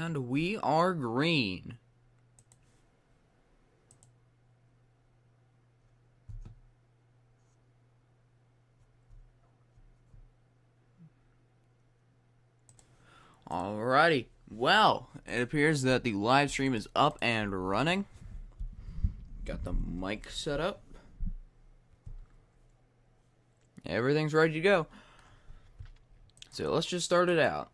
And we are green. Alrighty. Well, it appears that the live stream is up and running. Got the mic set up. Everything's ready to go. So let's just start it out.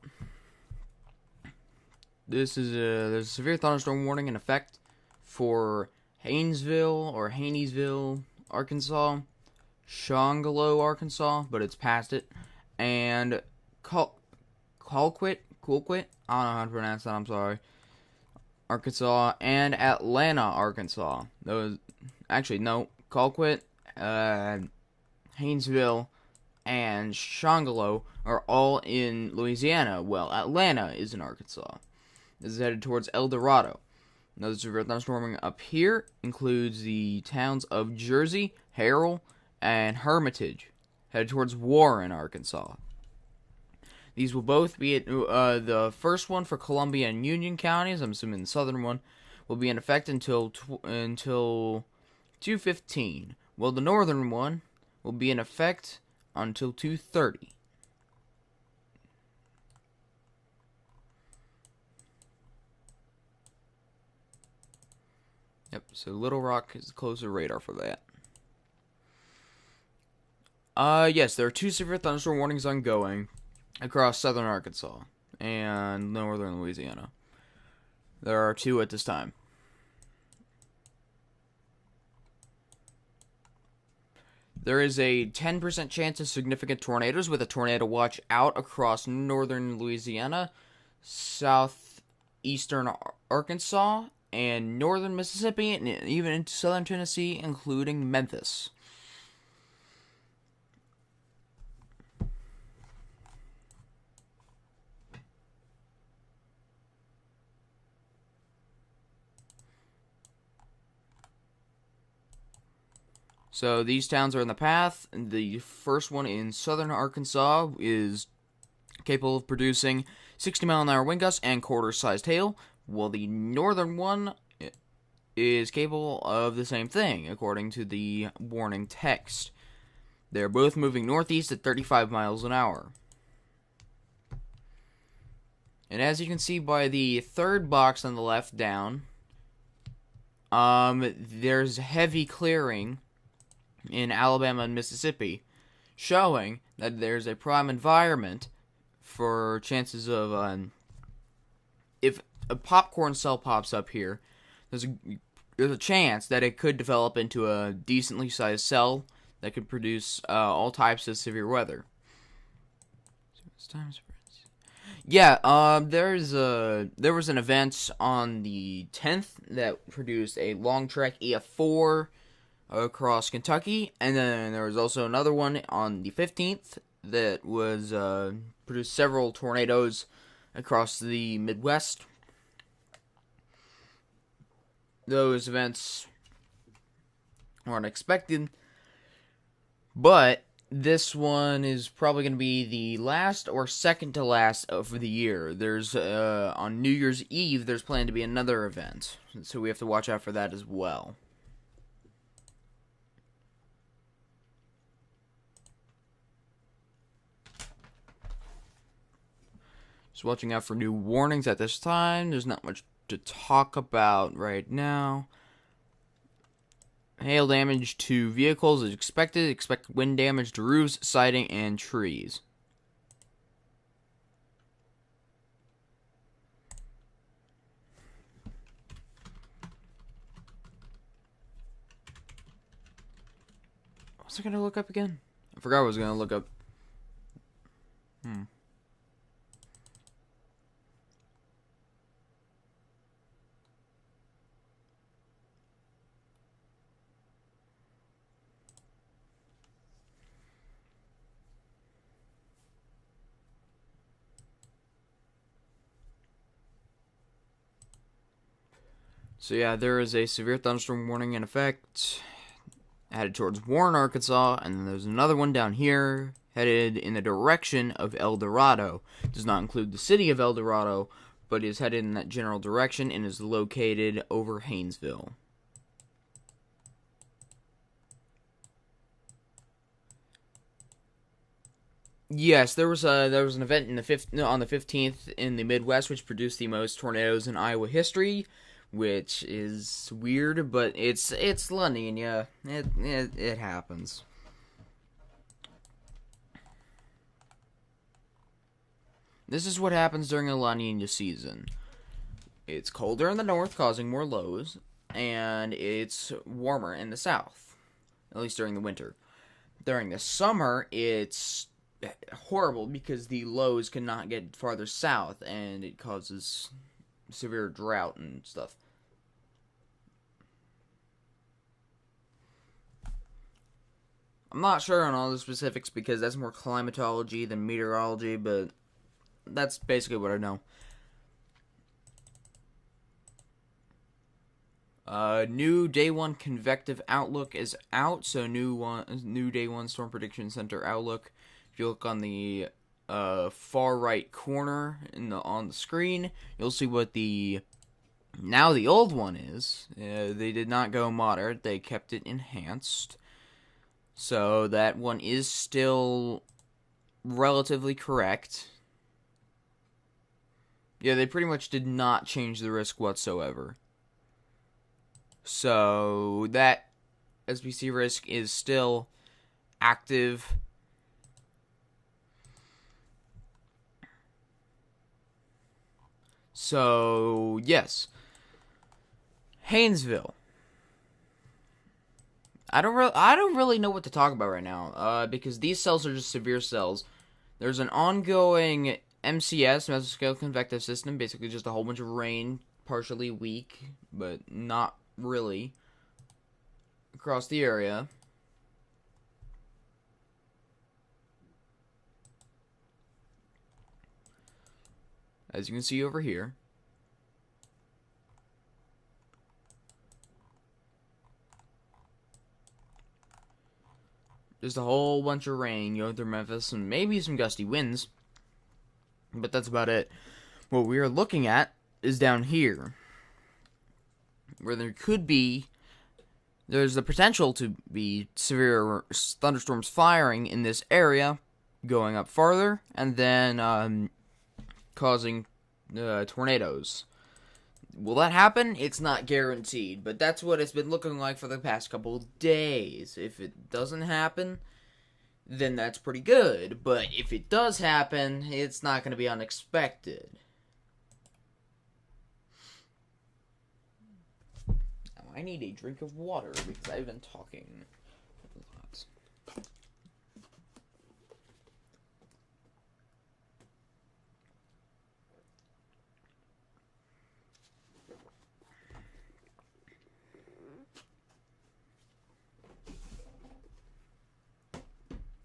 There's a severe thunderstorm warning in effect for Haynesville, Arkansas, Shongalo, Arkansas, but it's past it, and Colquitt, I don't know how to pronounce that, I'm sorry, Arkansas, and Atlanta, Arkansas. Colquitt, Haynesville, and Shongalo are all in Louisiana. Well, Atlanta is in Arkansas. This is headed towards El Dorado. Another severe thunderstorming up here includes the towns of Jersey, Harrell, and Hermitage, headed towards Warren, Arkansas. These will both be at, the first one for Columbia and Union counties, I'm assuming the southern one, will be in effect until 2:15. Well, the northern one will be in effect until 2:30. Yep, so Little Rock is the closer radar for that. Yes, there are 2 severe thunderstorm warnings ongoing across southern Arkansas and northern Louisiana. There are 2 at this time. There is a 10% chance of significant tornadoes with a tornado watch out across northern Louisiana, southeastern Arkansas, and northern Mississippi, and even into southern Tennessee, including Memphis. So these towns are in the path. The first one in southern Arkansas is capable of producing 60-mile-an-hour wind gusts and quarter-sized hail, while the northern one is capable of the same thing, according to the warning text. They're both moving northeast at 35 miles an hour. And as you can see by the third box on the left down, there's heavy clearing in Alabama and Mississippi, showing that there's a prime environment for chances of, if a popcorn cell pops up here, there's a chance that it could develop into a decently sized cell that could produce all types of severe weather. Yeah, there was an event on the 10th that produced a long track EF4 across Kentucky, and then there was also another one on the 15th that was produced several tornadoes across the Midwest. Those events weren't expected, but this one is probably going to be the last or second to last of the year. There's on New Year's Eve, there's planned to be another event, so we have to watch out for that as well. Just watching out for new warnings at this time. There's not much to talk about right now. Hail damage to vehicles is expected. Expect wind damage to roofs, siding, and trees. What was I going to look up again? I forgot what I was going to look up. So yeah, there is a severe thunderstorm warning in effect, headed towards Warren, Arkansas, and then there's another one down here, headed in the direction of El Dorado. It does not include the city of El Dorado, but is headed in that general direction and is located over Haynesville. Yes, there was an event on the 15th in the Midwest, which produced the most tornadoes in Iowa history, which is weird, but it's La Nina. It happens. This is what happens during a La Nina season. It's colder in the north, causing more lows, and it's warmer in the south, at least during the winter. During the summer, it's horrible because the lows cannot get farther south, and it causes severe drought and stuff. I'm not sure on all the specifics because that's more climatology than meteorology, but that's basically what I know. New day one convective outlook is out, so new day one storm prediction center outlook. If you look on the far right corner on the screen, you'll see what the old one is. They did not go moderate; they kept it enhanced. So that one is still relatively correct. Yeah, they pretty much did not change the risk whatsoever. So that SBC risk is still active. So, yes. Haynesville. I don't really know what to talk about right now, because these cells are just severe cells. There's an ongoing MCS, Mesoscale convective system, basically just a whole bunch of rain, partially weak, but not really, across the area. As you can see over here. Just a whole bunch of rain going through Memphis and maybe some gusty winds. But that's about it. What we are looking at is down here, where there's the potential to be severe thunderstorms firing in this area, going up farther, and then causing tornadoes. Will that happen? It's not guaranteed, but that's what it's been looking like for the past couple of days. If it doesn't happen, then that's pretty good, but if it does happen, it's not going to be unexpected. Now, I need a drink of water because I've been talking a lot.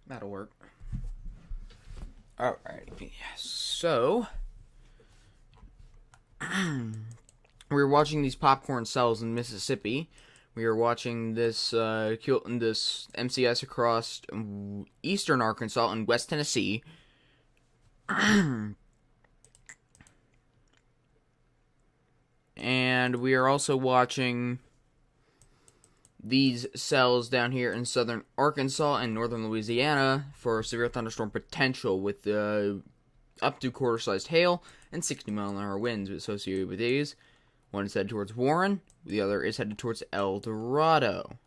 That'll work. Alright, so we're watching these popcorn cells in Mississippi. We are watching this MCS across eastern Arkansas and West Tennessee. And we are also watching these cells down here in southern Arkansas and northern Louisiana for severe thunderstorm potential with up to quarter-sized hail and 60-mile-an-hour winds associated with these. One is headed towards Warren, the other is headed towards El Dorado.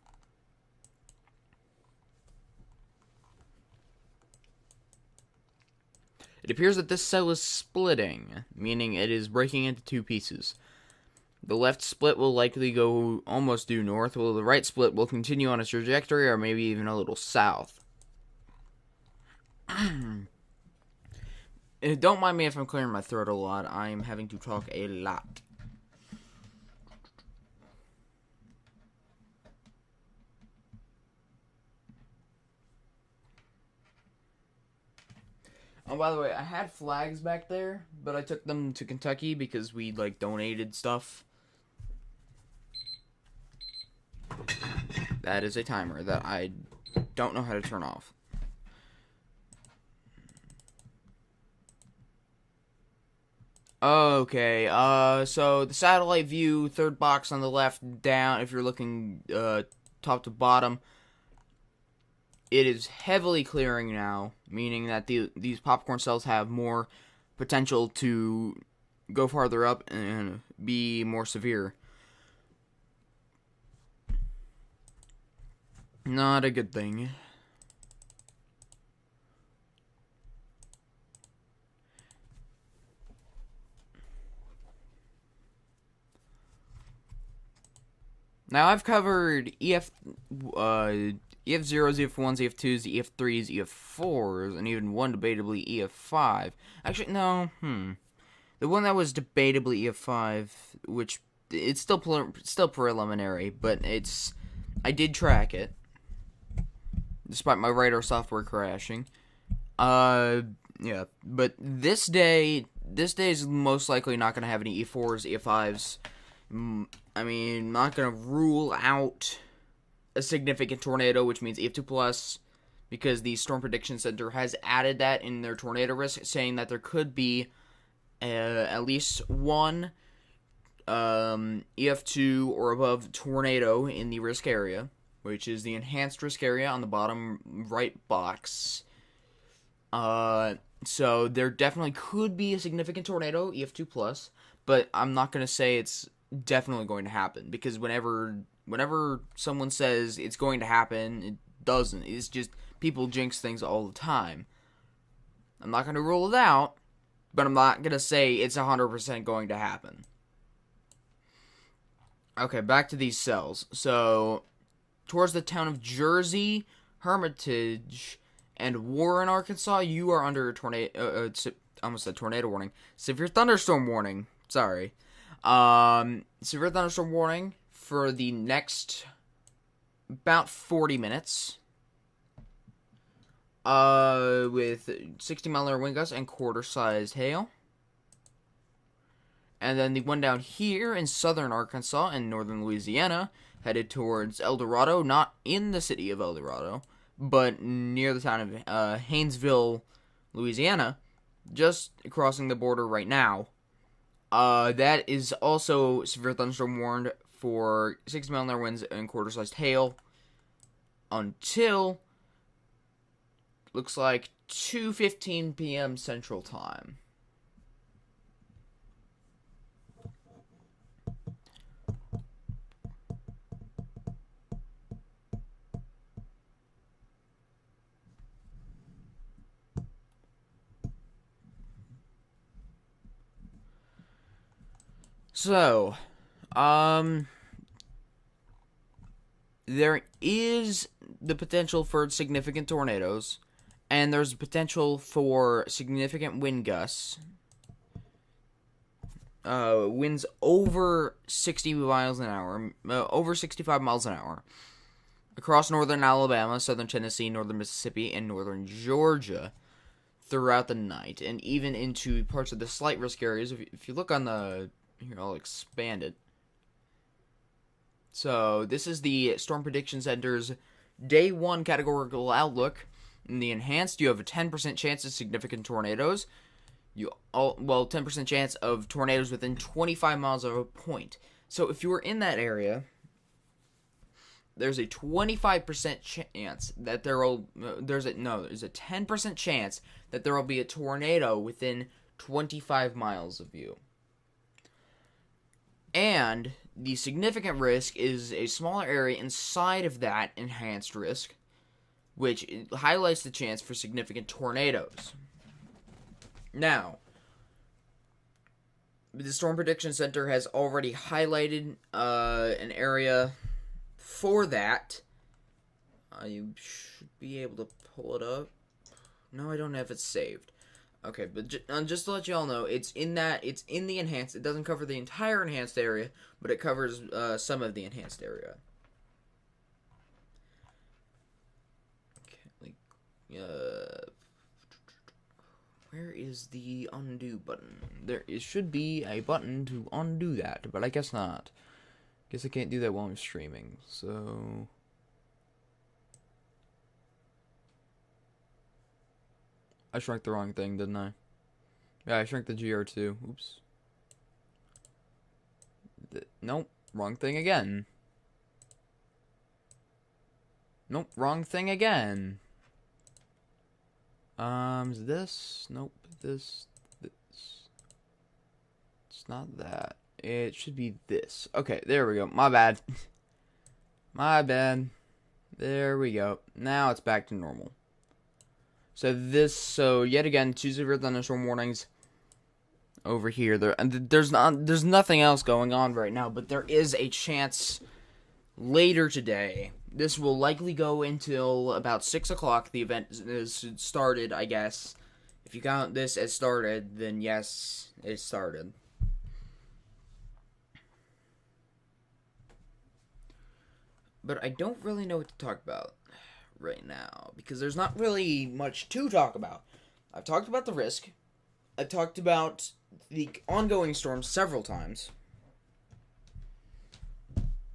It appears that this cell is splitting, meaning it is breaking into two pieces. The left split will likely go almost due north, while the right split will continue on its trajectory or maybe even a little south. Don't mind me if I'm clearing my throat a lot. I am having to talk a lot. Oh, by the way, I had flags back there, but I took them to Kentucky because we, donated stuff. That is a timer that I don't know how to turn off. Okay, so the satellite view, third box on the left, down, if you're looking, top to bottom, it is heavily clearing now, meaning that these popcorn cells have more potential to go farther up and be more severe. Not a good thing. Now I've covered EF0s, EF1s, EF2s, EF3s, EF4s, and even one debatably EF5. Actually, no, the one that was debatably EF5, which it's still preliminary, but I did track it, despite my radar software crashing. Yeah, but this day is most likely not going to have any E4s, E5s. I mean, not going to rule out a significant tornado, which means EF2 plus, because the Storm Prediction Center has added that in their tornado risk, saying that there could be at least one EF2 or above tornado in the risk area, which is the enhanced risk area on the bottom right box. So there definitely could be a significant tornado, EF2 plus, but I'm not going to say it's definitely going to happen, because whenever someone says it's going to happen, it doesn't. It's just people jinx things all the time. I'm not going to rule it out, but I'm not going to say it's 100% going to happen. Okay, back to these cells. So, towards the town of Jersey, Hermitage, and Warren, Arkansas, you are under a tornado. I almost said tornado warning. Severe thunderstorm warning. Sorry. Severe thunderstorm warning for the next about 40 minutes. With 60-mile-an-hour wind gusts and quarter-sized hail. And then the one down here in southern Arkansas and northern Louisiana, headed towards El Dorado, not in the city of El Dorado, but near the town of Haynesville, Louisiana, just crossing the border right now. That is also severe thunderstorm warned for 60-mile-an-hour winds and quarter-sized hail until, looks like, 2:15 p.m. Central Time. So, there is the potential for significant tornadoes, and there's potential for significant wind gusts. Winds over 60 miles an hour, over 65 miles an hour, across northern Alabama, southern Tennessee, northern Mississippi, and northern Georgia throughout the night, and even into parts of the slight risk areas. If you look on the... Here, I'll expand it. So, this is the Storm Prediction Center's Day 1 categorical outlook. In the enhanced, you have a 10% chance of significant tornadoes. 10% chance of tornadoes within 25 miles of a point. So, if you were in that area, there's a 25% chance that there's a 10% chance that there will be a tornado within 25 miles of you. And the significant risk is a smaller area inside of that enhanced risk, which highlights the chance for significant tornadoes. Now, the Storm Prediction Center has already highlighted an area for that. You should be able to pull it up. No, I don't have it saved. Okay, but just to let you all know, it's in the enhanced. It doesn't cover the entire enhanced area, but it covers some of the enhanced area. Okay, where is the undo button? It should be a button to undo that, but I guess not. Guess I can't do that while I'm streaming, so... I shrunk the wrong thing, didn't I? Yeah, I shrunk the GR2. Oops. Nope, wrong thing again. Nope, wrong thing again. Is this? Nope, this. It's not that. It should be this. Okay, there we go. My bad. My bad. There we go. Now it's back to normal. So yet again, 2 severe thunderstorm warnings over here. There's nothing else going on right now, but there is a chance later today. This will likely go until about 6 o'clock. The event is started, I guess. If you count this as started, then yes, it started. But I don't really know what to talk about right now, because there's not really much to talk about. I've talked about the risk. I've talked about the ongoing storms several times.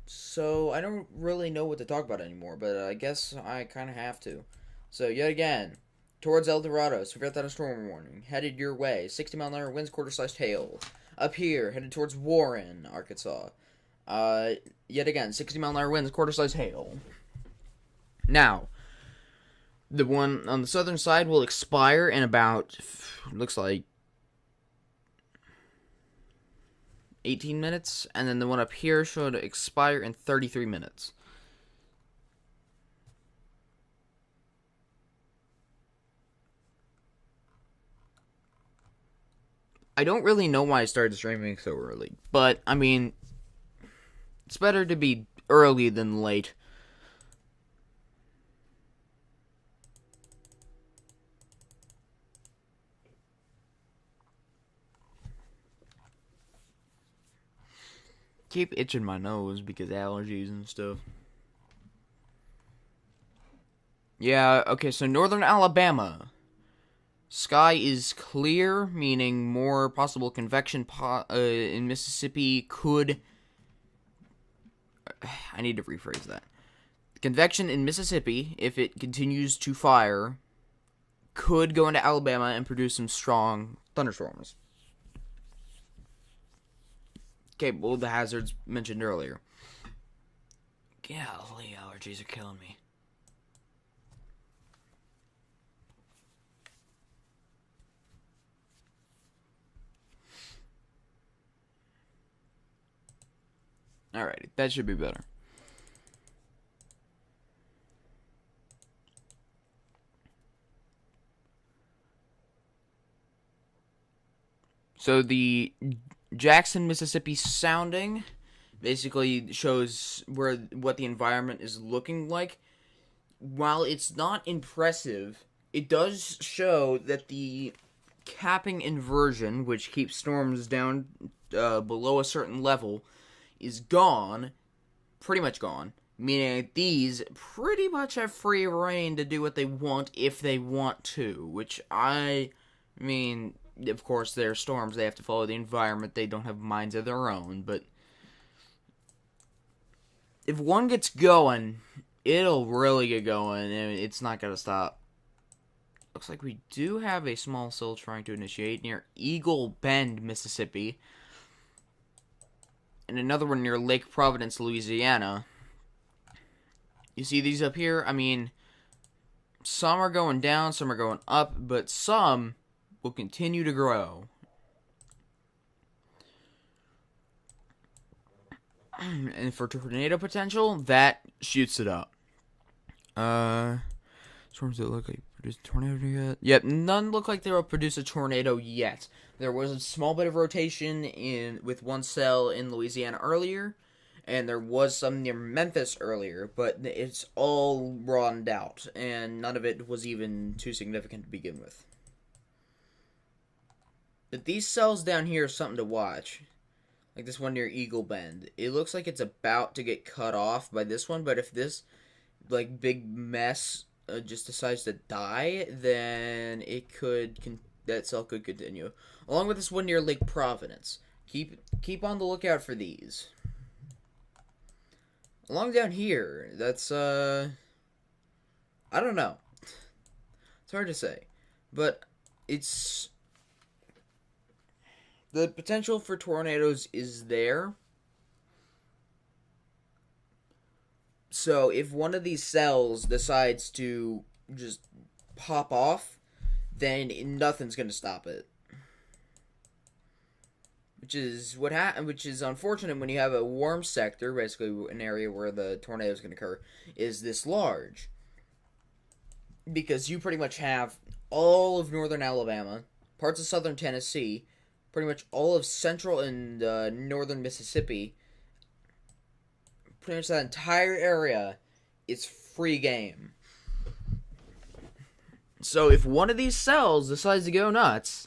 So I don't really know what to talk about anymore, but I guess I kind of have to. So yet again, towards El Dorado, severe thunderstorm warning, headed your way, 60-mile-an-hour winds, quarter-sized hail. Up here, headed towards Warren, Arkansas. Yet again, 60-mile-an-hour winds, quarter-sized hail. Now, the one on the southern side will expire in about, looks like, 18 minutes, and then the one up here should expire in 33 minutes. I don't really know why I started streaming so early, but, I mean, it's better to be early than late. Keep itching my nose because allergies and stuff. Yeah, okay, so northern Alabama. Sky is clear, meaning more possible convection in Mississippi could... I need to rephrase that. Convection in Mississippi, if it continues to fire, could go into Alabama and produce some strong thunderstorms. Okay, well, the hazards mentioned earlier. Golly, allergies are killing me. Alrighty, that should be better. So the Jackson, Mississippi sounding basically shows what the environment is looking like. While it's not impressive, it does show that the capping inversion, which keeps storms down below a certain level, is gone, pretty much gone, meaning these pretty much have free reign to do what they want if they want to, which I mean, of course, they're storms, they have to follow the environment, they don't have minds of their own, but if one gets going, it'll really get going, and it's not going to stop. Looks like we do have a small cell trying to initiate near Eagle Bend, Mississippi, and another one near Lake Providence, Louisiana. You see these up here? I mean, some are going down, some are going up, but some will continue to grow. And for tornado potential, that shoots it up. Storms that look like produce a tornado yet? Yep, none look like they will produce a tornado yet. There was a small bit of rotation with one cell in Louisiana earlier, and there was some near Memphis earlier, but it's all broadened out, and none of it was even too significant to begin with. But these cells down here are something to watch. Like this one near Eagle Bend. It looks like it's about to get cut off by this one, but if this like big mess just decides to die, then it could that cell could continue. Along with this one near Lake Providence. Keep on the lookout for these. Along down here, that's I don't know. It's hard to say, but it's the potential for tornadoes is there. So if one of these cells decides to just pop off, then nothing's gonna stop it. Which is which is unfortunate when you have a warm sector, basically an area where the tornadoes can occur, is this large. Because you pretty much have all of northern Alabama, parts of southern Tennessee, pretty much all of central and northern Mississippi. Pretty much that entire area is free game. So if one of these cells decides to go nuts,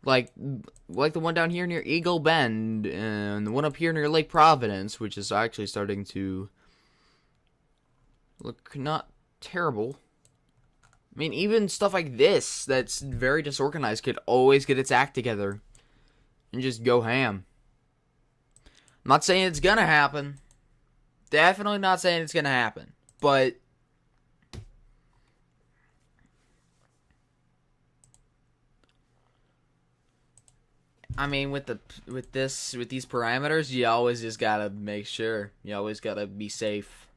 like the one down here near Eagle Bend, and the one up here near Lake Providence, which is actually starting to look not terrible. I mean, even stuff like this that's very disorganized could always get its act together and just go ham. I'm not saying it's gonna happen. Definitely not saying it's gonna happen. But I mean, with these parameters, you always just gotta make sure. You always gotta be safe.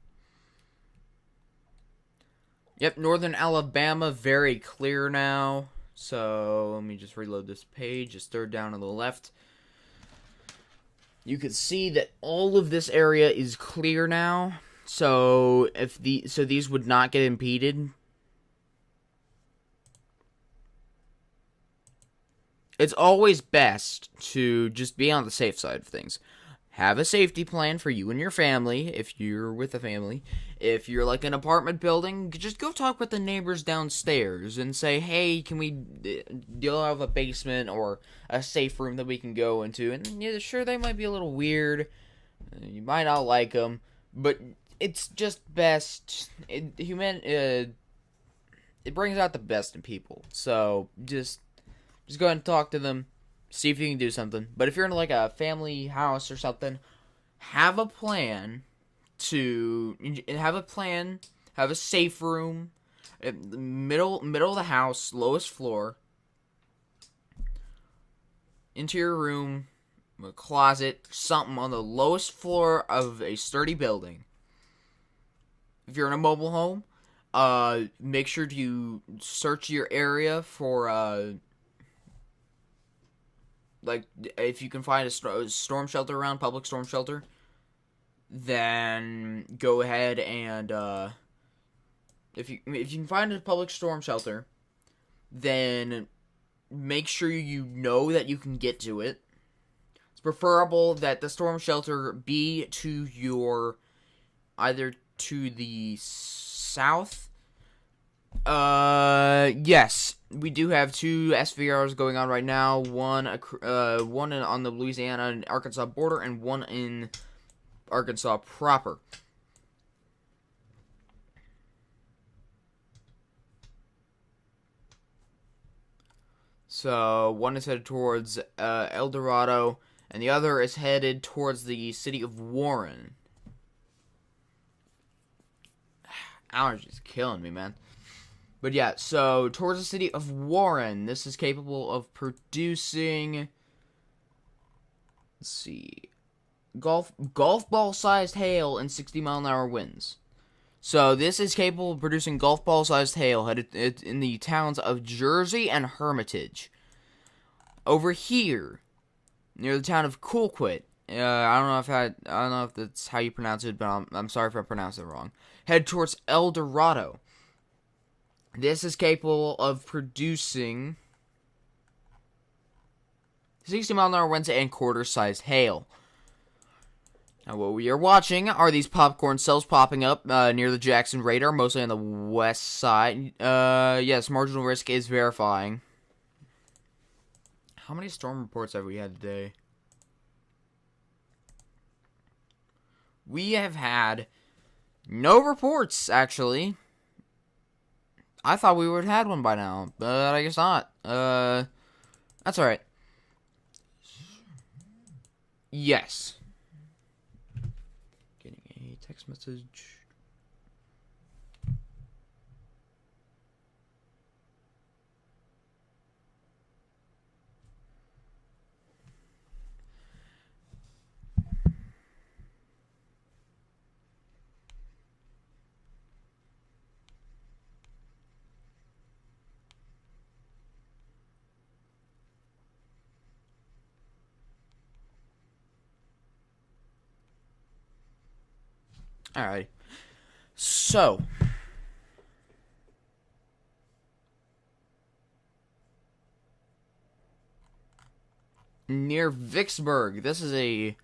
Yep, northern Alabama, very clear now. So, let me just reload this page. Just third down on the left. You can see that all of this area is clear now. So, these would not get impeded. It's always best to just be on the safe side of things. Have a safety plan for you and your family, if you're with a family. If you're like an apartment building, just go talk with the neighbors downstairs and say, hey, can we have a basement or a safe room that we can go into? And yeah, sure, they might be a little weird. You might not like them, but it's just best. It brings out the best in people. So just go ahead and talk to them. See if you can do something. But if you're in like a family house or something, have a plan. Have a safe room, middle of the house, lowest floor. Into your room, a closet, something on the lowest floor of a sturdy building. If you're in a mobile home, make sure to search your area for like, if you can find a storm shelter around, public storm shelter, then go ahead and, if you can find a public storm shelter, then make sure you know that you can get to it. It's preferable that the storm shelter be either to the south. Yes, we do have 2 SVRs going on right now. One on the Louisiana and Arkansas border, and one in Arkansas proper. So one is headed towards El Dorado, and the other is headed towards the city of Warren. Allergies killing me, man. But yeah, so towards the city of Warren, this is capable of producing, let's see, golf ball sized hail and 60-mile-an-hour winds. So this is capable of producing golf ball sized hail headed in the towns of Jersey and Hermitage. Over here, near the town of Colquitt, I don't know if that's how you pronounce it, but I'm sorry if I pronounced it wrong. Head towards El Dorado. This is capable of producing 60-mile-an-hour winds and quarter-sized hail. Now, what we are watching are these popcorn cells popping up near the Jackson radar, mostly on the west side. Yes, marginal risk is verifying. How many storm reports have we had today? We have had no reports, actually. I thought we would have had one by now, but I guess not. That's alright. Yes. Getting a text message. Alright. So, near Vicksburg, this is a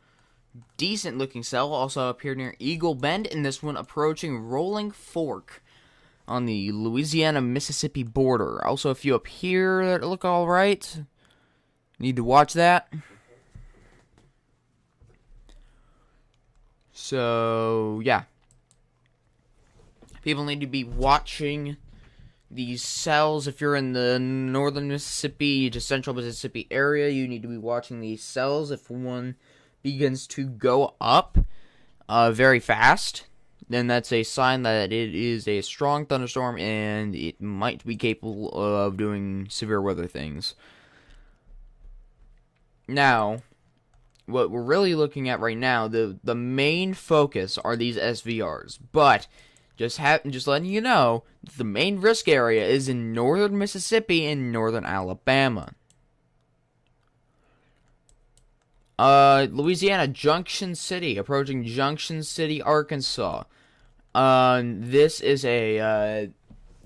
decent looking cell. Also up here near Eagle Bend, and this one approaching Rolling Fork on the Louisiana-Mississippi border. Also a few up here that look alright. Need to watch that. So, yeah. People need to be watching these cells. If you're in the northern Mississippi to central Mississippi area, you need to be watching these cells. If one begins to go up very fast, then that's a sign that it is a strong thunderstorm and it might be capable of doing severe weather things. Now, what we're really looking at right now, the main focus are these SVRs, but just letting you know, the main risk area is in northern Mississippi and northern Alabama. Louisiana, Junction City, approaching Junction City, Arkansas. This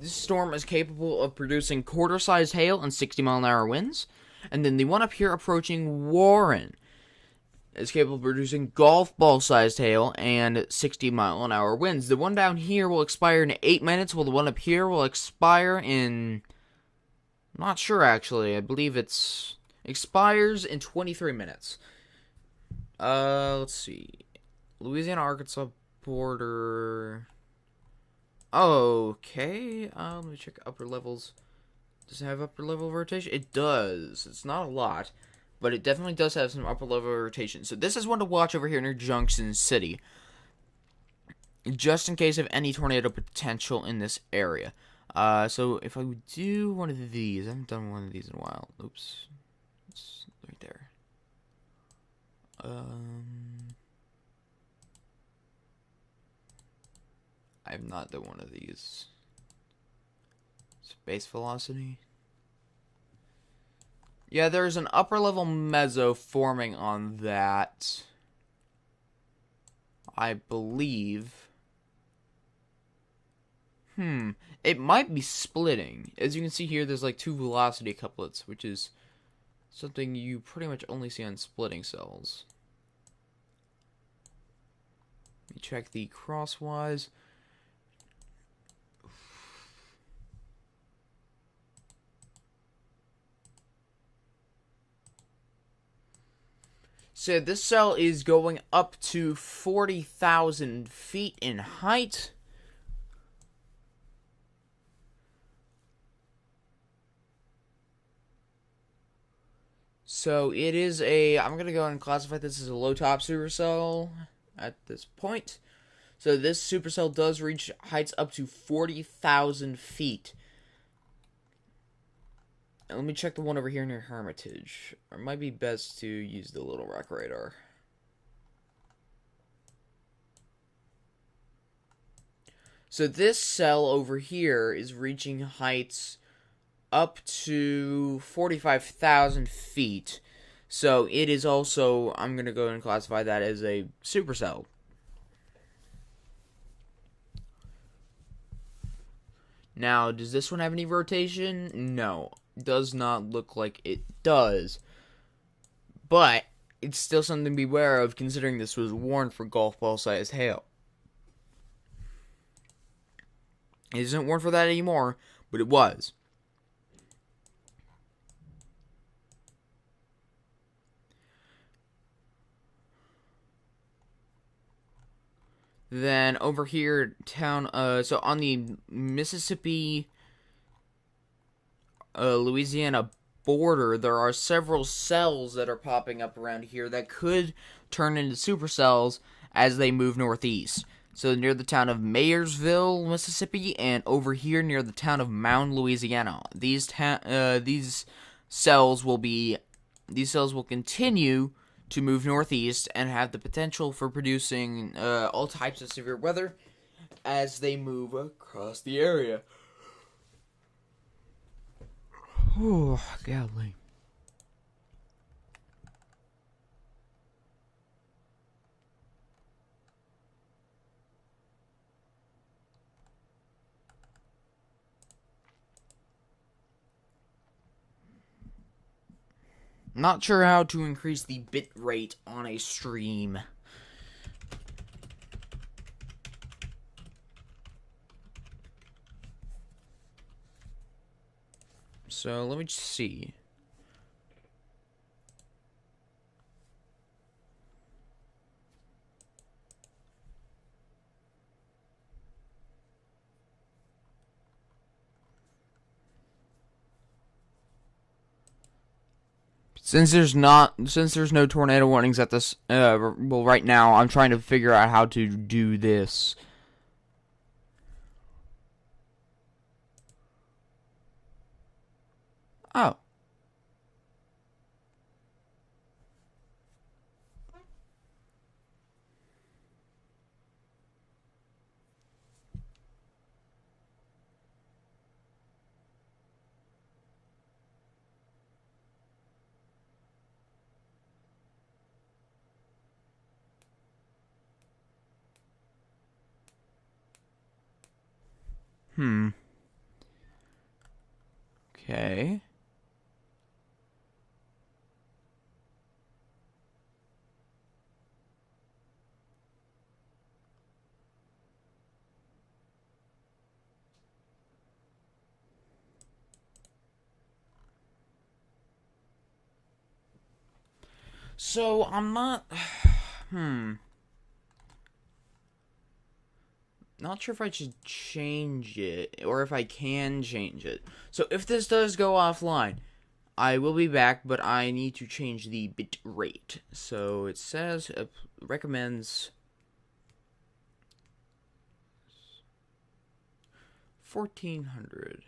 storm is capable of producing quarter-sized hail and 60-mile-an-hour winds. And then the one up here approaching Warren is capable of producing golf ball-sized hail and 60-mile-an-hour winds. The one down here will expire in 8 minutes, while the one up here will expire in... I'm not sure, actually. I believe expires in 23 minutes. Let's see. Louisiana, Arkansas border. Okay. Let me check upper levels. Does it have upper level rotation? It does. It's not a lot, but it definitely does have some upper level rotation. So this is one to watch over here near Junction City, just in case of any tornado potential in this area. So if I would do one of these, I haven't done one of these in a while. Oops, it's right there. I have not done one of these. Space velocity. Yeah, there's an upper level meso forming on that, I believe. It might be splitting. As you can see here, there's like two velocity couplets, which is something you pretty much only see on splitting cells. Let me check the crosswise. So this cell is going up to 40,000 feet in height. So it is I'm going to go ahead and classify this as a low top supercell at this point. So this supercell does reach heights up to 40,000 feet. And let me check the one over here near Hermitage. Or it might be best to use the Little Rock radar. So this cell over here is reaching heights up to 45,000 feet. So it is also, I'm going to go and classify that as a supercell. Now, does this one have any rotation? No. Does not look like it does. But it's still something to be aware of, considering this was warned for golf ball sized hail. It isn't warned for that anymore, but it was. Then over here, so on the Mississippi, Louisiana border, there are several cells that are popping up around here that could turn into supercells as they move northeast. So near the town of Mayersville, Mississippi, and over here near the town of Mound, Louisiana. These cells will continue to move northeast and have the potential for producing all types of severe weather as they move across the area. Oh, golly. Not sure how to increase the bit rate on a stream. So let me just see. Since there's no tornado warnings at this, well, right now, I'm trying to figure out how to do this. Oh. Okay. So, I'm not... Not sure if I should change it, or if I can change it. So, if this does go offline, I will be back, but I need to change the bit rate. So, it says, recommends 1400.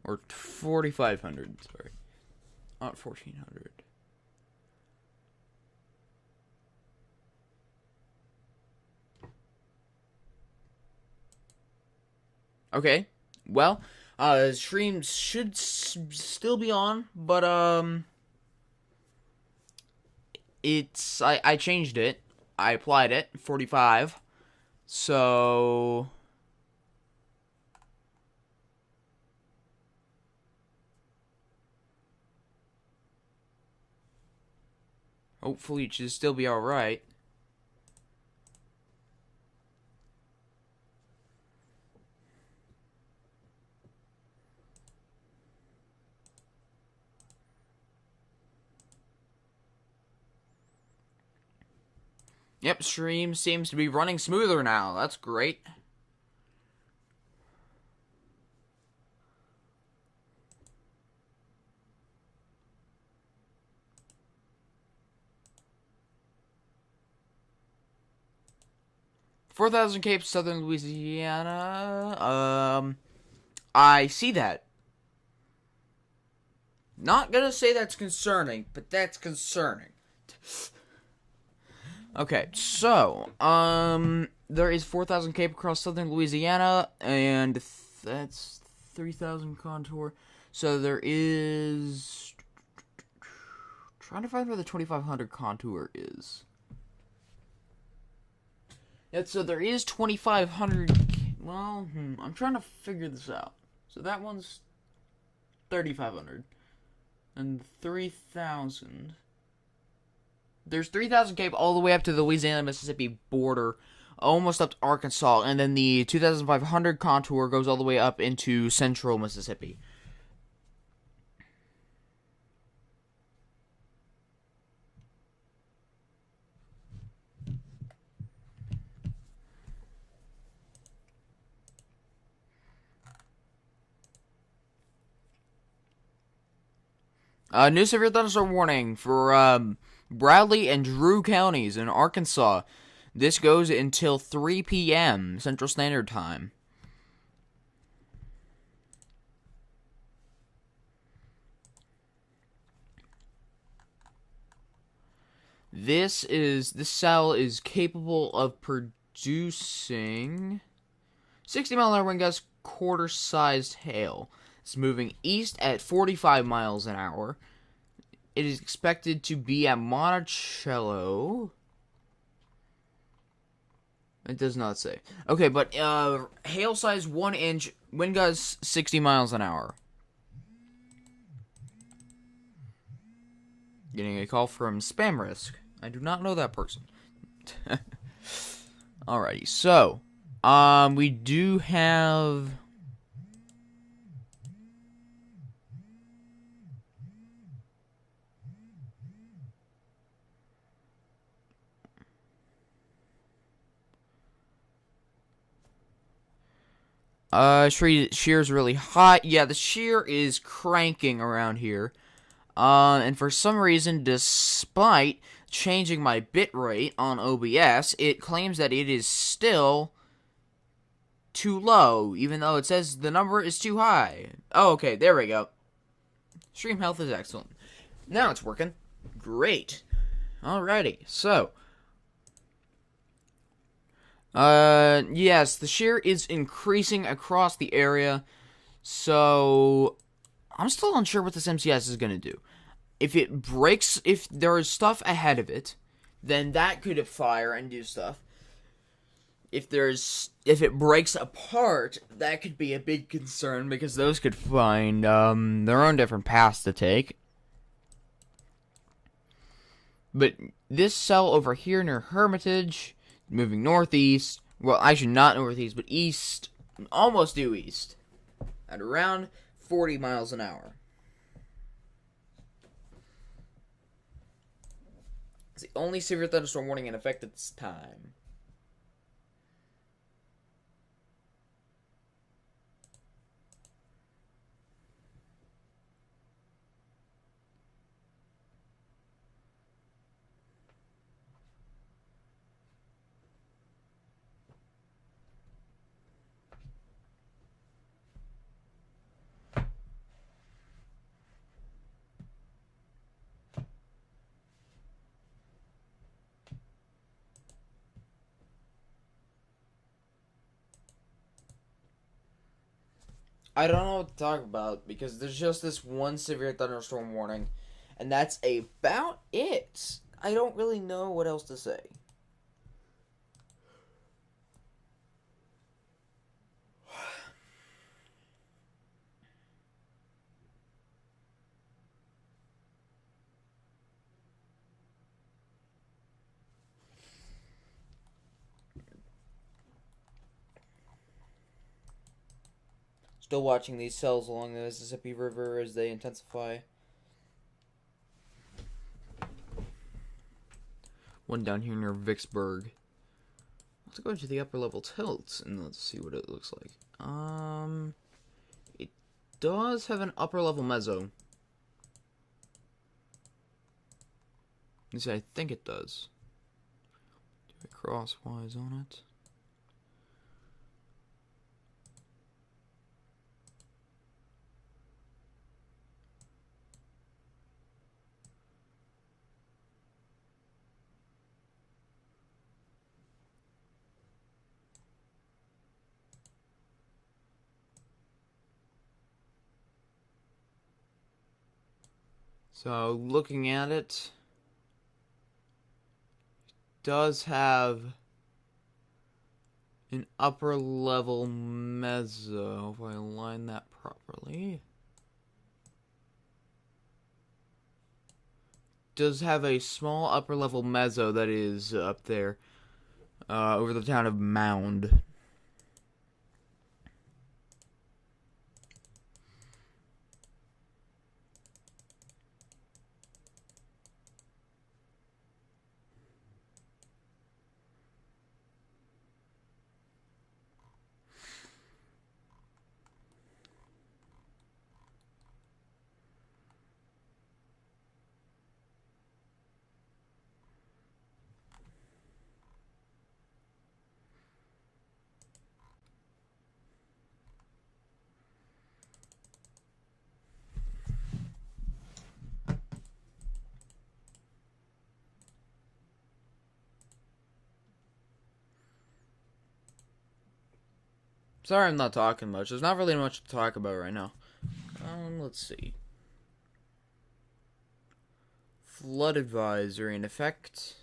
Or 4500, sorry. Not 1400. Okay, well, stream should still be on, but, I changed it. I applied it, 45, so... Hopefully it should still be alright. Yep, stream seems to be running smoother now. That's great. $4,000 Cape, Southern Louisiana. I see that. Not gonna say that's concerning, but that's concerning. Okay, so, there is 4,000 Cape across Southern Louisiana, and that's 3,000 contour. So there is... Trying to find where the 2,500 contour is. Yeah, so there is 2,500... Well, I'm trying to figure this out. So that one's 3,500. And 3,000... There's 3,000 Cape all the way up to the Louisiana-Mississippi border, almost up to Arkansas, and then the 2,500 contour goes all the way up into central Mississippi. New severe thunderstorm warning for, Bradley and Drew counties in Arkansas. This goes until 3 p.m. Central Standard Time. This cell is capable of producing 60-mile-an-hour wind gusts, quarter-sized hail. It's moving east at 45 miles an hour. It is expected to be at Monticello. It does not say. Okay, but hail size 1 inch, wind gusts 60 miles an hour. Getting a call from Spam Risk. I do not know that person. Alrighty, so we do have shear's really hot. Yeah, the shear is cranking around here. And for some reason, despite changing my bitrate on OBS, it claims that it is still too low, even though it says the number is too high. Oh, okay, there we go. Stream health is excellent. Now it's working. Great. Alrighty, so yes, the shear is increasing across the area, so I'm still unsure what this MCS is going to do. If it breaks, if there is stuff ahead of it, then that could fire and do stuff. If it breaks apart, that could be a big concern, because those could find, their own different paths to take. But this cell over here near Hermitage, moving northeast, well, actually not northeast, but east, almost due east, at around 40 miles an hour. It's the only severe thunderstorm warning in effect at this time. I don't know what to talk about, because there's just this one severe thunderstorm warning, and that's about it. I don't really know what else to say. Still watching these cells along the Mississippi River as they intensify. One down here near Vicksburg. Let's go to the upper level tilts and let's see what it looks like. It does have an upper level meso. At least I think it does. Do I crosswise on it? So, looking at it, does have an upper level meso, if I align that properly. Does have a small upper level meso that is up there, over the town of Mound. Sorry I'm not talking much. There's not really much to talk about right now. Let's see. Flood advisory in effect.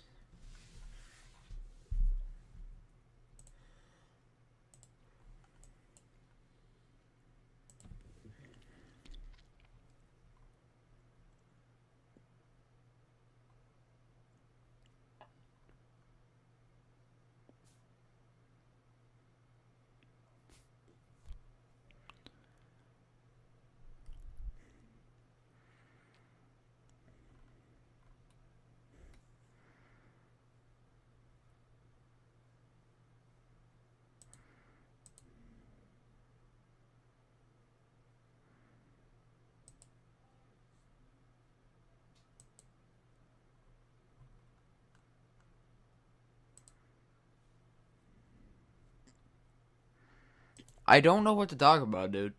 I don't know what to talk about, dude.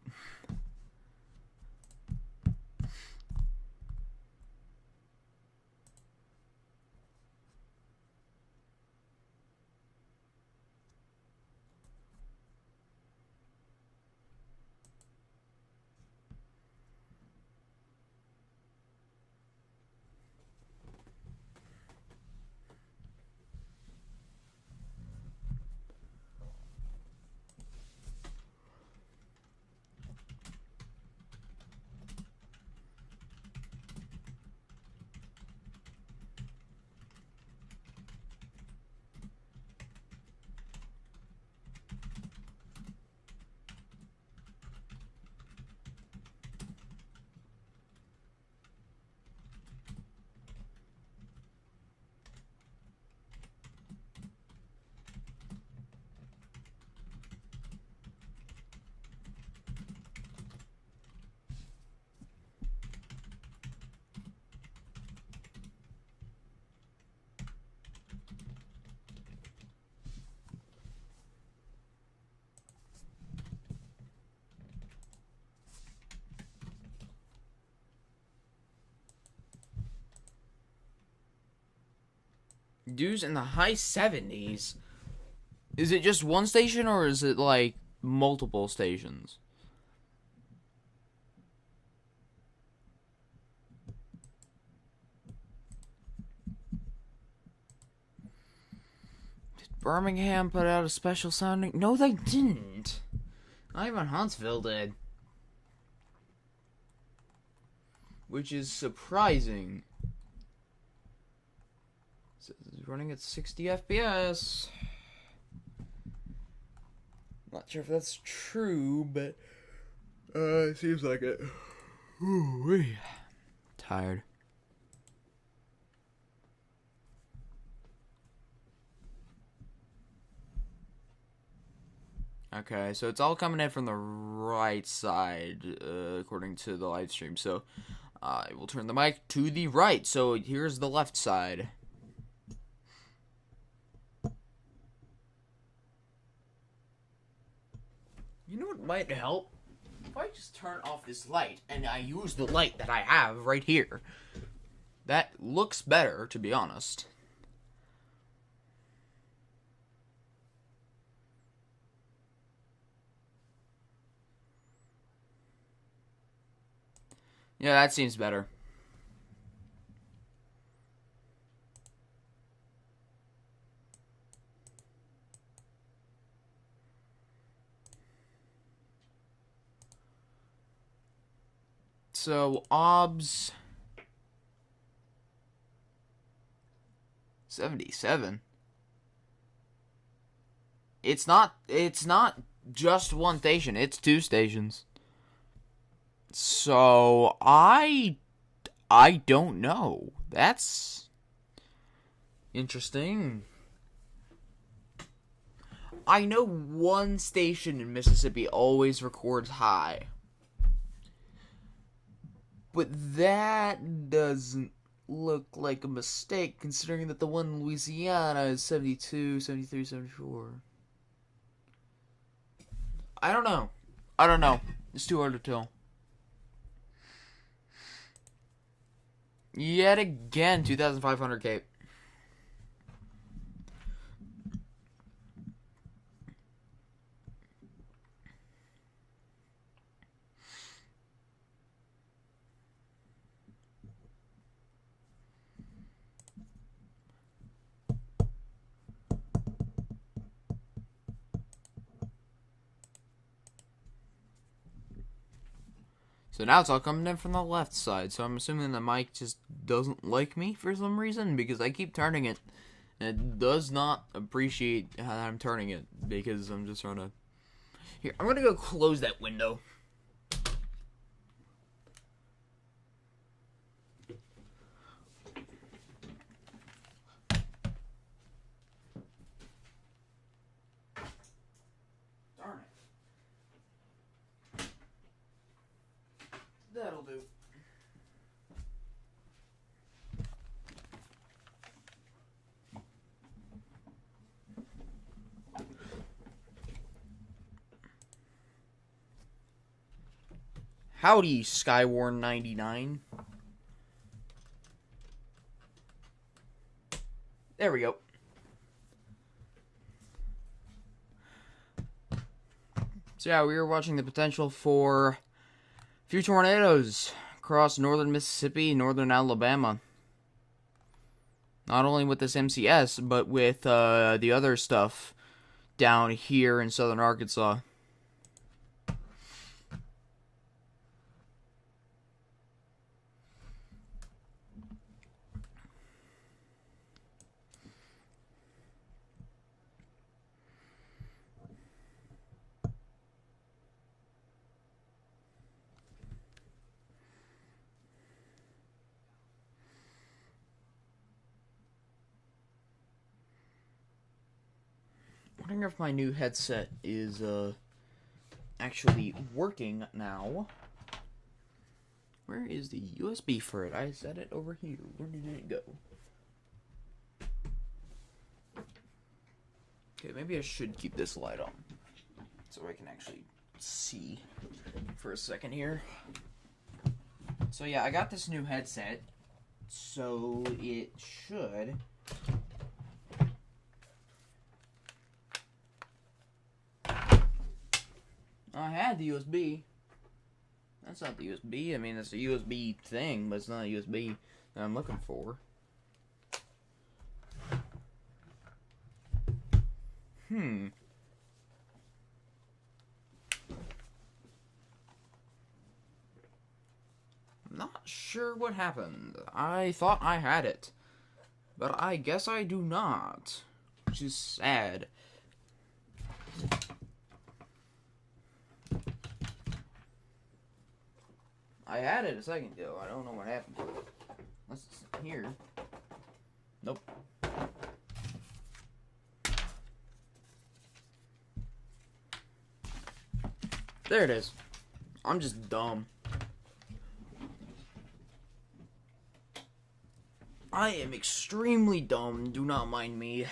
Dues in the high 70s. Is it just one station or is it like multiple stations? Did Birmingham put out a special sounding? No, they didn't. Not even Huntsville did. Which is surprising. It's running at 60 FPS. Not sure if that's true, but it seems like it. Ooh, tired. Okay, so it's all coming in from the right side, according to the live stream. So I will turn the mic to the right. So here's the left side. You know what might help? If I just turn off this light and I use the light that I have right here. That looks better, to be honest. Yeah, that seems better. So, OBS 77. It's not just one station, it's two stations. So, I don't know. That's interesting. I know one station in Mississippi always records high. But that doesn't look like a mistake, considering that the one in Louisiana is 72, 73, 74. I don't know. It's too hard to tell. Yet again, 2,500 K. So now it's all coming in from the left side, so I'm assuming the mic just doesn't like me for some reason, because I keep turning it, and it does not appreciate how I'm turning it, because I'm just trying to... Here, I'm gonna go close that window. Darn it. That'll do. Howdy, Skywarn 99. There we go. So yeah, we were watching the potential for a few tornadoes across northern Mississippi, northern Alabama. Not only with this MCS, but with the other stuff down here in southern Arkansas. I wonder if my new headset is actually working now. Where is the USB for it? I set it over here. Where did it go? Okay, maybe I should keep this light on so I can actually see for a second here. So yeah, I got this new headset, so it should I had the USB. That's not the USB. I mean, it's a USB thing, but it's not a USB that I'm looking for. I'm not sure what happened. I thought I had it, but I guess I do not, which is sad. I had it a second ago. I don't know what happened to it. Unless it's here. Nope. There it is. I'm just dumb. I am extremely dumb. Do not mind me.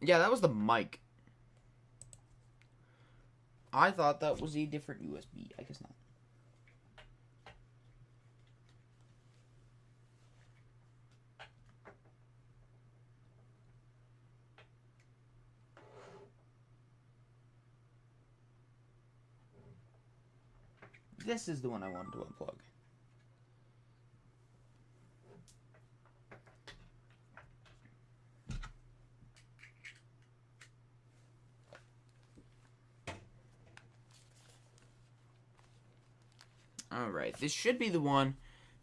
Yeah, that was the mic. I thought that was a different USB. I guess not. This is the one I wanted to unplug. Alright, this should be the one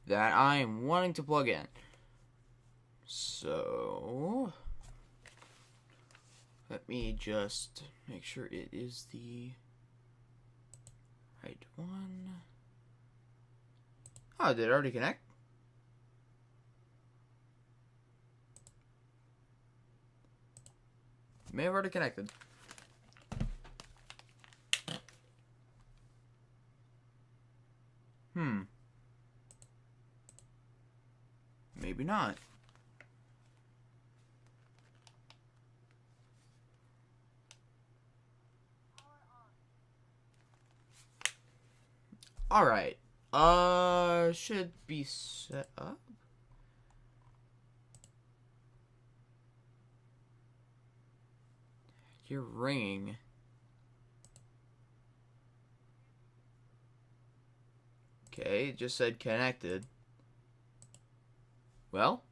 that I am wanting to plug in. So, let me just make sure it is the right one. Oh, did it already connect? May have already connected. Maybe not. Alright. Should be set up. You're ringing. Okay, it just said connected. Well,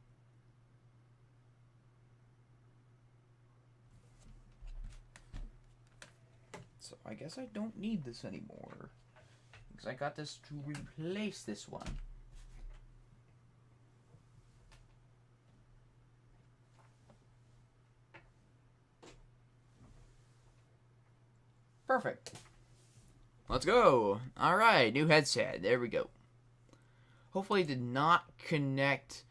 so I guess I don't need this anymore, because I got this to replace this one. Perfect. Let's go. Alright, new headset. There we go. Hopefully it did not connect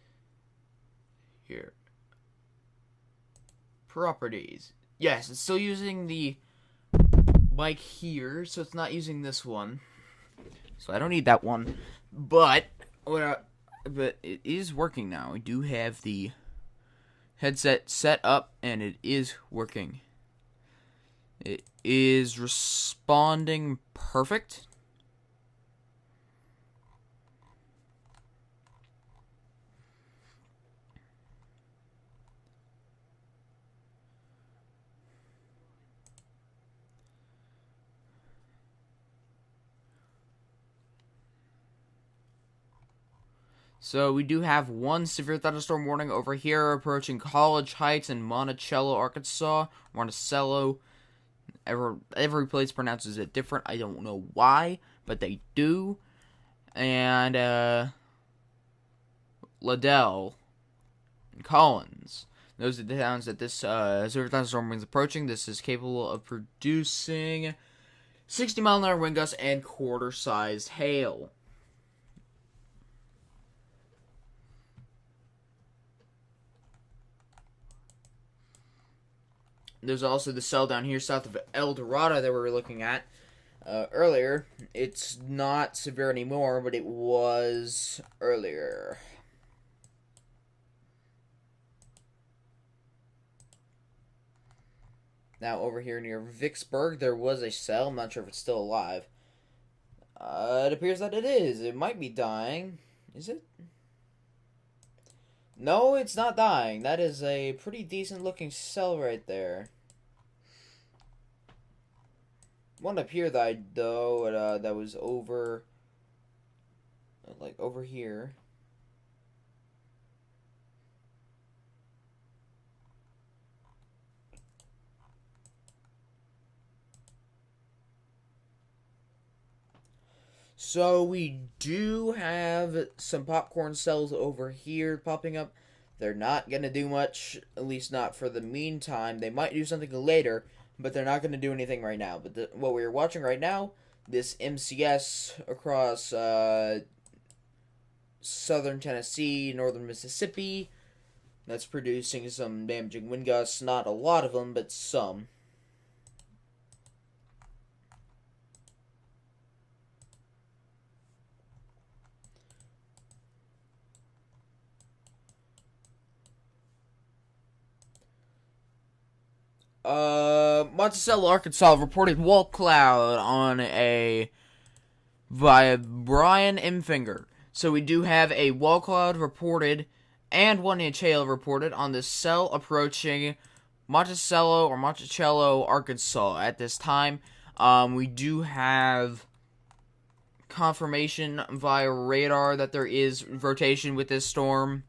here. Properties. Yes, it's still using the bike here, so it's not using this one. So I don't need that one. But it is working now. We do have the headset set up, and it is working. It is responding perfect. So we do have one severe thunderstorm warning over here approaching College Heights in Monticello, Arkansas. Monticello. Every place pronounces it different. I don't know why, but they do. And Liddell and Collins. Those are the towns that this severe thunderstorm is approaching. This is capable of producing 60-mile-an-hour wind gusts and quarter-sized hail. There's also the cell down here south of El Dorado that we were looking at earlier. It's not severe anymore, but it was earlier. Now over here near Vicksburg, there was a cell. I'm not sure if it's still alive. It appears that it is. It might be dying. Is it? No, it's not dying. That is a pretty decent looking cell right there. One up here died though. That was over, like over here. So we do have some popcorn cells over here popping up. They're not going to do much, at least not for the meantime. They might do something later, but they're not going to do anything right now. But what we're watching right now, this MCS across southern Tennessee, northern Mississippi, that's producing some damaging wind gusts. Not a lot of them, but some. Monticello, Arkansas reported wall cloud via Brian M. Finger. So we do have a wall cloud reported and 1-inch hail reported on the cell approaching Monticello, Arkansas at this time. We do have confirmation via radar that there is rotation with this storm.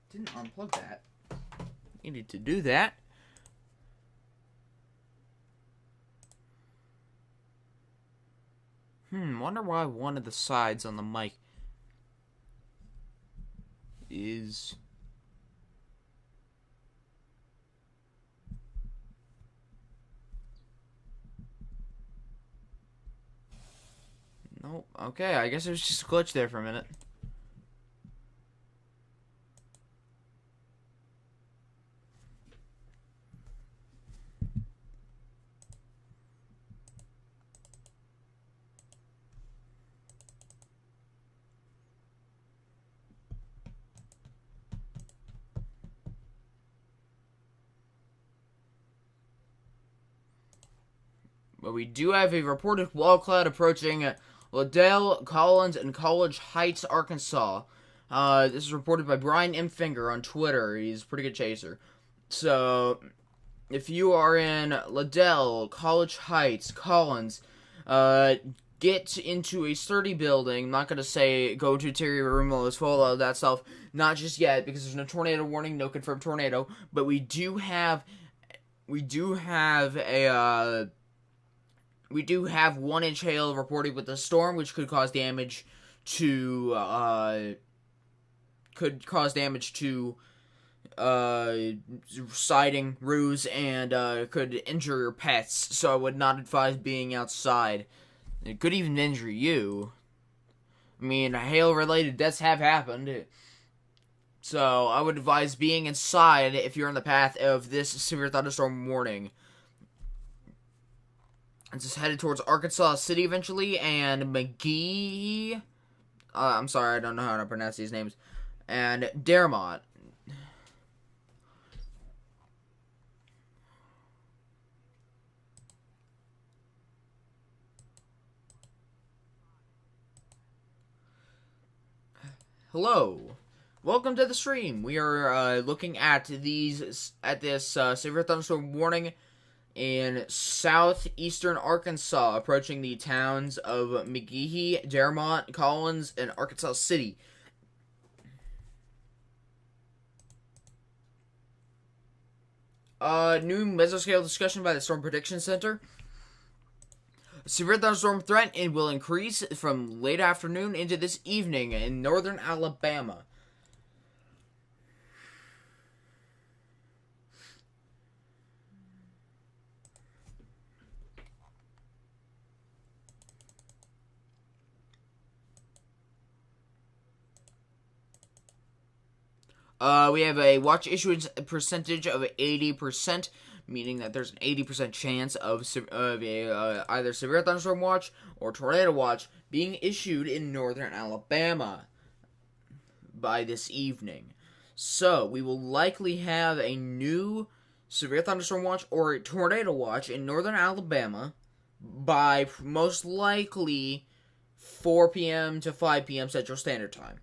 Didn't unplug that. Needed to do that. Wonder why one of the sides on the mic is... Nope. Okay, I guess it was just a glitch there for a minute. But we do have a reported wall cloud approaching Liddell, Collins, and College Heights, Arkansas. This is reported by Brian M. Finger on Twitter. He's a pretty good chaser. So, if you are in Liddell, College Heights, Collins, get into a sturdy building. I'm not going to say go to interior room, all this full of that stuff. Not just yet, because there's no tornado warning, no confirmed tornado. But we do have we do have a 1-inch hail reported with the storm, which could cause damage to siding, roofs, and could injure your pets. So I would not advise being outside. It could even injure you. I mean, hail-related deaths have happened. So I would advise being inside if you're in the path of this severe thunderstorm warning. It's just headed towards Arkansas City eventually, and McGee. I'm sorry, I don't know how to pronounce these names. And Dermot. Hello. Welcome to the stream. We are looking at this severe thunderstorm warning in southeastern Arkansas, approaching the towns of McGehee, Dermot, Collins, and Arkansas City. New Mesoscale discussion by the Storm Prediction Center. Severe thunderstorm threat will increase from late afternoon into this evening in northern Alabama. We have a watch issuance percentage of 80%, meaning that there's an 80% chance of either severe thunderstorm watch or tornado watch being issued in northern Alabama by this evening. So, we will likely have a new severe thunderstorm watch or a tornado watch in northern Alabama by most likely 4 p.m. to 5 p.m. Central Standard Time.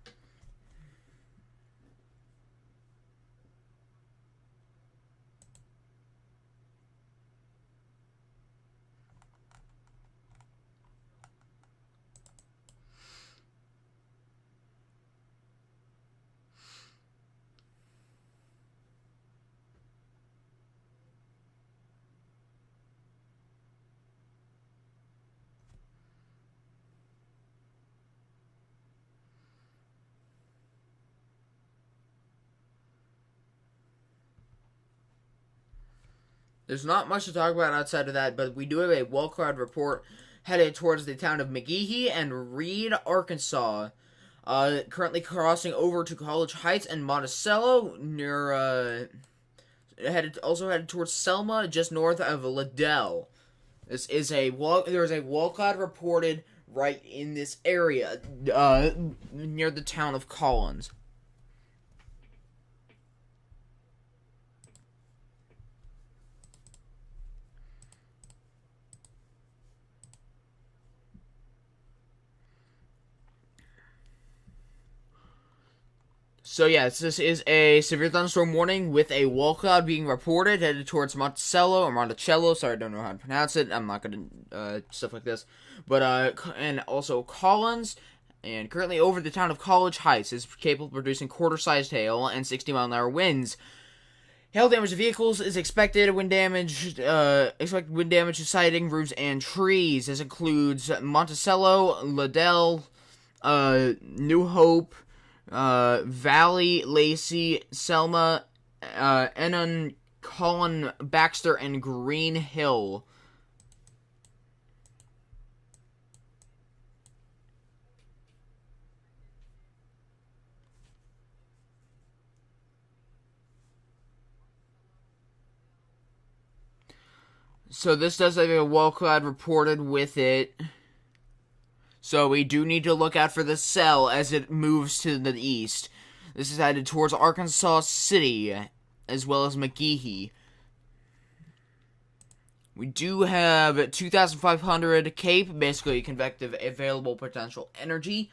There's not much to talk about outside of that, but we do have a well cloud report headed towards the town of McGehee and Reed, Arkansas. Currently crossing over to College Heights and Monticello, near headed towards Selma, just north of Liddell. There is a wall cloud reported right in this area, near the town of Collins. So yes, this is a severe thunderstorm warning with a wall cloud being reported headed towards Monticello. Sorry, I don't know how to pronounce it. I'm not gonna stuff like this, but and also Collins, and currently over the town of College Heights is capable of producing quarter-sized hail and 60-mile-an-hour winds. Hail damage to vehicles is expected. Expected wind damage to siding, roofs, and trees. This includes Monticello, Liddell, New Hope, Valley, Lacey, Selma, Enon, Collin, Baxter, and Green Hill. So this does have a wall cloud reported with it. So we do need to look out for the cell as it moves to the east. This is headed towards Arkansas City, as well as McGehee. We do have 2,500 CAPE, basically convective available potential energy,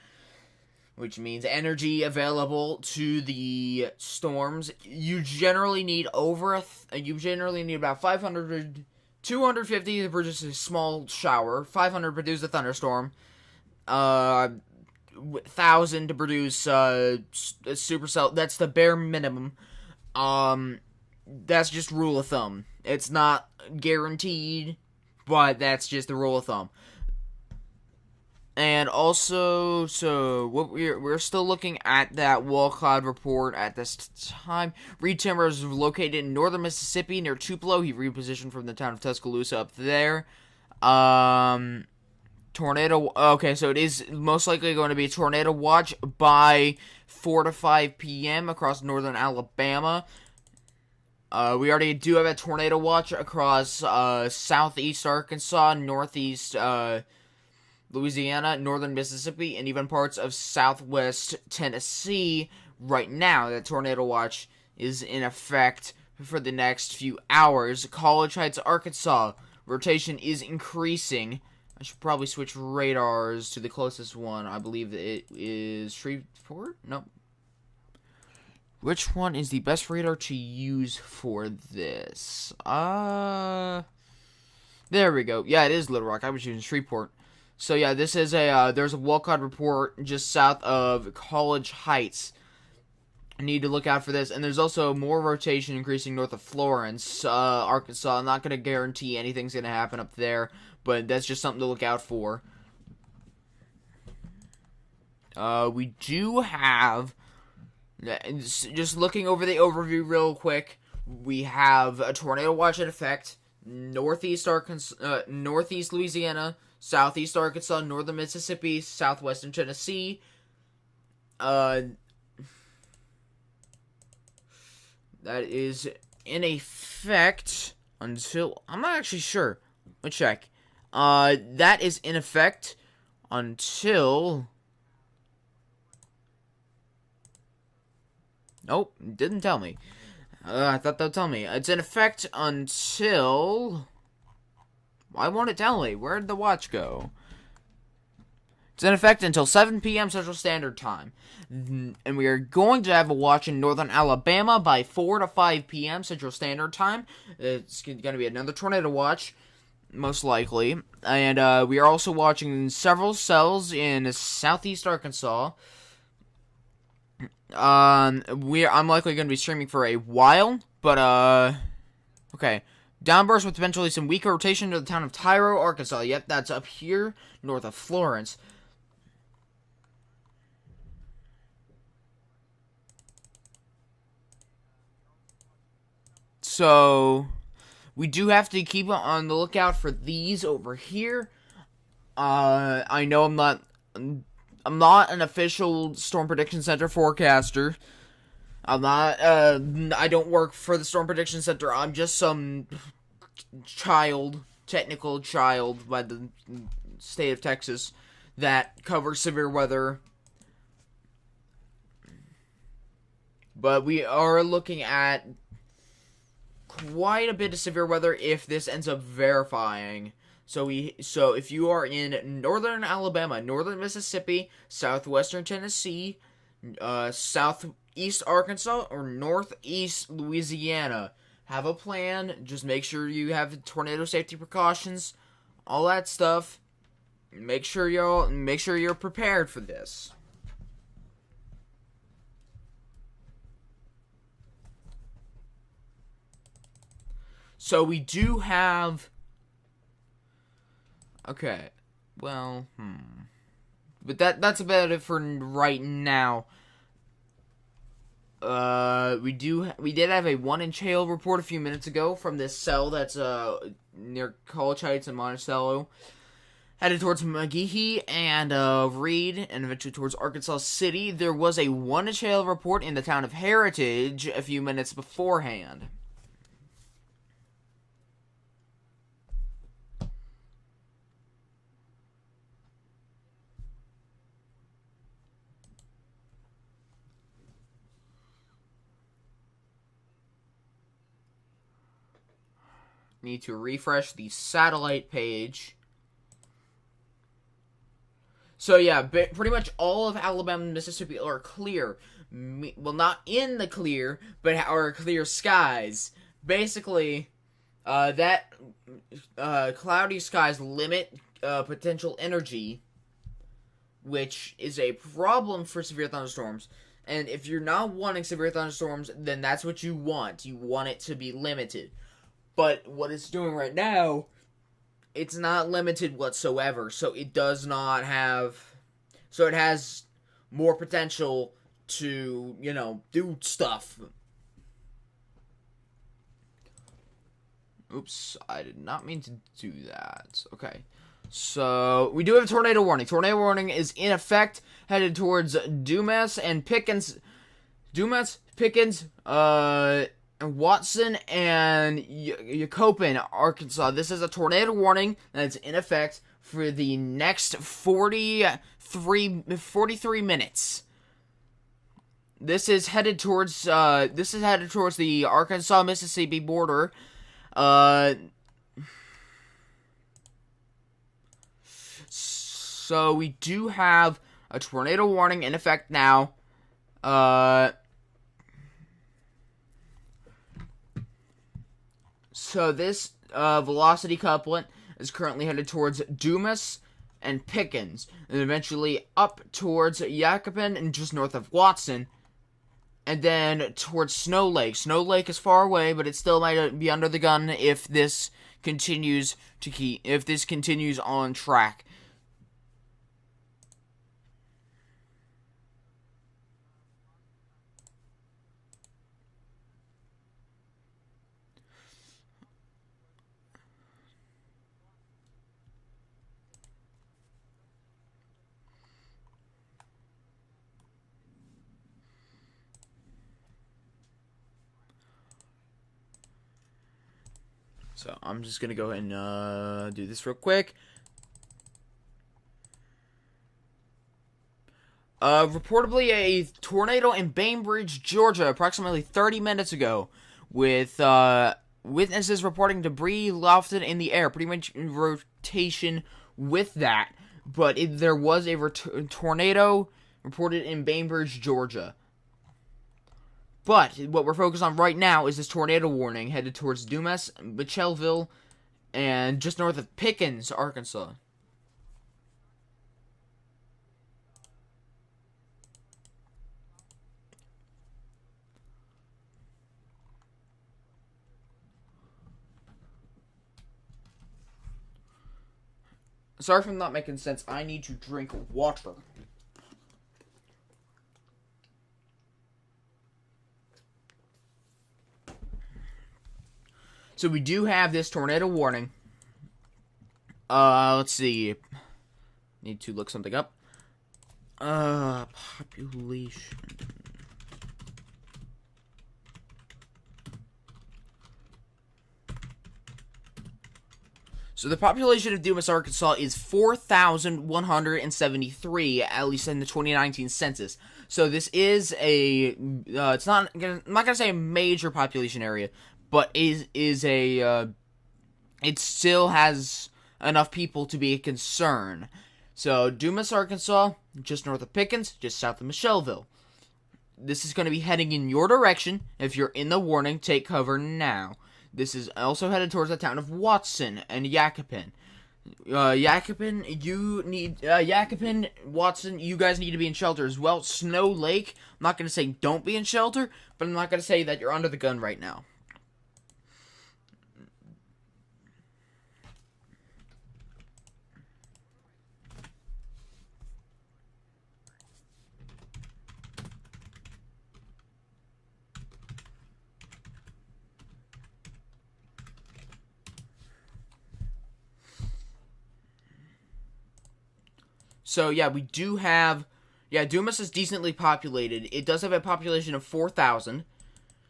which means energy available to the storms. You generally need about 500, 250 to produce a small shower, 500 to produce a thunderstorm, 1,000 to produce a supercell. That's the bare minimum. That's just rule of thumb. It's not guaranteed, but that's just the rule of thumb. And also, so what we're still looking at that wall cloud report at this time. Reed Timber is located in northern Mississippi near Tupelo. He repositioned from the town of Tuscaloosa up there. Tornado. Okay, so it is most likely going to be a tornado watch by 4 to 5 p.m. across northern Alabama. We already do have a tornado watch across southeast Arkansas, northeast Louisiana, northern Mississippi, and even parts of southwest Tennessee right now. That tornado watch is in effect for the next few hours. College Heights, Arkansas, rotation is increasing. I should probably switch radars to the closest one. I believe it is Shreveport? Nope. Which one is the best radar to use for this? There we go. Yeah, it is Little Rock. I was using Shreveport. So yeah, this is there's a wall cloud report just south of College Heights. I need to look out for this. And there's also more rotation increasing north of Florence, Arkansas. I'm not going to guarantee anything's going to happen up there, but that's just something to look out for. We do have, just looking over the overview real quick, we have a tornado watch in effect, northeast Arkansas, northeast Louisiana, southeast Arkansas, northern Mississippi, southwestern Tennessee. That is in effect until, I'm not actually sure. Let me check. That is in effect until, nope, didn't tell me. I thought that would tell me. It's in effect until, why won't it tell me? Where'd the watch go? It's in effect until 7 p.m. Central Standard Time. And we are going to have a watch in northern Alabama by 4 to 5 p.m. Central Standard Time. It's going to be another tornado watch, most likely. And we are also watching several cells in southeast Arkansas. I'm likely going to be streaming for a while, but, okay. Downburst with potentially some weaker rotation to the town of Tyro, Arkansas. Yep, that's up here, north of Florence. So, we do have to keep on the lookout for these over here. I know I'm not an official Storm Prediction Center forecaster. I don't work for the Storm Prediction Center. I'm just some technical child by the state of Texas that covers severe weather. But we are looking at quite a bit of severe weather if this ends up verifying. So if you are in northern Alabama, northern Mississippi, southwestern Tennessee, southeast Arkansas, or northeast Louisiana, have a plan. Just make sure you have tornado safety precautions, all that stuff. Make sure you're prepared for this. So we do have, okay, well, but that's about it for right now. We did have a 1-inch hail report a few minutes ago from this cell that's near College Heights and Monticello, headed towards McGehee and Reed, and eventually towards Arkansas City. There was a 1-inch hail report in the town of Heritage a few minutes beforehand. Need to refresh the satellite page. So yeah, pretty much all of Alabama and Mississippi are clear. Well, not in the clear, but are clear skies. Basically, that cloudy skies limit potential energy, which is a problem for severe thunderstorms. And if you're not wanting severe thunderstorms, then that's what you want. You want it to be limited. But what it's doing right now, it's not limited whatsoever. So it does not have. So it has more potential to, do stuff. Oops, I did not mean to do that. Okay. So, we do have a tornado warning. Tornado warning is in effect, headed towards Dumas and Pickens. Dumas, Pickens, Watson, and Yacopen, Arkansas. This is a tornado warning that's in effect for the next 43 minutes. This is headed towards the Arkansas-Mississippi border. So we do have a tornado warning in effect now. So this velocity couplet is currently headed towards Dumas and Pickens, and eventually up towards Yacopen and just north of Watson, and then towards Snow Lake. Snow Lake is far away, but it still might be under the gun if this continues on track. So I'm just gonna go ahead and do this real quick. Reportedly a tornado in Bainbridge, Georgia, approximately 30 minutes ago, with witnesses reporting debris lofted in the air, pretty much in rotation with that. But there was a tornado reported in Bainbridge, Georgia. But what we're focused on right now is this tornado warning headed towards Dumas, Mitchellville, and just north of Pickens, Arkansas. Sorry if I'm not making sense. I need to drink water. So we do have this tornado warning. Let's see. Need to look something up. Population. So the population of Dumas, Arkansas is 4,173, at least in the 2019 census. So this is I'm not gonna say a major population area, but it still has enough people to be a concern. So Dumas, Arkansas, just north of Pickens, just south of Mitchellville. This is going to be heading in your direction. If you're in the warning, take cover now. This is also headed towards the town of Watson and Yacopen. Yacopen, Watson, you guys need to be in shelter as well. Snow Lake, I'm not going to say don't be in shelter, but I'm not going to say that you're under the gun right now. So, yeah, we do have... Yeah, Dumas is decently populated. It does have a population of 4,000.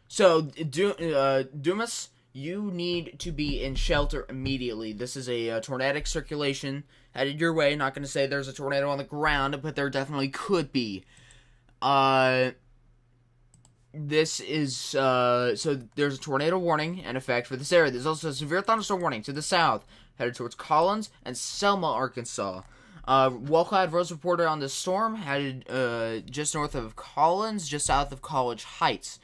So, Dumas, you need to be in shelter immediately. This is a tornadic circulation headed your way. Not going to say there's a tornado on the ground, but there definitely could be. This is... so, there's a tornado warning in effect for this area. There's also a severe thunderstorm warning to the south, headed towards Collins and Selma, Arkansas. Well-clad roads reported on this storm headed just north of Collins, just south of College Heights.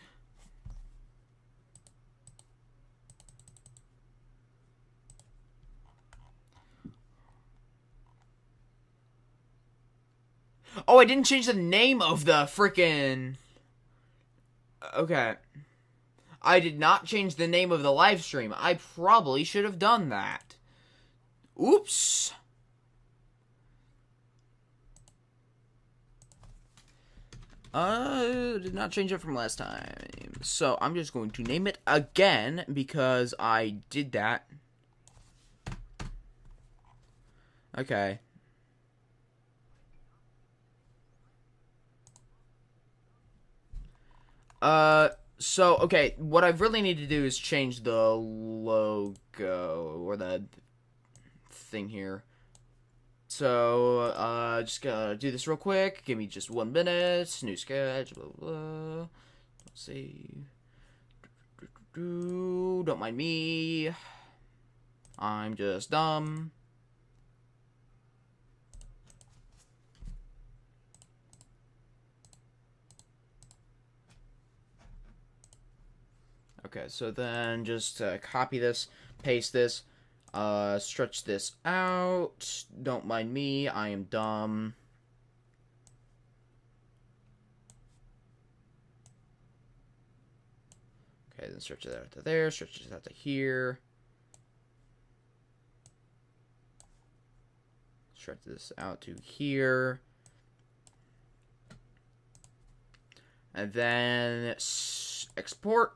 Oh, I didn't change the name of the frickin'... Okay. I did not change the name of the live stream. I probably should have done that. Oops. Did not change it from last time. So I'm just going to name it again because I did that. Okay. So, okay, what I really need to do is change the logo, or the thing here. So, just gotta do this real quick. Give me just 1 minute. New sketch, blah, blah, blah. Let's see. Don't mind me. I'm just dumb. Okay, so then just copy this, paste this, stretch this out. Don't mind me, I am dumb. Okay, then stretch it out to there, stretch it out to here. Stretch this out to here. And then export.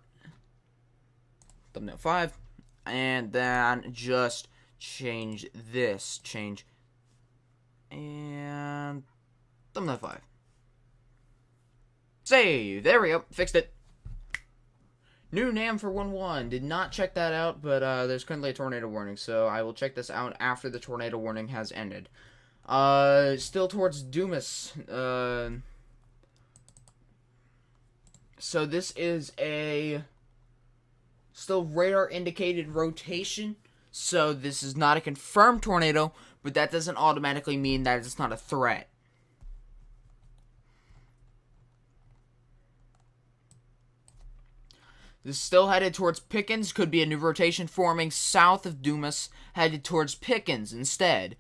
Thumbnail 5, and then just change this, and thumbnail 5. Save, there we go, fixed it. New NAM for 1.1, did not check that out, but there's currently a tornado warning, so I will check this out after the tornado warning has ended. Still towards Dumas, so this is a still radar indicated rotation, so this is not a confirmed tornado, but that doesn't automatically mean that it's not a threat. This is still headed towards Pickens, could be a new rotation forming south of Dumas, headed towards Pickens instead.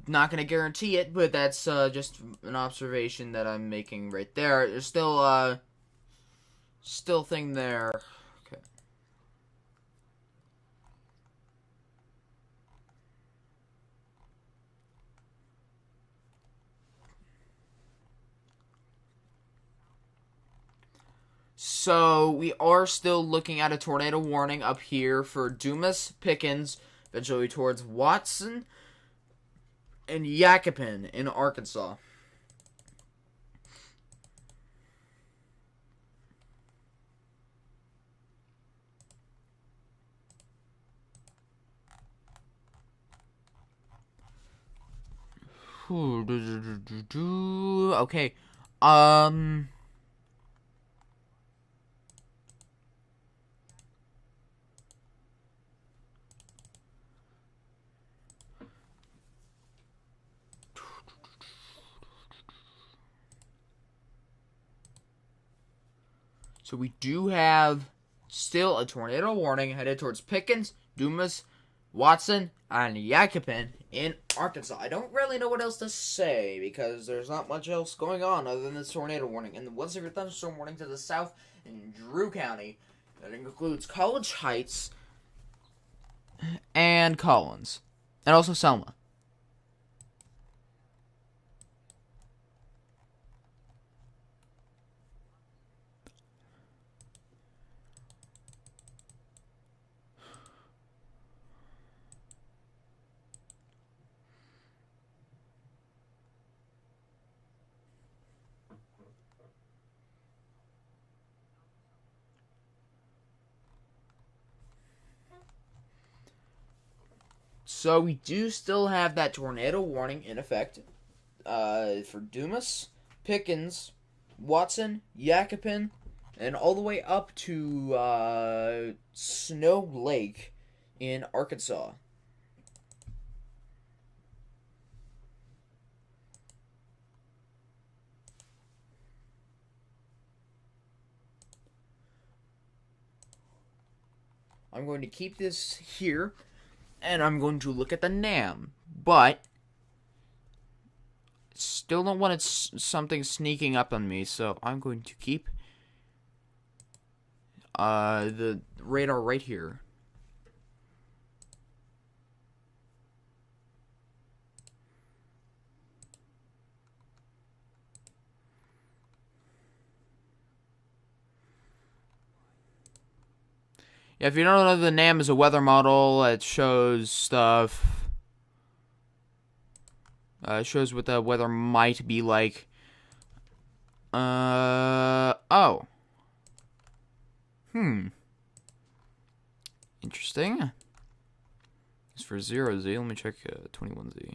Not going to guarantee it, but that's just an observation that I'm making right there. There's still thing there. Okay. So, we are still looking at a tornado warning up here for Dumas, Pickens, eventually towards Watson, and Yakapin in Arkansas. Okay, so we do have still a tornado warning headed towards Pickens, Dumas, Watson, and Yakapin in Arkansas. I don't really know what else to say because there's not much else going on other than this tornado warning. And the one severe thunderstorm warning to the south in Drew County. That includes College Heights and Collins. And also Selma. So we do still have that tornado warning in effect for Dumas, Pickens, Watson, Yakapin, and all the way up to Snow Lake in Arkansas. I'm going to keep this here, and I'm going to look at the NAM, but still don't want something sneaking up on me, so I'm going to keep the radar right here. Yeah, if you don't know, the NAM is a weather model. It shows stuff. It shows what the weather might be like. Oh. Interesting. It's for 0Z. Let me check 21Z.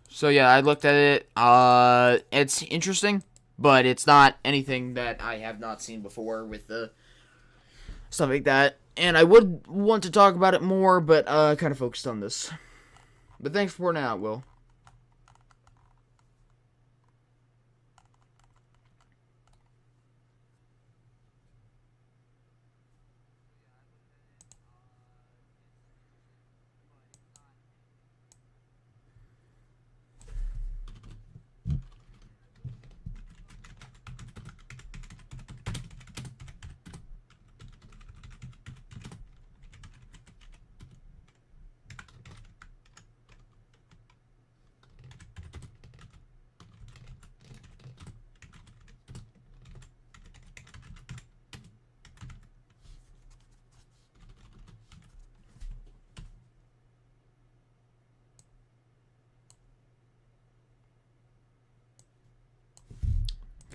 So yeah, I looked at it. It's interesting, but it's not anything that I have not seen before with the stuff like that. And I would want to talk about it more, but kind of focused on this. But thanks for pointing it out, Will.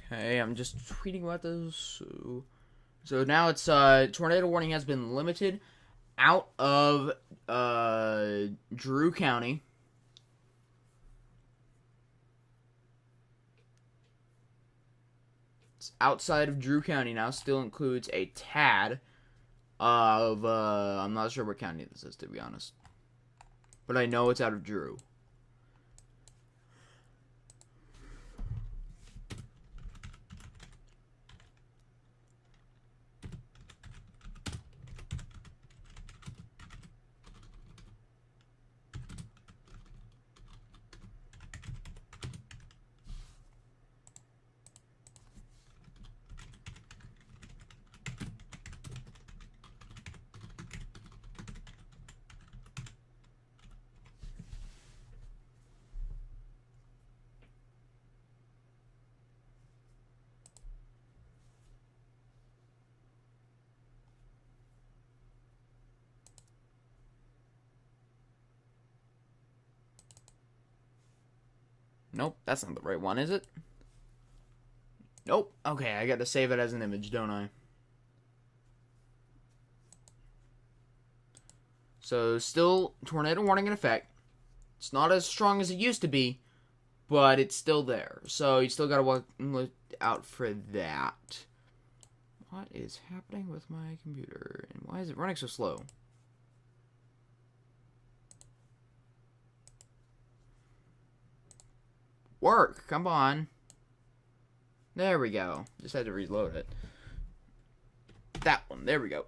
Okay, I'm just tweeting about this. So now it's tornado warning has been limited out of Drew County. It's outside of Drew County now. Still includes a tad of I'm not sure what county this is, to be honest, but I know it's out of Drew. Nope, that's not the right one, is it? Nope. Okay, I got to save it as an image, don't I? So, still tornado warning in effect. It's not as strong as it used to be, but it's still there. So, you still got to look out for that. What is happening with my computer? And why is it running so slow? Work! Come on. There we go. Just had to reload it. That one. There we go.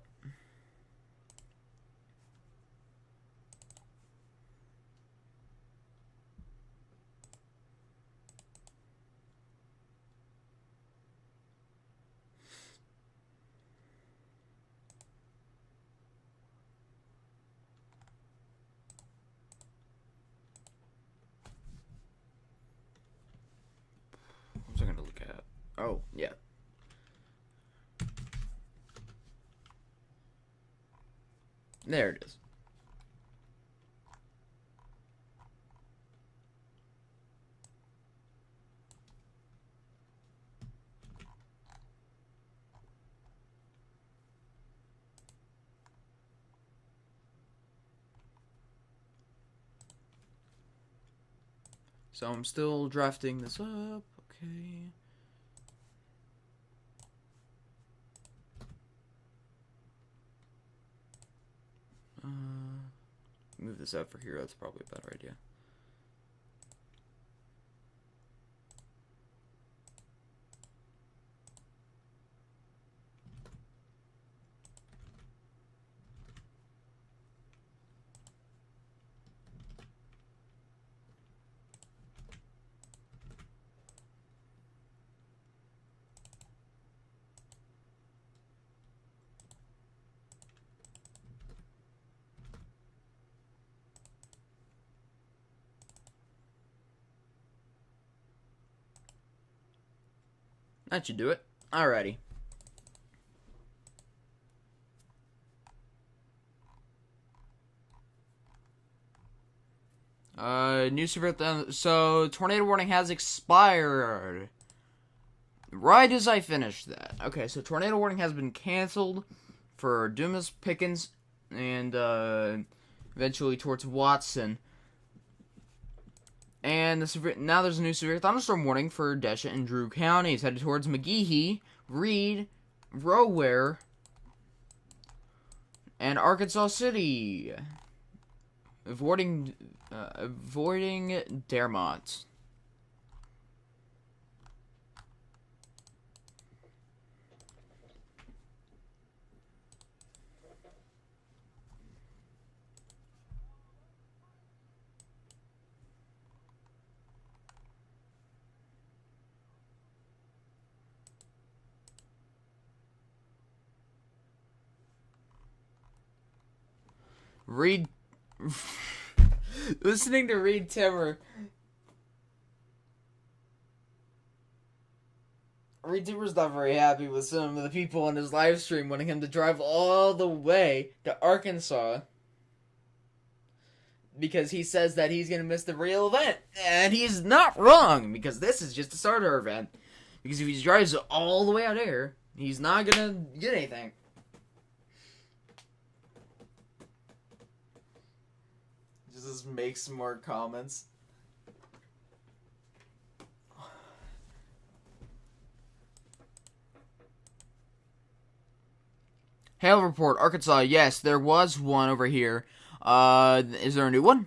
What was I going to look at? Oh, yeah. There it is. So I'm still drafting this up. Okay. Move this out for here. That's probably a better idea. That should do it. Alrighty. New severe so tornado warning has expired. Right as I finished that. Okay, so tornado warning has been canceled for Dumas, Pickens, and eventually towards Watson. And now there's a new severe thunderstorm warning for Desha and Drew counties, headed towards McGehee, Reed, Row, and Arkansas City. Avoiding Dermont. Reed. Listening to Reed Timmer. Reed Timmer's not very happy with some of the people on his live stream wanting him to drive all the way to Arkansas. Because he says that he's going to miss the real event. And he's not wrong, because this is just a starter event. Because if he drives all the way out there, he's not going to get anything. Just make some more comments. Hail report, Arkansas. Yes, there was one over here. Is there a new one?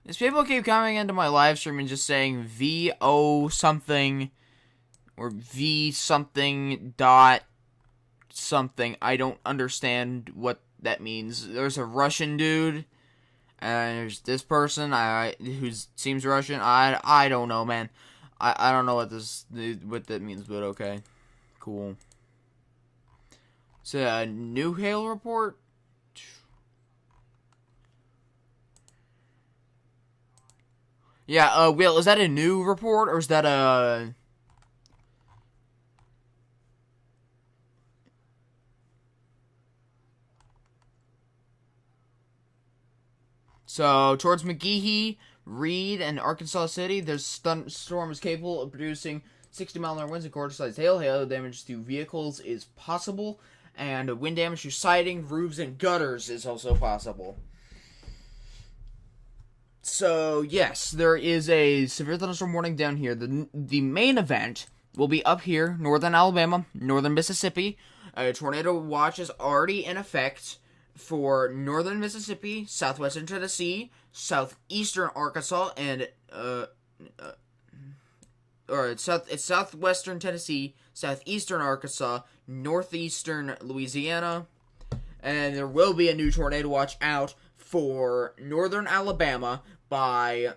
These people keep coming into my live stream and just saying VO something or V something dot something. I don't understand what that means. There's a Russian dude, and there's this person who seems Russian. I don't know, man. I don't know what that means, but okay, cool. So a new hail report. Yeah, Will, is that a new report, or is that a... So, towards McGehee, Reed, and Arkansas City, there's storm is capable of producing 60-mile-an-hour winds and quarter-sized hail. Hail damage to vehicles is possible, and wind damage to siding, roofs, and gutters is also possible. So, yes, there is a severe thunderstorm warning down here. The main event will be up here, northern Alabama, northern Mississippi. A tornado watch is already in effect for northern Mississippi, southwestern Tennessee, southeastern Arkansas, and it's southwestern Tennessee, southeastern Arkansas, northeastern Louisiana, and there will be a new tornado watch out for northern Alabama by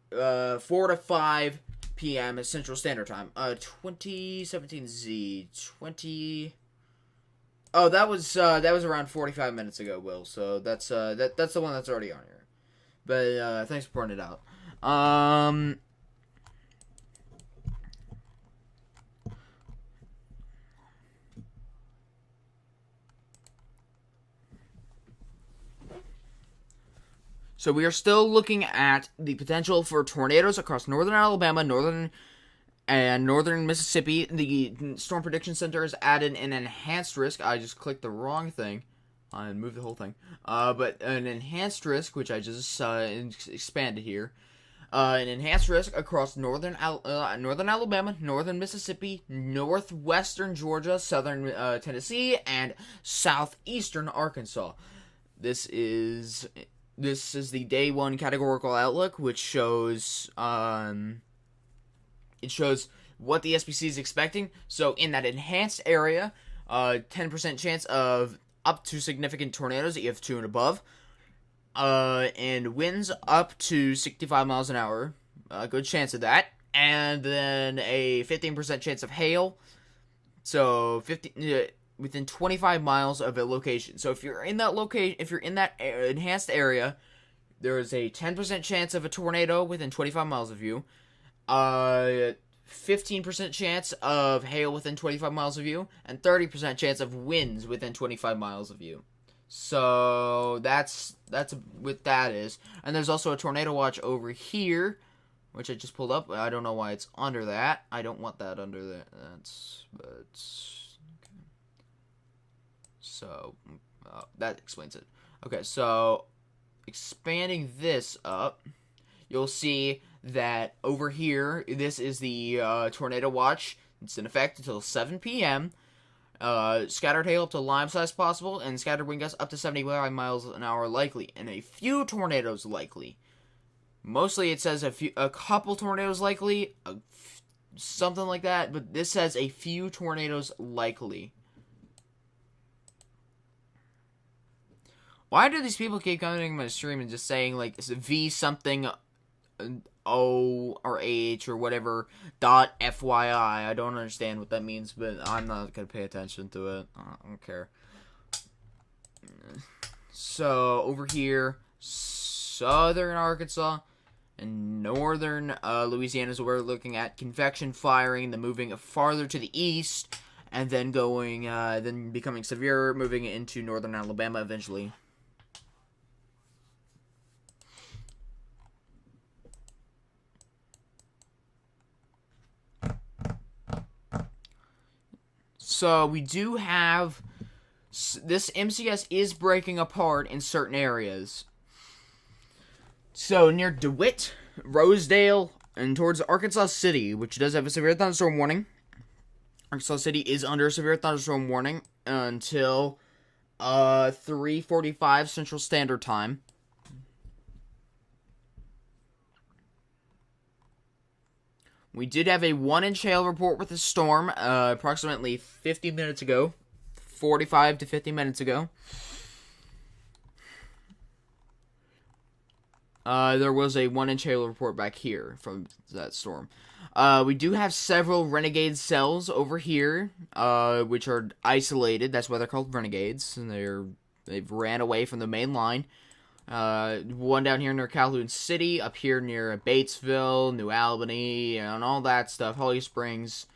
4 to 5 p.m. Central Standard Time. 2017 Z 20. Oh, that was around 45 minutes ago, Will. So that's that's the one that's already on here. But thanks for pointing it out. So we are still looking at the potential for tornadoes across northern Alabama, northern Mississippi. The Storm Prediction Center has added an enhanced risk. I just clicked the wrong thing and moved the whole thing. But an enhanced risk, which I just expanded here. An enhanced risk across northern Alabama, northern Mississippi, northwestern Georgia, southern Tennessee, and southeastern Arkansas. This is the day one categorical outlook, which shows it shows what the SPC is expecting. So in that enhanced area, 10% chance of up to significant tornadoes, EF2 and above, and winds up to 65 miles an hour. A good chance of that. And then a 15% chance of hail. So within 25 miles of a location. So if you're in that enhanced area, there is a 10% chance of a tornado within 25 miles of you. 15% chance of hail within 25 miles of you, and 30% chance of winds within 25 miles of you. So that's what that is. And there's also a tornado watch over here, which I just pulled up. I don't know why it's under that. I don't want that under there. But okay. So that explains it. Okay, so expanding this up, you'll see that over here, this is the tornado watch. It's in effect until 7 p.m. Scattered hail up to lime size possible, and scattered wind gusts up to 75 miles an hour likely, and a few tornadoes likely. Mostly it says a couple tornadoes likely, something like that, but this says a few tornadoes likely. Why do these people keep coming to my stream and just saying, like, V something O or H or whatever dot FYI? I don't understand what that means, but I'm not gonna pay attention to it. I don't care. So over here, southern Arkansas and northern Louisiana is what we're looking at. Convection firing, then moving farther to the east, and then then becoming severe, moving into northern Alabama eventually. So we do have this MCS is breaking apart in certain areas. So near DeWitt, Rosedale, and towards Arkansas City, which does have a severe thunderstorm warning. Arkansas City is under a severe thunderstorm warning until 3:45 Central Standard Time. We did have a 1-inch hail report with a storm approximately 50 minutes ago. 45 to 50 minutes ago. There was a 1-inch hail report back here from that storm. We do have several Renegade cells over here, which are isolated. That's why they're called Renegades. And they've ran away from the main line. One down here near Calhoun City, up here near Batesville, New Albany, and all that stuff. Holly Springs.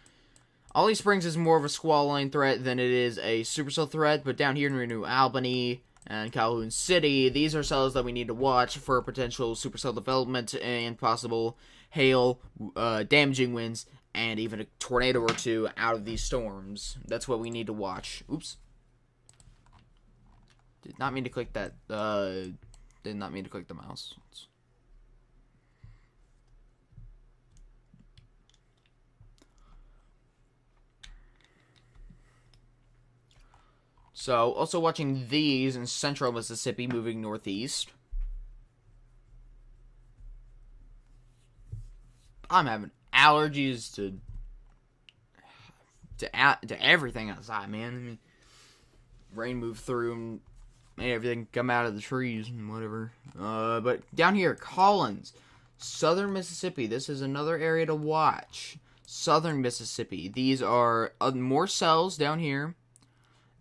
Holly Springs is more of a squall line threat than it is a supercell threat, but down here near New Albany and Calhoun City, these are cells that we need to watch for potential supercell development and possible hail, damaging winds, and even a tornado or two out of these storms. That's what we need to watch. Oops. Did not mean to click that, did not mean to click the mouse. So, also watching these in central Mississippi moving northeast. I'm having allergies to everything outside, man. I mean, rain moved through and made everything come out of the trees and whatever. But down here, Collins, southern Mississippi. This is another area to watch. Southern Mississippi. These are more cells down here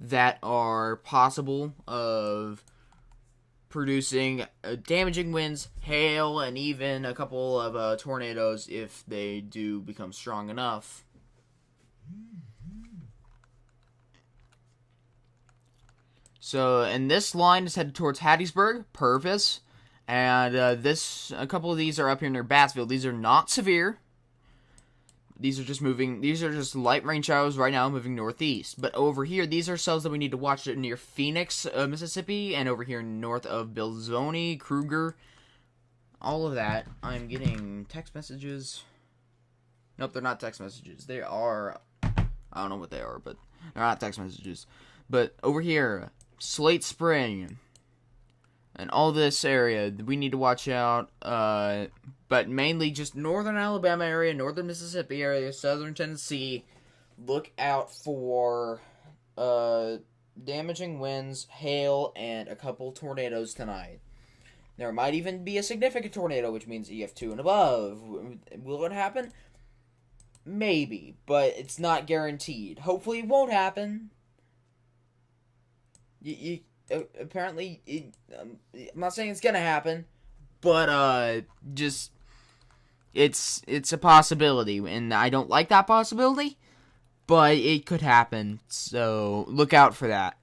that are possible of producing damaging winds, hail, and even a couple of tornadoes if they do become strong enough. So, and this line is headed towards Hattiesburg, Purvis, and a couple of these are up here near Battsville. These are not severe. These are just light rain showers right now moving northeast. But over here, these are cells that we need to watch near Phoenix, Mississippi, and over here north of Belzoni, Kruger, all of that. I'm getting text messages. Nope, they're not text messages. They are, I don't know what they are, but they're not text messages. But over here, Slate Spring, and all this area, we need to watch out, but mainly just northern Alabama area, northern Mississippi area, southern Tennessee. Look out for damaging winds, hail, and a couple tornadoes tonight. There might even be a significant tornado, which means EF2 and above. Will it happen? Maybe, but it's not guaranteed. Hopefully it won't happen. Apparently, I'm not saying it's gonna happen, but just it's a possibility, and I don't like that possibility, but it could happen. So look out for that.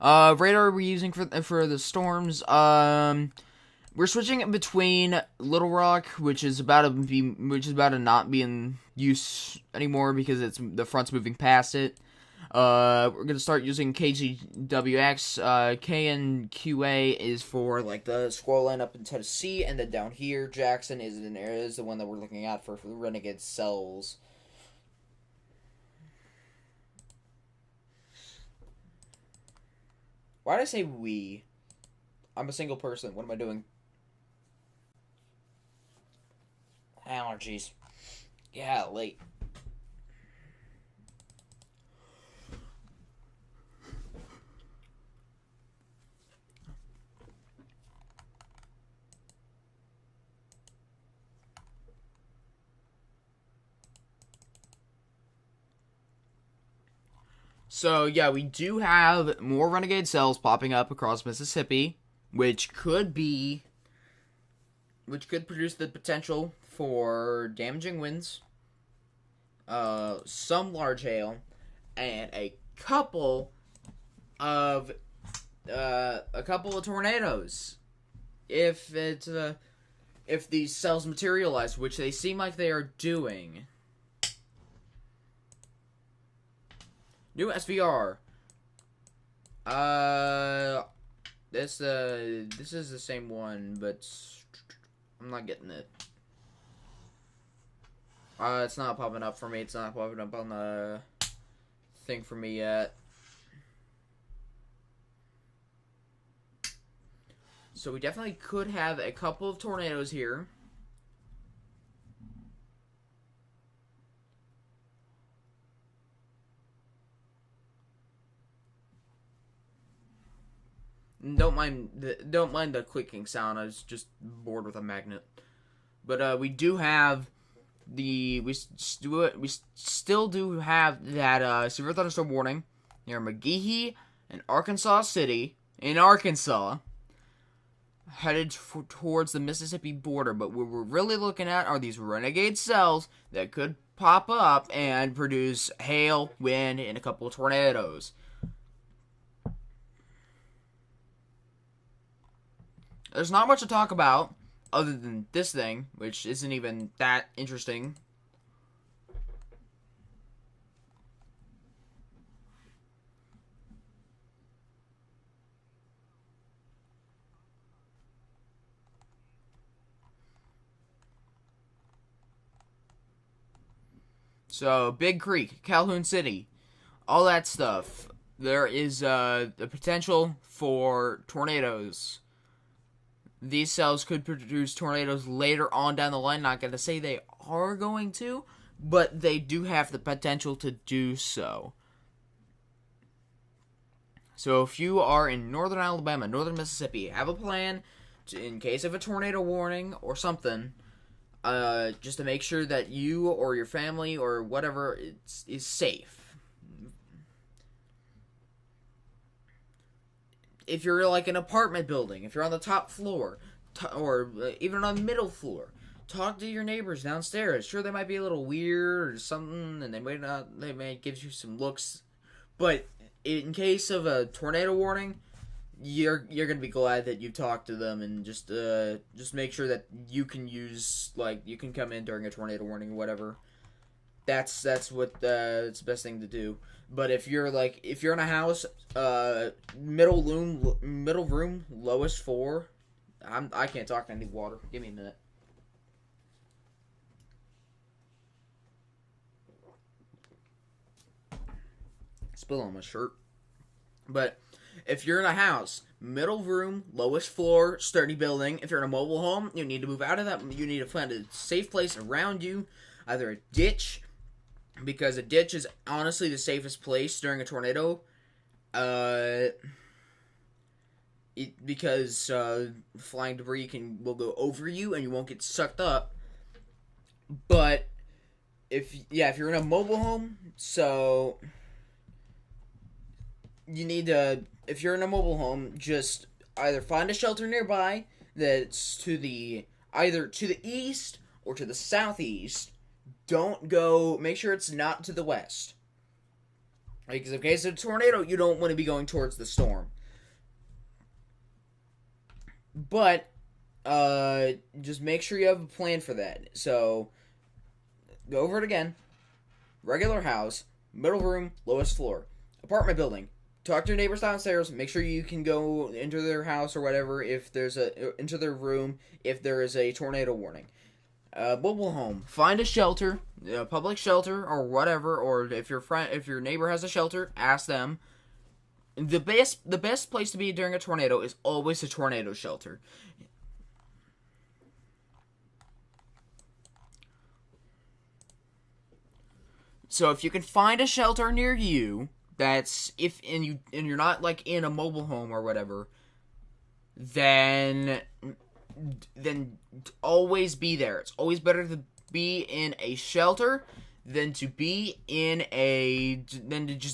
Radar we're using for the storms. We're switching between Little Rock, which is about to not be in use anymore because the front's moving past it. We're gonna start using KGWX. KNQA is for like the squall line up in Tennessee, and then down here, Jackson is the one that we're looking at for the Renegade cells. Why did I say we? I'm a single person. What am I doing? Allergies. Yeah, late. So, yeah, we do have more Renegade cells popping up across Mississippi, which could produce the potential for damaging winds, some large hail, and a couple of tornadoes. If these cells materialize, which they seem like they are doing. New SVR. This is the same one, but I'm not getting it. It's not popping up for me. It's not popping up on the thing for me yet. So we definitely could have a couple of tornadoes here. Don't mind the clicking sound. I was just bored with a magnet. But we do have we still do have that severe thunderstorm warning near McGehee and Arkansas City in Arkansas, headed towards the Mississippi border. But what we're really looking at are these Renegade cells that could pop up and produce hail, wind, and a couple of tornadoes. There's not much to talk about other than this thing, which isn't even that interesting. So, Big Creek, Calhoun City, all that stuff. There is the potential for tornadoes. These cells could produce tornadoes later on down the line. Not going to say they are going to, but they do have the potential to do so. So if you are in northern Alabama, northern Mississippi, have a plan in case of a tornado warning or something, just to make sure that you or your family or whatever is safe. If you're like an apartment building, if you're on the top floor, or even on the middle floor, talk to your neighbors downstairs. Sure, they might be a little weird or something, and they may give you some looks, but in case of a tornado warning, you're gonna be glad that you talked to them, and just make sure that you can come in during a tornado warning or whatever. That's what it's the best thing to do. But if you're in a house, middle room, lowest 4. I can't talk. I need water. Give me a minute. Spill on my shirt. But if you're in a house, middle room, lowest floor, sturdy building. If you're in a mobile home, you need to move out of that. You need to find a safe place around you, either a ditch, because a ditch is honestly the safest place during a tornado. Because flying debris will go over you and you won't get sucked up. But if you're in a mobile home, so you need to, if you're in a mobile home, just either find a shelter nearby that's either to the east or to the southeast. Don't go, make sure it's not to the west. Because in case of a tornado, you don't want to be going towards the storm. But, just make sure you have a plan for that. So, go over it again. Regular house, middle room, lowest floor. Apartment building. Talk to your neighbors downstairs. Make sure you can go into their house or whatever into their room if there is a tornado warning. Mobile home. Find a shelter, a public shelter or whatever, or if your neighbor has a shelter, ask them. The best place to be during a tornado is always a tornado shelter. So if you can find a shelter near you, you're not like in a mobile home or whatever, then always be there. It's always better to be in a shelter than to just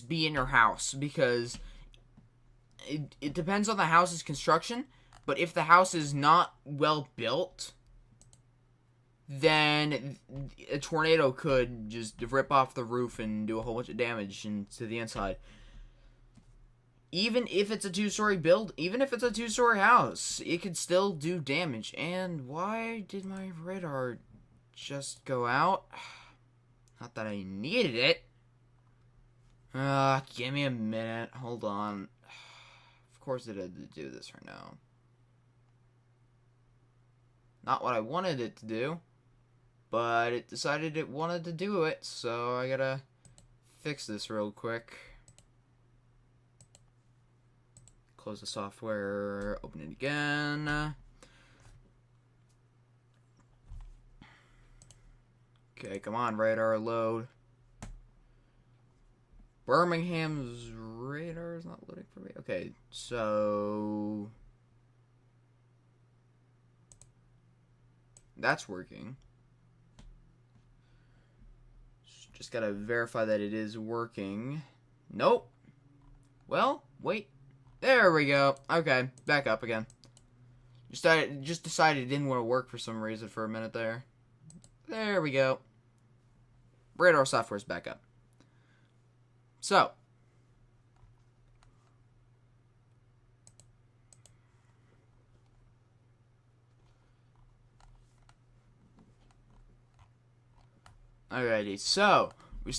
be in your house, because it depends on the house's construction. But if the house is not well built, then a tornado could just rip off the roof and do a whole bunch of damage to the inside. Even if it's a two-story house, it could still do damage. And why did my radar just go out? Not that I needed it. Give me a minute. Hold on. Of course it had to do this right now. Not what I wanted it to do, but it decided it wanted to do it, so I gotta fix this real quick. Close the software, open it again. Okay, come on, radar, load. Birmingham's radar is not loading for me. Okay, so that's working. Just gotta verify that it is working. Nope. Well, wait. There we go. Okay, back up again. Just decided it didn't want to work for some reason for a minute there. There we go. Radar software's back up. So, alrighty, so we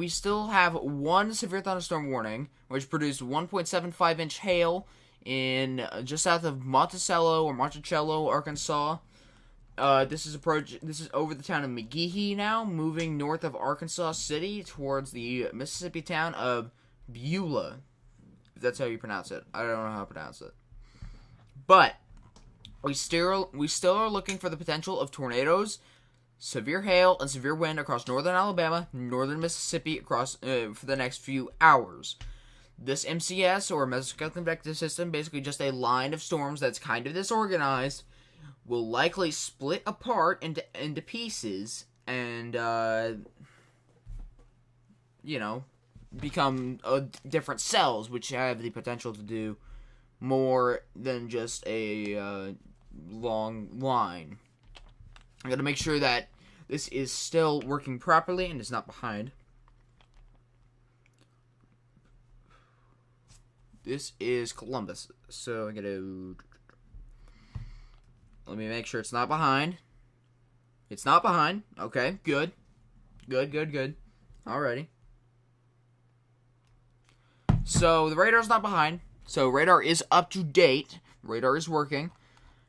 still have one severe thunderstorm warning, which produced 1.75-inch hail in just south of Monticello, Arkansas. This is over the town of McGehee now, moving north of Arkansas City towards the Mississippi town of Beulah, if that's how you pronounce it. I don't know how to pronounce it. But we still are looking for the potential of tornadoes, severe hail, and severe wind across northern Alabama, northern Mississippi across for the next few hours. This MCS, or Mesoscale convective system, basically just a line of storms that's kind of disorganized, will likely split apart into pieces and become different cells, which have the potential to do more than just a long line. I gotta make sure that this is still working properly and is not behind. This is Columbus, so I gotta... Let me make sure it's not behind. It's not behind. Okay, good. Good. Alrighty. So, the radar's not behind. So, radar is up to date. Radar is working.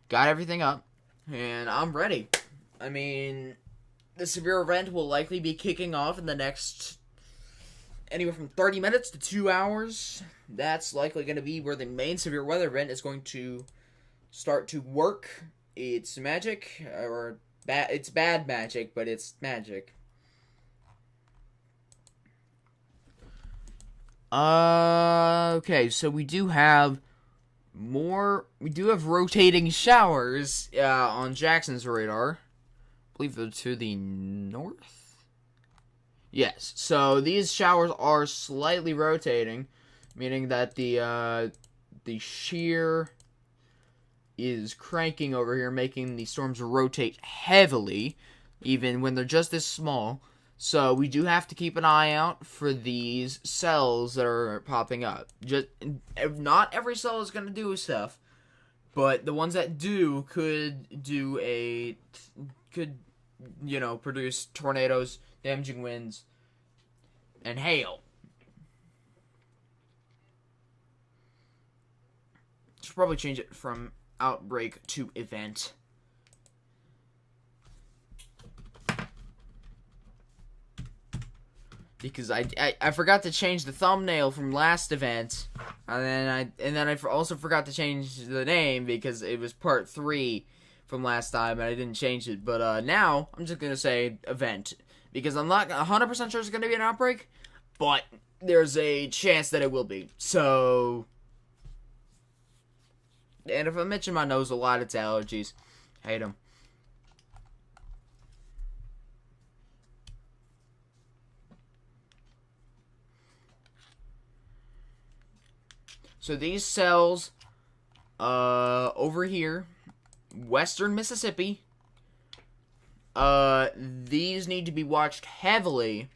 Got everything up. And I'm ready. I mean, the severe event will likely be kicking off in the next anywhere from 30 minutes to 2 hours. That's likely going to be where the main severe weather event is going to start to work. It's magic, or it's bad magic, but it's magic. Okay, so we do have rotating showers on Jackson's radar. I believe they're to the north? Yes, so these showers are slightly rotating. meaning that the shear is cranking over here, making the storms rotate heavily, even when they're just this small. So we do have to keep an eye out for these cells that are popping up. Just not every cell is going to do stuff, but the ones that do could produce tornadoes, damaging winds, and hail. Should probably change it from outbreak to event. Because I forgot to change the thumbnail from last event, and then I also forgot to change the name because it was part 3 from last time, and I didn't change it. But now I'm just gonna say event because I'm not 100% sure it's gonna be an outbreak, but there's a chance that it will be. So, and if I mention my nose a lot, it's allergies. Hate them. So these cells, over here, western Mississippi, these need to be watched heavily.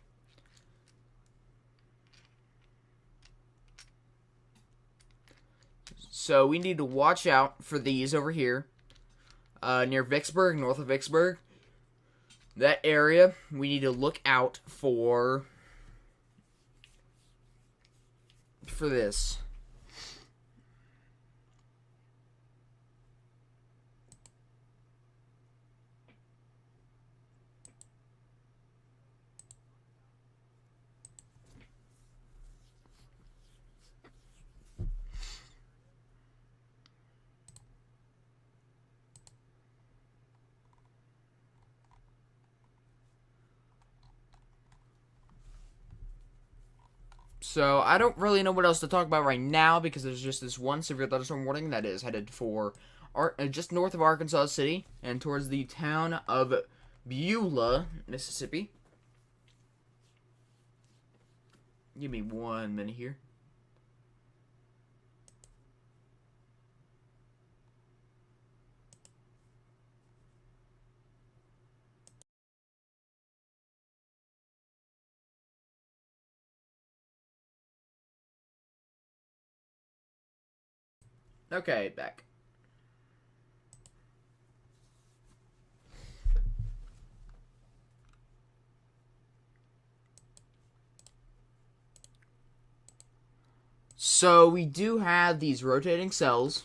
So we need to watch out for these over here, near Vicksburg, north of Vicksburg. That area, we need to look out for this. So, I don't really know what else to talk about right now because there's just this one severe thunderstorm warning that is headed for just north of Arkansas City and towards the town of Beulah, Mississippi. Give me 1 minute here. Okay, back. So we do have these rotating cells,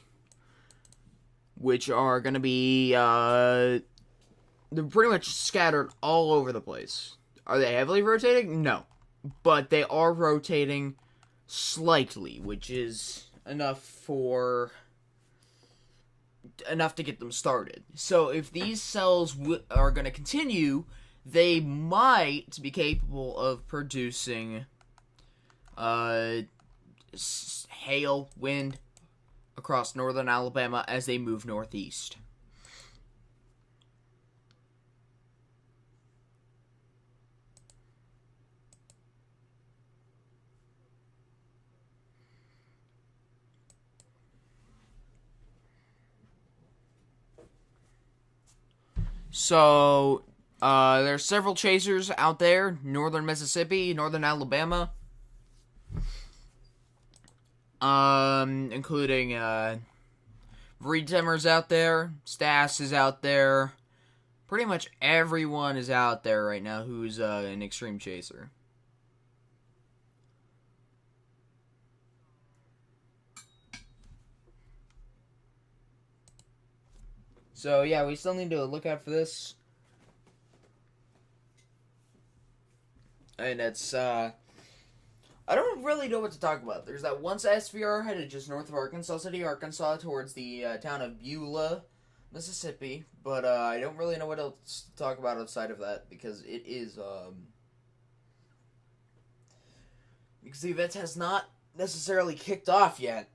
which are going to be, they're pretty much scattered all over the place. Are they heavily rotating? No. But they are rotating slightly, which is enough to get them started. So if these cells are going to continue, they might be capable of producing hail, wind across northern Alabama as they move northeast. So, there are several chasers out there, northern Mississippi, northern Alabama, including, Vreedtimmer's out there, Stas is out there, pretty much everyone is out there right now who's, an extreme chaser. So, yeah, we still need to look out for this. And it's, I don't really know what to talk about. There's that one SVR headed just north of Arkansas City, Arkansas, towards the town of Beulah, Mississippi. But I don't really know what else to talk about outside of that because it is, because the event has not necessarily kicked off yet.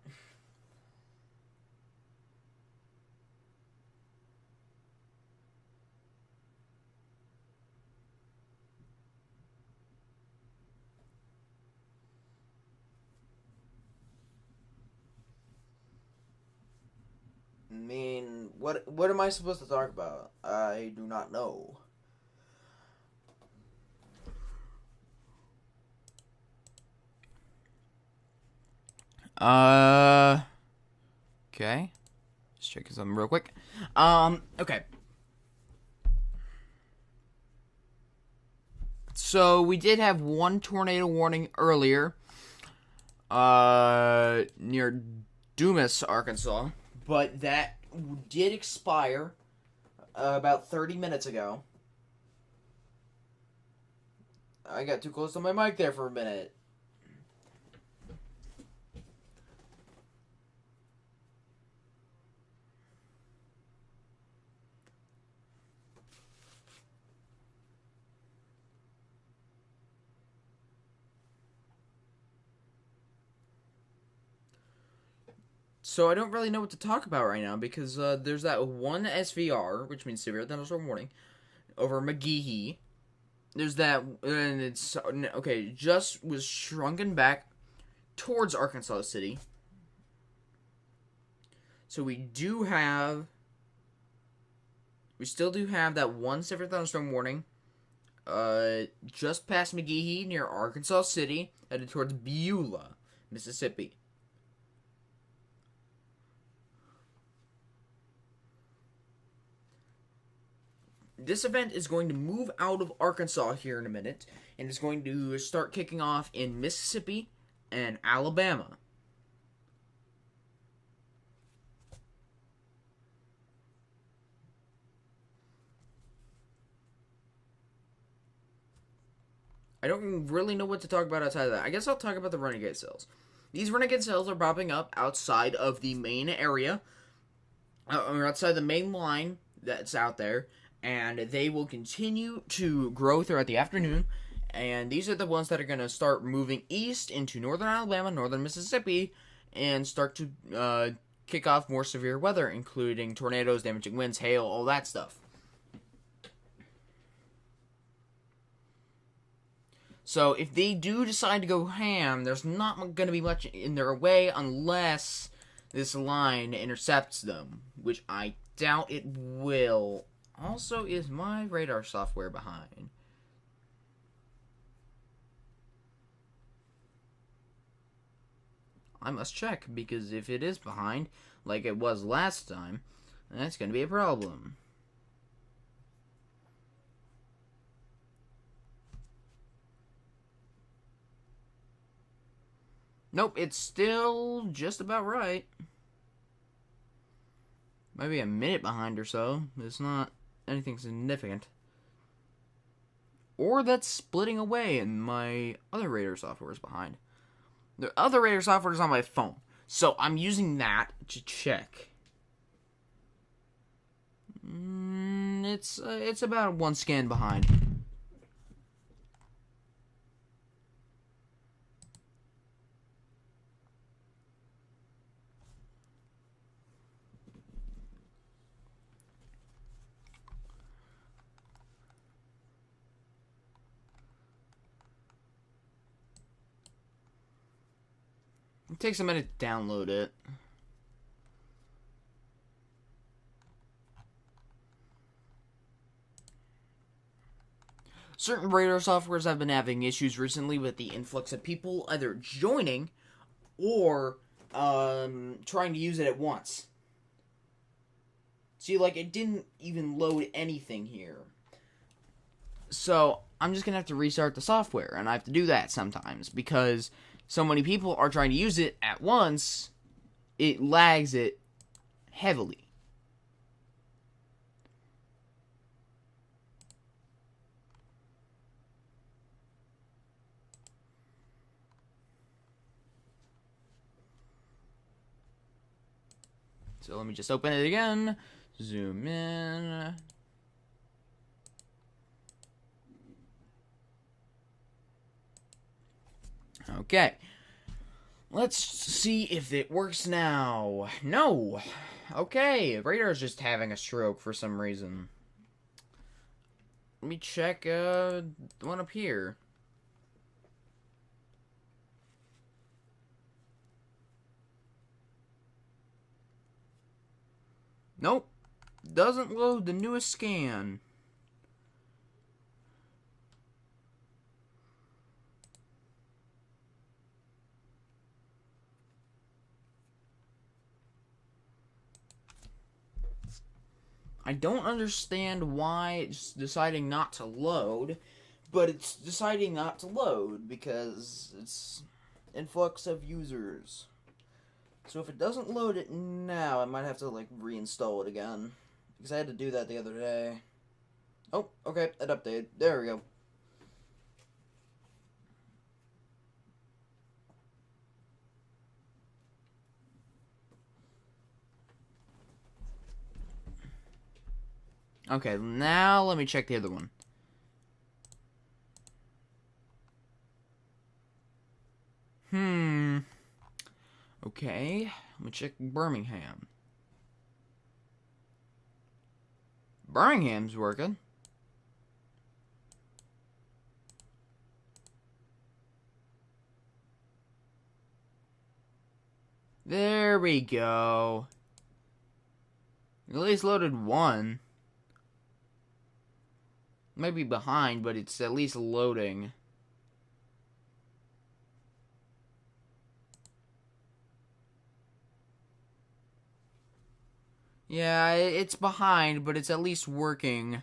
mean, what am I supposed to talk about? I do not know. Okay. Just checking something real quick. Okay. So we did have one tornado warning earlier, near Dumas, Arkansas, but that did expire about 30 minutes ago. I got too close to my mic there for a minute. So I don't really know what to talk about right now because there's that one SVR, which means severe thunderstorm warning, over McGehee. There's that, and it's okay. Just was shrunken back towards Arkansas City. So we still do have that one severe thunderstorm warning. Just past McGehee near Arkansas City, headed towards Beulah, Mississippi. This event is going to move out of Arkansas here in a minute, and it's going to start kicking off in Mississippi and Alabama. I don't really know what to talk about outside of that. I guess I'll talk about the Renegade cells. These Renegade cells are popping up outside of the main area, or outside the main line that's out there, and they will continue to grow throughout the afternoon. And these are the ones that are going to start moving east into northern Alabama, northern Mississippi, and start to kick off more severe weather, including tornadoes, damaging winds, hail, all that stuff. So if they do decide to go ham, there's not going to be much in their way unless this line intercepts them, which I doubt it will. Also, is my radar software behind? I must check, because if it is behind, like it was last time, that's going to be a problem. Nope, it's still just about right. Maybe a minute behind or so. It's not anything significant. Or that's splitting away and my other radar software is behind. The other radar software is on my phone, so I'm using that to check. It's about one scan behind. It takes a minute to download it. Certain radar softwares have been having issues recently with the influx of people either joining or trying to use it at once. See, like, it didn't even load anything here. So, I'm just going to have to restart the software, and I have to do that sometimes, because so many people are trying to use it at once, it lags it heavily. So let me just open it again, zoom in. Okay. Let's see if it works now. No. Okay, radar's just having a stroke for some reason. Let me check the one up here. Nope. Doesn't load the newest scan. I don't understand why it's deciding not to load, but it's deciding not to load because it's influx of users. So if it doesn't load it now, I might have to like reinstall it again, because I had to do that the other day. Oh, okay, it updated. There we go. Okay, now let me check the other one. Okay, let me check Birmingham. Birmingham's working. There we go. At least loaded one. Might be behind, but it's at least loading. Yeah, it's behind, but it's at least working.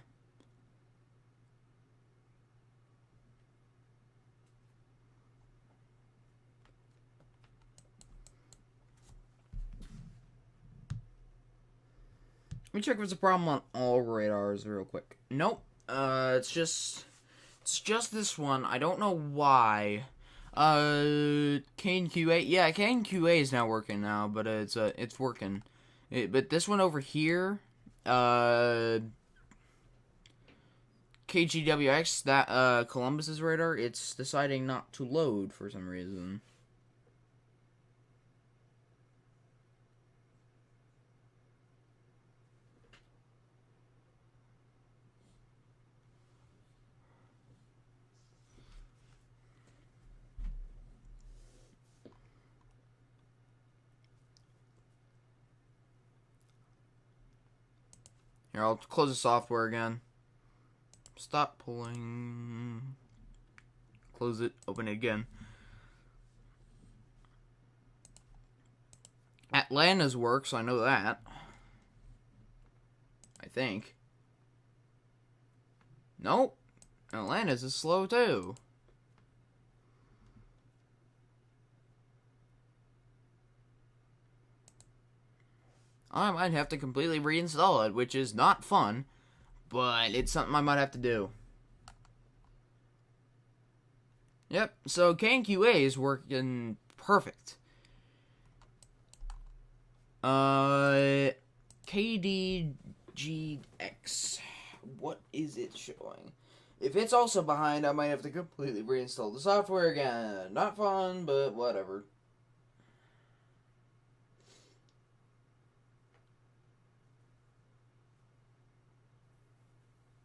Let me check if there's a problem on all radars real quick. Nope. It's just this one. I don't know why. Kane QA. Yeah, Kane QA is now working now, but it's working. But this one over here, KGWX, that Columbus's radar, it's deciding not to load for some reason. Here, I'll close the software again. Stop pulling. Close it. Open it again. Atlanta's works, I know that. I think. Nope. Atlanta's is slow too. I might have to completely reinstall it, which is not fun, but it's something I might have to do. Yep, so KNQA is working perfect. KDGX. What is it showing? If it's also behind, I might have to completely reinstall the software again. Not fun, but whatever.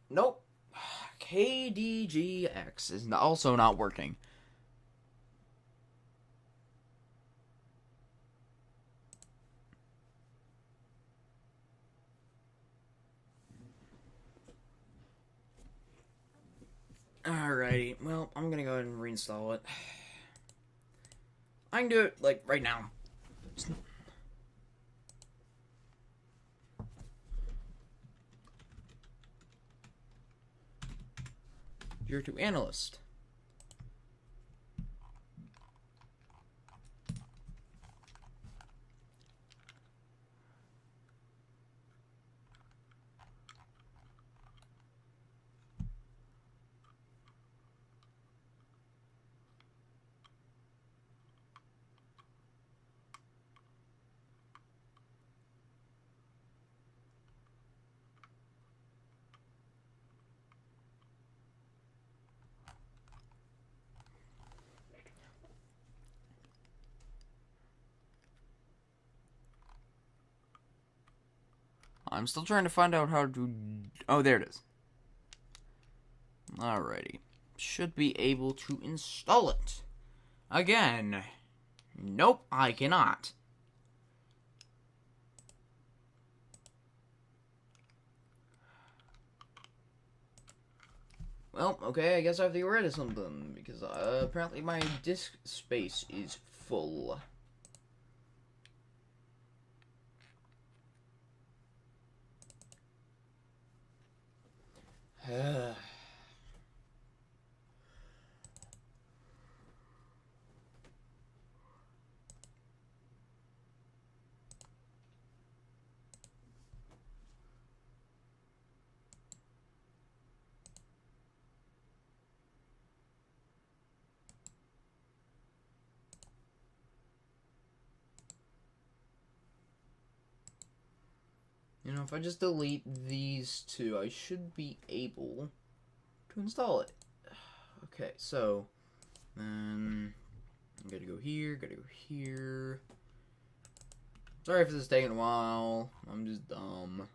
Nope. KDGX is also not working. Alrighty, well, I'm gonna go ahead and reinstall it. I can do it, like, right now. You're to analyst. I'm still trying to find out how to... Oh, there it is. Alrighty. Should be able to install it. Again. Nope, I cannot. Well, okay, I guess I have to get rid of something, because apparently my disk space is full. You know, if I just delete these two, I should be able to install it. Okay, so then gotta go here, gotta go here. Sorry if this is taking a while. I'm just dumb.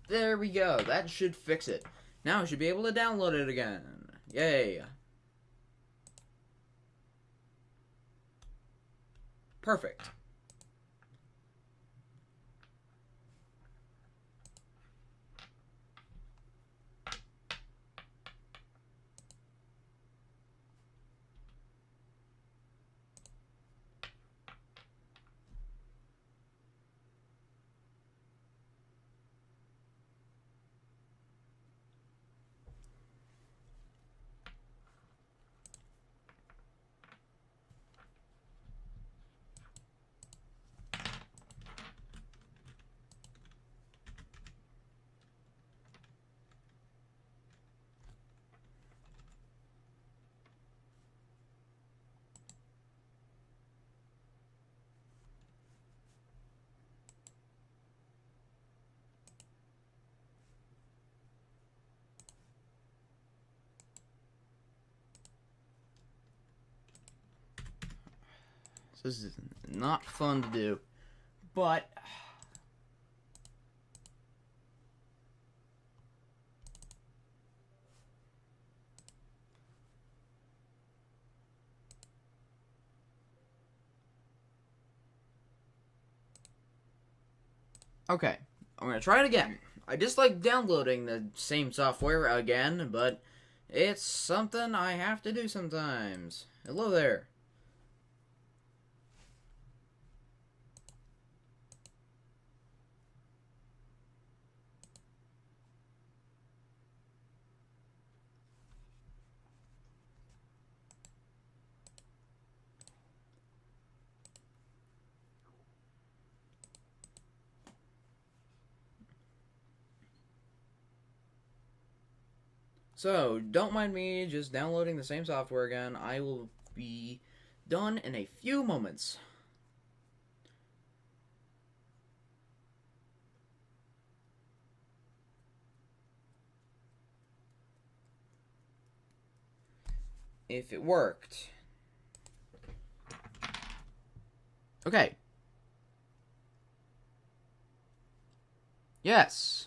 There we go. That should fix it. Now I should be able to download it again. Yay. Perfect. So this is not fun to do, but okay, I'm gonna try it again. I dislike downloading the same software again, but it's something I have to do sometimes. Hello there. So, don't mind me just downloading the same software again. I will be done in a few moments. If it worked. Okay. Yes.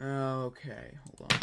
Okay, hold on.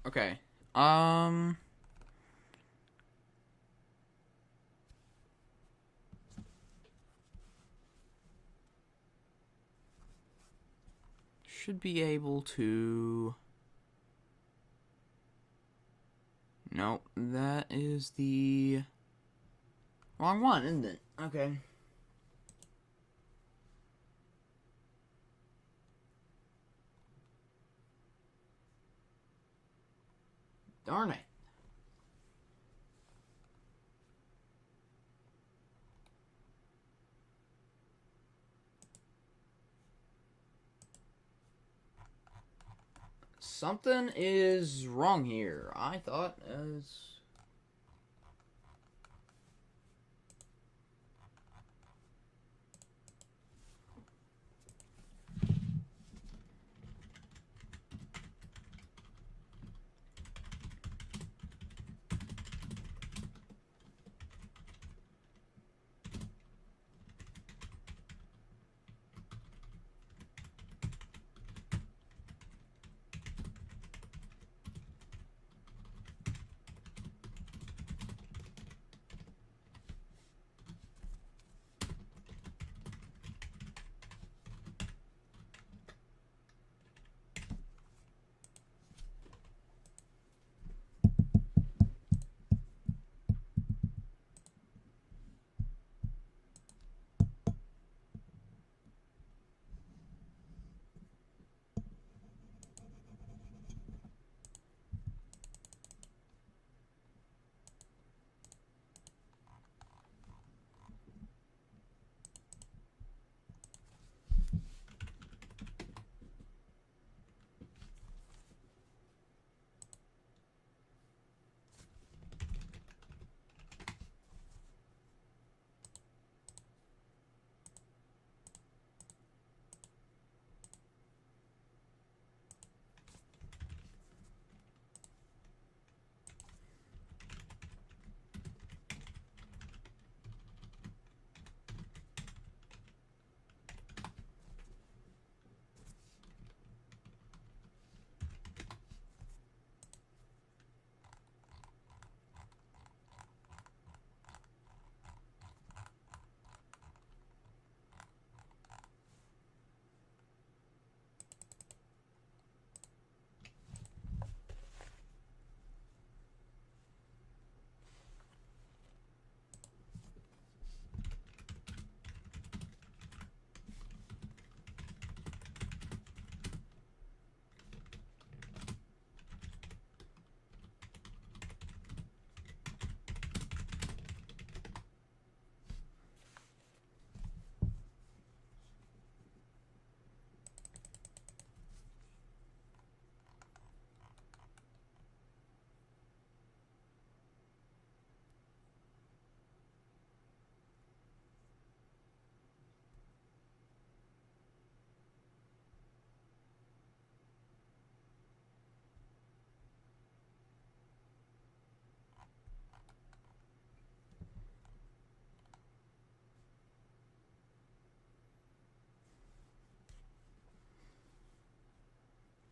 Okay. Should be able to... Nope, that is the wrong one, isn't it? Okay. Darn it. Something is wrong here. I thought as...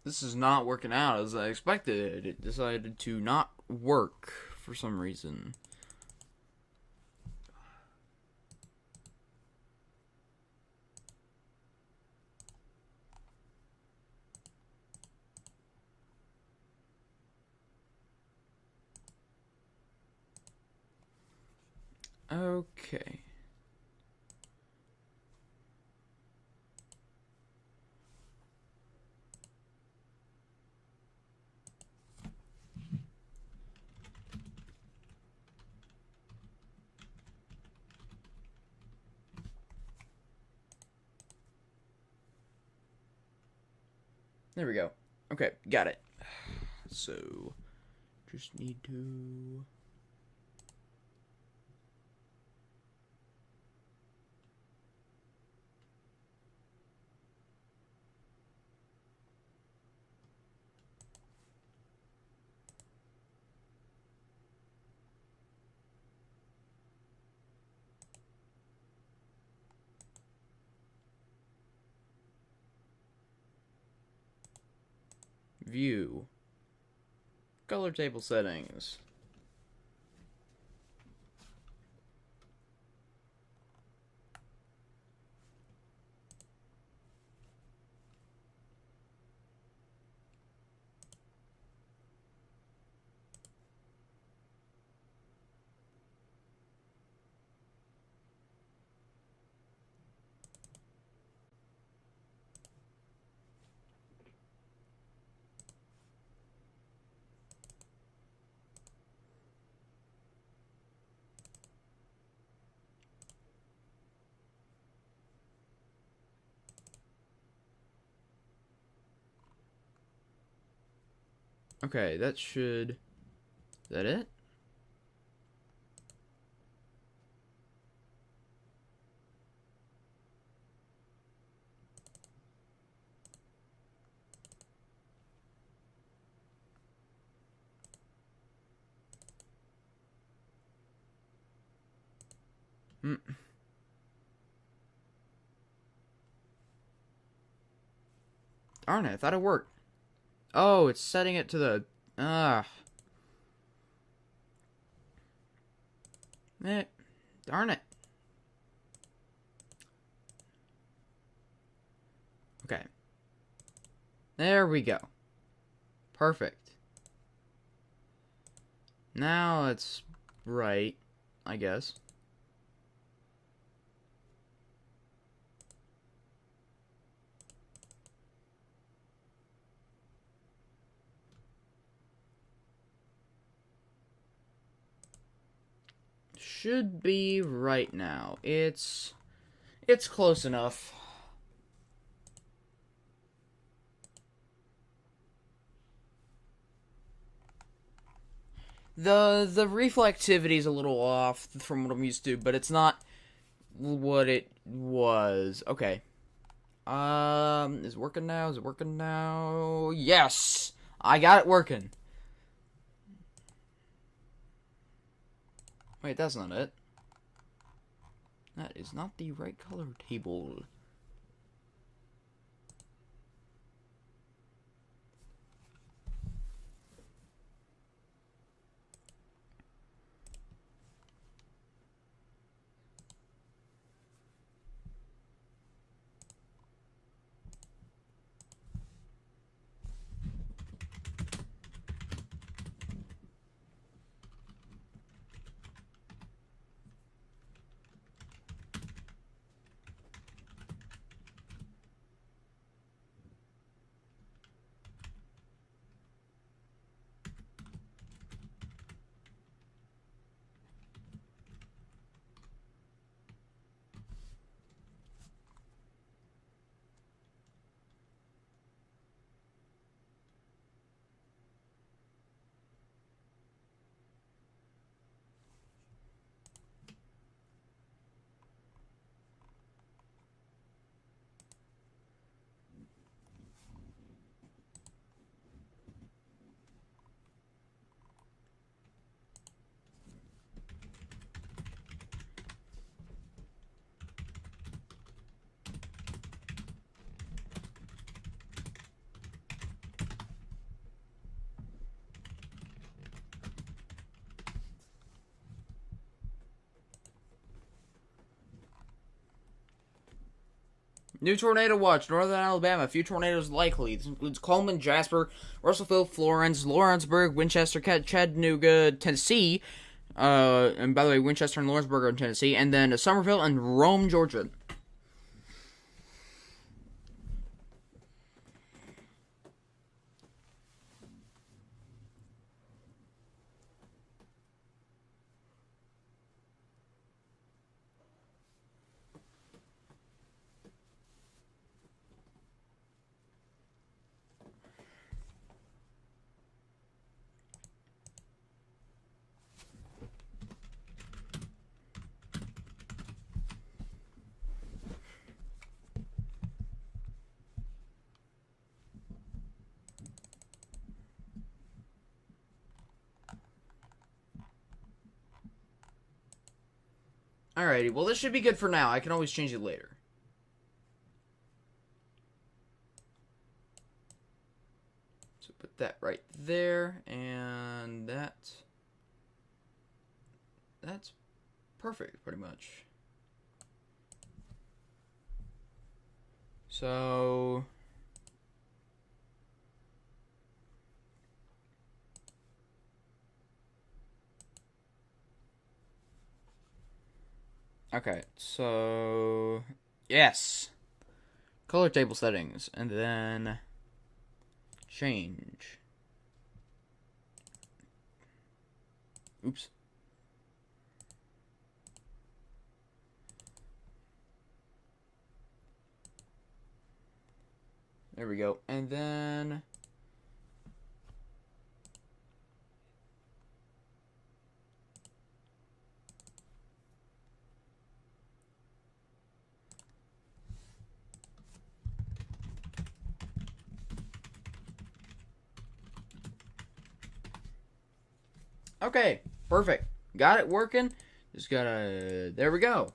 This is not working out as I expected. It decided to not work for some reason. Okay. There we go. Okay, got it. So, just need to... View. Color table settings. Okay, that should... Is that it? Darn it, I thought it worked. Oh, it's setting it to the... Darn it. Okay. There we go. Perfect. Now it's right, I guess. Should be right now. It's close enough. The reflectivity is a little off from what I'm used to, but it's not what it was. Okay. Is it working now? Is it working now? Yes! I got it working. Wait, that's not it. That is not the right color table. New tornado watch, Northern Alabama. A few tornadoes likely. This includes Coleman, Jasper, Russellville, Florence, Lawrenceburg, Winchester, Chattanooga, Tennessee. And by the way, Winchester and Lawrenceburg are in Tennessee. And then Somerville and Rome, Georgia. Alrighty, well this should be good for now. I can always change it later. So put that right there, and perfect, pretty much. So... okay, so... yes! Color table settings, and then... change. Oops. There we go. And then... okay, perfect. Got it working. Just gotta... there we go.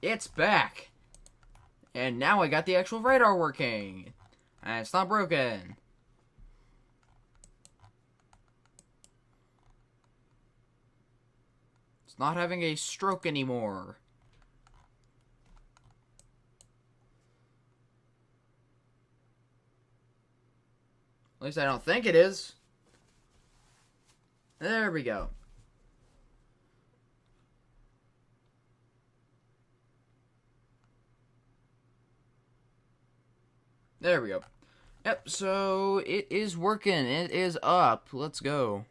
It's back. And now I got the actual radar working. And it's not broken. It's not having a stroke anymore. At least I don't think it is. There we go. There we go. Yep, so it is working. It is up. Let's go.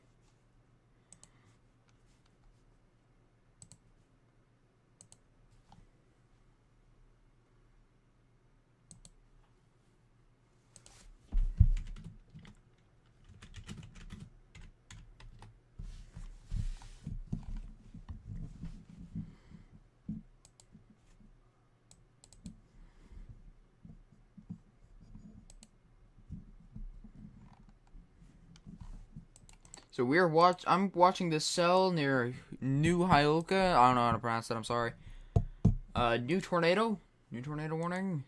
So I'm watching this cell near New Hyuka. I don't know how to pronounce that, I'm sorry. New tornado warning.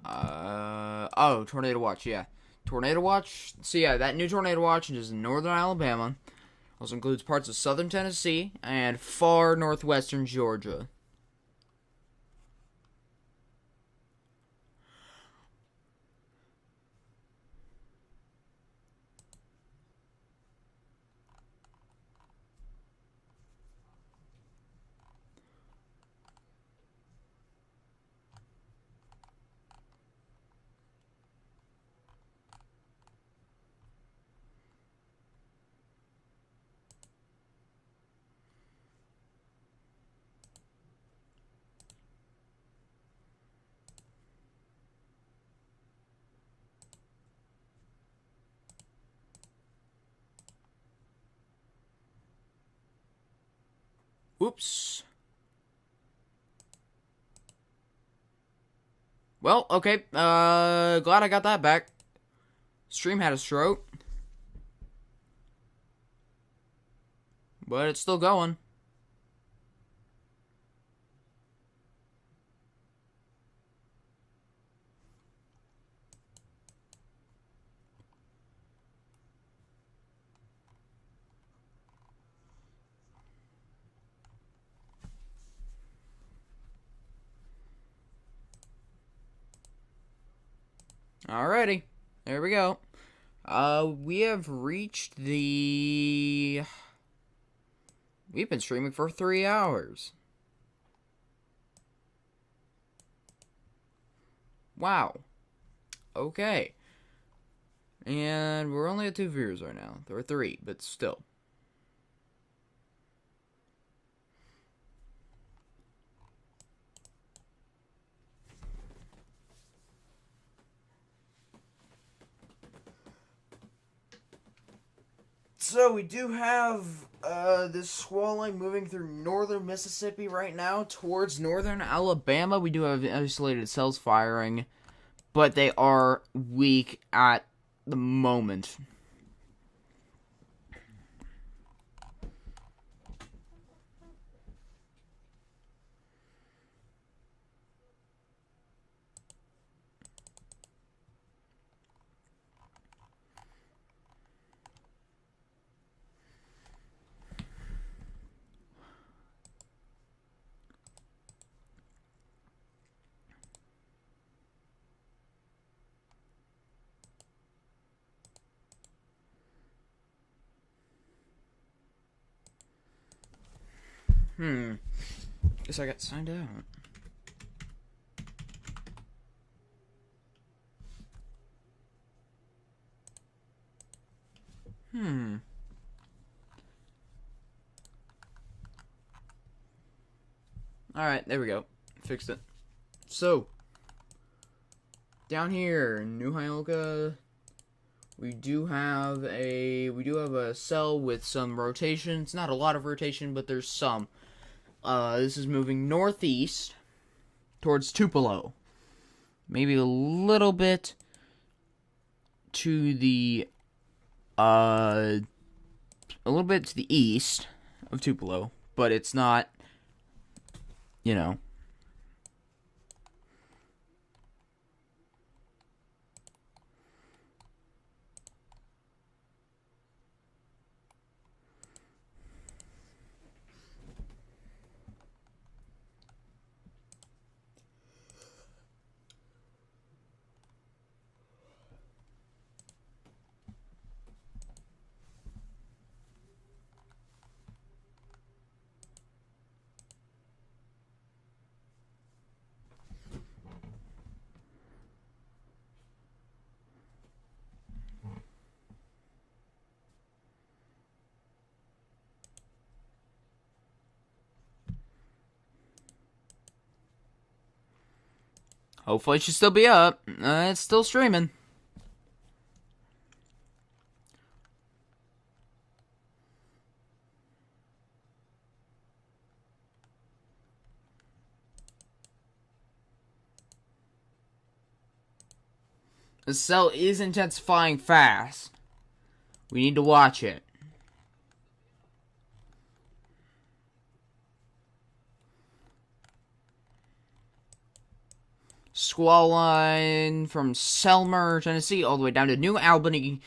Oh, tornado watch, yeah. Tornado watch. So yeah, that new tornado watch is in northern Alabama. Also includes parts of southern Tennessee and far northwestern Georgia. Oops. Well, okay. Glad I got that back. Stream had a stroke. But it's still going. Alrighty. There we go. We have reached the... we've been streaming for 3 hours. Wow. Okay. And we're only at 2 viewers right now. There are 3, but still. So we do have this squall line moving through northern Mississippi right now towards northern Alabama. We do have isolated cells firing, but they are weak at the moment. Guess I got signed out. Alright, there we go. Fixed it. So, down here in New Hyalka, we do have a cell with some rotation. It's not a lot of rotation, but there's some. This is moving northeast towards Tupelo. Maybe a little bit to the east of Tupelo, but it's not, you know. Hopefully it should still be up. It's still streaming. The cell is intensifying fast. We need to watch it. Squall line from Selmer, Tennessee, all the way down to New Albany,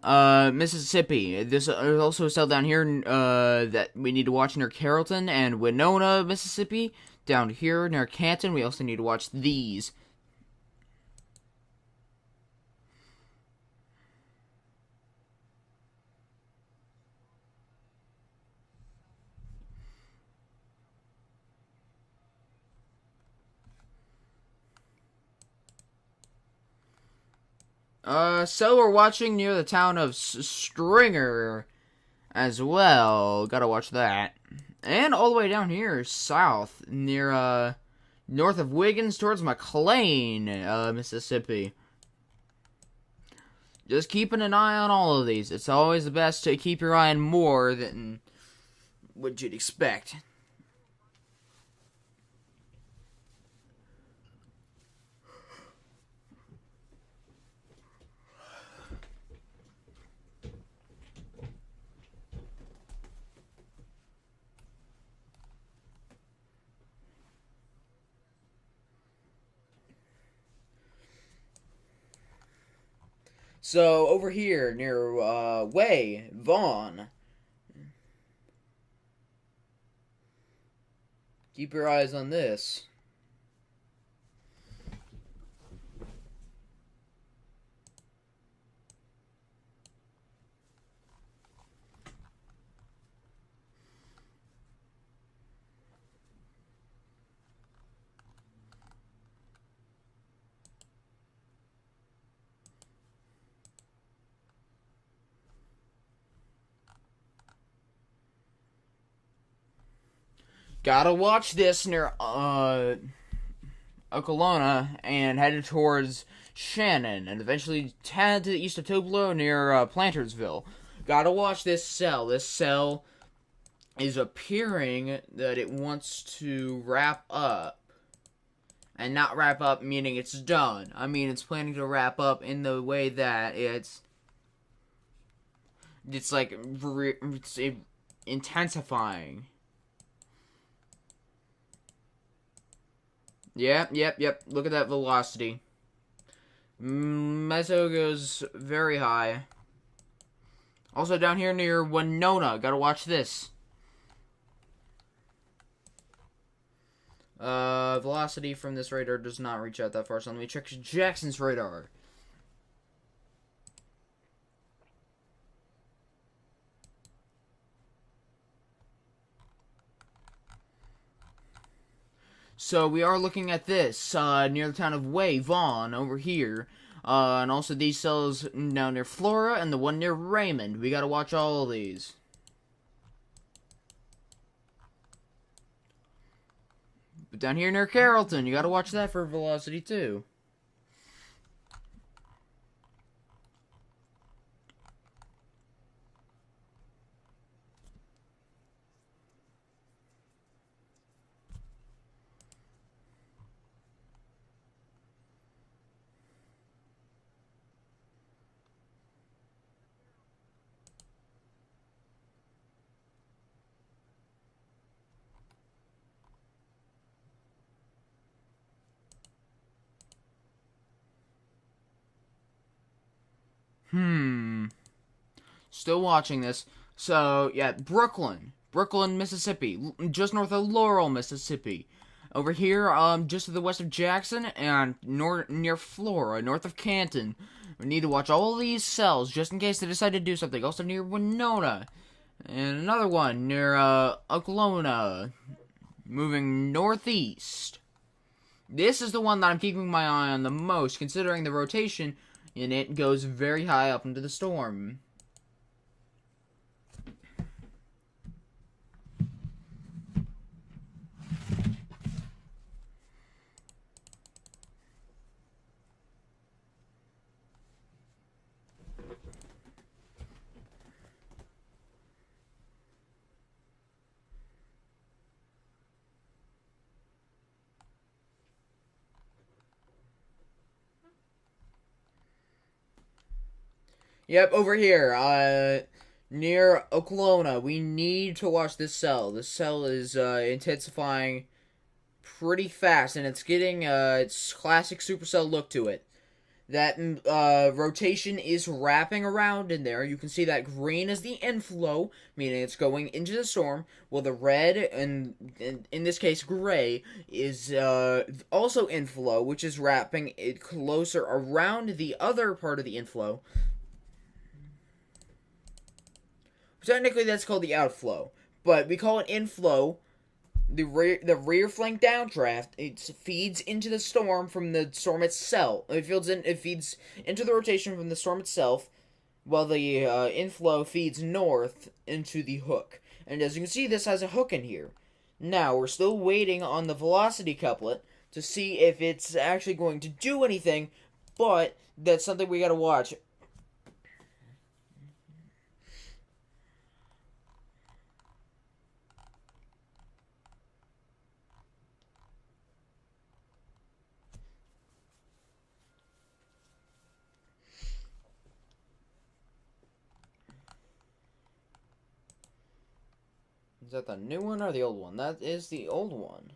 Mississippi. There's also a cell down here that we need to watch near Carrollton and Winona, Mississippi. Down here near Canton, we also need to watch these. So we're watching near the town of Stringer as well. Gotta watch that. And all the way down here, south, near, north of Wiggins towards McLean, Mississippi. Just keeping an eye on all of these. It's always the best to keep your eye on more than what you'd expect. So, over here, near, Vaughn. Keep your eyes on this. Gotta watch this near, Okolona and headed towards Shannon and eventually head to the east of Tupelo near, Plantersville. Gotta watch this cell. This cell is appearing that it wants to wrap up. And not wrap up meaning it's done. I mean, it's planning to wrap up in the way that it's like, it's intensifying. Yep. Look at that velocity. Meso goes very high. Also down here near Winona. Gotta watch this. Velocity from this radar does not reach out that far, so let me check Jackson's radar. So we are looking at this near the town of Vaughn over here. And also these cells down near Flora and the one near Raymond. We gotta watch all of these. But down here near Carrollton, you gotta watch that for velocity too. Still watching this. So, yeah, Brooklyn, Mississippi, just north of Laurel, Mississippi. Over here, just to the west of Jackson and near Flora, north of Canton. We need to watch all these cells just in case they decide to do something. Also near Winona. And another one near, Oklahoma. Moving northeast. This is the one that I'm keeping my eye on the most, considering the rotation in it goes very high up into the storm. Yep, over here, near Oklahoma. We need to watch this cell. This cell is, intensifying pretty fast, and it's getting, its classic Supercell look to it. That, rotation is wrapping around in there. You can see that green is the inflow, meaning it's going into the storm, while the red, and in this case, gray, is, also inflow, which is wrapping it closer around the other part of the inflow. Technically, that's called the outflow, but we call it inflow. The rear flank downdraft, it feeds into the storm from the storm itself. It feeds into the rotation from the storm itself, while the inflow feeds north into the hook. And as you can see, this has a hook in here. Now we're still waiting on the velocity couplet to see if it's actually going to do anything, but that's something we gotta watch. Is that the new one or the old one? That is the old one.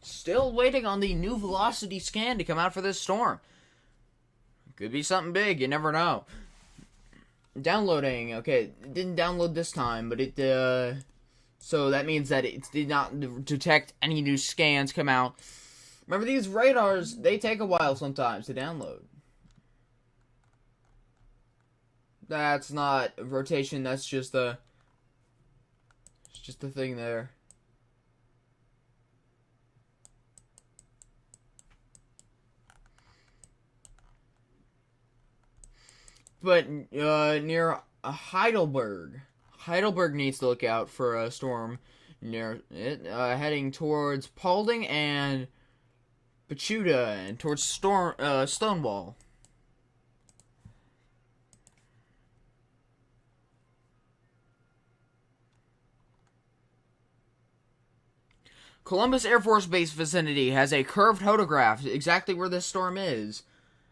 Still waiting on the new velocity scan to come out for this storm. Could be something big, you never know. Downloading, okay, it didn't download this time, but it, so that means that it did not detect any new scans come out. Remember, these radars, they take a while sometimes to download. That's not rotation, that's just the... It's just the thing there. But near Heidelberg needs to look out for a storm near it, heading towards Paulding and Pachuta and towards Stonewall. Columbus Air Force Base vicinity has a curved photograph exactly where this storm is.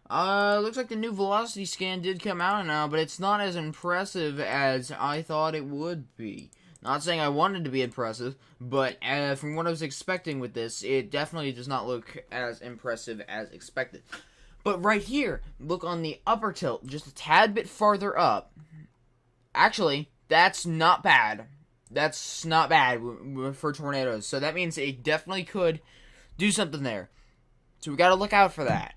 Looks like the new velocity scan did come out now, but it's not as impressive as I thought it would be. Not saying I wanted to be impressive, but from what I was expecting with this, it definitely does not look as impressive as expected. But right here, look on the upper tilt, just a tad bit farther up. Actually, that's not bad. That's not bad for tornadoes. So that means it definitely could do something there. So we gotta look out for that.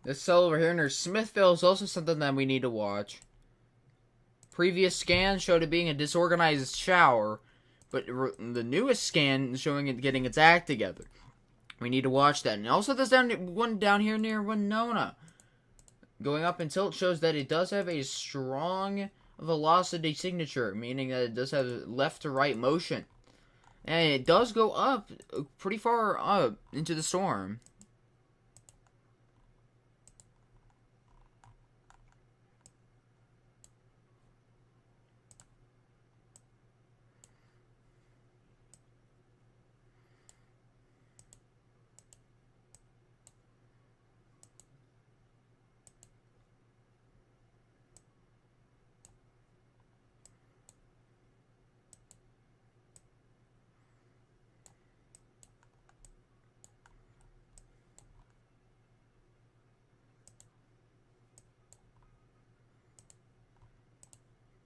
This cell over here near Smithville is also something that we need to watch. Previous scan showed it being a disorganized shower, but the newest scan is showing it getting its act together. We need to watch that. And also this one down here near Winona. Going up until it shows that it does have a strong velocity signature, meaning that it does have left to right motion. And it does go up pretty far up into the storm.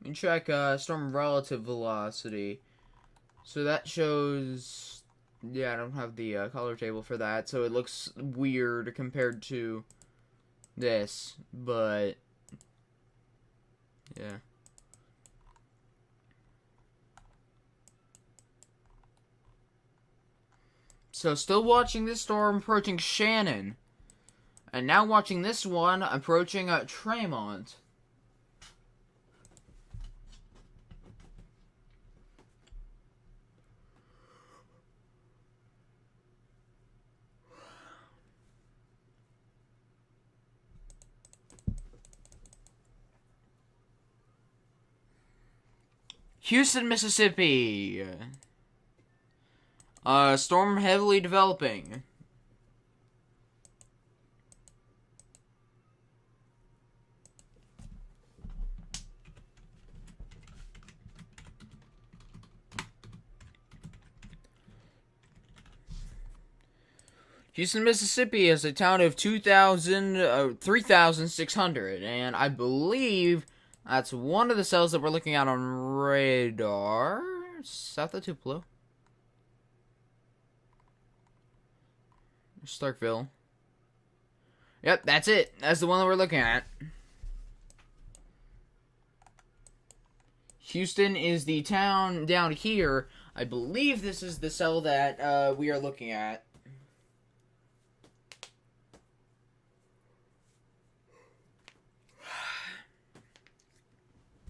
You can check storm relative velocity. So that shows... Yeah, I don't have the color table for that, so it looks weird compared to this, but... Yeah. So still watching this storm approaching Shannon. And now watching this one approaching Tremont. Houston, Mississippi. Storm heavily developing. Houston, Mississippi is a town of 3,600, and I believe that's one of the cells that we're looking at on radar. South of Tupelo. Starkville. Yep, that's it. That's the one that we're looking at. Houston is the town down here. I believe this is the cell that we are looking at.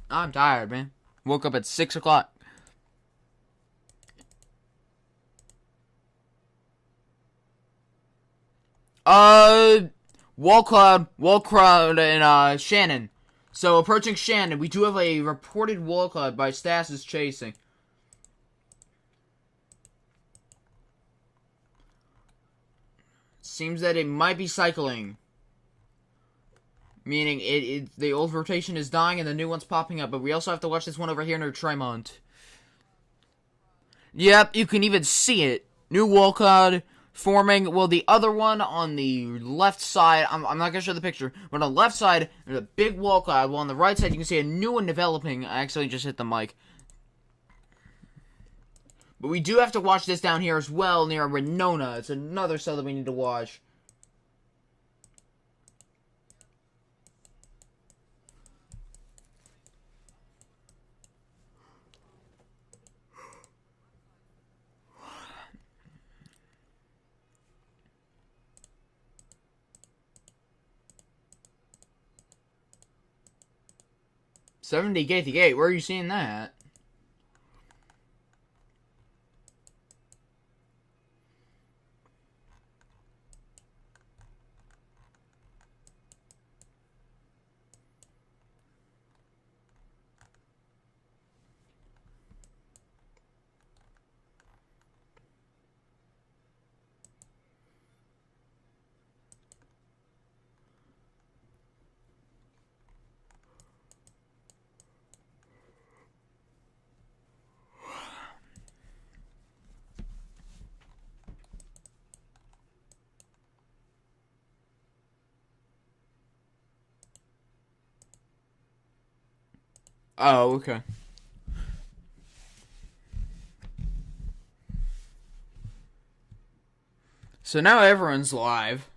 I'm tired, man. Woke up at 6 o'clock. Wall cloud, and Shannon. So approaching Shannon, we do have a reported wall cloud by Stas chasing. Seems that it might be cycling. Meaning the old rotation is dying and the new one's popping up. But we also have to watch this one over here near Tremont. Yep, you can even see it. New wall cloud forming. Well, the other one on the left side, I'm not going to show the picture. But on the left side, there's a big wall cloud. While on the right side, you can see a new one developing. I actually just hit the mic. But we do have to watch this down here as well near Winona. It's another cell that we need to watch. $70K, where are you seeing that? Oh, okay. So now everyone's live.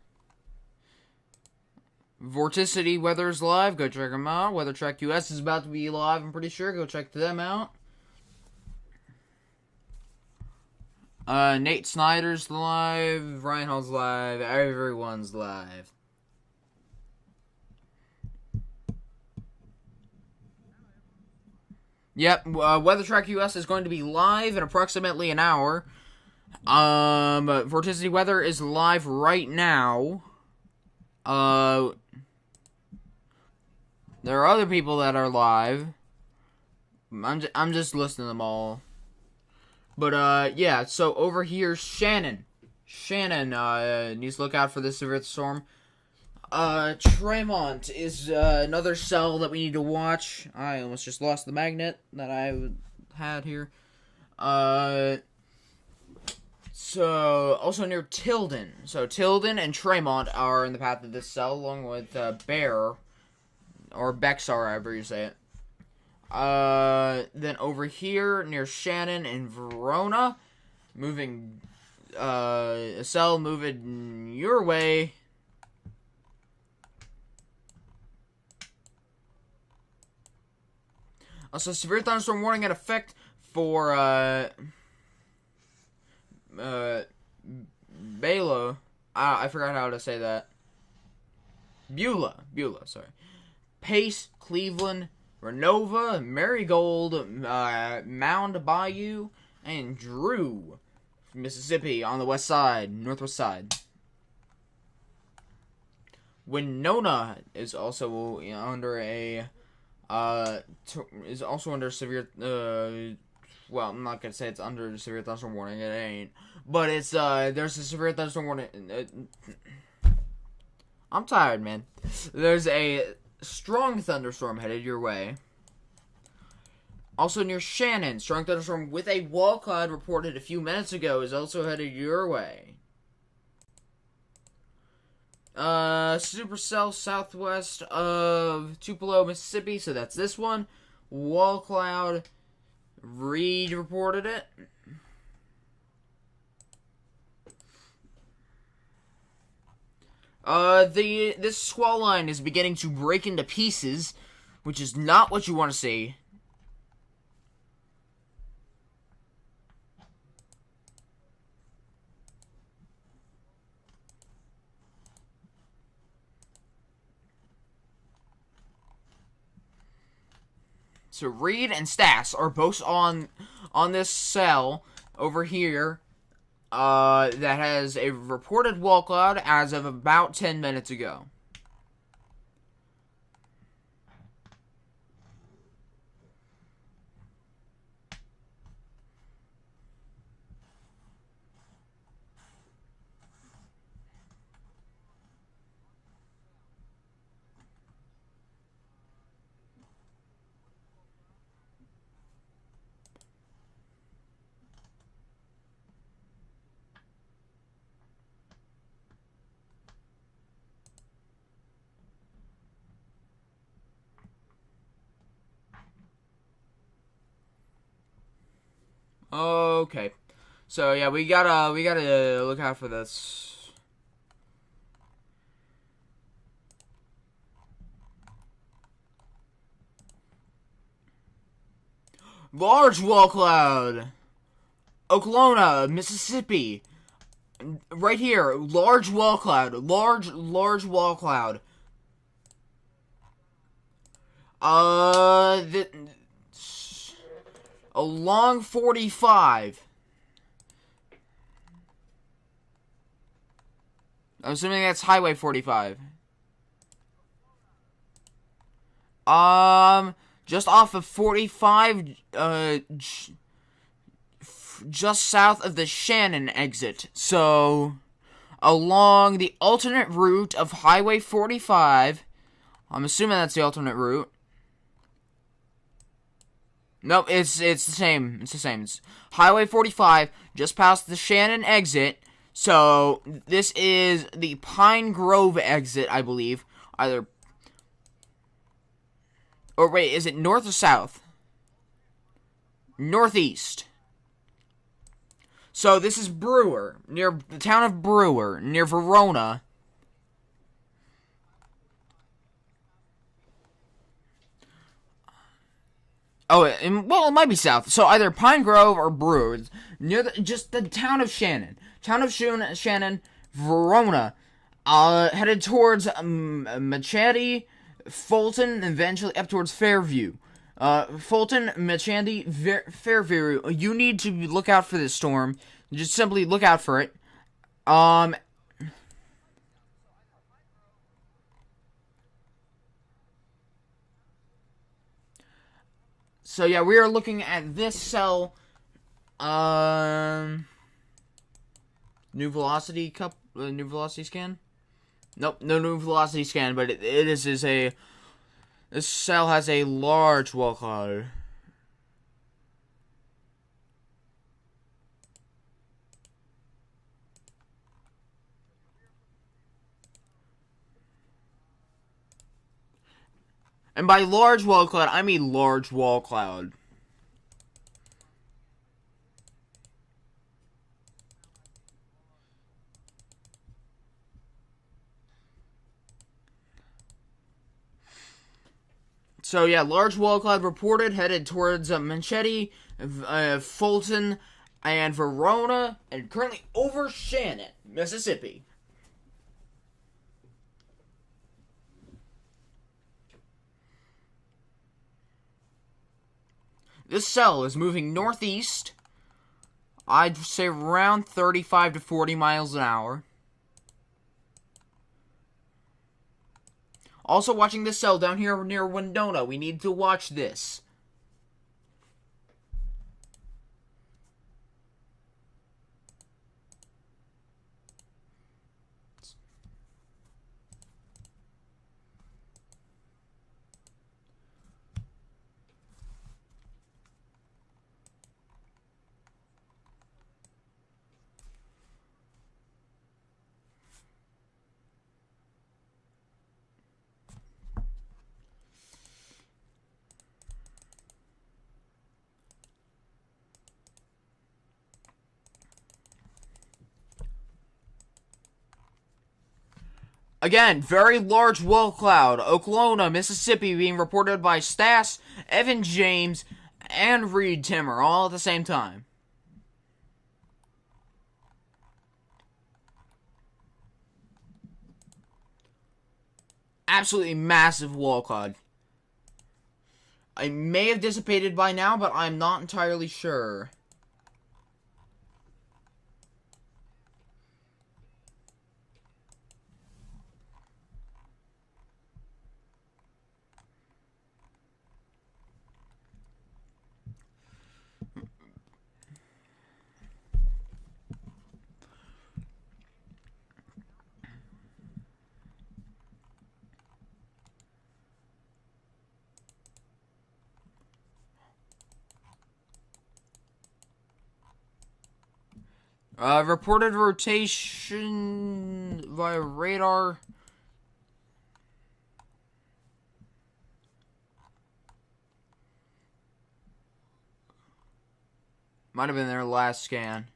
Vorticity Weather's live. Go check them out. Weather Track US is about to be live, I'm pretty sure. Go check them out. Nate Snyder's live. Ryan Hall's live. Everyone's live. Yep, Weather Track US is going to be live in approximately an hour. Vorticity Weather is live right now. There are other people that are live. I'm just listing them all. But, yeah, so over here, Shannon. Shannon, needs to look out for this severe storm. Tremont is, another cell that we need to watch. I almost just lost the magnet that I had here. So, also near Tilden. So, Tilden and Tremont are in the path of this cell, along with, Bear. Or Bexar, however you say it. Then over here, near Shannon and Verona, moving, a cell moving your way. Also, severe thunderstorm warning in effect for, Bela. I forgot how to say that. Beulah, sorry. Pace, Cleveland, Renova, Marigold, Mound Bayou, and Drew, Mississippi, on the west side, northwest side. Winona is also under a, is also under severe, well, I'm not gonna say it's under severe thunderstorm warning, it ain't. But it's, there's a severe thunderstorm warning. I'm tired, man. There's a strong thunderstorm headed your way. Also near Shannon, strong thunderstorm with a wall cloud reported a few minutes ago is also headed your way. Supercell southwest of Tupelo, Mississippi, so that's this one. Wall cloud, Reed reported it. This squall line is beginning to break into pieces, which is not what you want to see. So Reed and Stas are both on this cell over here. That has a reported wall cloud as of about 10 minutes ago. Okay. So yeah, we gotta look out for this. Large wall cloud. Oklahoma, Mississippi. Right here, large wall cloud. Large wall cloud. Along 45. I'm assuming that's Highway 45. Just off of 45, just south of the Shannon exit. So, along the alternate route of Highway 45, I'm assuming that's the alternate route. Nope, it's the same. It's the same. It's Highway 45, just past the Shannon exit. So, this is the Pine Grove exit, I believe. Either... Or wait, is it north or south? Northeast. So, this is Brewer, near the town of Brewer, near Verona. Oh, well, it might be south. So either Pine Grove or Brewer, near just the town of Shannon. Shannon, Verona, headed towards Machete, Fulton, and eventually up towards Fairview. Fulton, Machete, Fairview. You need to look out for this storm. Just simply look out for it. So yeah, we are looking at this cell. New velocity new velocity scan. Nope, no new velocity scan, but this cell has a large wall cloud. And by large wall cloud, I mean large wall cloud. So yeah, large wall cloud reported headed towards Machete, Fulton, and Verona, and currently over Shannon, Mississippi. This cell is moving northeast. I'd say around 35 to 40 miles an hour. Also watching this cell down here near Winona. We need to watch this. Again, very large wall cloud. Oklahoma, Mississippi being reported by Stas, Evan James, and Reed Timmer all at the same time. Absolutely massive wall cloud. I may have dissipated by now, but I'm not entirely sure. Reported rotation via radar. Might have been their last scan.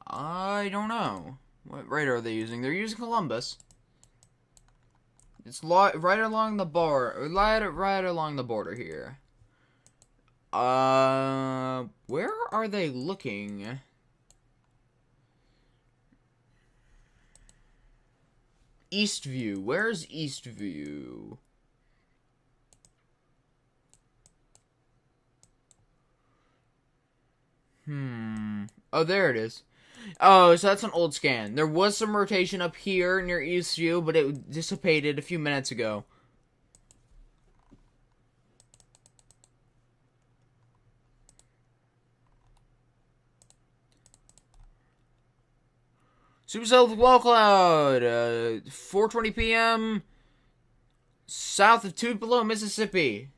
I don't know. What radar are they using? They're using Columbus. It's right along the border. Right along the border here. Where are they looking? Eastview. Where's Eastview? Oh, there it is. Oh, so that's an old scan. There was some rotation up here near Eastview, but it dissipated a few minutes ago. Supercell with wall cloud. 4:20 p.m. south of Tupelo, Mississippi.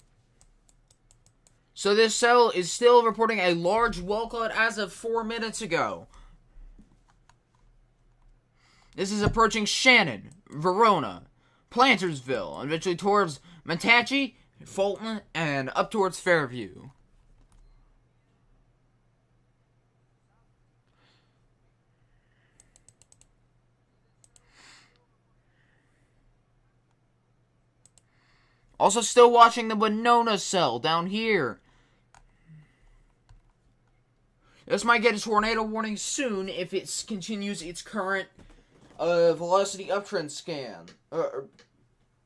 So this cell is still reporting a large wall cloud as of 4 minutes ago. This is approaching Shannon, Verona, Plantersville, and eventually towards Matachi, Fulton, and up towards Fairview. Also, still watching the Winona cell down here. This might get a tornado warning soon if it continues its current velocity uptrend scan.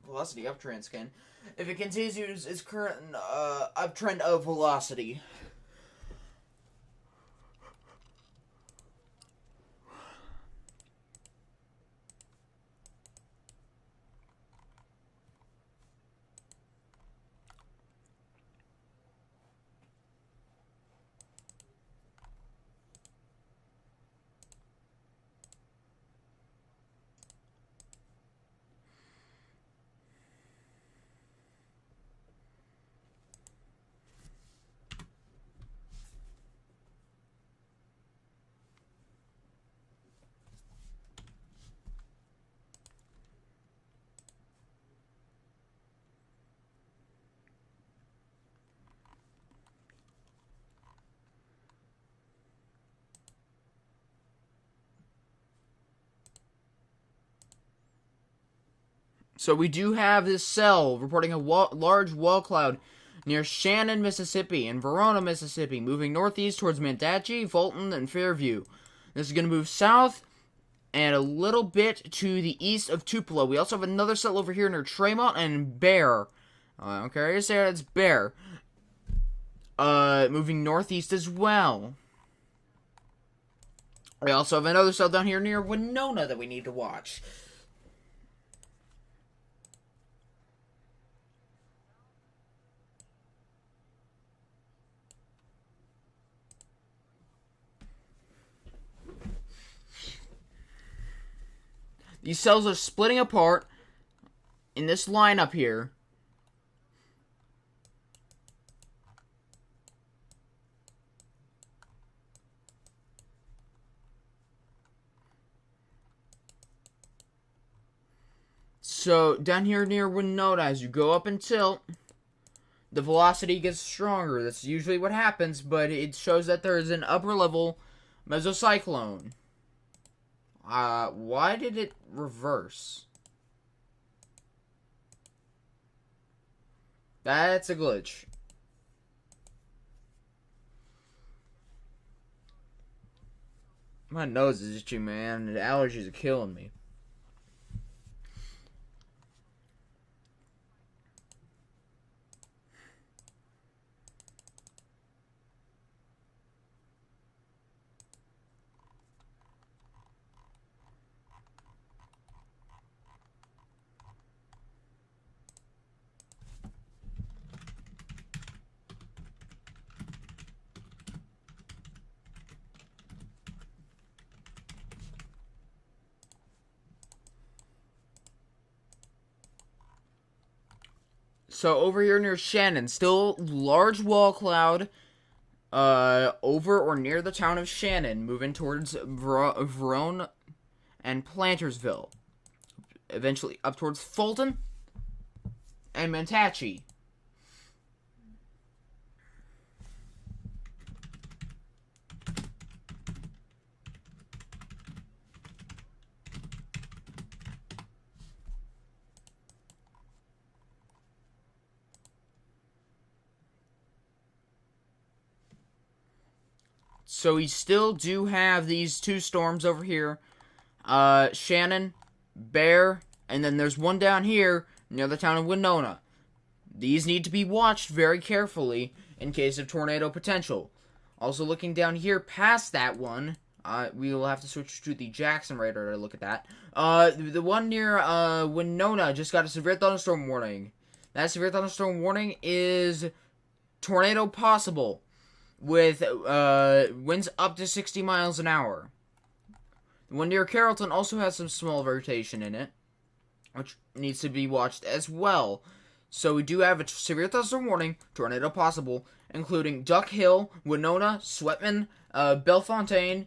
Velocity uptrend scan. If it continues its current uptrend of velocity. So we do have this cell reporting a large wall cloud near Shannon, Mississippi, and Verona, Mississippi, moving northeast towards Manatee, Fulton, and Fairview. This is going to move south and a little bit to the east of Tupelo. We also have another cell over here near Tremont and Bear. Okay, I say it's Bear. Moving northeast as well. We also have another cell down here near Winona that we need to watch. These cells are splitting apart in this lineup here. So, down here near Winona, as you go up and tilt, the velocity gets stronger. That's usually what happens, but it shows that there is an upper level mesocyclone. Why did it reverse? That's a glitch. My nose is itchy, man. The allergies are killing me. So over here near Shannon, still large wall cloud over or near the town of Shannon, moving towards Verone and Plantersville. Eventually up towards Fulton and Manatee. So we still do have these two storms over here. Shannon, Bear, and then there's one down here near the town of Winona. These need to be watched very carefully in case of tornado potential. Also looking down here past that one, we will have to switch to the Jackson radar to look at that. The one near Winona just got a severe thunderstorm warning. That severe thunderstorm warning is tornado possible, with winds up to 60 miles an hour. The one near Carrollton also has some small vegetation in it, which needs to be watched as well. So we do have a severe thunderstorm warning, tornado possible, including Duck Hill, Winona, Sweatman, Bellefontaine,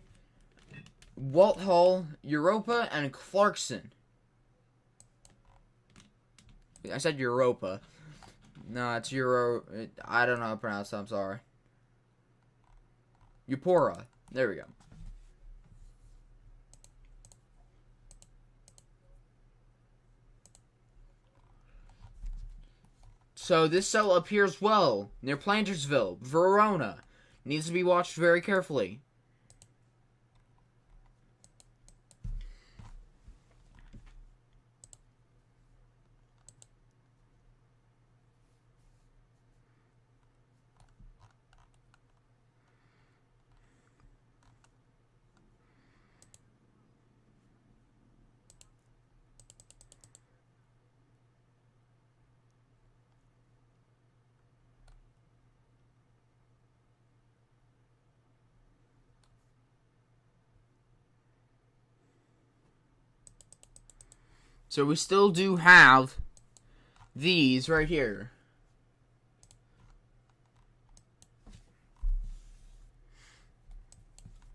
Walthall, Europa, and Clarkson. I said Europa. No, it's Euro. I don't know how to pronounce it, I'm sorry. Eupora. There we go. So this cell up here as well, near Plantersville, Verona, needs to be watched very carefully. So we still do have these right here.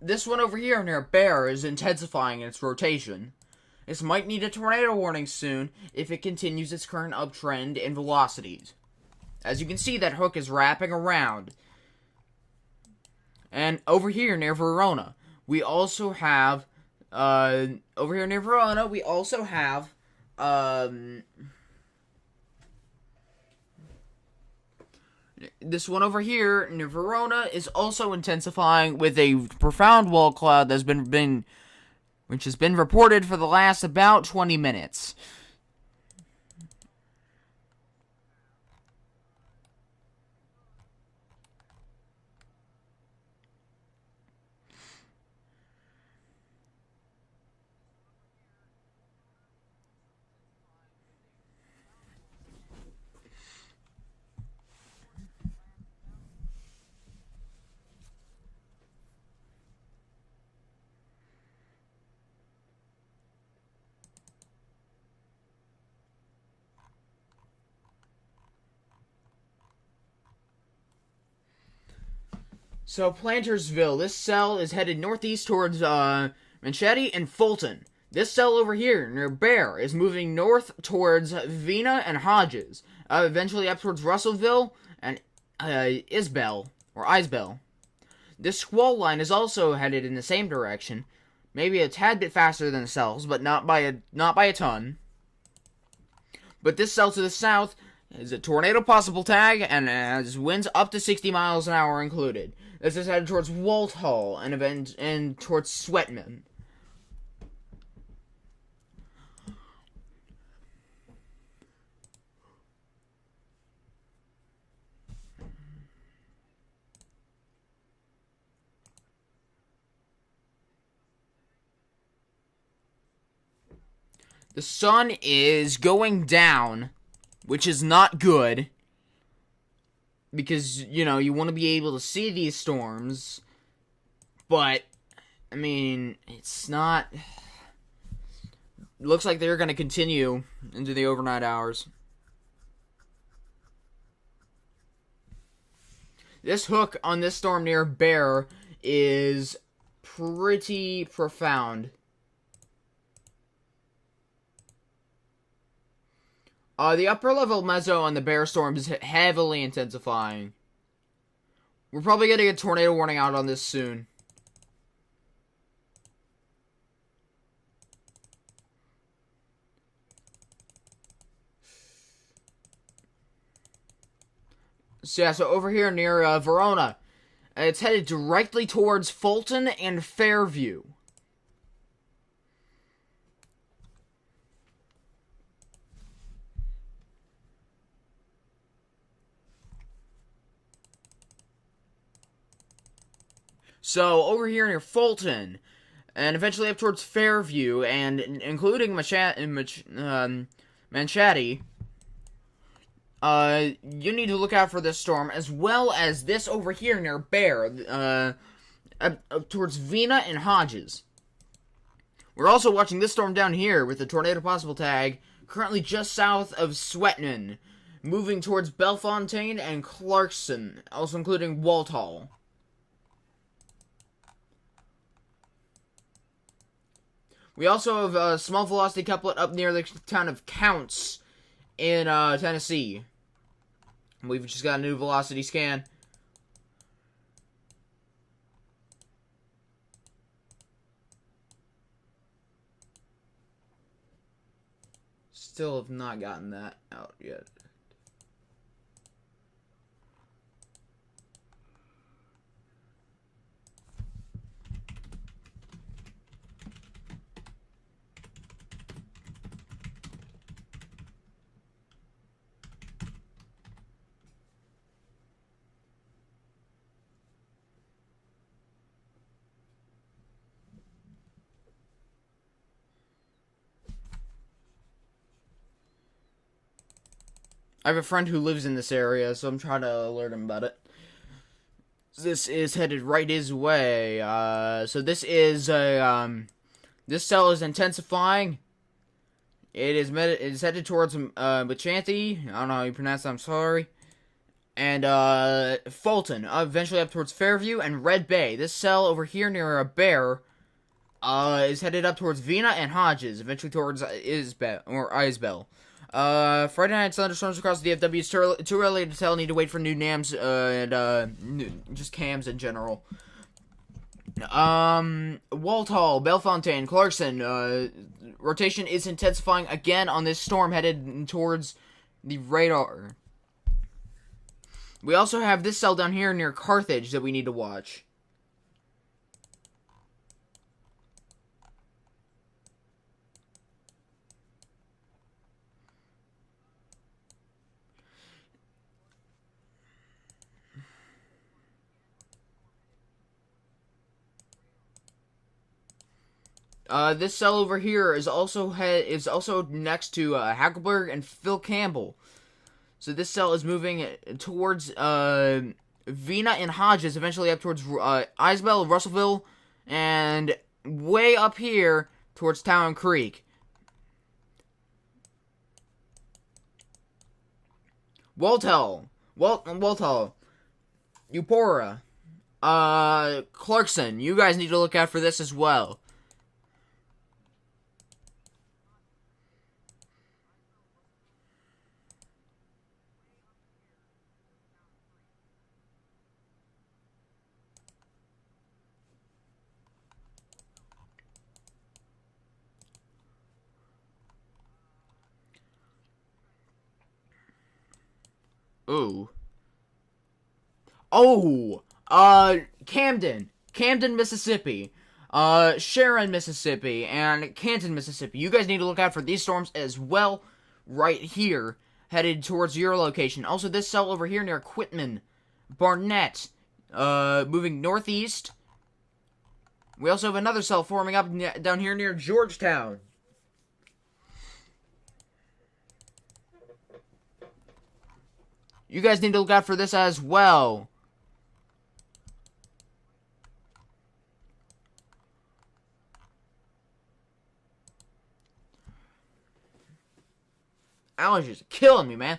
This one over here near Bear is intensifying its rotation. This might need a tornado warning soon if it continues its current uptrend in velocities. As you can see, that hook is wrapping around. And over here near Verona, we also have this one over here near Verona is also intensifying with a profound wall cloud that's which has been reported for the last about 20 minutes. So, Plantersville, this cell is headed northeast towards Manchetti and Fulton. This cell over here, near Bear, is moving north towards Vina and Hodges, eventually up towards Russellville and Isbell. This squall line is also headed in the same direction, maybe a tad bit faster than the cells, but not by a ton. But this cell to the south is a tornado possible tag and has winds up to 60 miles an hour included. This is headed towards Walthall and towards Sweatman. The sun is going down, which is not good. Because, you want to be able to see these storms. But, I mean, it's not... It looks like they're going to continue into the overnight hours. This hook on this storm near Bear is pretty profound. The upper level meso on the Bear storm is heavily intensifying. We're probably getting a tornado warning out on this soon. So over here near Verona, it's headed directly towards Fulton and Fairview. So, over here near Fulton, and eventually up towards Fairview, and including Manchetti, you need to look out for this storm, as well as this over here near Bear, up towards Vina and Hodges. We're also watching this storm down here with the tornado possible tag, currently just south of Swetnan, moving towards Bellefontaine and Clarkson, also including Walthall. We also have a small velocity couplet up near the town of Counts in Tennessee. We've just got a new velocity scan. Still have not gotten that out yet. I have a friend who lives in this area, so I'm trying to alert him about it. This is headed right his way. So this is a this cell is intensifying. It is headed towards Machanty. I don't know how you pronounce it. I'm sorry. And Fulton, eventually up towards Fairview and Red Bay. This cell over here near a bear is headed up towards Vina and Hodges, eventually towards Isbell. Friday night thunderstorms across the DFW is too early to tell. Need to wait for new NAMs and just cams in general. Walthall, Bellefontaine, Clarkson. Rotation is intensifying again on this storm headed towards the radar. We also have this cell down here near Carthage that we need to watch. This cell over here is also next to Hackleberg and Phil Campbell. So this cell is moving towards Vina and Hodges, eventually up towards Isbell, Russellville, and way up here towards Town Creek. Walthall, Eupora, Clarkson. You guys need to look out for this as well. Ooh. Oh! Camden, Mississippi. Sharon, Mississippi, and Canton, Mississippi. You guys need to look out for these storms as well, right here, headed towards your location. Also, this cell over here near Quitman, Barnett, moving northeast. We also have another cell forming up down here near Georgetown. You guys need to look out for this as well. Allergies are killing me, man.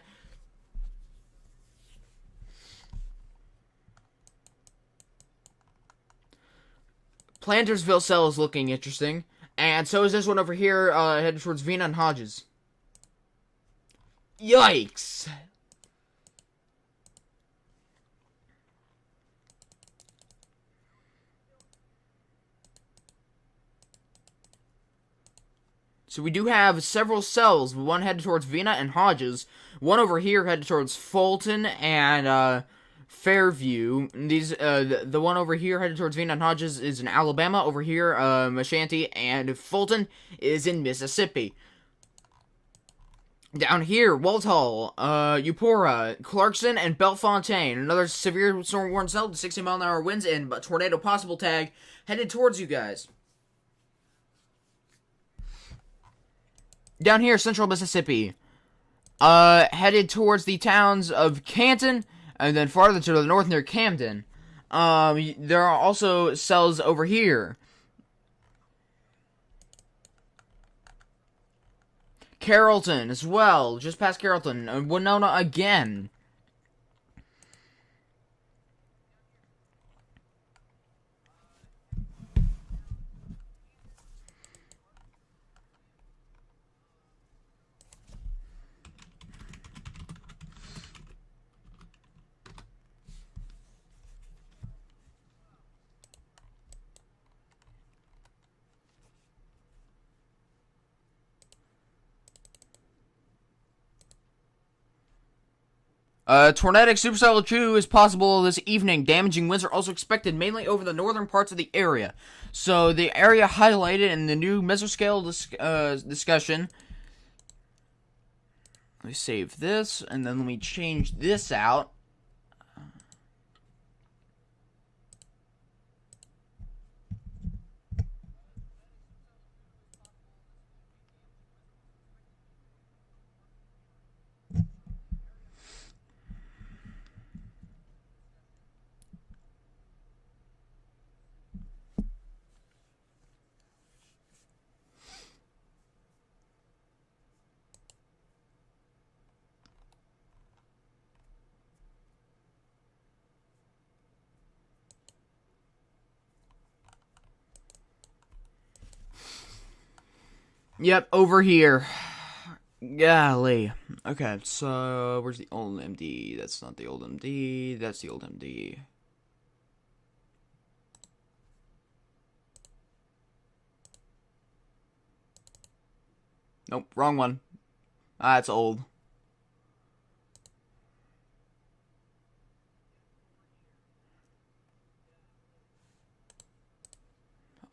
Plantersville cell is looking interesting. And so is this one over here, headed towards Vina and Hodges. Yikes! So we do have several cells, one headed towards Vina and Hodges, one over here headed towards Fulton and Fairview. These the one over here headed towards Vina and Hodges is in Alabama. Over here, Machanty and Fulton is in Mississippi. Down here, Walthall, Eupora, Clarkson, and Bellefontaine. Another severe storm warning cell, 60-mile-an-hour winds and tornado possible tag headed towards you guys. Down here, central Mississippi, headed towards the towns of Canton, and then farther to the north near Camden. There are also cells over here. Carrollton as well, just past Carrollton. Winona again. Tornadic supercell 2 is possible this evening. Damaging winds are also expected mainly over the northern parts of the area. So the area highlighted in the new Mesoscale discussion. Let me save this, and then let me change this out. Yep, over here. Golly. Okay, so where's the old MD? That's not the old MD. That's the old MD. Nope, wrong one. Ah, it's old.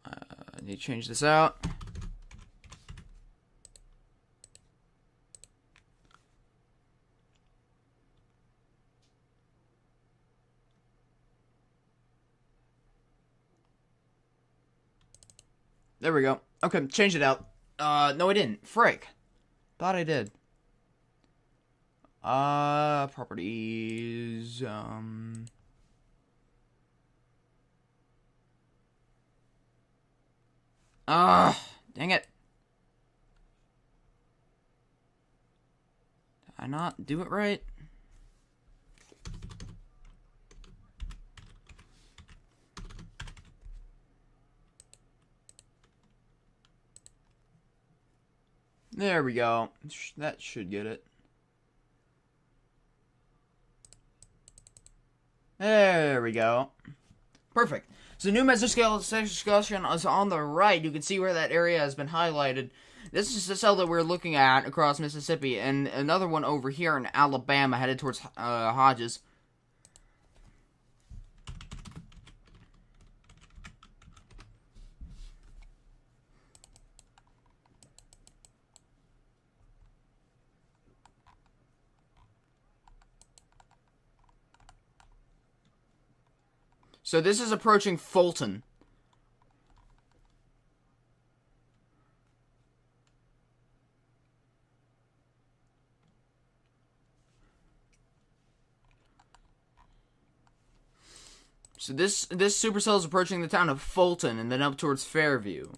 I need to change this out. There we go. Okay, change it out. No I didn't. Frick. Thought I did. Properties, dang it. Did I not do it right? There we go. That should get it. There we go. Perfect. So new Mesoscale discussion is on the right. You can see where that area has been highlighted. This is the cell that we're looking at across Mississippi, and another one over here in Alabama headed towards Hodges. So this is approaching Fulton. So this supercell is approaching the town of Fulton and then up towards Fairview.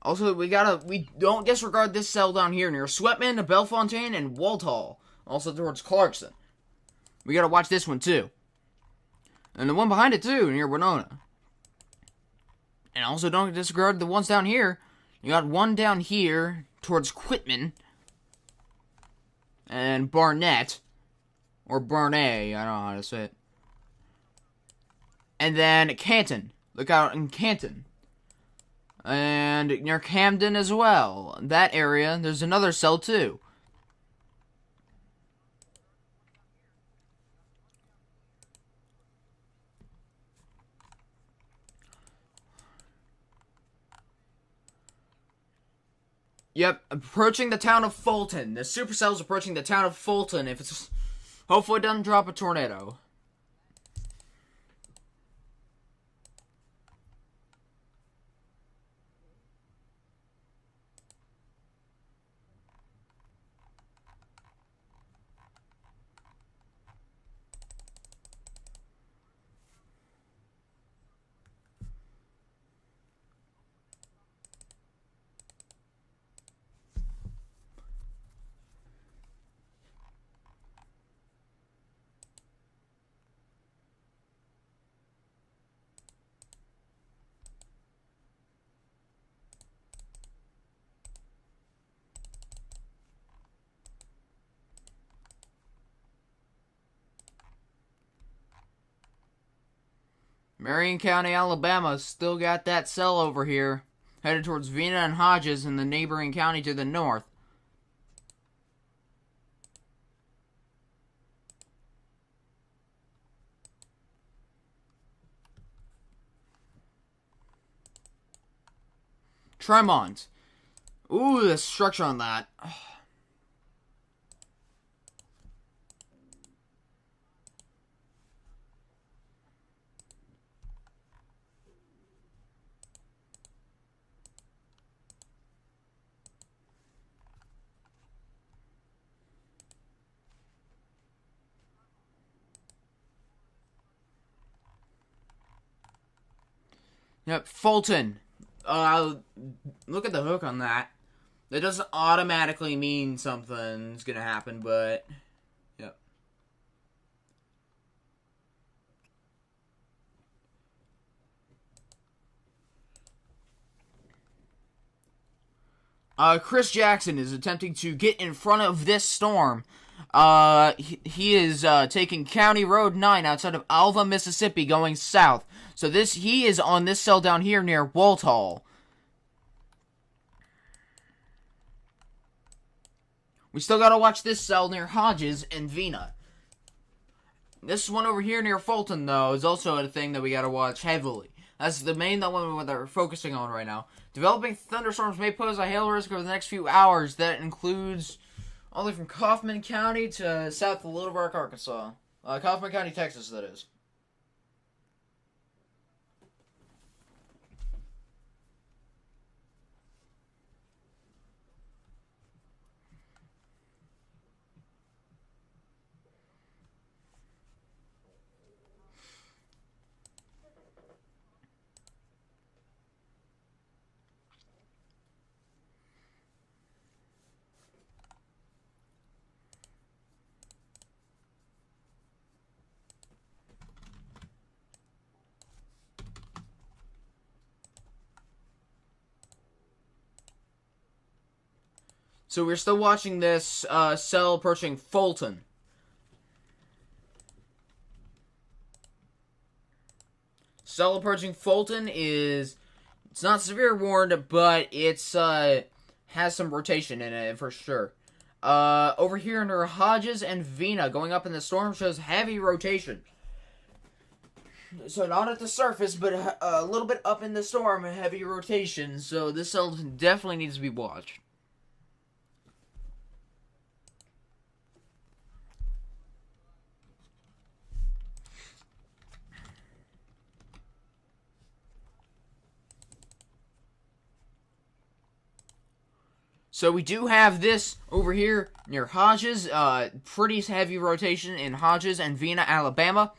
Also, we don't disregard this cell down here near Sweatman, Bellefontaine, and Walthall. Also towards Clarkson. We gotta watch this one too. And the one behind it too, near Winona. And also don't disregard the ones down here. You got one down here towards Quitman. And Barnett. Or Barnay, I don't know how to say it. And then Canton. Look out in Canton. And near Camden as well. That area, there's another cell too. Yep, approaching the town of Fulton. The supercell's approaching the town of Fulton. If it's hopefully it doesn't drop a tornado. Marion County, Alabama, still got that cell over here, headed towards Vena and Hodges in the neighboring county to the north. Tremont. Ooh, the structure on that. Yep, Fulton. Look at the hook on that. That doesn't automatically mean something's gonna happen, but yep. Chris Jackson is attempting to get in front of this storm. He is taking County Road 9 outside of Alva, Mississippi, going south. So he is on this cell down here near Walthall. We still gotta watch this cell near Hodges and Vina. This one over here near Fulton, though, is also a thing that we gotta watch heavily. That's the main one that we're focusing on right now. Developing thunderstorms may pose a hail risk over the next few hours. That includes only from Kaufman County to south of Little Rock, Arkansas. Kaufman County, Texas, that is. So we're still watching this cell approaching Fulton. Cell approaching Fulton it's not severe warned, but it's has some rotation in it for sure. Over here near Hodges and Vina, going up in the storm, shows heavy rotation. So not at the surface, but a little bit up in the storm, heavy rotation. So this cell definitely needs to be watched. So we do have this over here near Hodges, pretty heavy rotation in Hodges and Vina, Alabama.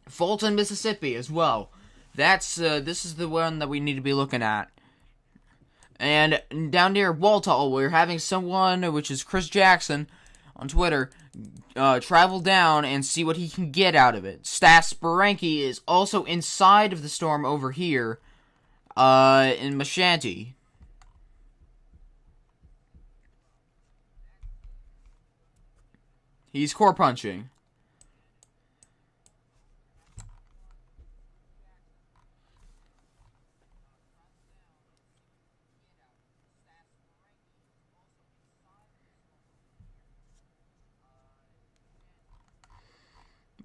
Fulton, Mississippi as well. This is the one that we need to be looking at. And down near Walthall, we're having someone, which is Chris Jackson on Twitter, travel down and see what he can get out of it. Stas Sparanki is also inside of the storm over here, in Mesoscale. He's core punching.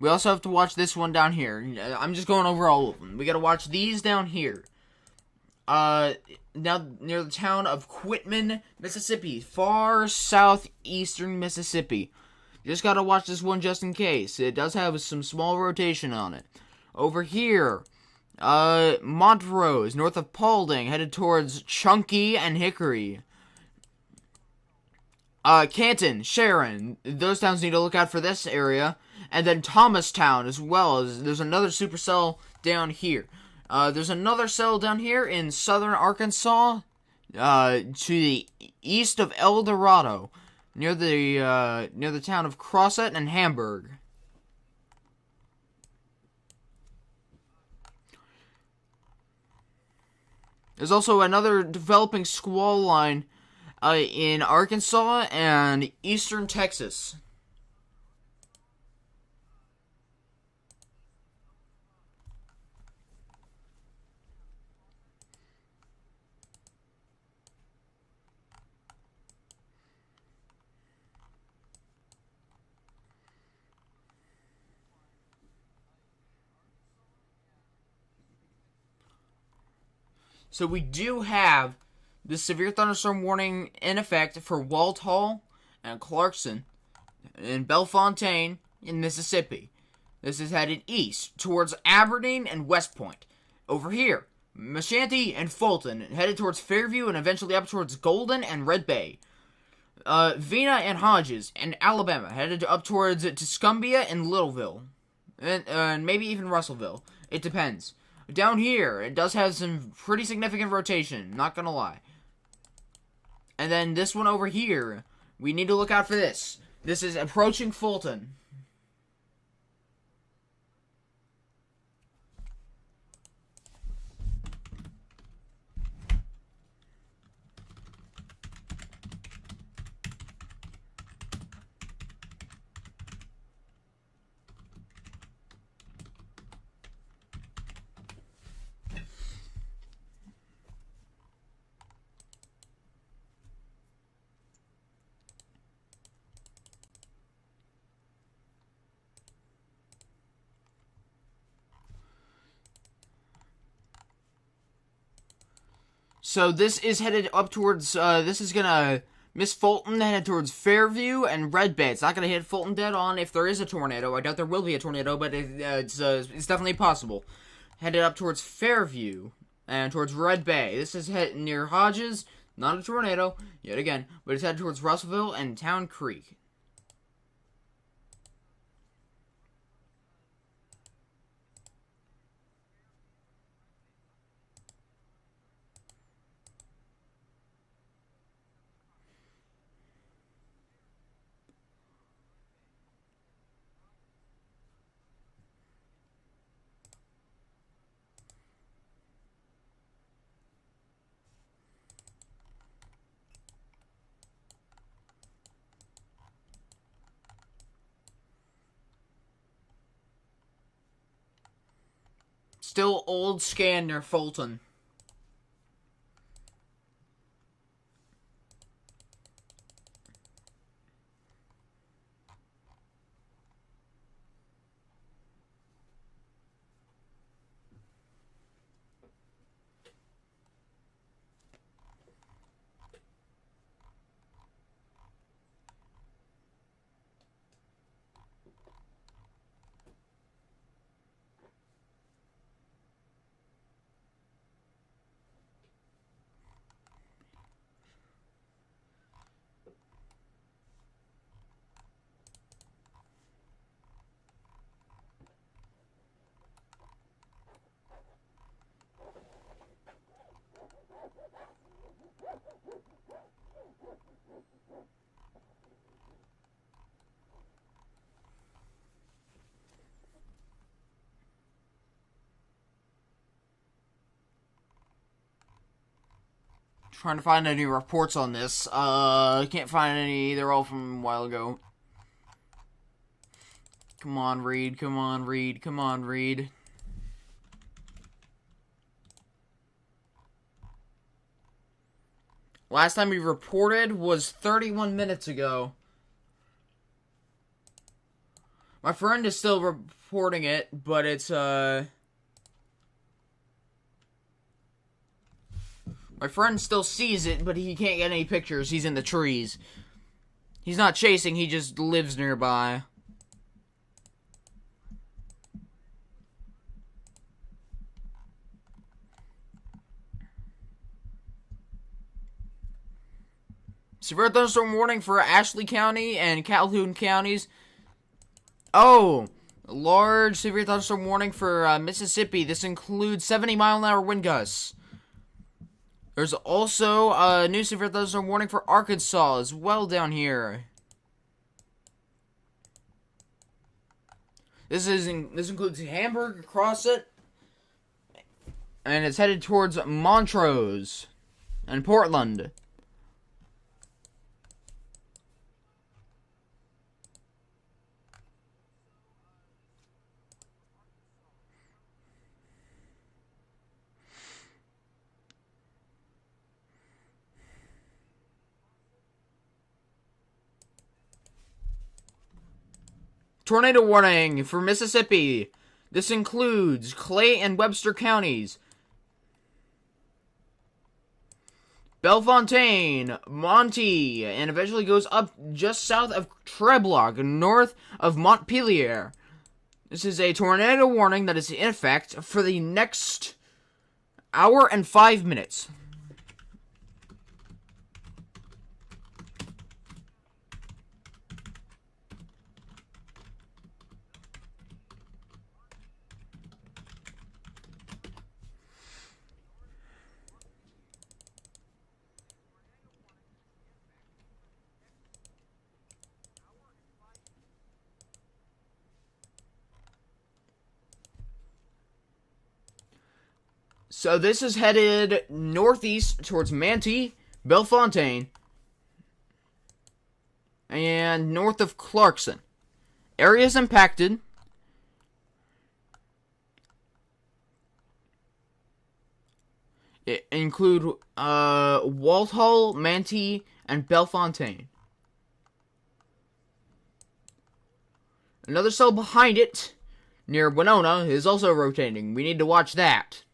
We also have to watch this one down here. I'm just going over all of them. We gotta watch these down here. Now near the town of Quitman, Mississippi. Far southeastern Mississippi. You just gotta watch this one just in case. It does have some small rotation on it. Over here, Montrose, north of Paulding, headed towards Chunky and Hickory. Canton, Sharon, those towns need to look out for this area. And then Thomastown as well. There's another supercell down here. There's another cell down here in southern Arkansas, to the east of El Dorado, near the town of Crosset and Hamburg. There's also another developing squall line in Arkansas and eastern Texas. So we do have the severe thunderstorm warning in effect for Walthall and Clarkson and Bellefontaine in Mississippi. This is headed east towards Aberdeen and West Point. Over here, Mesoscale and Fulton headed towards Fairview and eventually up towards Golden and Red Bay. Vina and Hodges and Alabama headed up towards Tuscumbia and Littleville. And maybe even Russellville. It depends. down here, it does have some pretty significant rotation, not gonna lie. And then this one over here, we need to look out for this. This is approaching Fulton. So this is headed up towards, this is gonna miss Fulton, headed towards Fairview and Red Bay. It's not gonna hit Fulton dead on if there is a tornado. I doubt there will be a tornado, but it's definitely possible. Headed up towards Fairview and towards Red Bay. This is heading near Hodges, not a tornado, yet again, but it's headed towards Russellville and Town Creek. Still old scan near Fulton. Trying to find any reports on this. Can't find any. They're all from a while ago. Come on, read. Come on, read. Come on, read. Last time we reported was 31 minutes ago. My friend is still reporting it, but it's, my friend still sees it, but he can't get any pictures. He's in the trees. He's not chasing, he just lives nearby. Severe thunderstorm warning for Ashley County and Calhoun counties. Oh, large severe thunderstorm warning for Mississippi. This includes 70-mile-an-hour wind gusts. There's also a new severe thunderstorm warning for Arkansas as well down here. This includes Hamburg across it, and it's headed towards Montrose and Portland. Tornado warning for Mississippi. This includes Clay and Webster counties, Bellefontaine, Monty, and eventually goes up just south of Treblock, north of Montpelier. This is a tornado warning that is in effect for the next hour and 5 minutes. So this is headed northeast towards Manti, Bellefontaine, and north of Clarkson. Areas impacted: it include Walthall, Manti, and Bellefontaine. Another cell behind it, near Winona, is also rotating. We need to watch that.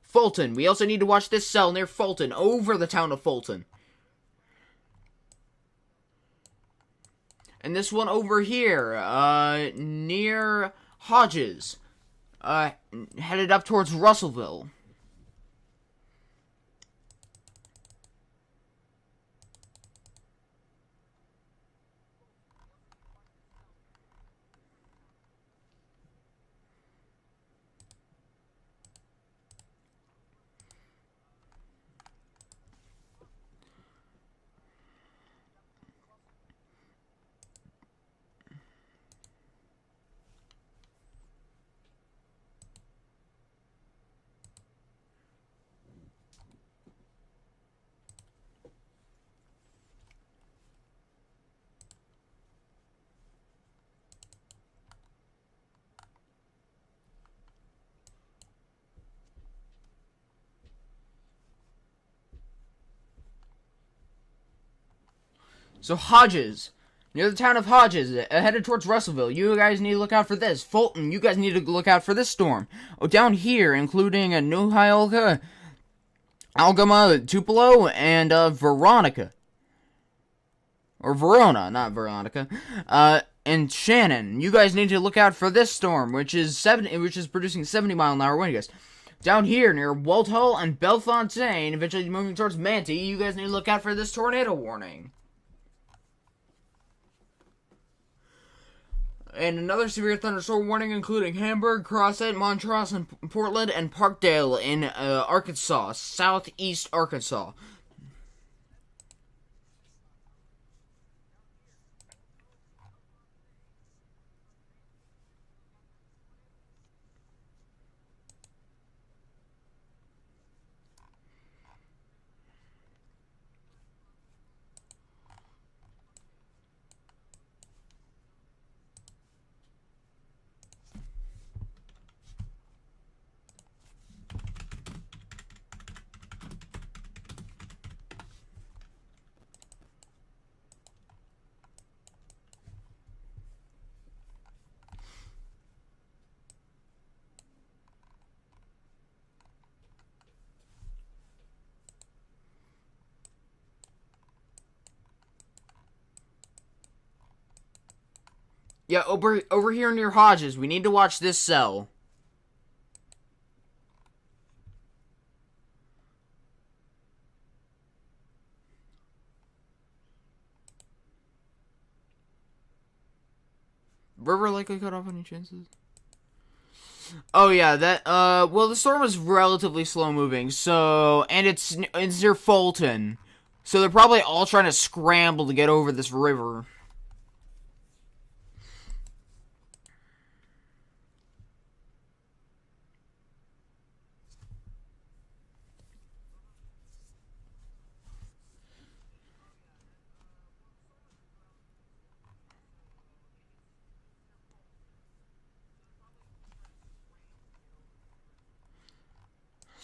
Fulton. We also need to watch this cell near Fulton, over the town of Fulton. And this one over here, near Hodges, headed up towards Russellville. So Hodges, near the town of Hodges, headed towards Russellville. You guys need to look out for this. Fulton, you guys need to look out for this storm. Oh, down here, including New Hyalka, Algama, Tupelo, and Veronica. Or Verona, not Veronica. And Shannon. You guys need to look out for this storm, which is producing 70-mile-an-hour wind gusts. Down here, near Walthall and Bellefontaine, eventually moving towards Manti, you guys need to look out for this tornado warning. And another severe thunderstorm warning, including Hamburg, Crosset, Montrose, and Portland, and Parkdale in Arkansas, southeast Arkansas. Yeah, over here near Hodges, we need to watch this cell. River likely cut off any chances? Oh yeah, well, the storm is relatively slow moving, so, and it's near Fulton, so they're probably all trying to scramble to get over this river.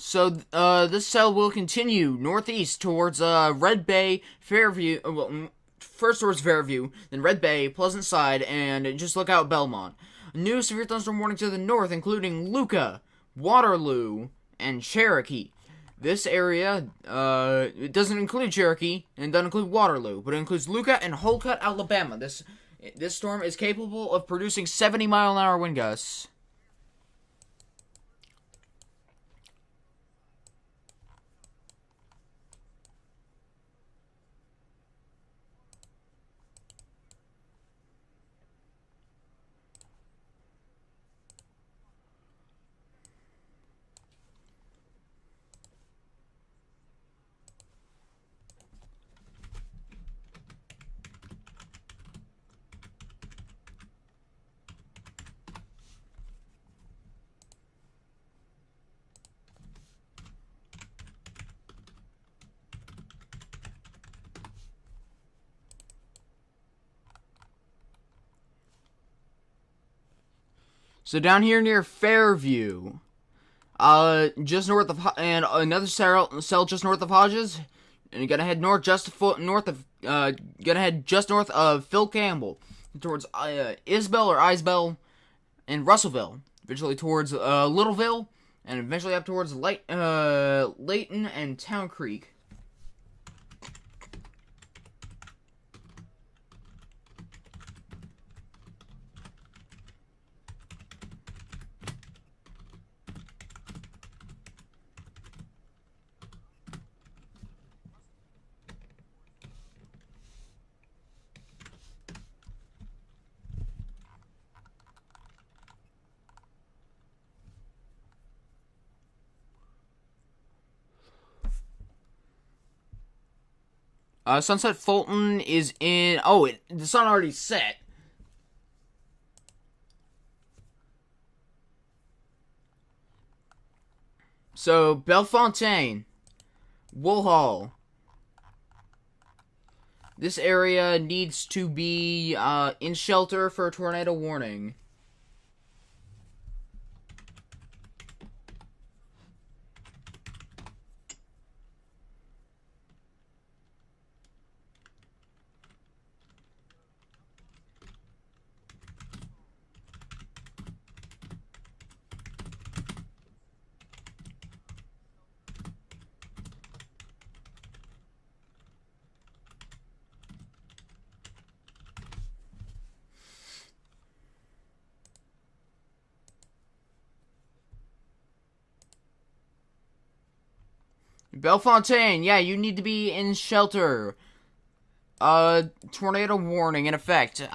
So, this cell will continue northeast towards, Red Bay, Fairview, first towards Fairview, then Red Bay, Pleasant Side, and just look out Belmont. New severe thunderstorm warning to the north, including Luca, Waterloo, and Cherokee. This area, it doesn't include Cherokee, and doesn't include Waterloo, but it includes Luca and Holcutt, Alabama. This storm is capable of producing 70-mile-an-hour wind gusts. So down here near Fairview, just north of, and another cell just north of Hodges, and you gotta head north just north of, Phil Campbell, towards Isbell, and Russellville, eventually towards Littleville, and eventually up towards Layton and Town Creek. Sunset Fulton is in... Oh, the sun already set. So, Bellefontaine, Woolhall. This area needs to be in shelter for a tornado warning. Bellefontaine, yeah, you need to be in shelter. Tornado warning in effect. So,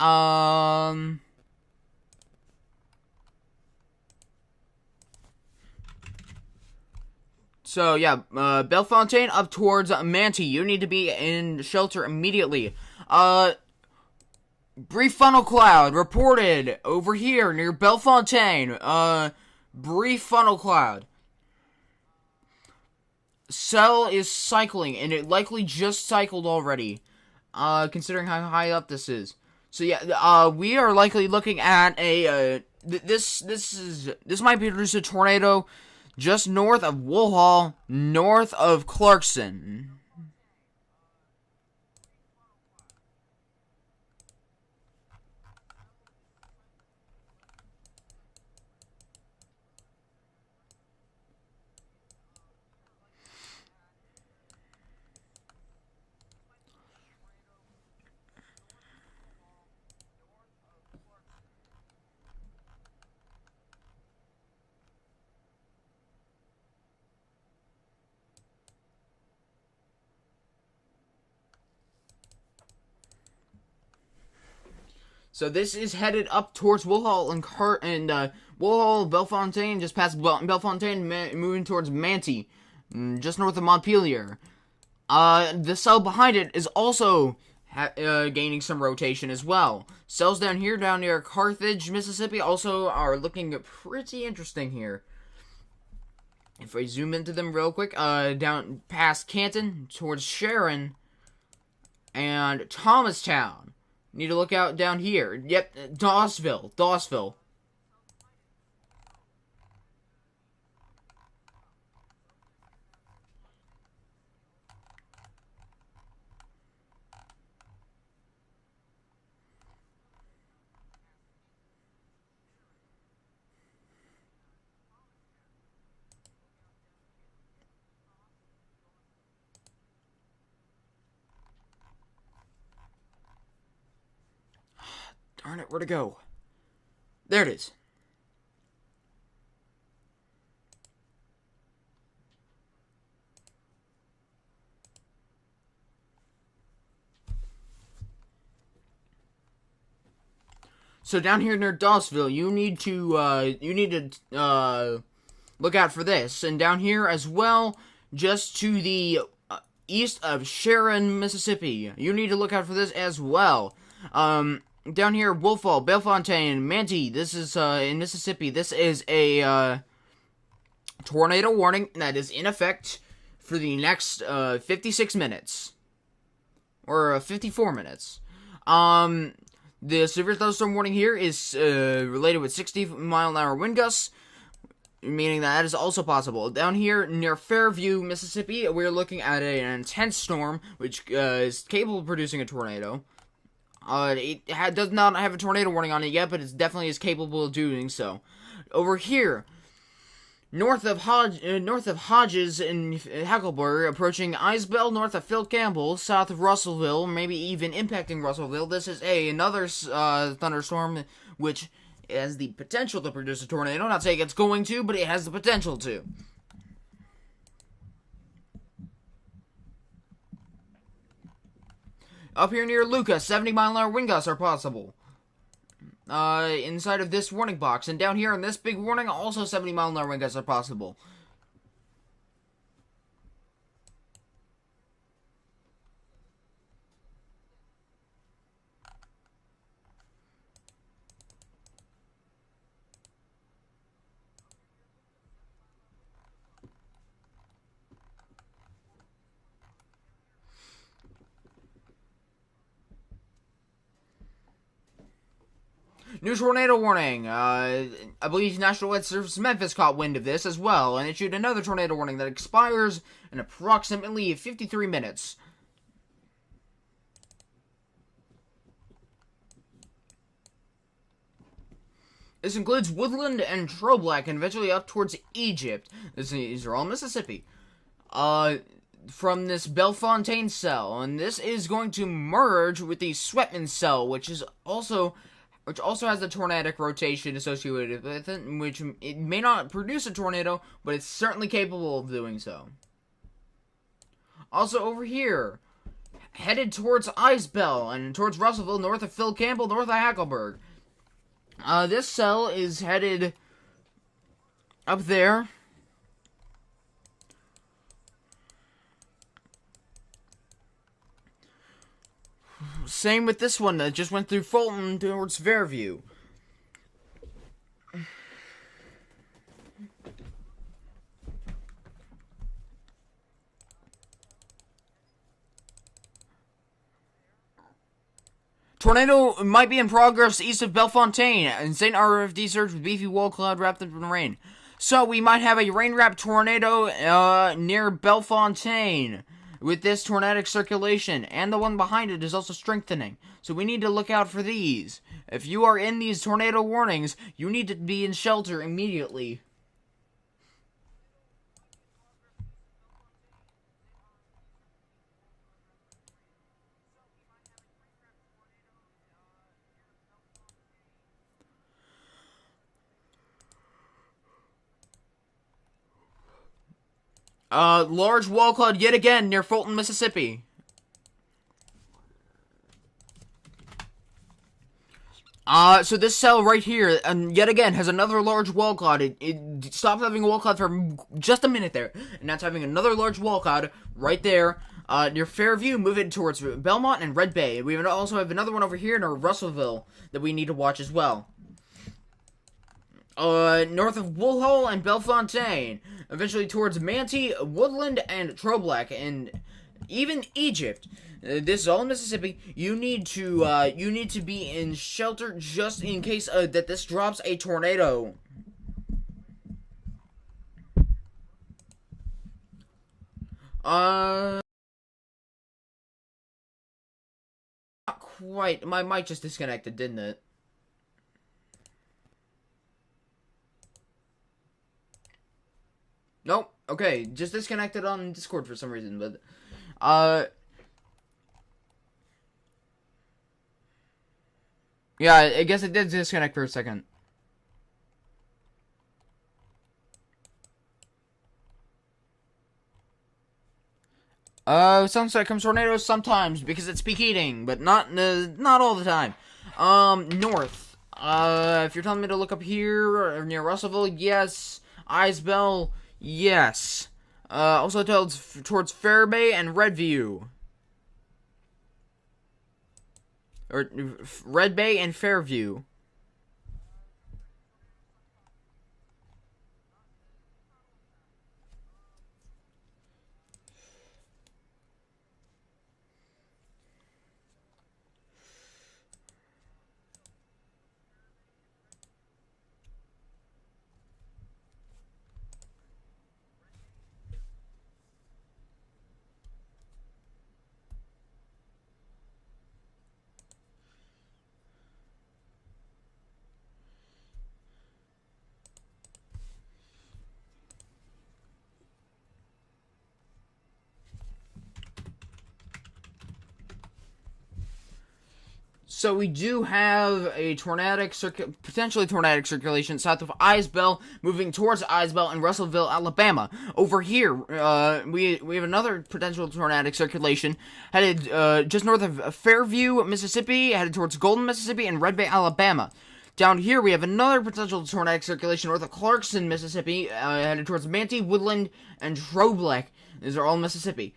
yeah, Bellefontaine up towards Manti. You need to be in shelter immediately. Brief funnel cloud reported over here near Bellefontaine. Brief funnel cloud. Cell is cycling, and it likely just cycled already, considering how high up this is. So yeah, we are likely looking at a, this might produce a tornado just north of Woolhall, north of Clarkson. So this is headed up towards Woolhall and Woolhall, Bellefontaine, just past Bellefontaine, moving towards Manti, just north of Montpelier. The cell behind it is also gaining some rotation as well. Cells down here, down near Carthage, Mississippi, also are looking pretty interesting here. If I zoom into them real quick, down past Canton, towards Sharon, and Thomastown. Need to look out down here. Yep, Dawsville. Darn it, where'd it go? There it is. So down here near Dawsville, you need to look out for this. And down here as well, just to the east of Sharon, Mississippi, you need to look out for this as well. Down here, Woolhall, Bellefontaine, Manti, this is, in Mississippi, this is a, tornado warning that is in effect for the next, 56 minutes. Or, 54 minutes. The severe thunderstorm warning here is related with 60-mile-an-hour wind gusts, meaning that is also possible. Down here near Fairview, Mississippi, we're looking at an intense storm, which is capable of producing a tornado. It does not have a tornado warning on it yet, but it definitely is capable of doing so. Over here, north of Hodges and Hackleburg, approaching Isbell, north of Phil Campbell, south of Russellville, maybe even impacting Russellville. This is another thunderstorm which has the potential to produce a tornado. Not saying it's going to, but it has the potential to. Up here near Lucas, 70-mile-an-hour wind gusts are possible. Inside of this warning box. And down here in this big warning, also 70-mile-an-hour wind gusts are possible. New tornado warning. I believe National Weather Service Memphis caught wind of this as well and issued another tornado warning that expires in approximately 53 minutes. This includes Woodland and Troblack and eventually up towards Egypt. These are all Mississippi. From this Bellefontaine cell, and this is going to merge with the Sweatman cell, which also has a tornadic rotation associated with it, which it may not produce a tornado, but it's certainly capable of doing so. Also over here, headed towards Isbell and towards Russellville, north of Phil Campbell, north of Hackleburg. This cell is headed up there. Same with this one that just went through Fulton towards Fairview. Tornado might be in progress east of Bellefontaine, and St. RFD surge with beefy wall cloud wrapped up in rain. So we might have a rain-wrapped tornado near Bellefontaine with this tornadic circulation, and the one behind it is also strengthening. So we need to look out for these. If you are in these tornado warnings, you need to be in shelter immediately. Large wall cloud yet again near Fulton, Mississippi. So this cell right here, and yet again, has another large wall cloud. It stopped having a wall cloud for just a minute there, and now it's having another large wall cloud right there, near Fairview, moving towards Belmont and Red Bay. We also have another one over here near Russellville that we need to watch as well. North of Woolhole and Bellefontaine, eventually towards Manti, Woodland, and Troblack, and even Egypt. This is all in Mississippi. You need to be in shelter just in case that this drops a tornado. Not quite. My mic just disconnected, didn't it? Nope. Okay, just disconnected on Discord for some reason, but yeah, I guess it did disconnect for a second. Sounds like comes tornadoes sometimes because it's peak heating, but not all the time. North. If you're telling me to look up here or near Russellville, yes. Isbell, yes. Also towards Fairbay and Redview. Or Red Bay and Fairview. So we do have a potentially tornadic circulation south of Isbell, moving towards Isbell and Russellville, Alabama. Over here, we have another potential tornadic circulation headed just north of Fairview, Mississippi, headed towards Golden, Mississippi, and Red Bay, Alabama. Down here, we have another potential tornadic circulation north of Clarkson, Mississippi, headed towards Manti, Woodland, and Troubleshooting. These are all Mississippi.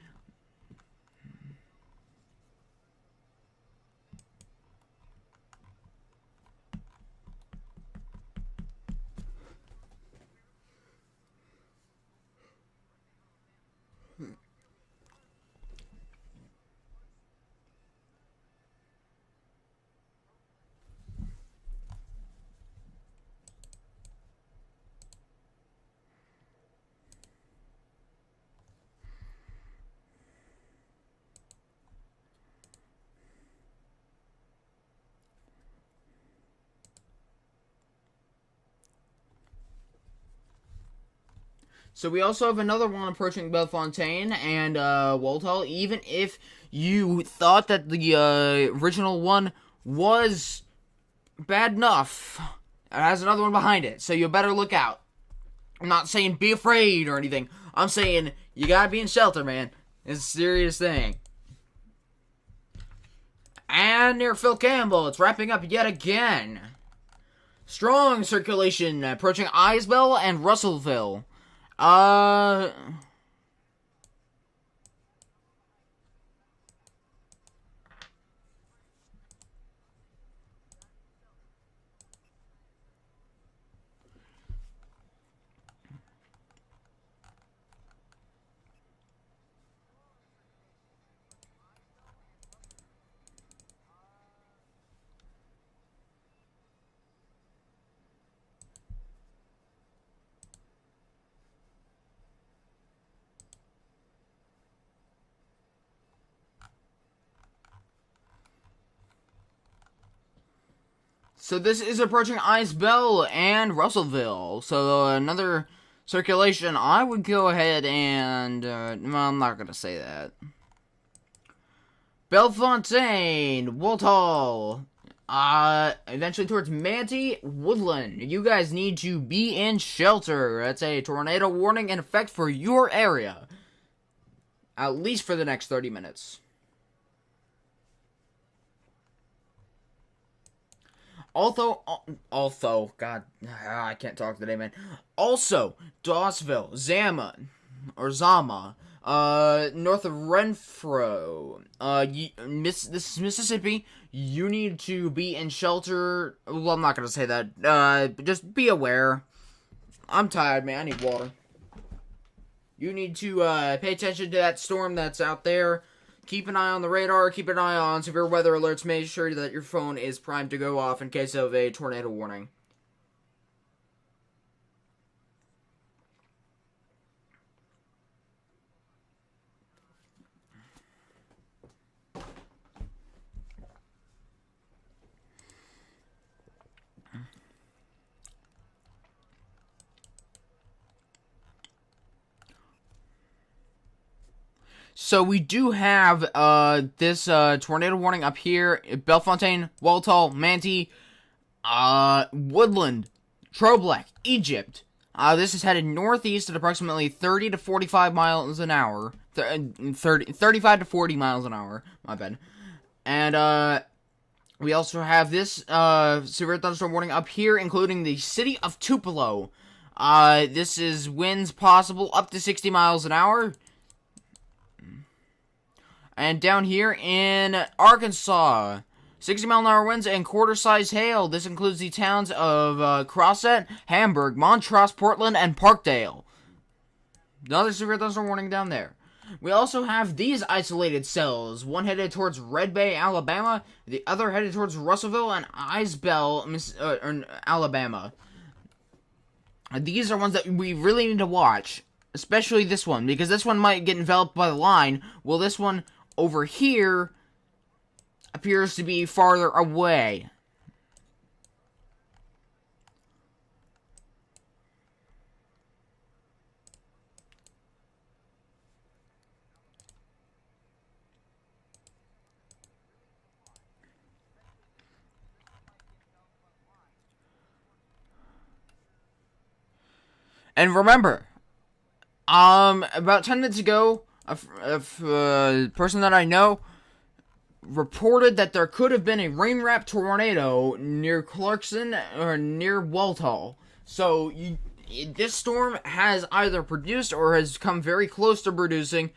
So we also have another one approaching Bellefontaine and Walthall. Even if you thought that the original one was bad enough, it has another one behind it. So you better look out. I'm not saying be afraid or anything. I'm saying you gotta be in shelter, man. It's a serious thing. And near Phil Campbell, it's wrapping up yet again. Strong circulation approaching Isbell and Russellville. So this is approaching Isbell and Russellville. So another circulation. I would go ahead and well, I'm not gonna say that. Bellefontaine, Walthall, eventually towards Manti, Woodland. You guys need to be in shelter. That's a tornado warning in effect for your area, at least for the next 30 minutes. God, I can't talk today, man. Also, Dawsville, Zama, north of Renfro. This is Mississippi. You need to be in shelter. Well, I'm not gonna say that. But just be aware. I'm tired, man. I need water. You need to pay attention to that storm that's out there. Keep an eye on the radar, keep an eye on severe weather alerts, make sure that your phone is primed to go off in case of a tornado warning. So we do have this tornado warning up here: Bellefontaine, Walthall, Manti, Woodland, Troubleshooting, Egypt. This is headed northeast at approximately 30 to 45 miles an hour. 35 to 40 miles an hour. My bad. And we also have this severe thunderstorm warning up here, including the city of Tupelo. This is winds possible up to 60 miles an hour. And down here in Arkansas, 60-mile-an-hour winds and quarter-size hail. This includes the towns of Crosset, Hamburg, Montrose, Portland, and Parkdale. Another severe thunderstorm warning down there. We also have these isolated cells. One headed towards Red Bay, Alabama. The other headed towards Russellville and Isbell, Alabama. These are ones that we really need to watch. Especially this one, because this one might get enveloped by the line. Well, this one over here appears to be farther away. And remember, about 10 minutes ago, a person that I know reported that there could have been a rain-wrapped tornado near Clarkson or near Walthall. So this storm has either produced or has come very close to producing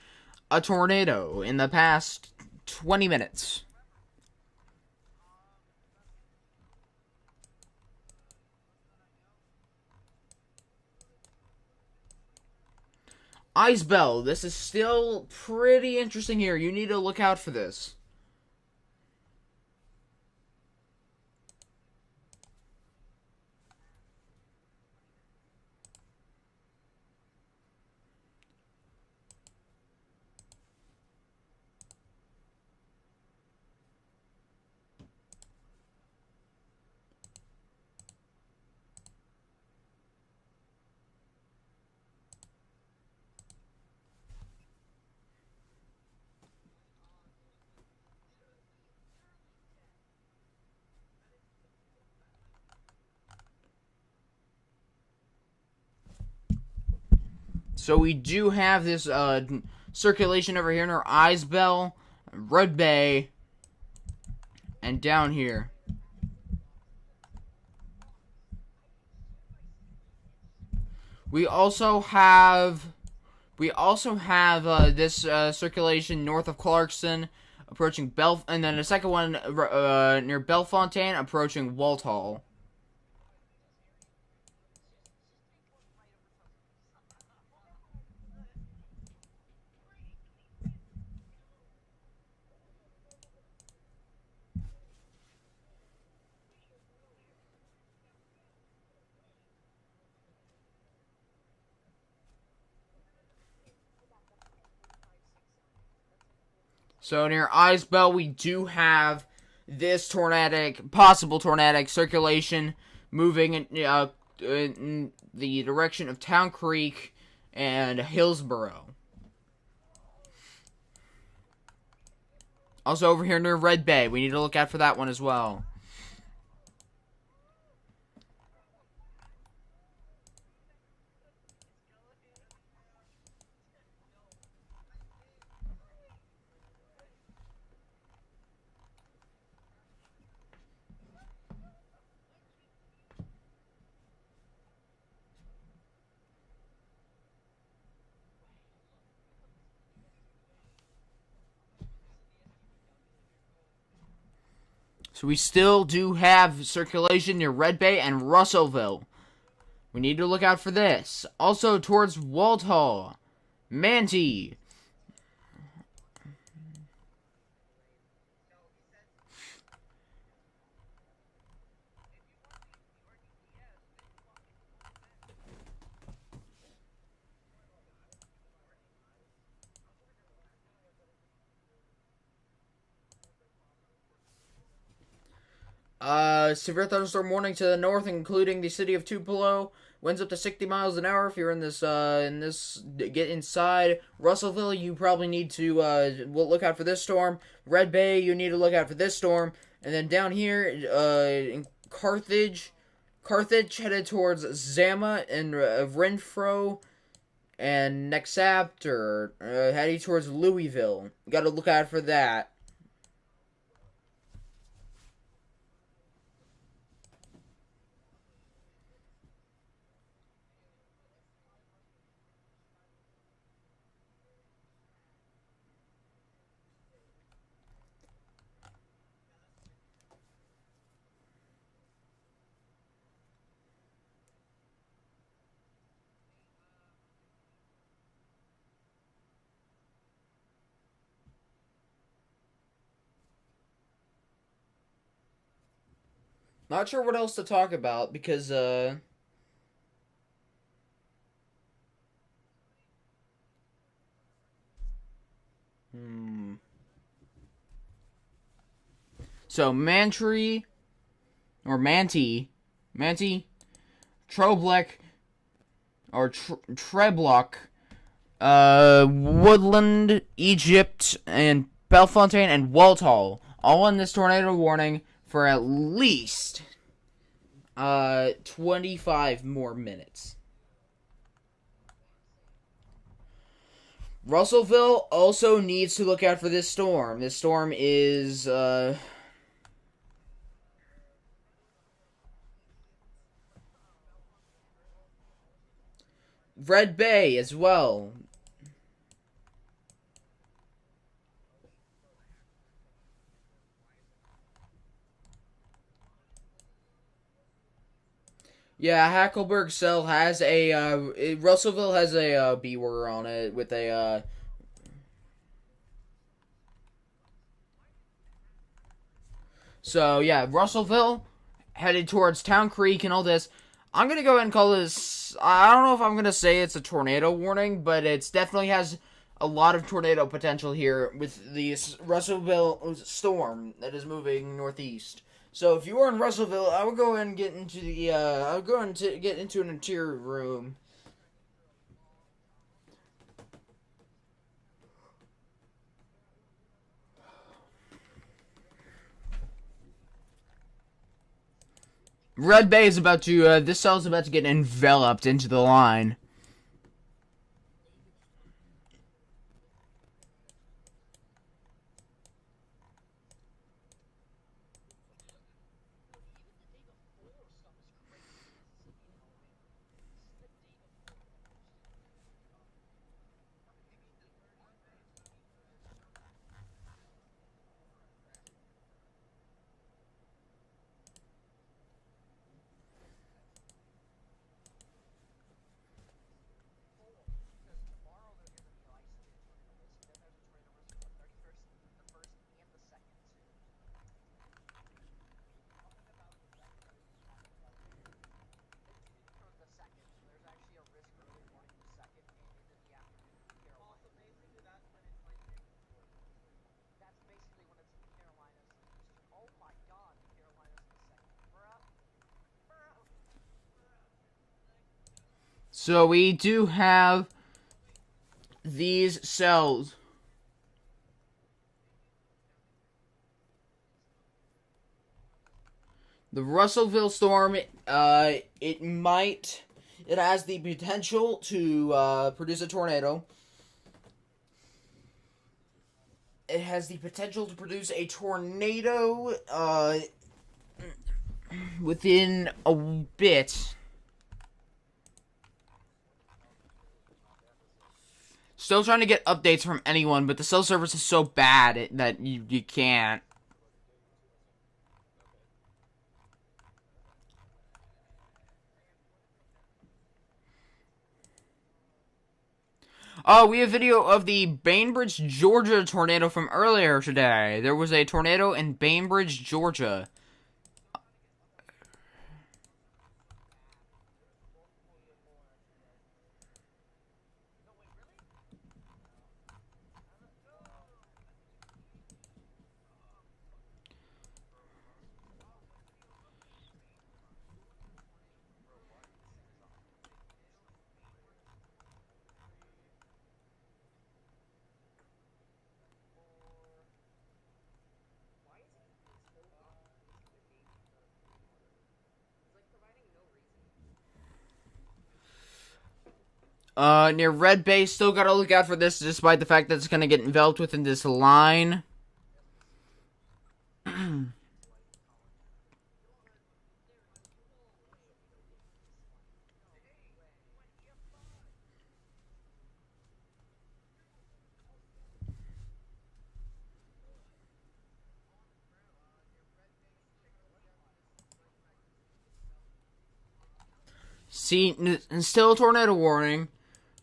a tornado in the past 20 minutes. Isbell, this is still pretty interesting here. You need to look out for this. So we do have this circulation over here near Isbell, Red Bay, and down here. We also have this circulation north of Clarkson, approaching and then a second one near Bellefontaine, approaching Walthall. So near Isbell, we do have this possible tornadic circulation moving in the direction of Town Creek and Hillsborough. Also over here near Red Bay, we need to look out for that one as well. So we still do have circulation near Red Bay and Russellville. We need to look out for this. Also towards Walthall, Manti. Severe thunderstorm warning to the north, including the city of Tupelo. Winds up to 60 miles an hour. If you're in this, get inside. Russellville, you probably need to, look out for this storm. Red Bay, you need to look out for this storm. And then down here, in Carthage headed towards Zama and, Renfro and Nexapt, or, heading towards Louisville. You gotta look out for that. Not sure what else to talk about because, So, Manti, Troblek, or Treblock, Woodland, Egypt, and Bellefontaine, and Walthall, all in this tornado warning for at least 25 more minutes. Russellville also needs to look out for this storm. This storm is, Red Bay as well. Yeah, Hackleburg Cell has a, Russellville has a, B word on it with a, So, yeah, Russellville, headed towards Town Creek and all this. I'm going to go ahead and call this, I don't know if I'm going to say it's a tornado warning, but it definitely has a lot of tornado potential here with the Russellville storm that is moving northeast. So if you are in Russellville, I would go ahead and get into the, I would go ahead and get into an interior room. Red Bay is about to, this cell is about to get enveloped into the line. So we do have these cells. The Russellville storm, it has the potential to produce a tornado. It has the potential to produce a tornado within a bit. Still trying to get updates from anyone, but the cell service is so bad that you can't. Oh, we have video of the Bainbridge, Georgia tornado from earlier today. There was a tornado in Bainbridge, Georgia. Near Red Bay, still gotta look out for this, despite the fact that it's gonna get enveloped within this line. See, still a tornado warning.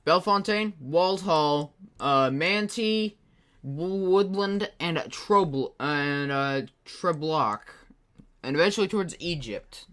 Bellefontaine, Walthall, Manti, Woodland, and Treblock, and eventually towards Egypt.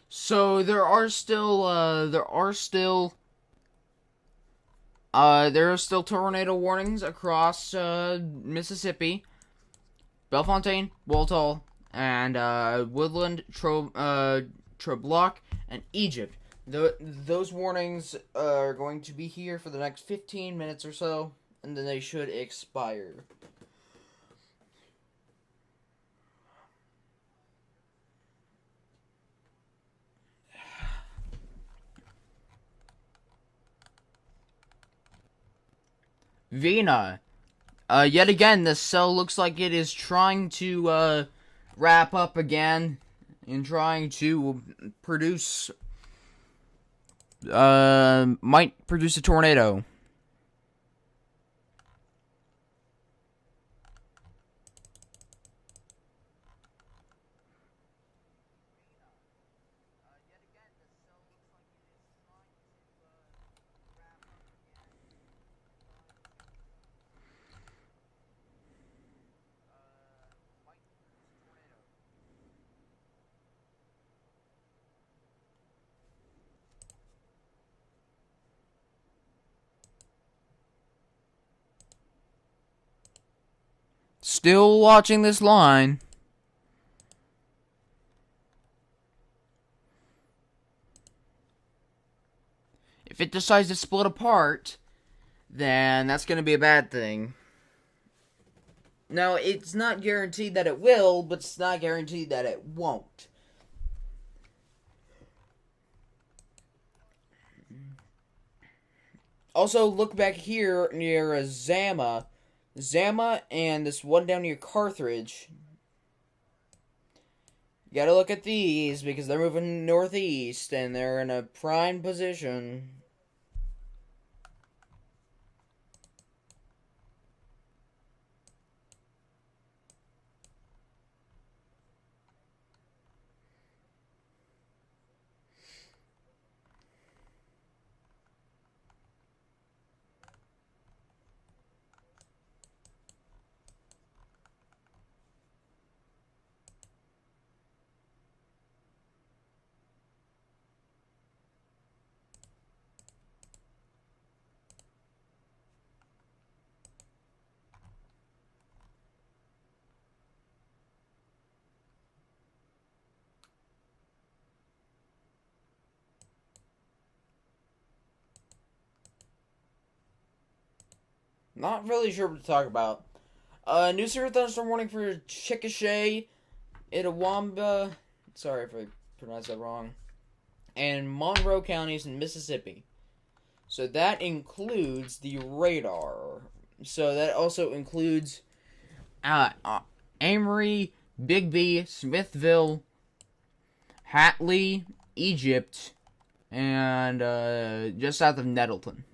So there are still tornado warnings across Mississippi, Bellefontaine, Waltall, and Woodland, Trobloc, and Egypt. Those warnings are going to be here for the next 15 minutes or so, and then they should expire. Vina. Yet again, the cell looks like it is trying to wrap up again and trying to produce might produce a tornado. Still watching this line. If it decides to split apart, then that's going to be a bad thing. Now, it's not guaranteed that it will, but it's not guaranteed that it won't. Also, look back here near Zama. Zama and this one down near Carthage. You gotta look at these because they're moving northeast and they're in a prime position. Not really sure what to talk about. New severe thunderstorm warning for Chickasha, Itawamba, sorry if I pronounced that wrong, and Monroe counties in Mississippi. So that includes the radar. So that also includes Amory, Bigby, Smithville, Hatley, Egypt, and just south of Nettleton.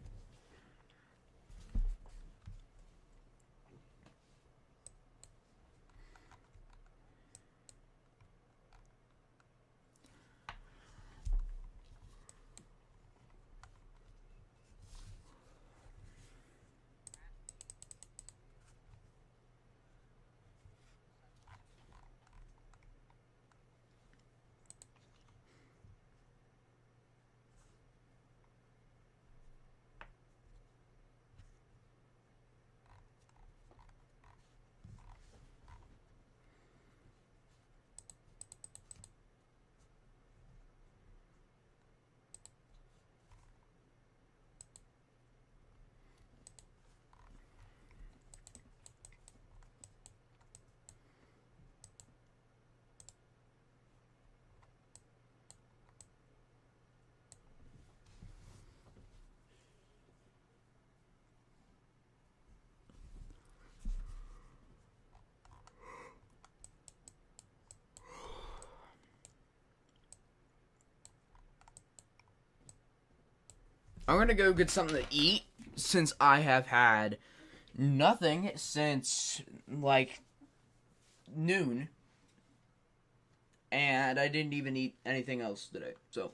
I'm gonna go get something to eat since I have had nothing since like noon, and I didn't even eat anything else today. So.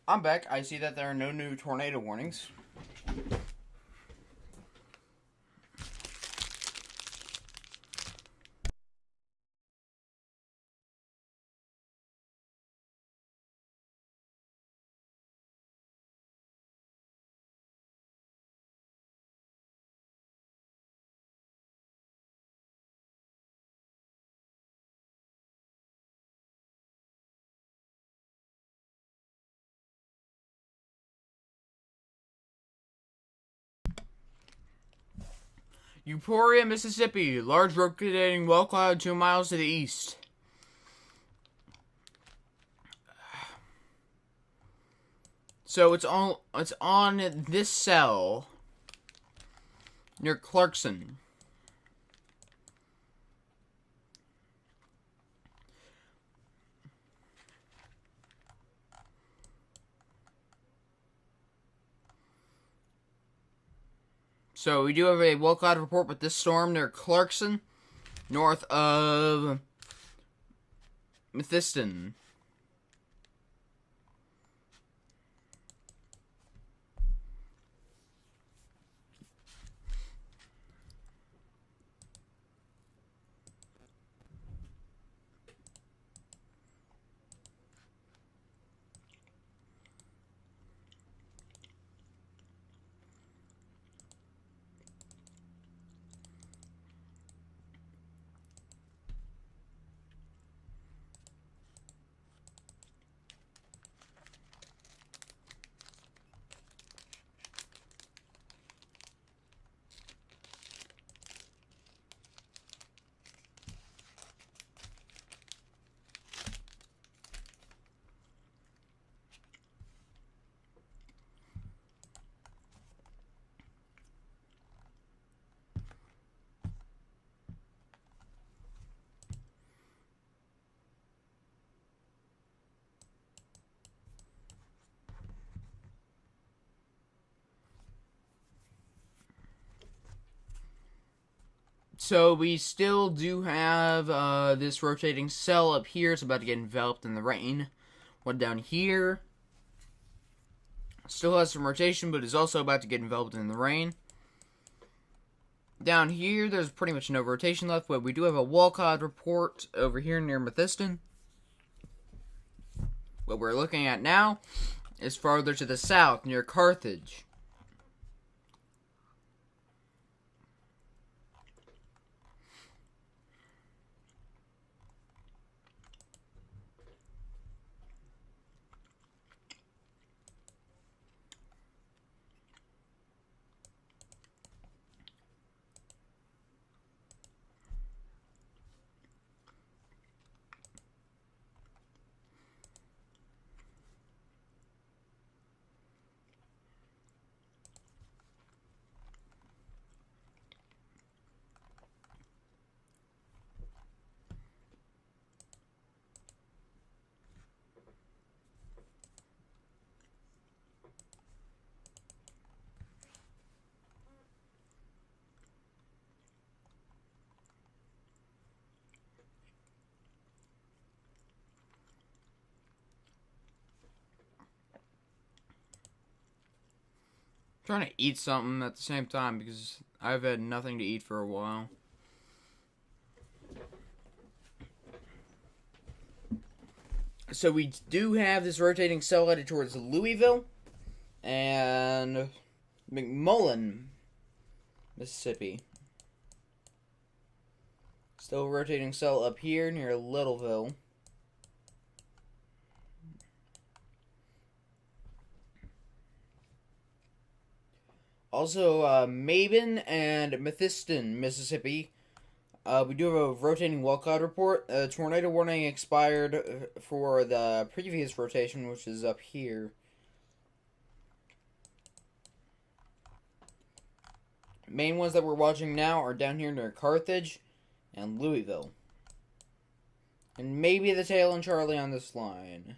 I'm back. I see that there are no new tornado warnings. Euphoria, Mississippi. Large rotating wall cloud 2 miles to the east. So it's on this cell near Clarkson. So we do have a wall cloud report with this storm near Clarkson, north of Methiston. So we still do have this rotating cell up here. It's about to get enveloped in the rain. One down here still has some rotation, but is also about to get enveloped in the rain. Down here, there's pretty much no rotation left, but we do have a wall cloud report over here near Methiston. What we're looking at now is farther to the south, near Carthage. Trying to eat something at the same time because I've had nothing to eat for a while. So we do have this rotating cell headed towards Louisville and McMullen, Mississippi. Still rotating cell up here near Littleville. Also, Mabin and Methiston, Mississippi. We do have a rotating wall cloud report. Tornado warning expired for the previous rotation, which is up here. Main ones that we're watching now are down here near Carthage and Louisville. And maybe the tail and Charlie on this line.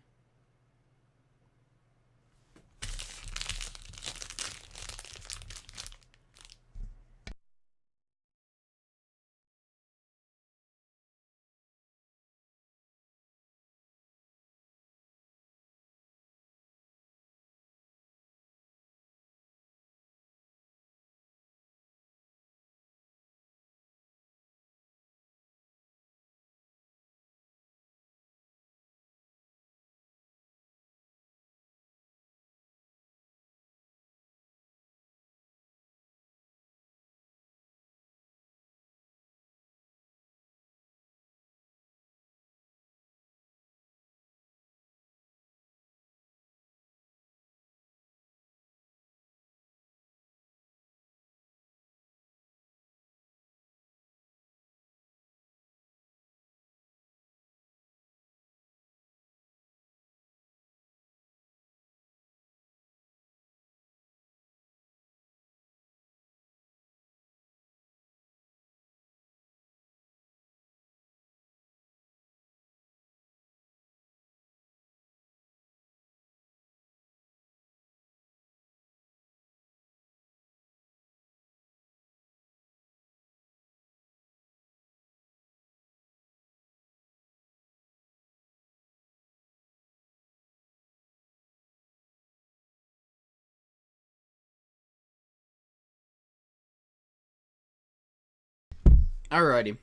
Alrighty.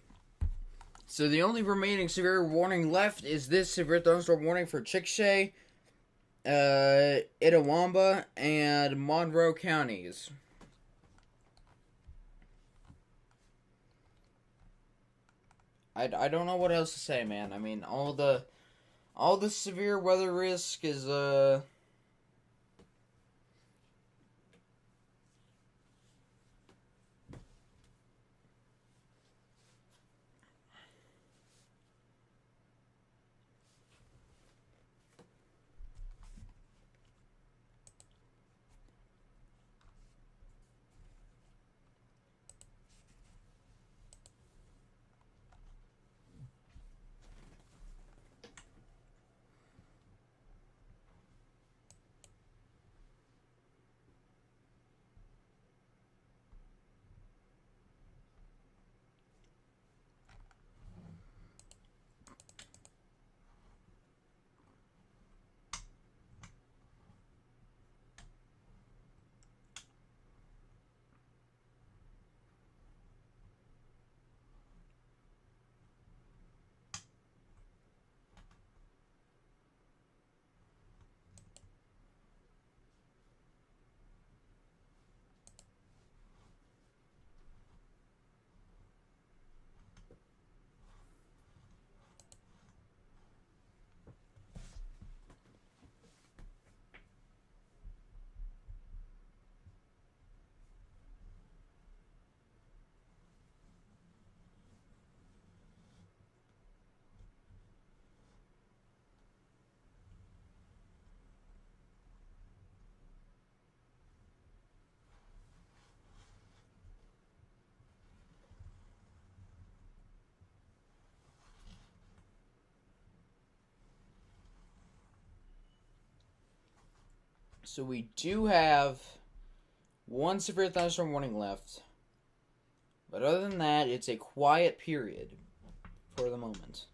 So the only remaining severe warning left is this severe thunderstorm warning for Chickasha, Itawamba, and Monroe counties. I don't know what else to say, man. I mean, all the severe weather risk is so we do have one severe thunderstorm warning left. But other than that, it's a quiet period for the moment.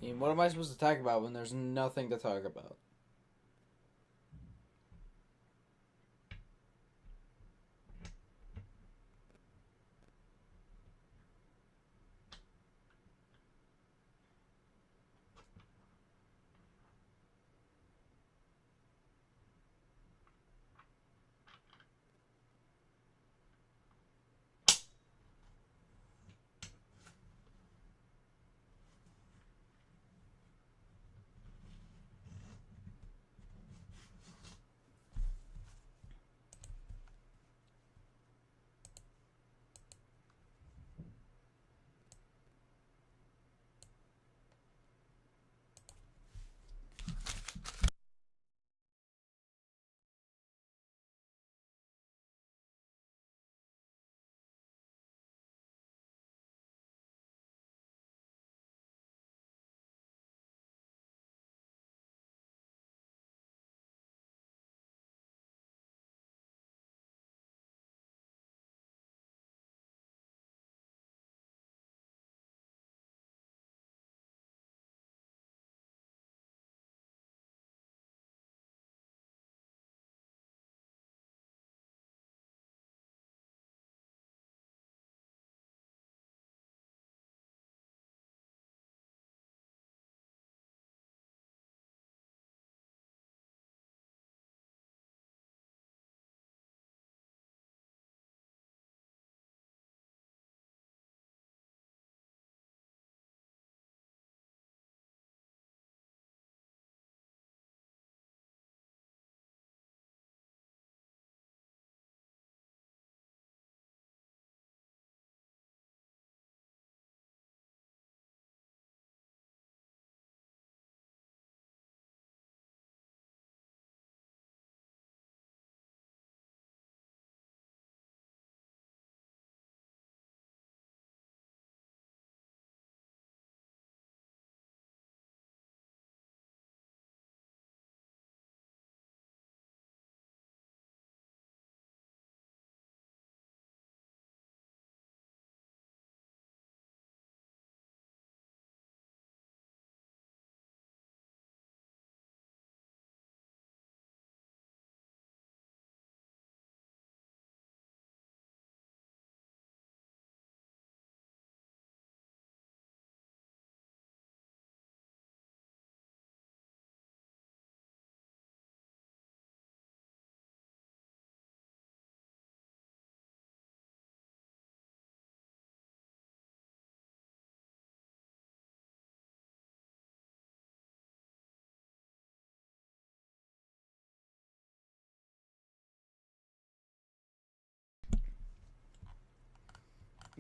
I mean, what am I supposed to talk about when there's nothing to talk about?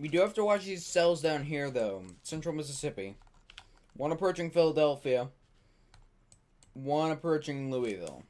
We do have to watch these cells down here, though. Central Mississippi. One approaching Philadelphia. One approaching Louisville.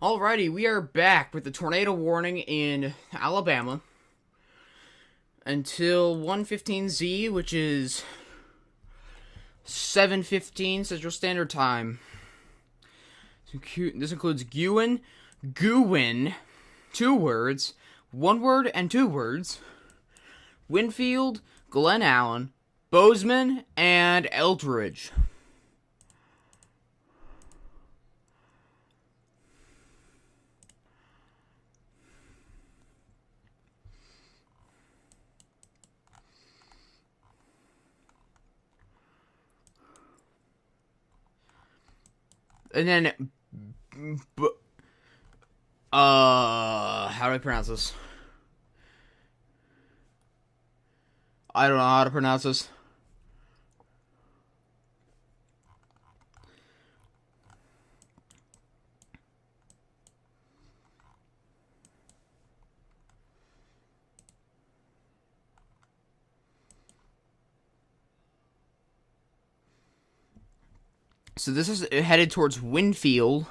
Alrighty, we are back with the tornado warning in Alabama until 1:15 which is 7:15 Central Standard Time. This includes Gewin, 2 words, 1 word and 2 words, Winfield, Glen Allen, Bozeman, and Eldridge. And then, how do I pronounce this? I don't know how to pronounce this. So this is headed towards Winfield,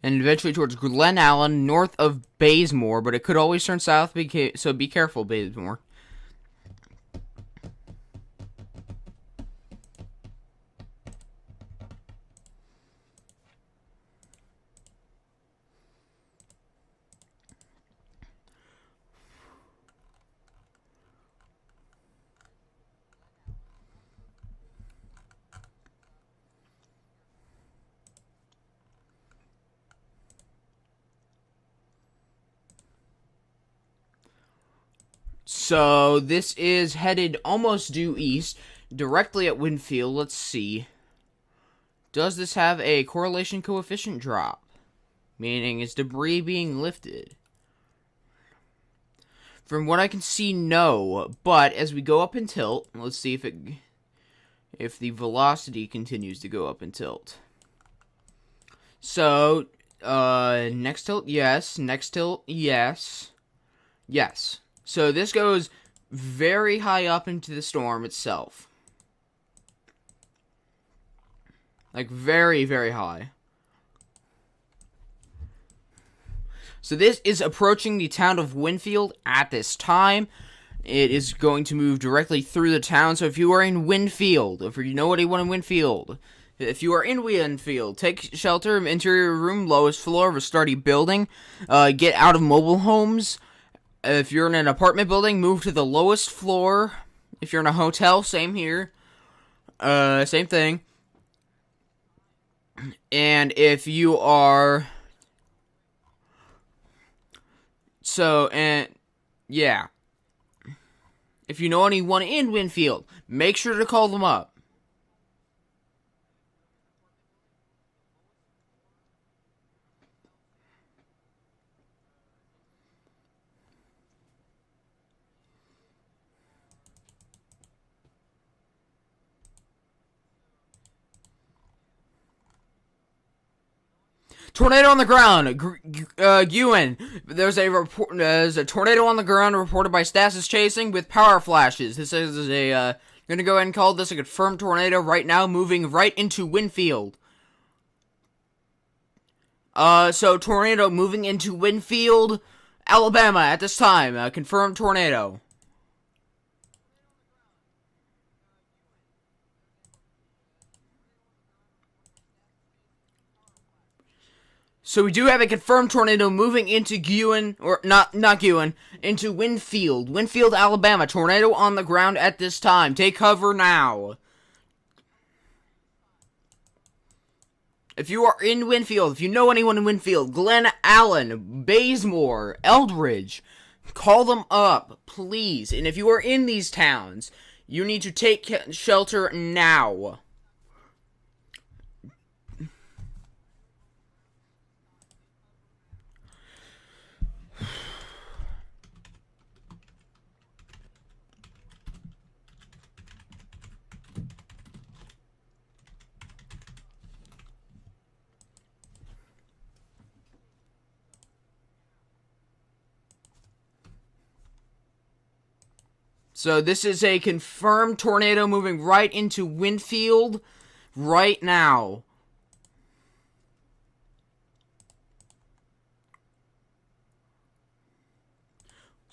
and eventually towards Glen Allen, north of Bazemore, but it could always turn south, so be careful, Bazemore. So this is headed almost due east, directly at Winfield. Let's see. Does this have a correlation coefficient drop? Meaning, is debris being lifted? From what I can see, no. But as we go up in tilt, let's see if the velocity continues to go up in tilt. So, next tilt, yes. Next tilt, yes. Yes. So this goes very high up into the storm itself. Like, very, very high. So this is approaching the town of Winfield at this time. It is going to move directly through the town. So if you are in Winfield, if you know anyone in Winfield, if you are in Winfield, take shelter, interior room, lowest floor of a sturdy building. Get out of mobile homes. If you're in an apartment building, move to the lowest floor. If you're in a hotel, same here. Same thing. And if you are... So, and... Yeah. If you know anyone in Winfield, make sure to call them up. Tornado on the ground. Ewan. There's a tornado on the ground reported by Stasis chasing with power flashes. This is I'm gonna go ahead and call this a confirmed tornado right now, moving right into Winfield. So tornado moving into Winfield, Alabama at this time. Confirmed tornado. So we do have a confirmed tornado moving into Gewin, or not Gewin, into Winfield. Winfield, Alabama. Tornado on the ground at this time. Take cover now. If you are in Winfield, if you know anyone in Winfield, Glen Allen, Bazemore, Eldridge, call them up, please. And if you are in these towns, you need to take shelter now. So this is a confirmed tornado moving right into Winfield right now.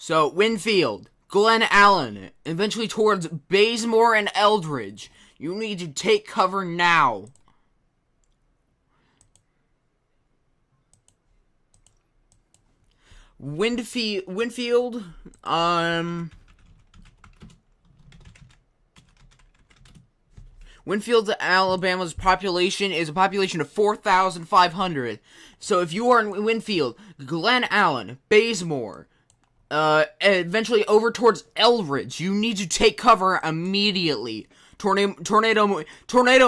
So, Winfield, Glen Allen, eventually towards Bazemore and Eldridge. You need to take cover now. Winfield, Winfield, Alabama's population is a population of 4,500. So if you are in Winfield, Glen Allen, Bazemore, eventually over towards Eldridge, you need to take cover immediately. Tornado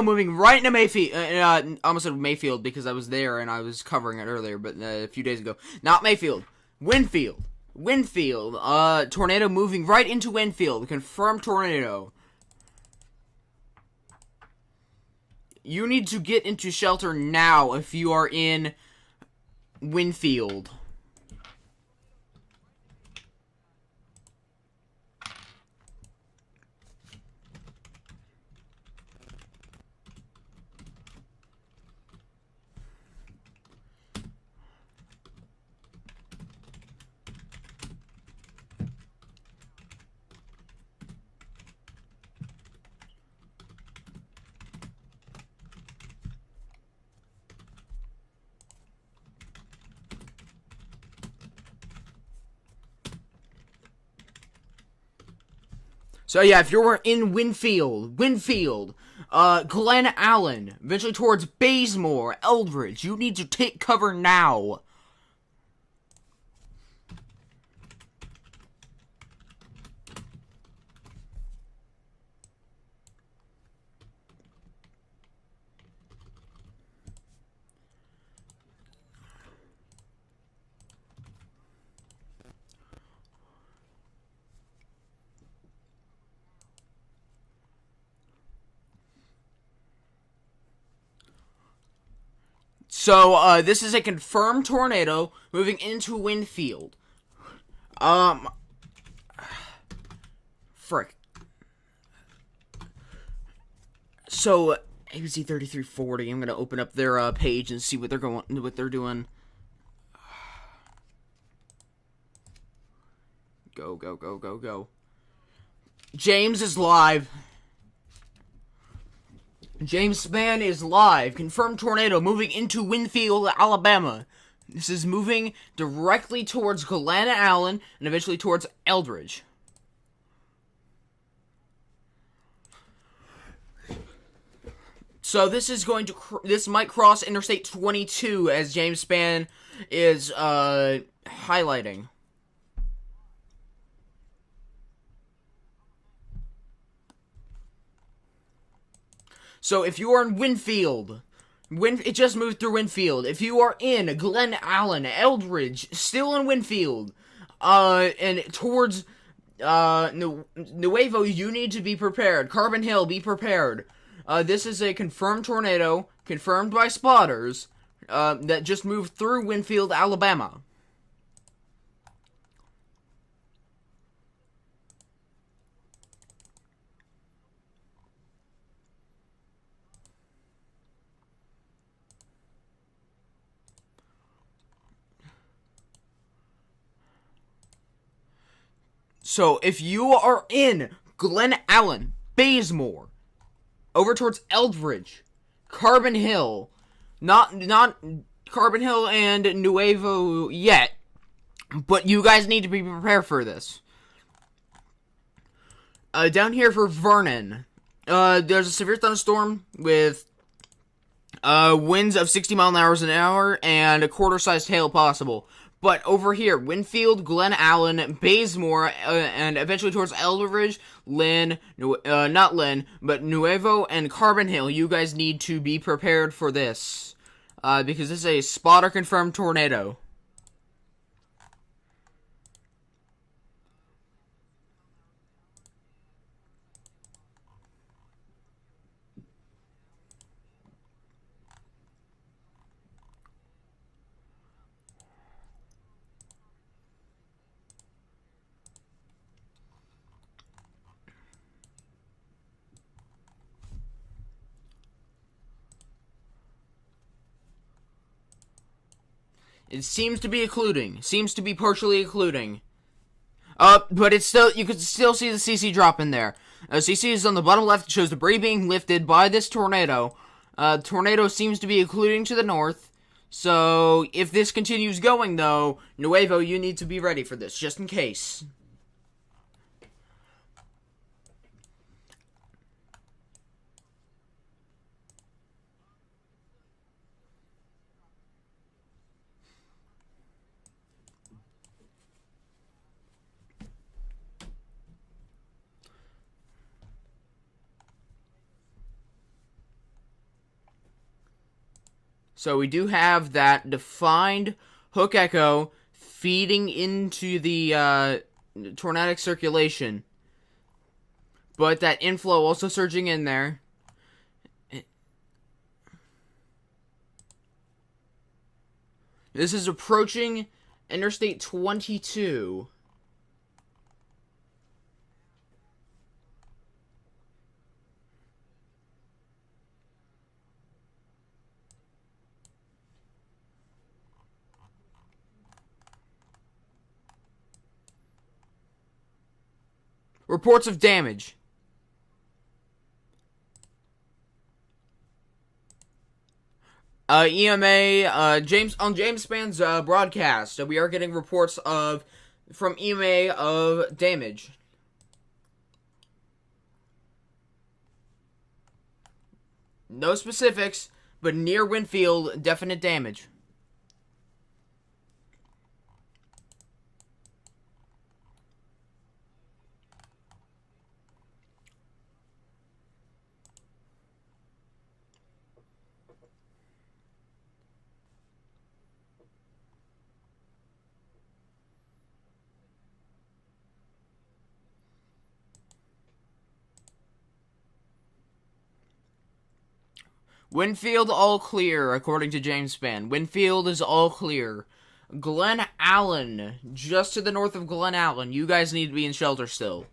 moving right into Mayfield. I almost said Mayfield because I was there and I was covering it earlier, but a few days ago. Not Mayfield. Winfield. Tornado moving right into Winfield. Confirmed tornado. You need to get into shelter now if you are in Winfield. So yeah, if you're in Winfield, Glen Allen, eventually towards Bazemore, Eldridge, you need to take cover now. So, this is a confirmed tornado moving into Winfield. Frick. So, ABC 3340, I'm gonna open up their, page and see what they're doing. Go. James is live. James Spann is live. Confirmed tornado moving into Winfield, Alabama. This is moving directly towards Glen Allen and eventually towards Eldridge. So this is going to this might cross Interstate 22 as James Spann is highlighting. So if you are in Winfield, it just moved through Winfield. If you are in Glen Allen, Eldridge, still in Winfield, and towards Nuevo, you need to be prepared. Carbon Hill, be prepared. This is a confirmed tornado, confirmed by spotters, that just moved through Winfield, Alabama. So, if you are in Glen Allen, Bazemore, over towards Eldridge, Carbon Hill, not Carbon Hill and Nuevo yet, but you guys need to be prepared for this. Down here for Vernon, there's a severe thunderstorm with winds of 60 miles an hour and a quarter-sized hail possible. But over here, Winfield, Glen Allen, Bazemore, and eventually towards Eldridge, not Lynn, but Nuevo and Carbon Hill, you guys need to be prepared for this. Because this is a spotter-confirmed tornado. It seems to be occluding. Seems to be partially occluding. But it's still, you could still see the CC drop in there. CC is on the bottom left. It shows debris being lifted by this tornado. Tornado seems to be occluding to the north. So if this continues going, though, Nuevo, you need to be ready for this, just in case. So we do have that defined hook echo feeding into the tornadic circulation. But that inflow also surging in there. This is approaching Interstate 22. Reports of damage. EMA, James Span's broadcast, we are getting reports from EMA of damage. No specifics, but near Winfield, definite damage. Winfield all clear, according to James Spann. Winfield is all clear. Glen Allen, just to the north of Glen Allen. You guys need to be in shelter still.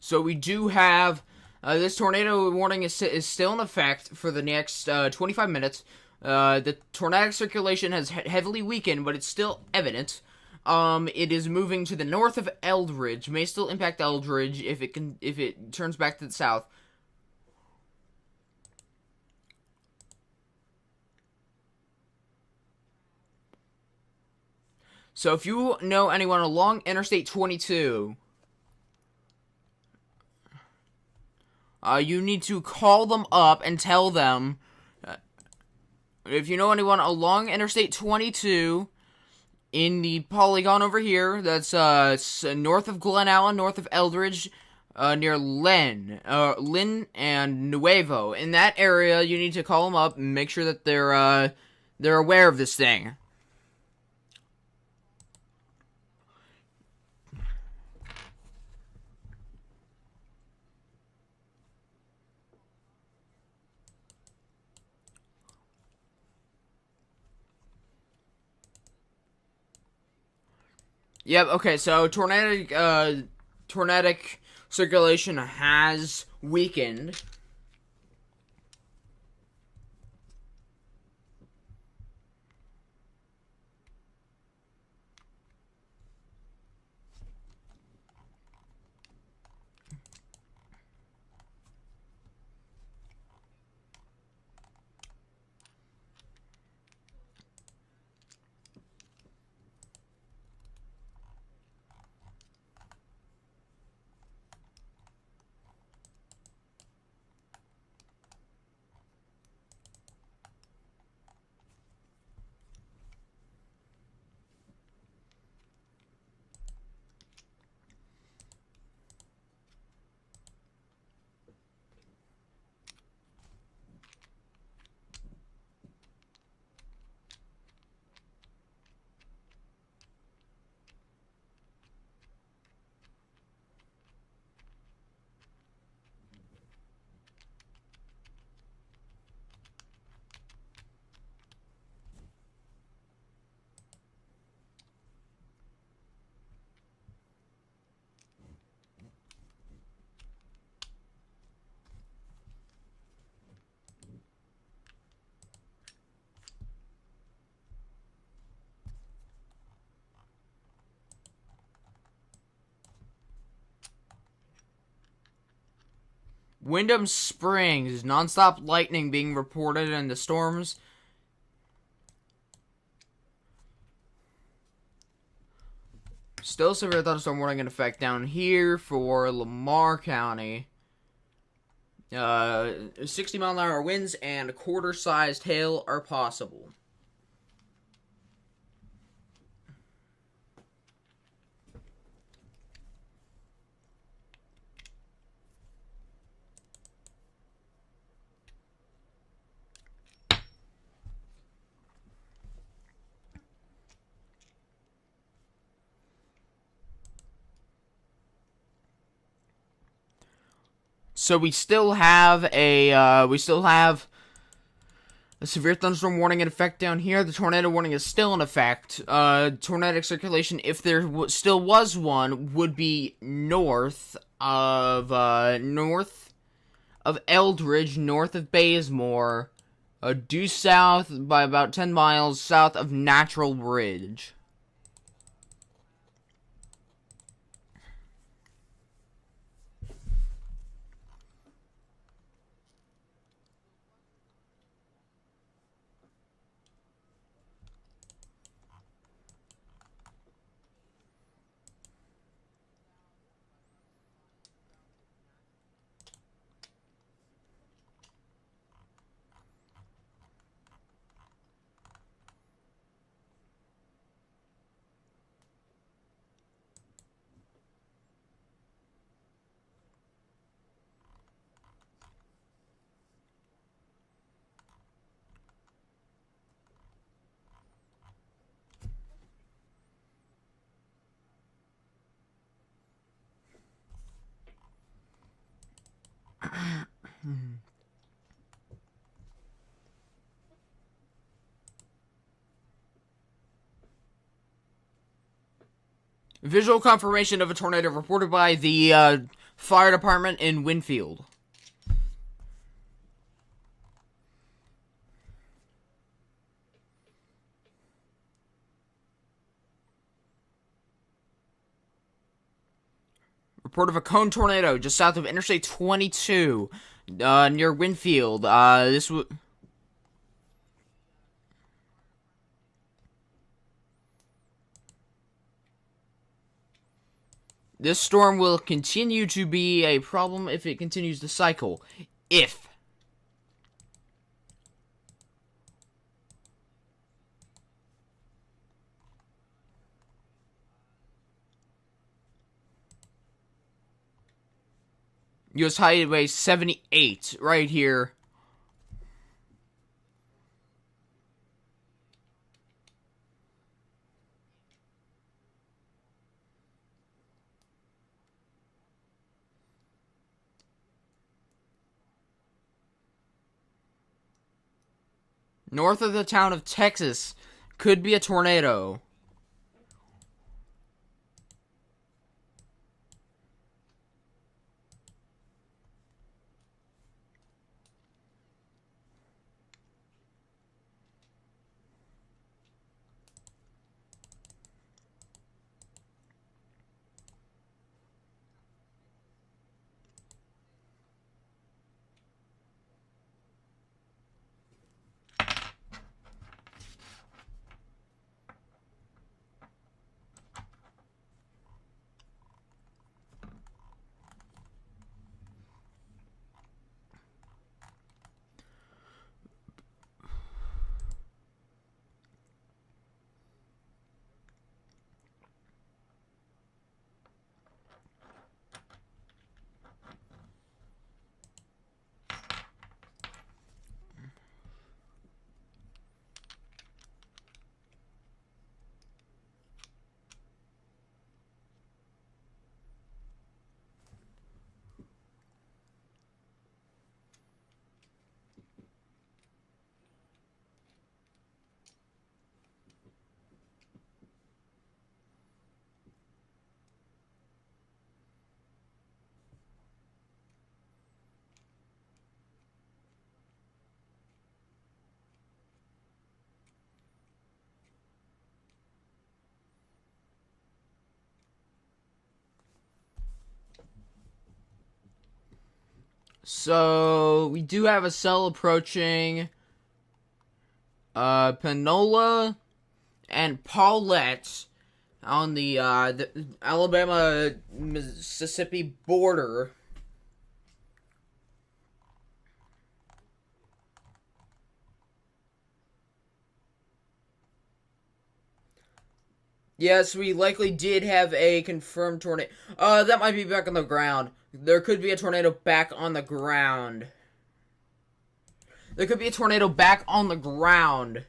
So we do have this tornado warning is still in effect for the next 25 minutes. The tornadic circulation has heavily weakened, but it's still evident. It is moving to the north of Eldridge. May still impact Eldridge if it turns back to the south. So if you know anyone along Interstate 22, you need to call them up and tell them. If you know anyone along Interstate 22 in the polygon over here, that's north of Glen Allen, north of Eldridge, near Lynn and Nuevo. In that area, you need to call them up and make sure that they're aware of this thing. Yep, okay, so tornadic circulation has weakened. Wyndham Springs, non-stop lightning being reported in the storms. Still severe thunderstorm warning in effect down here for Lamar County. 60-mile-an-hour winds and quarter-sized hail are possible. So we still have a severe thunderstorm warning in effect down here. The tornado warning is still in effect. Tornadic circulation, if there still was one, would be north of Eldridge, north of Bazemore, due south by about 10 miles south of Natural Bridge. Visual confirmation of a tornado reported by the fire department in Winfield. Report of a cone tornado just south of Interstate 22 near Winfield. This storm will continue to be a problem if it continues to cycle. If. US Highway 78, right here. North of the town of Texas, could be a tornado. So we do have a cell approaching Panola and Paulette on the Alabama-Mississippi border. Yes, we likely did have a confirmed tornado. That might be back on the ground. There could be a tornado back on the ground. There could be a tornado back on the ground.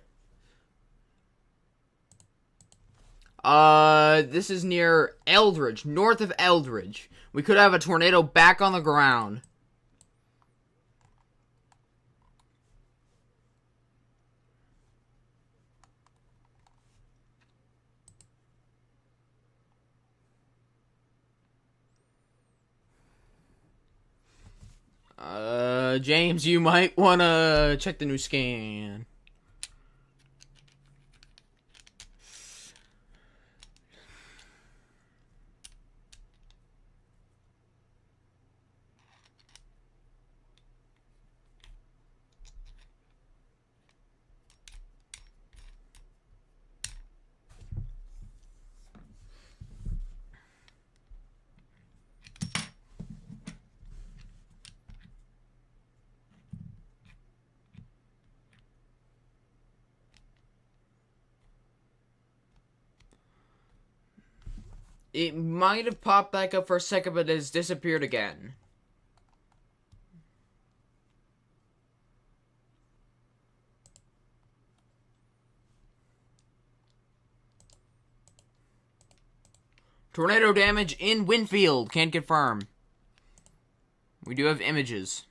This is near Eldridge, north of Eldridge. We could have a tornado back on the ground. James, you might wanna check the new scan. It might have popped back up for a second, but has disappeared again. Tornado damage in Winfield. Can't confirm. We do have images.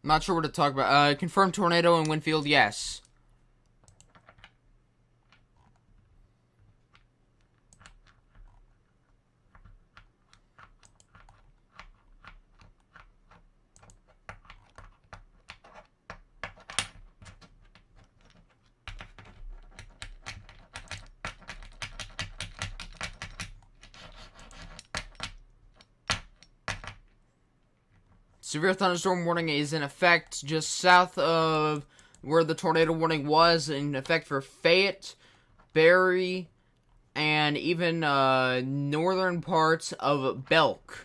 Not sure what to talk about. Confirmed tornado in Winfield, yes. Severe thunderstorm warning is in effect just south of where the tornado warning was, in effect for Fayette, Barry, and even northern parts of Belk.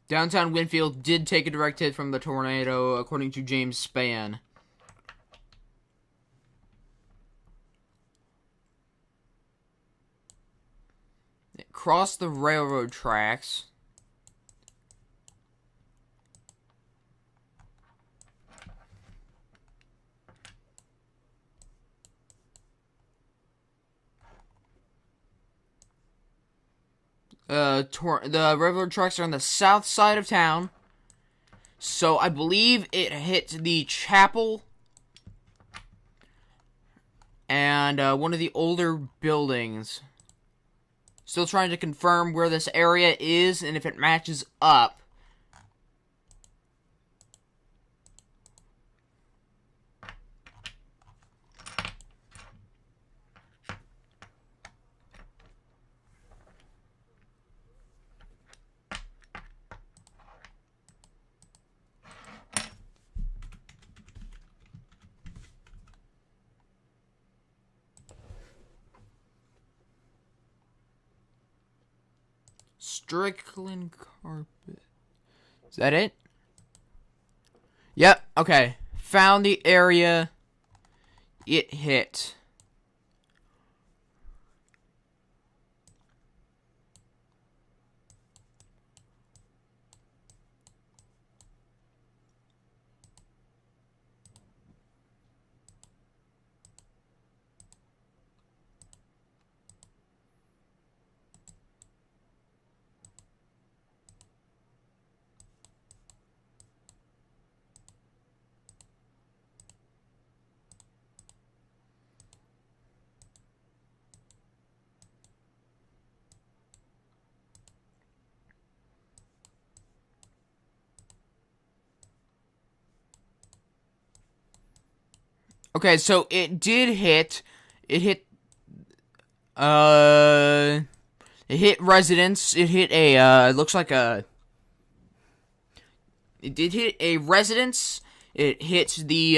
Downtown Winfield did take a direct hit from the tornado, according to James Spann. cross the railroad tracks. The railroad tracks are on the south side of town. So I believe it hit the chapel and one of the older buildings. Still trying to confirm where this area is and if it matches up. Strickland carpet. Is that it? Yep, okay. Found the area it hit. Okay, so it did hit. It hit. It hit residence. It hit a. It looks like a. It did hit a residence. It hit the.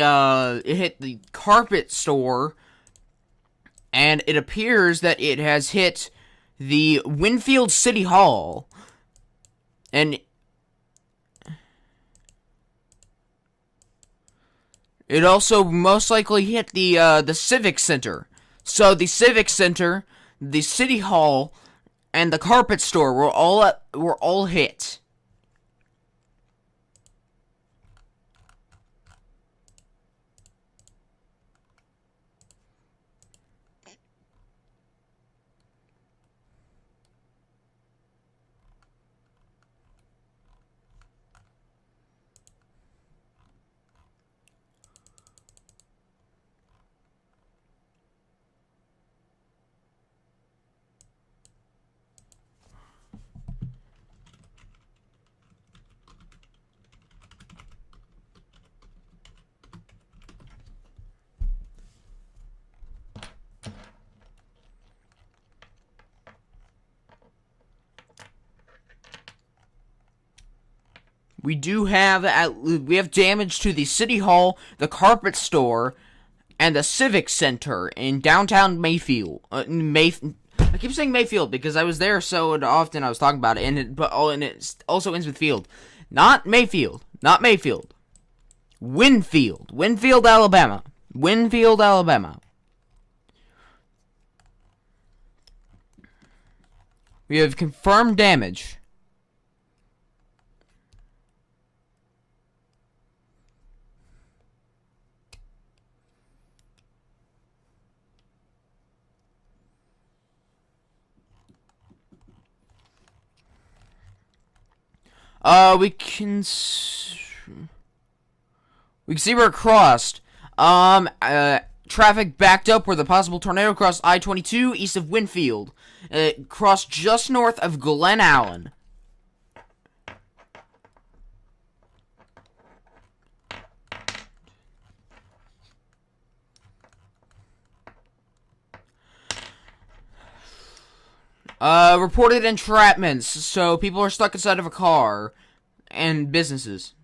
It hit the carpet store. And it appears that it has hit the Winfield City Hall. And it also most likely hit the Civic Center. So the Civic Center, the City Hall, and the carpet store were all hit. We have damage to the City Hall, the carpet store, and the Civic Center in downtown Mayfield. I keep saying Mayfield because I was there so often I was talking about it, and it also ends with field. Not Mayfield. Winfield, Alabama. Winfield, Alabama. We have confirmed damage. We can see where it crossed. Traffic backed up where the possible tornado crossed I-22 east of Winfield. It crossed just north of Glen Allen. Reported entrapments, so people are stuck inside of a car, and businesses.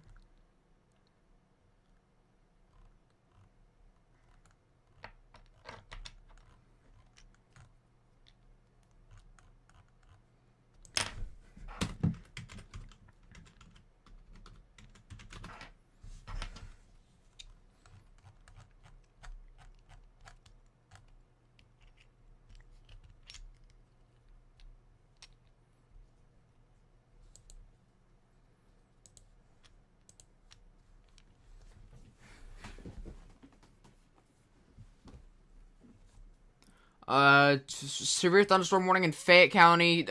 Severe thunderstorm warning in Fayette County.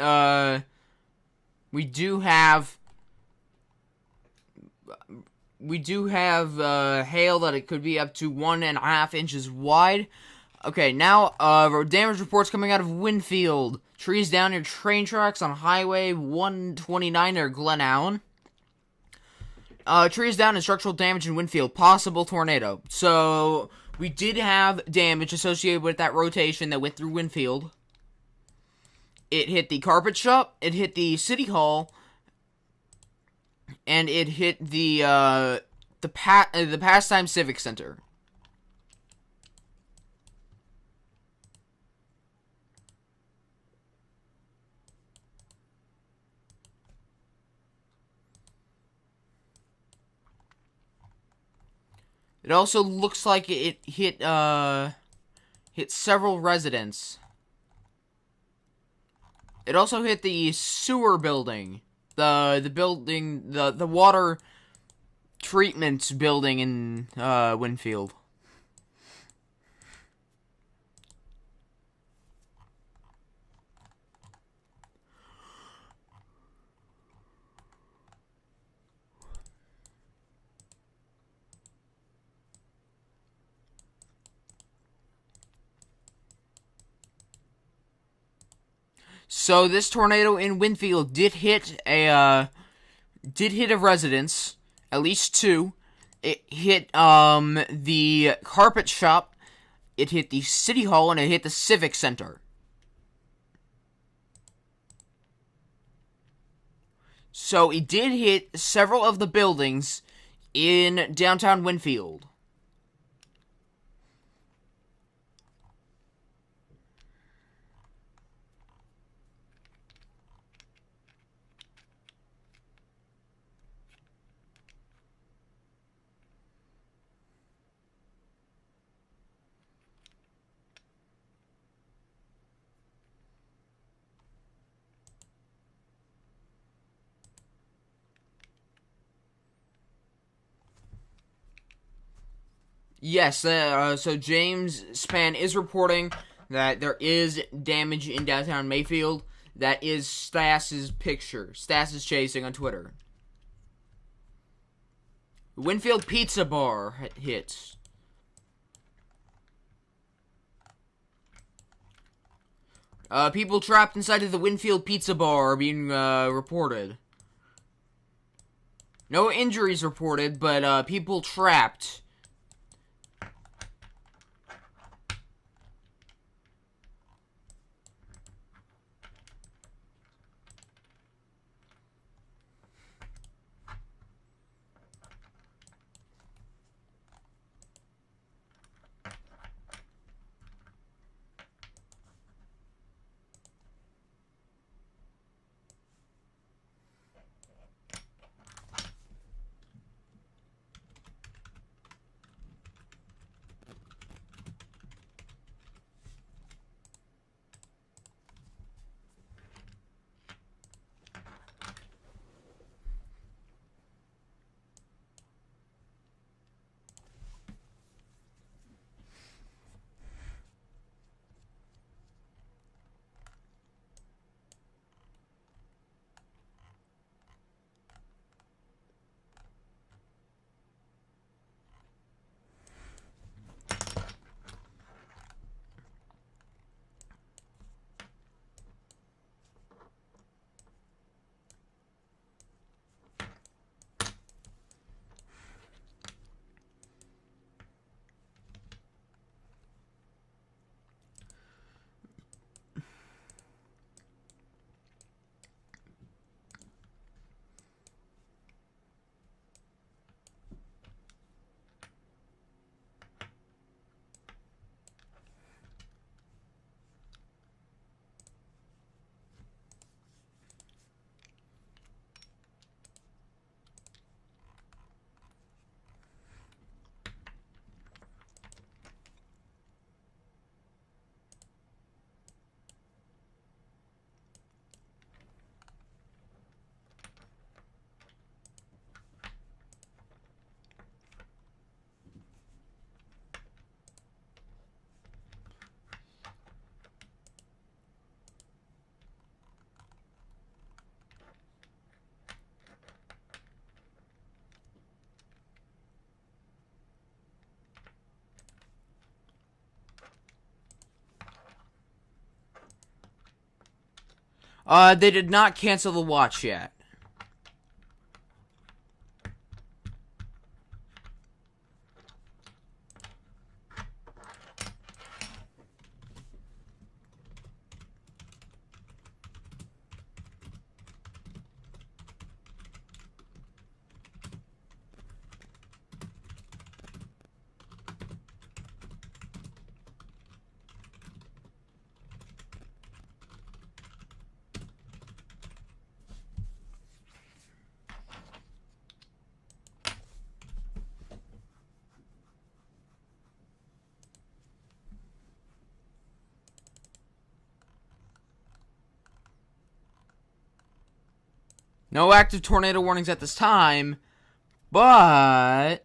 We do have hail that it could be up to 1.5 inches wide. Okay, now damage reports coming out of Winfield. Trees down near train tracks on Highway 129 near Glen Allen. Trees down and structural damage in Winfield. Possible tornado. So we did have damage associated with that rotation that went through Winfield. It hit the carpet shop. It hit the city hall. And it hit the Pastime Civic Center. It also looks like it hit several residents. It also hit the sewer building. The water treatment building in Winfield. So this tornado in Winfield did hit a residence, at least two. It hit the carpet shop, it hit the city hall, and it hit the civic center. So it did hit several of the buildings in downtown Winfield. Yes, so James Spann is reporting that there is damage in downtown Mayfield. That is Stas's picture. Stas is chasing on Twitter. Winfield Pizza Bar hits. People trapped inside of the Winfield Pizza Bar are being reported. No injuries reported, but people trapped. They did not cancel the watch yet. No active tornado warnings at this time, but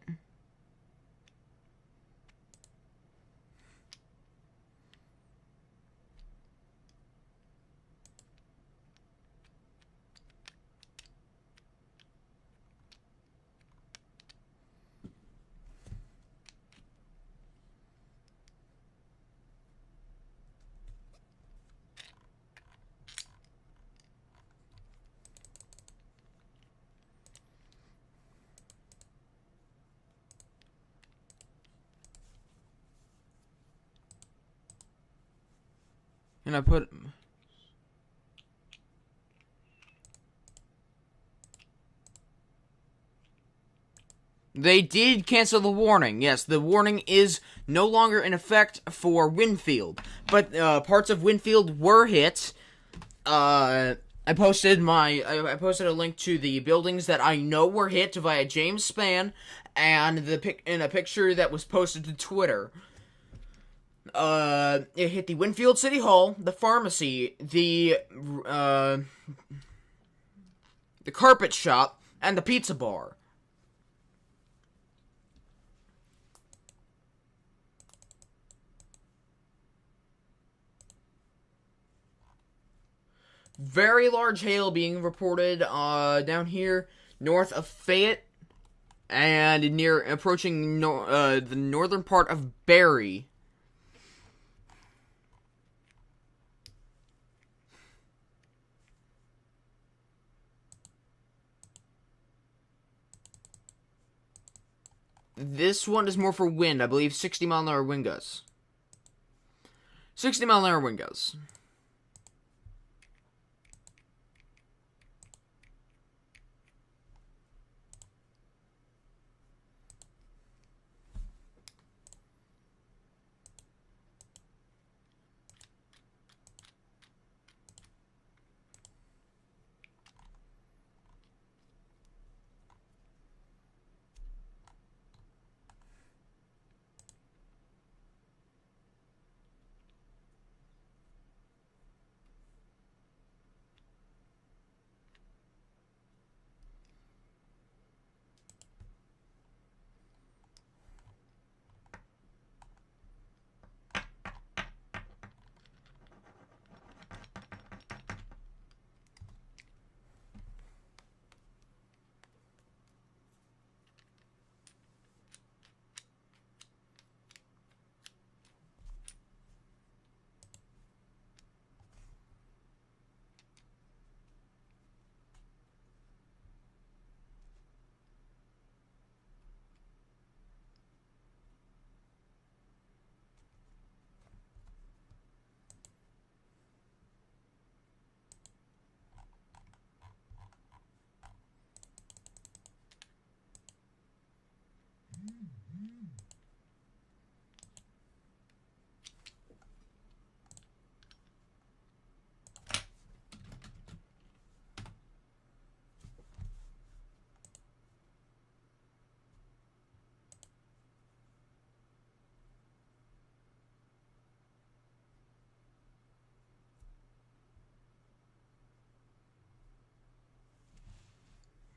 and I put. They did cancel the warning. Yes, the warning is no longer in effect for Winfield, but parts of Winfield were hit. I posted a link to the buildings that I know were hit via James Spann, and in a picture that was posted to Twitter. It hit the Winfield City Hall, the pharmacy, the carpet shop, and the pizza bar. Very large hail being reported down here north of Fayette and approaching the northern part of Barry. This one is more for wind. I believe 60-mile-an-hour wind gusts. 60-mile-an-hour wind gusts.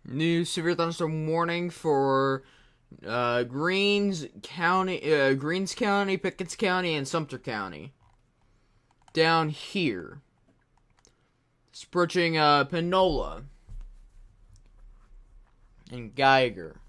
New severe thunderstorm warning for Greens County, Pickens County, and Sumter County. Down here. It's approaching Panola and Geiger.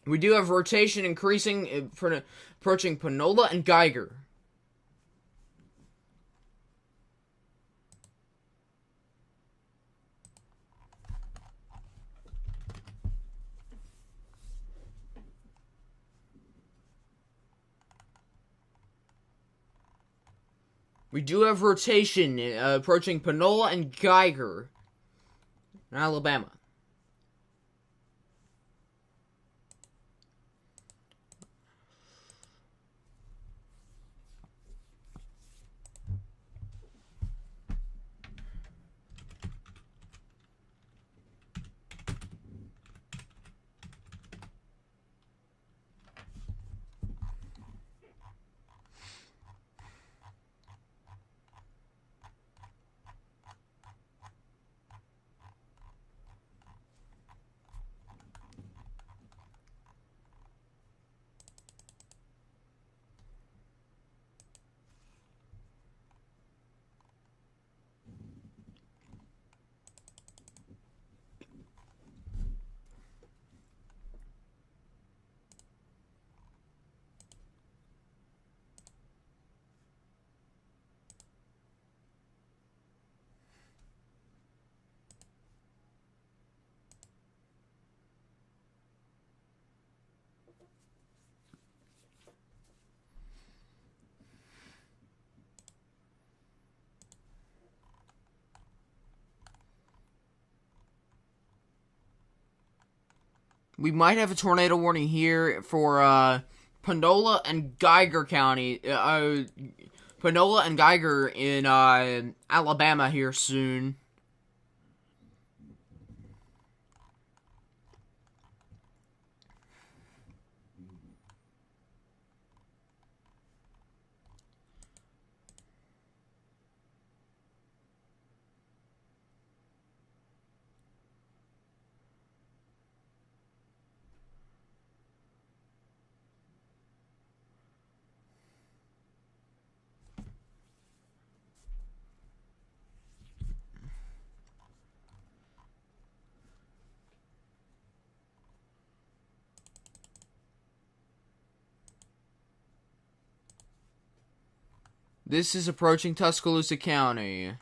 We do have rotation increasing, approaching Panola and Geiger. We do have rotation approaching Panola and Geiger in Alabama. We might have a tornado warning here for Panola and Geiger County. Panola and Geiger in Alabama here soon. This is approaching Tuscaloosa County.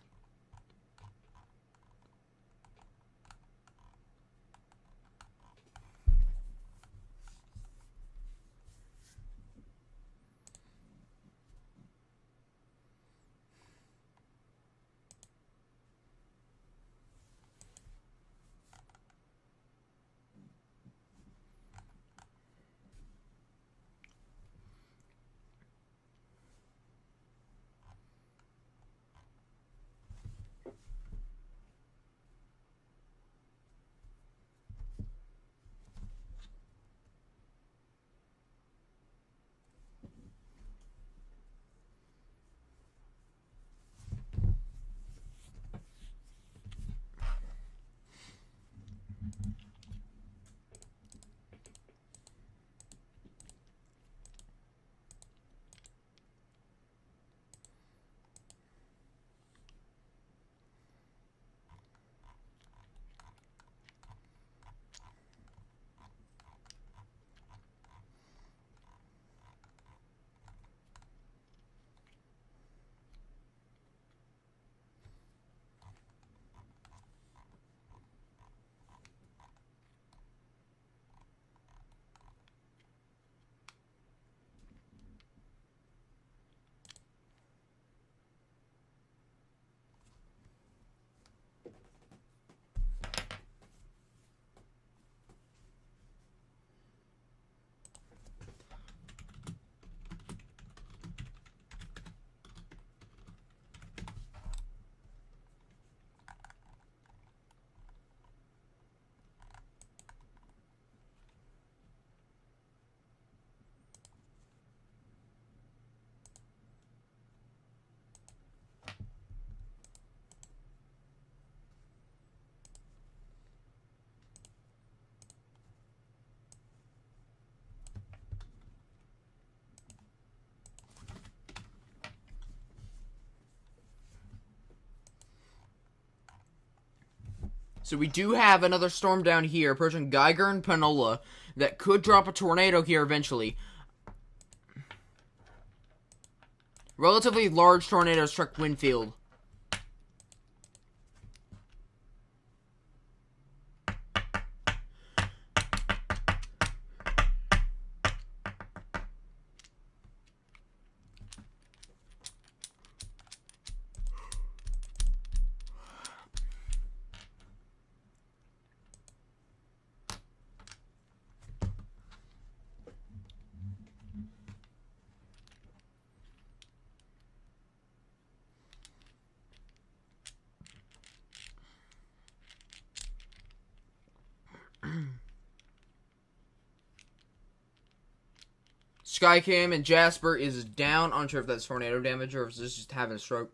So we do have another storm down here approaching Geiger and Panola that could drop a tornado here eventually. Relatively large tornado struck Winfield. Skycam and Jasper is down. Unsure if that's tornado damage or if it's just having a stroke.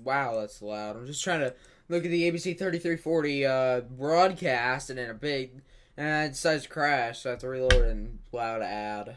Wow, that's loud. I'm just trying to look at the ABC 3340 broadcast, and then it decides to crash, so I have to reload and loud ad.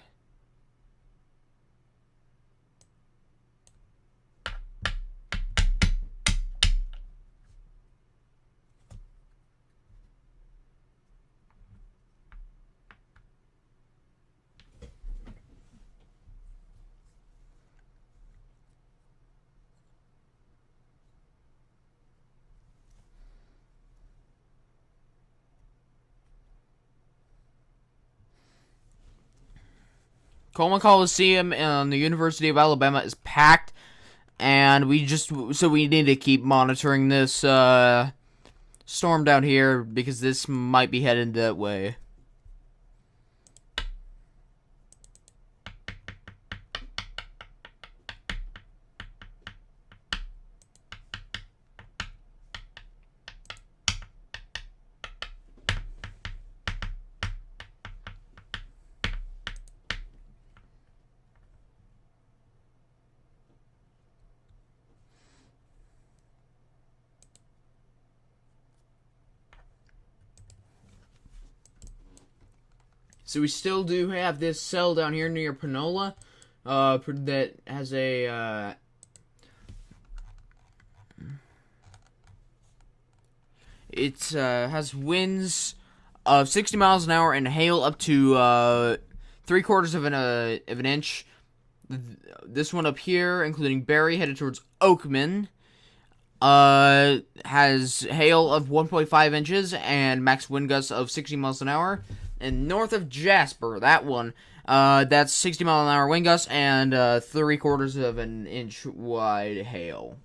Coleman Coliseum and the University of Alabama is packed and we need to keep monitoring this storm down here because this might be headed that way. So we still do have this cell down here near Panola, that has a, has winds of 60 miles an hour and hail up to 3/4 of an inch. This one up here, including Barry, headed towards Oakman, has hail of 1.5 inches and max wind gusts of 60 miles an hour. And north of Jasper, that one, that's 60 mile an hour wind gusts and 3/4 of an inch wide hail.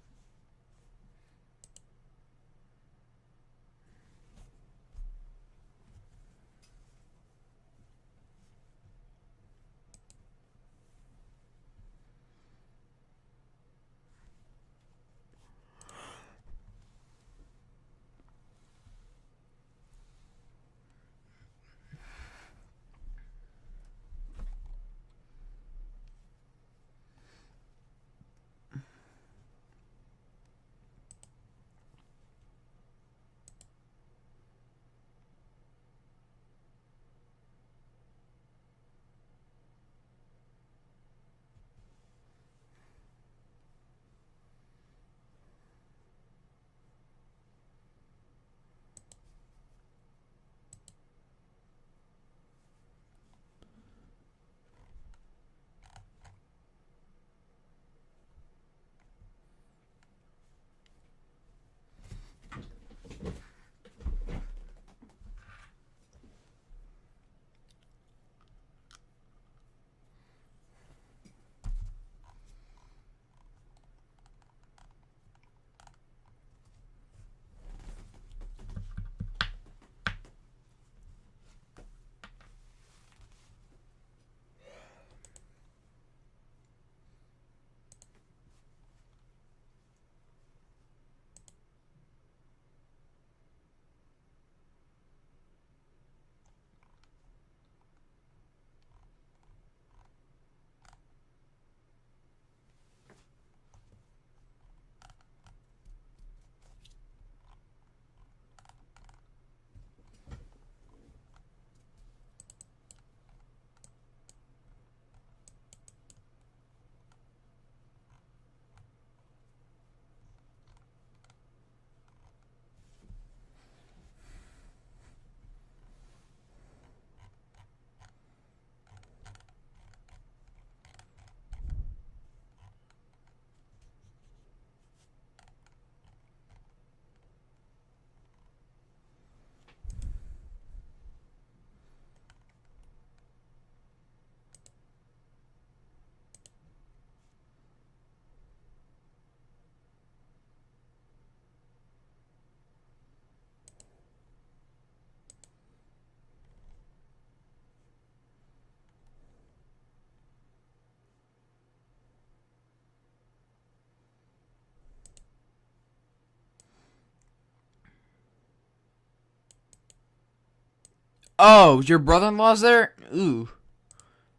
Oh, your brother-in-law's there? Ooh.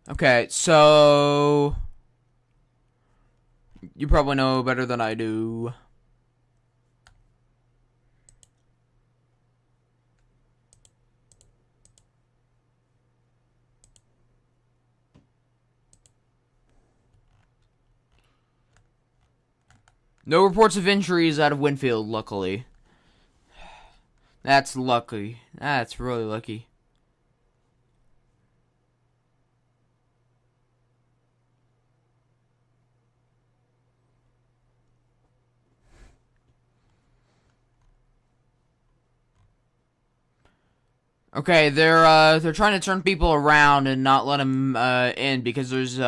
Okay, so you probably know better than I do. No reports of injuries out of Winfield, luckily. That's lucky. That's really lucky. Okay, they're trying to turn people around and not let them in because there's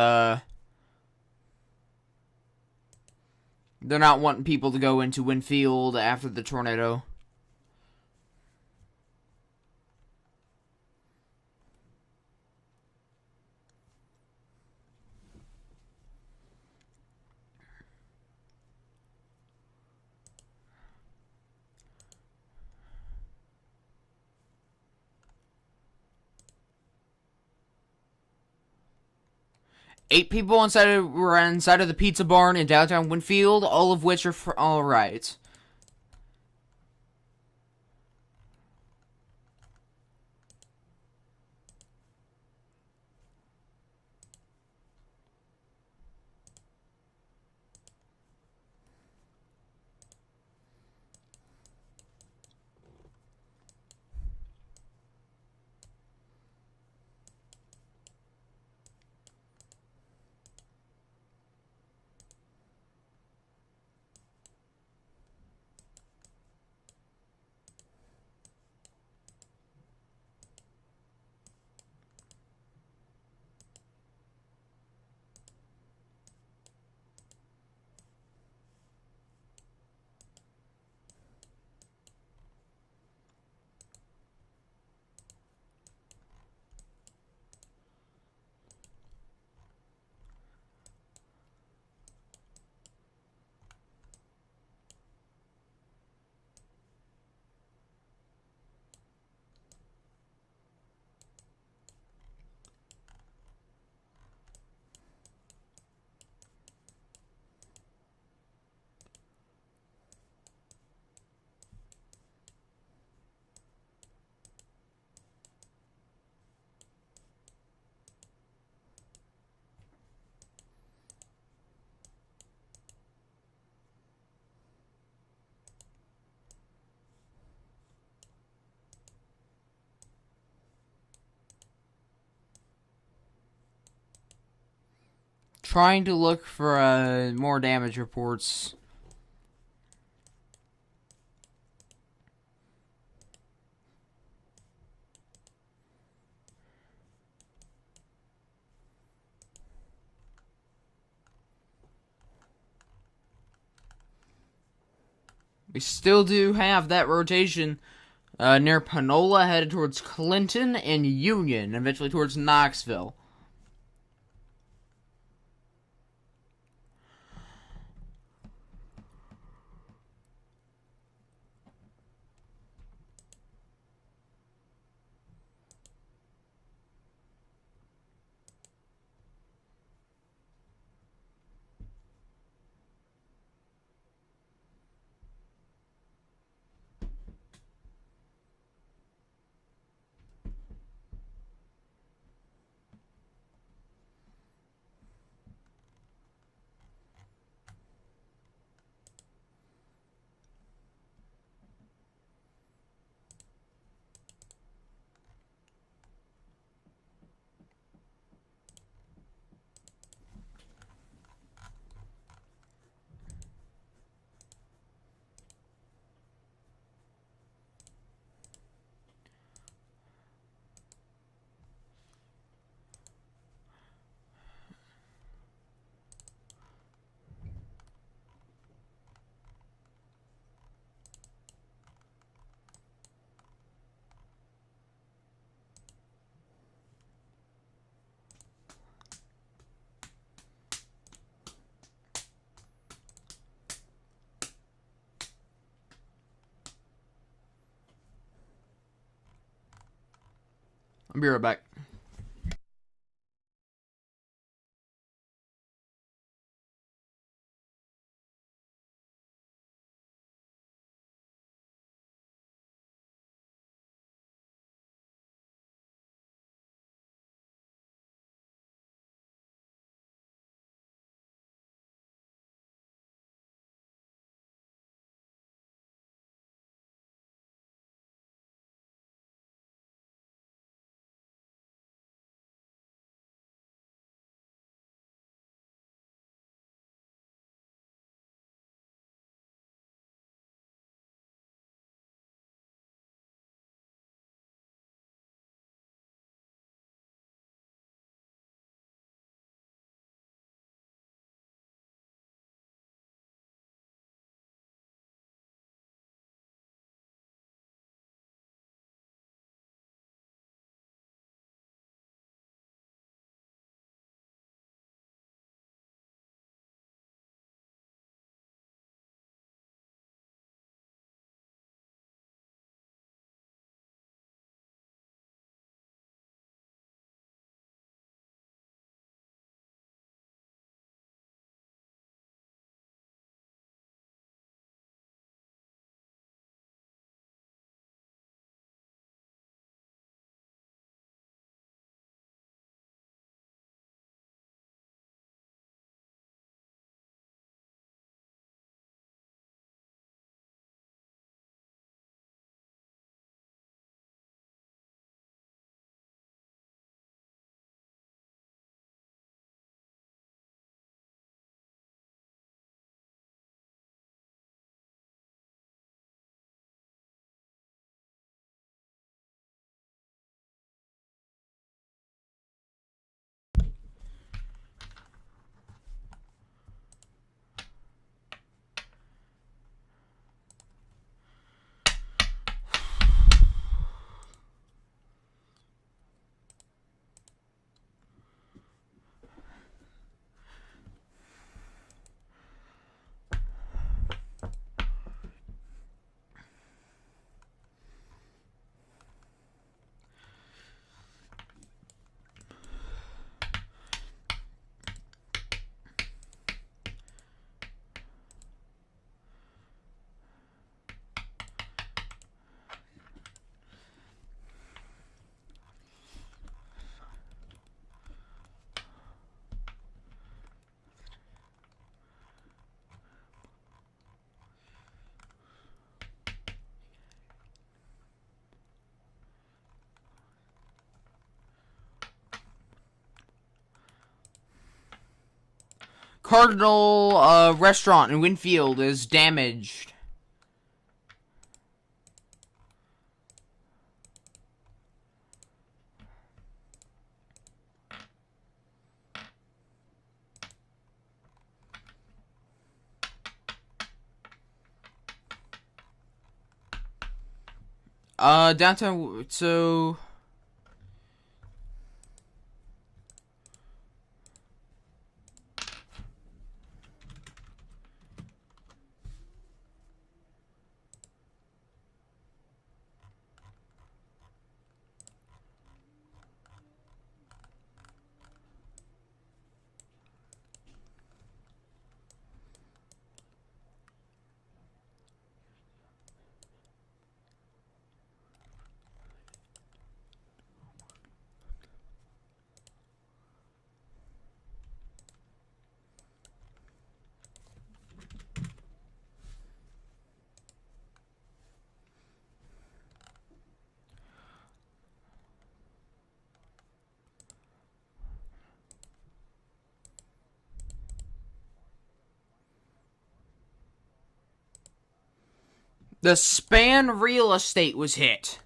They're not wanting people to go into Winfield after the tornado. Eight people were inside of the pizza barn in downtown Winfield, all of which are all right. Trying to look for more damage reports. We still do have that rotation near Panola, headed towards Clinton and Union, eventually towards Knoxville. I'll be right back. Cardinal Restaurant in Winfield is damaged. Downtown, so... The Span real estate was hit.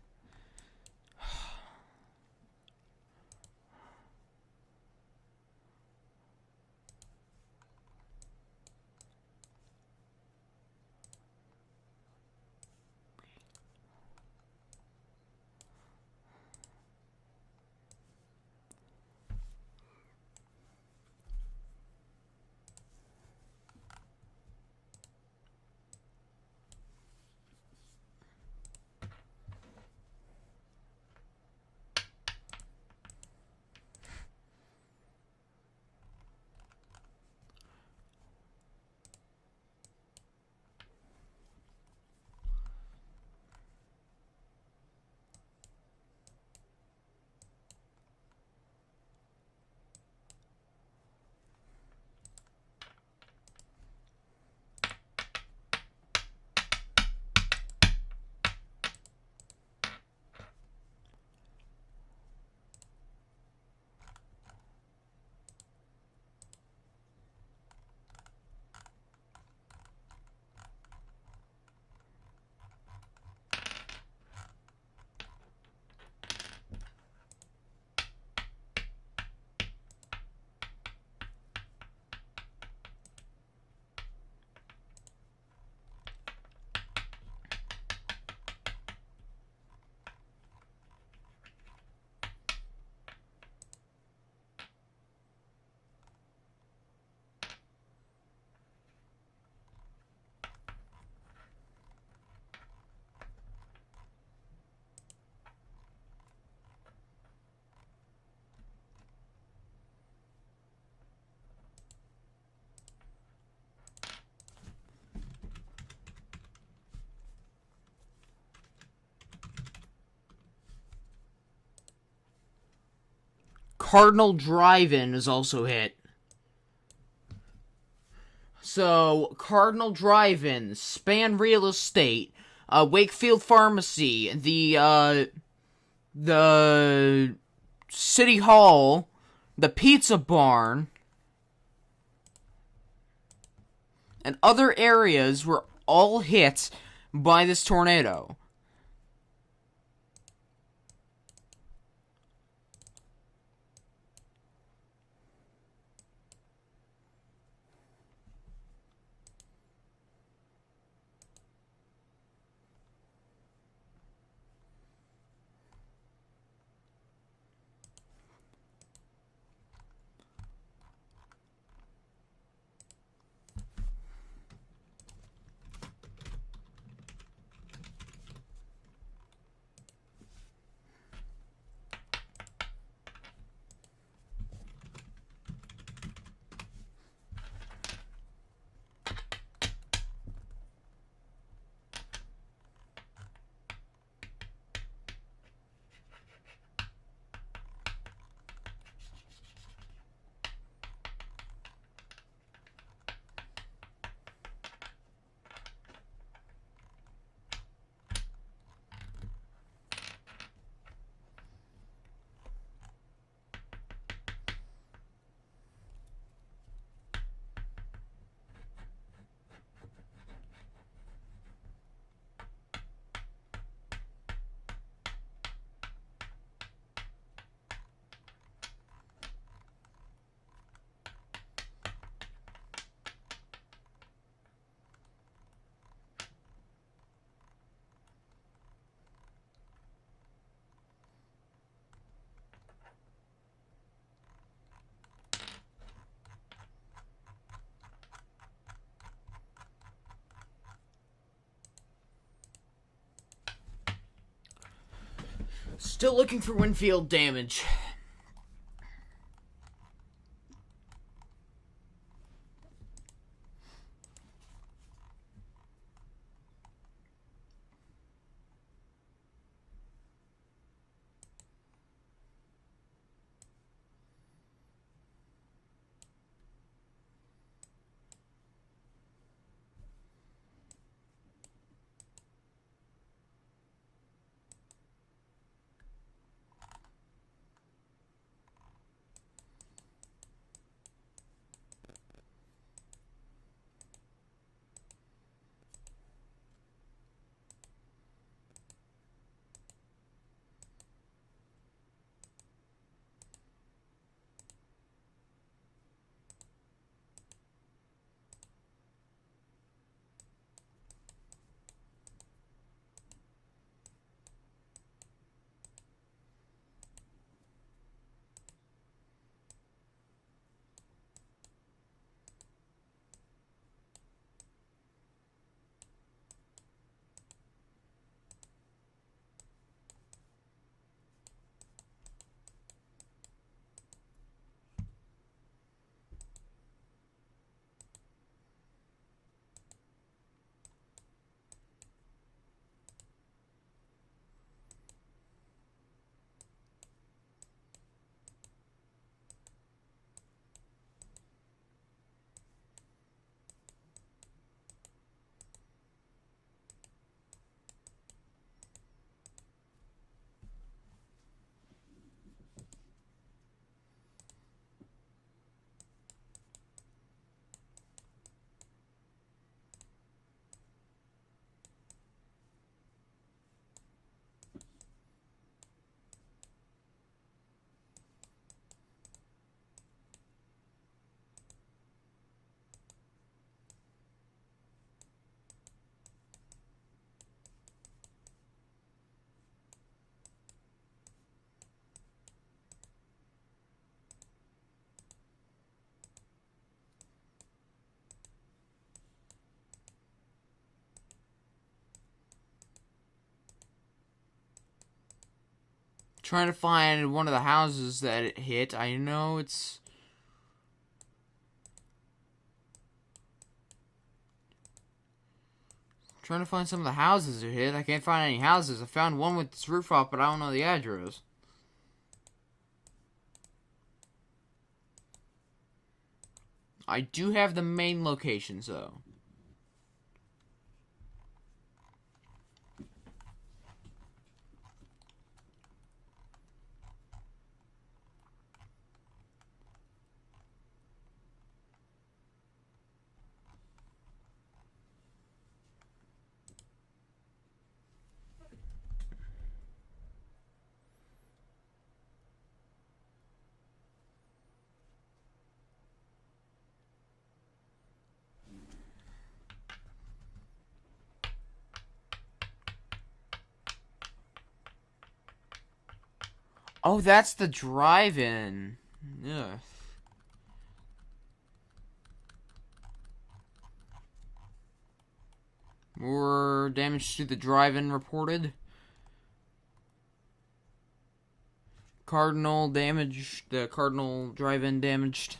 Cardinal Drive-In is also hit. So, Cardinal Drive-In, Span Real Estate, Wakefield Pharmacy, the City Hall, the Pizza Barn, and other areas were all hit by this tornado. Still looking for Winfield damage. Trying to find one of the houses that it hit. I know it's... Trying to find some of the houses it hit. I can't find any houses. I found one with its roof off, but I don't know the address. I do have the main locations, though. Oh, that's the drive-in. Ugh. More damage to the drive-in reported. Cardinal damage. The Cardinal drive-in damaged.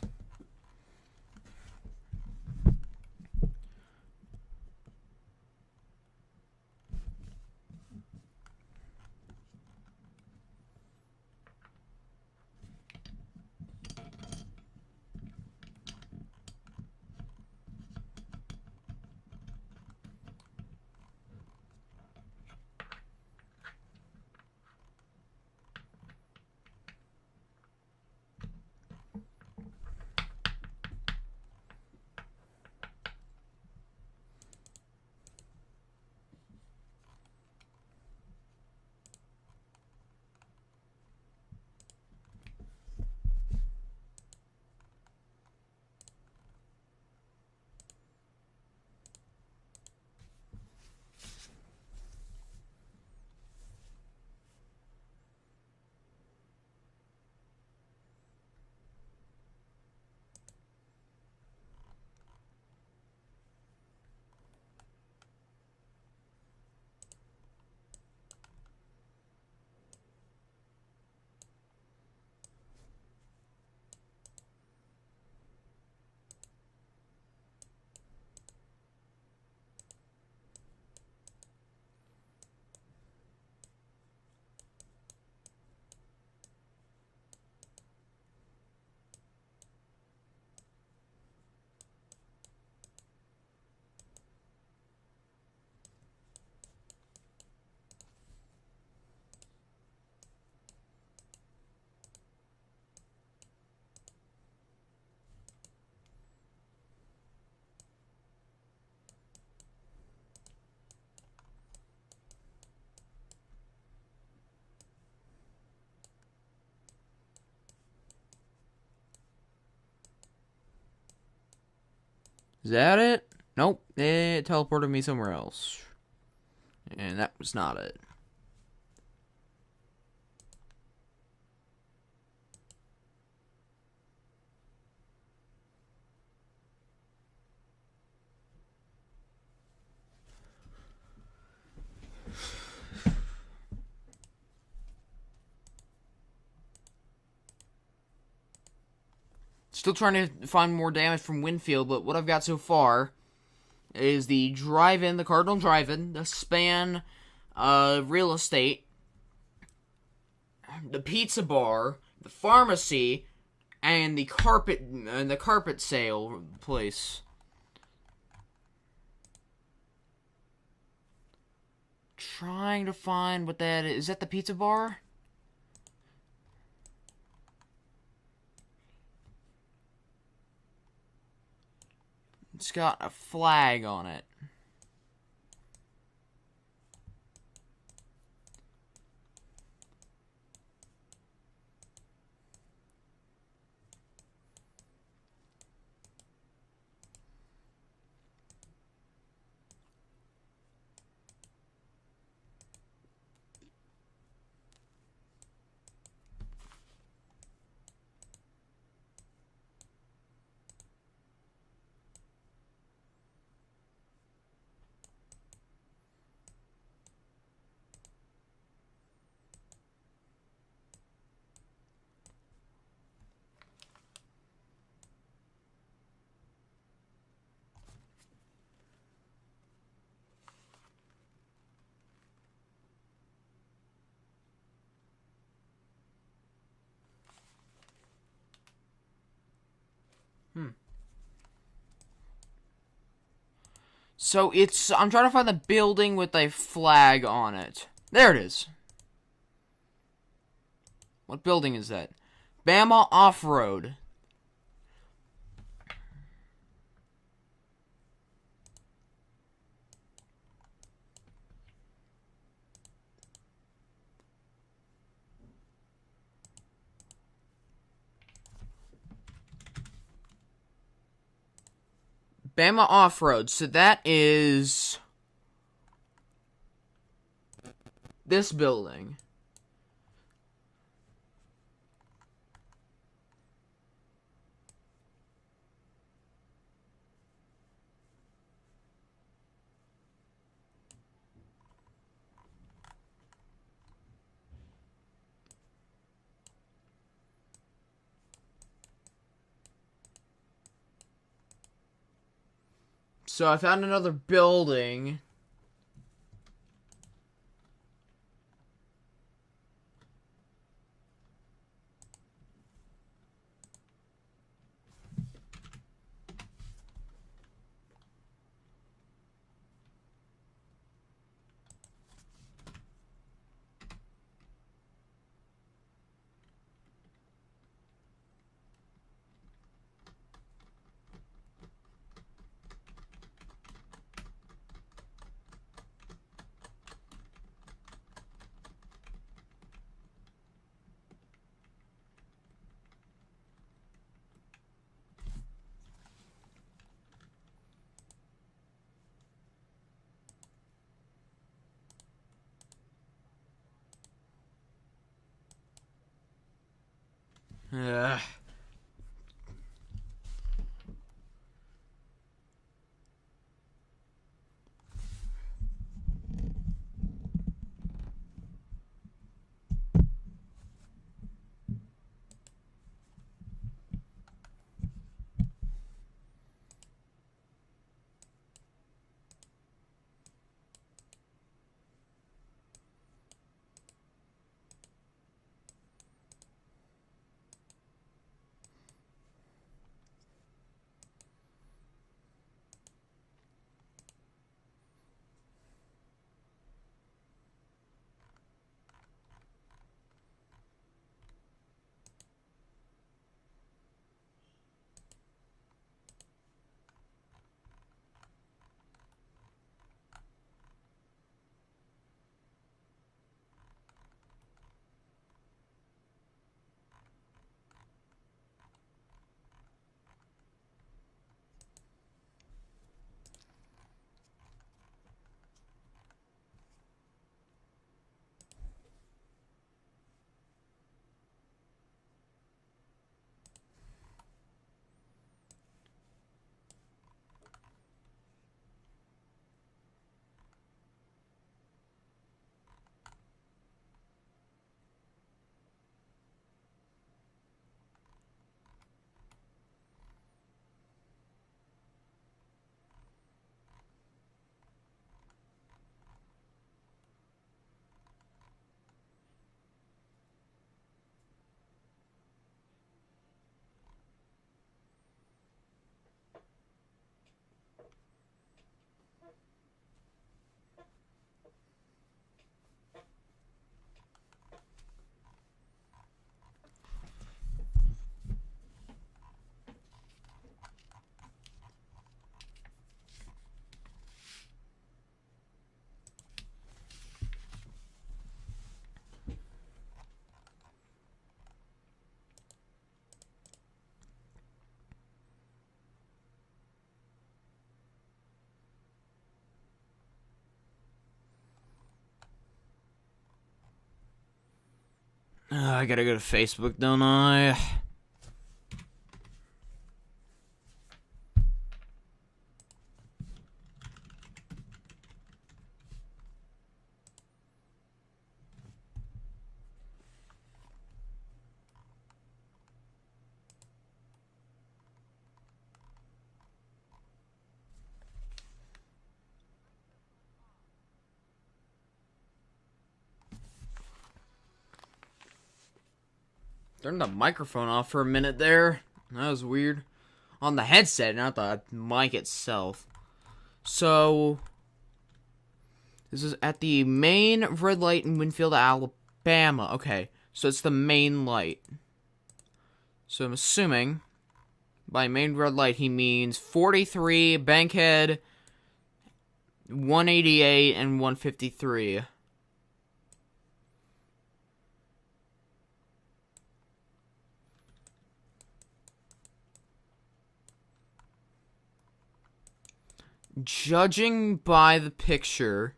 Is that it? Nope. It teleported me somewhere else. And that was not it. Still trying to find more damage from Winfield, but what I've got so far is the drive-in, the Cardinal Drive-In, the Span real estate, the pizza bar, the pharmacy, and the carpet sale place. Trying to find what that is. Is that the pizza bar? It's got a flag on it. So I'm trying to find the building with a flag on it. There it is. What building is that? Bama Off-Road. Bama Off-Road. So that is this building. So I found another building. Ugh. I gotta go to Facebook, don't I? Turned the microphone off for a minute there. That was weird. On the headset, not the mic itself. So, this is at the main red light in Winfield, Alabama. Okay, so it's the main light. So I'm assuming by main red light he means 43, Bankhead, 188, and 153. Judging by the picture,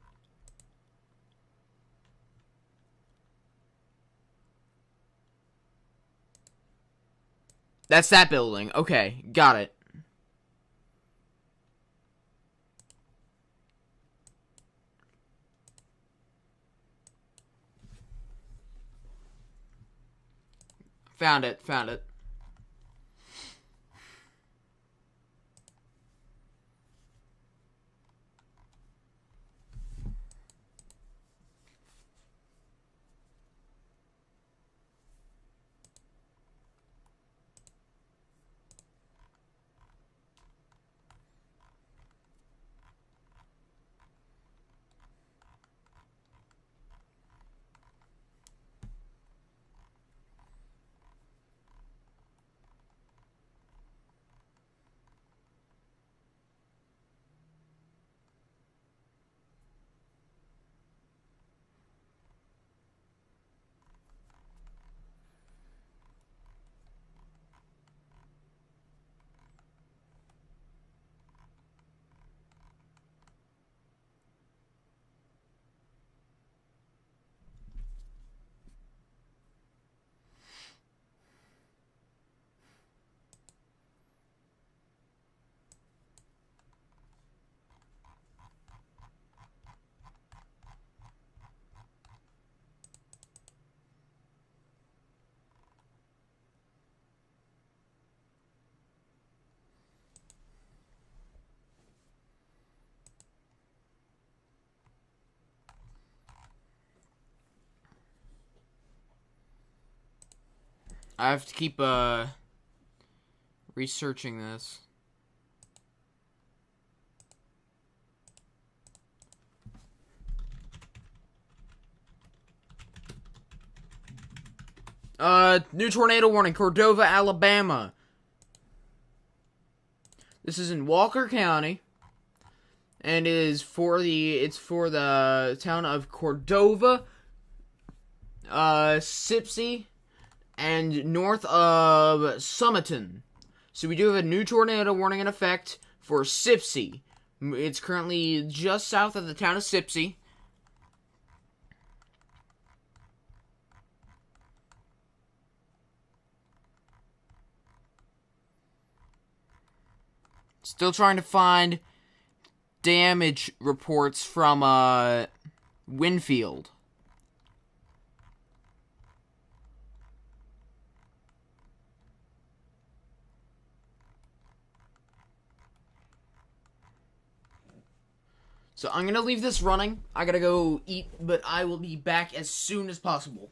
that's that building. Okay, got it. Found it. I have to keep researching this. New tornado warning, Cordova, Alabama. This is in Walker County, and it's for the town of Cordova, Sipsey, and north of Summerton. So we do have a new tornado warning in effect for Sipsey. It's currently just south of the town of Sipsey. Still trying to find damage reports from Winfield. So I'm going to leave this running. I got to go eat, but I will be back as soon as possible.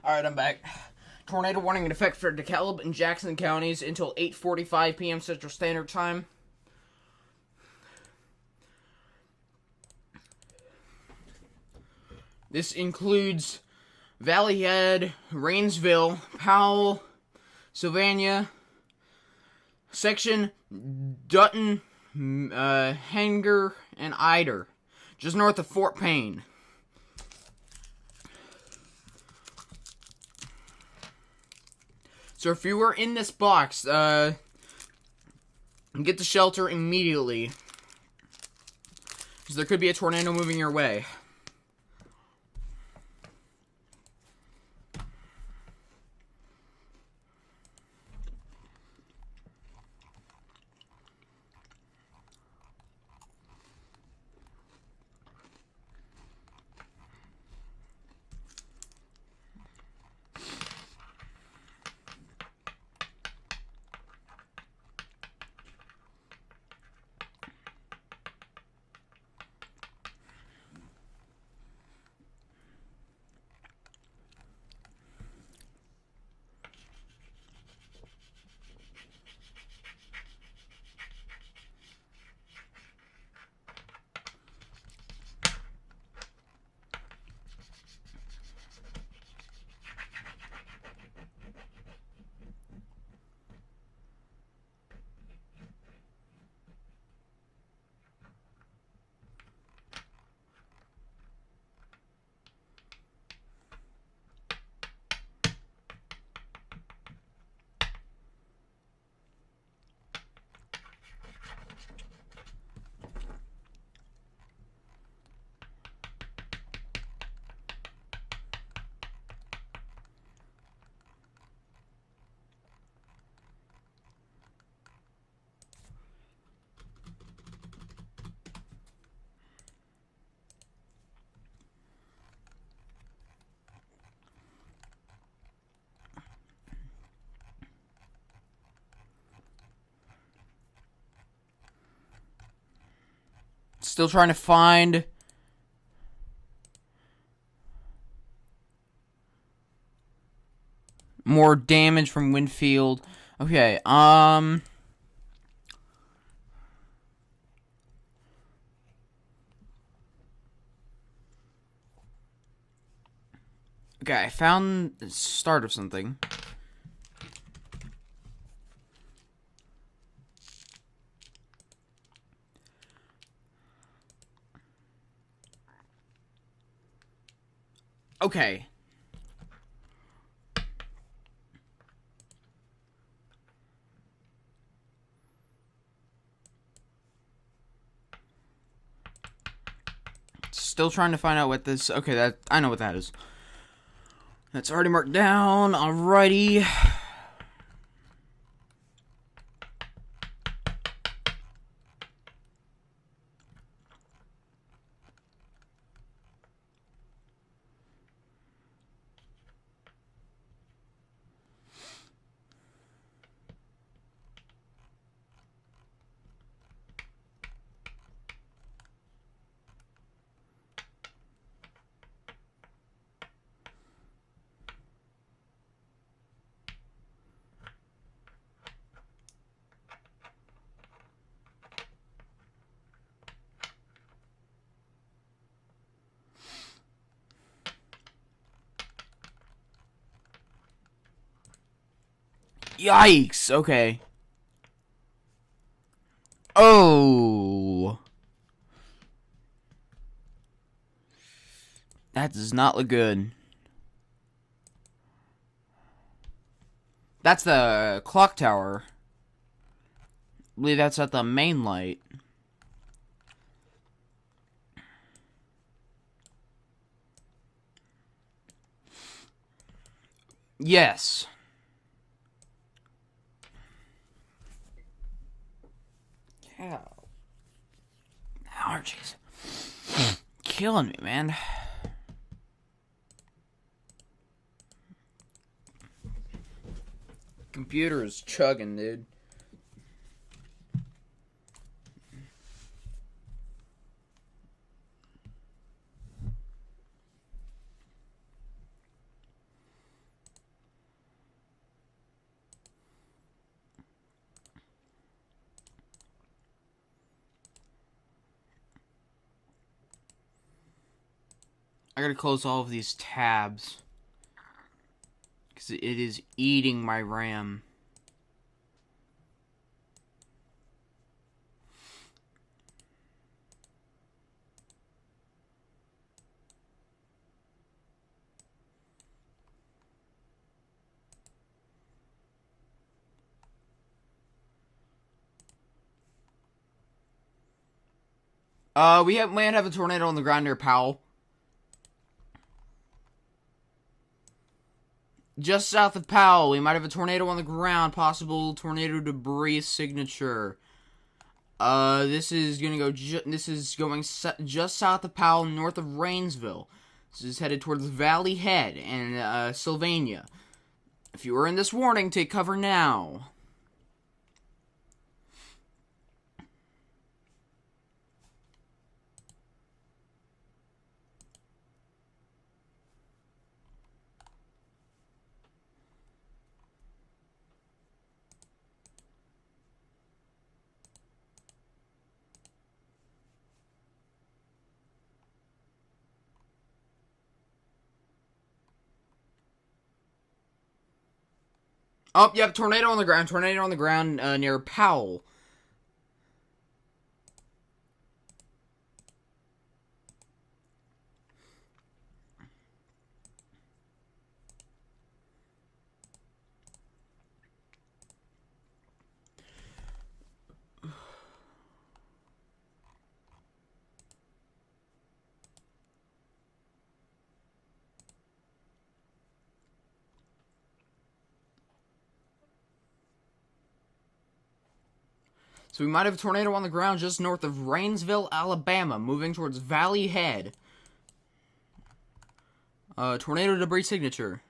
Alright, I'm back. Tornado warning in effect for DeKalb and Jackson counties until 8:45 p.m. Central Standard Time. This includes Valley Head, Rainsville, Powell, Sylvania, Section, Dutton, Hanger, and Eider, just north of Fort Payne. So if you were in this box, get to shelter immediately, because there could be a tornado moving your way. Still trying to find more damage from Winfield. Okay, okay, I found the start of something. Okay. Still trying to find out what this... Okay, that I know what that is. That's already marked down. Alrighty. Yikes, okay. Oh. That does not look good. That's the clock tower. I believe that's at the main light. Yes. Cow. Allergies. Killing me, man. Computer is chugging, dude. I gotta close all of these tabs because it is eating my RAM. We might have a tornado on the ground near Powell. Just south of Powell, we might have a tornado on the ground. Possible tornado debris signature. This is gonna go. This is going just south of Powell, north of Rainsville. This is headed towards Valley Head and Sylvania. If you are in this warning, take cover now. Oh, yep, tornado on the ground. Tornado on the ground near Powell. So we might have a tornado on the ground just north of Rainsville, Alabama, moving towards Valley Head. Tornado debris signature.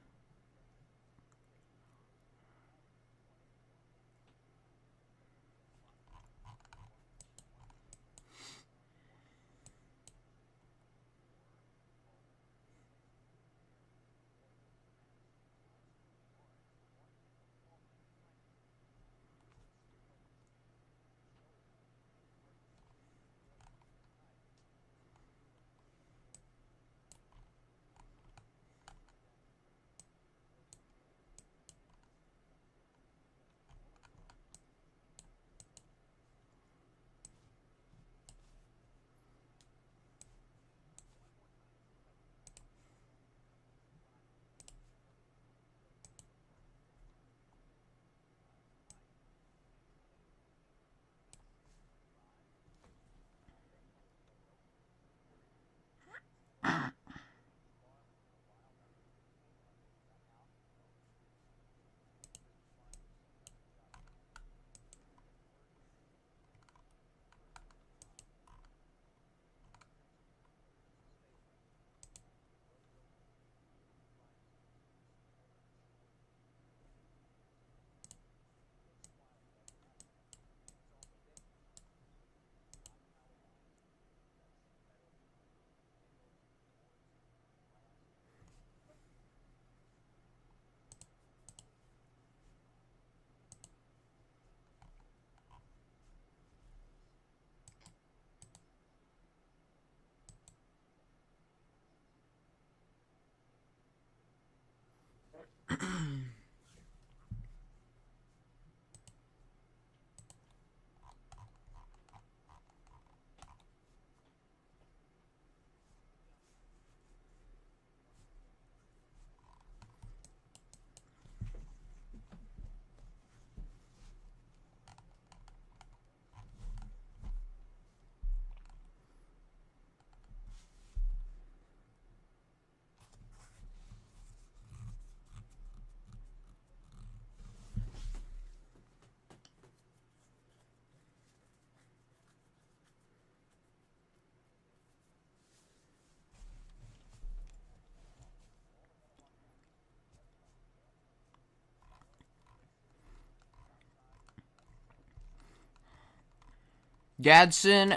Gadsden,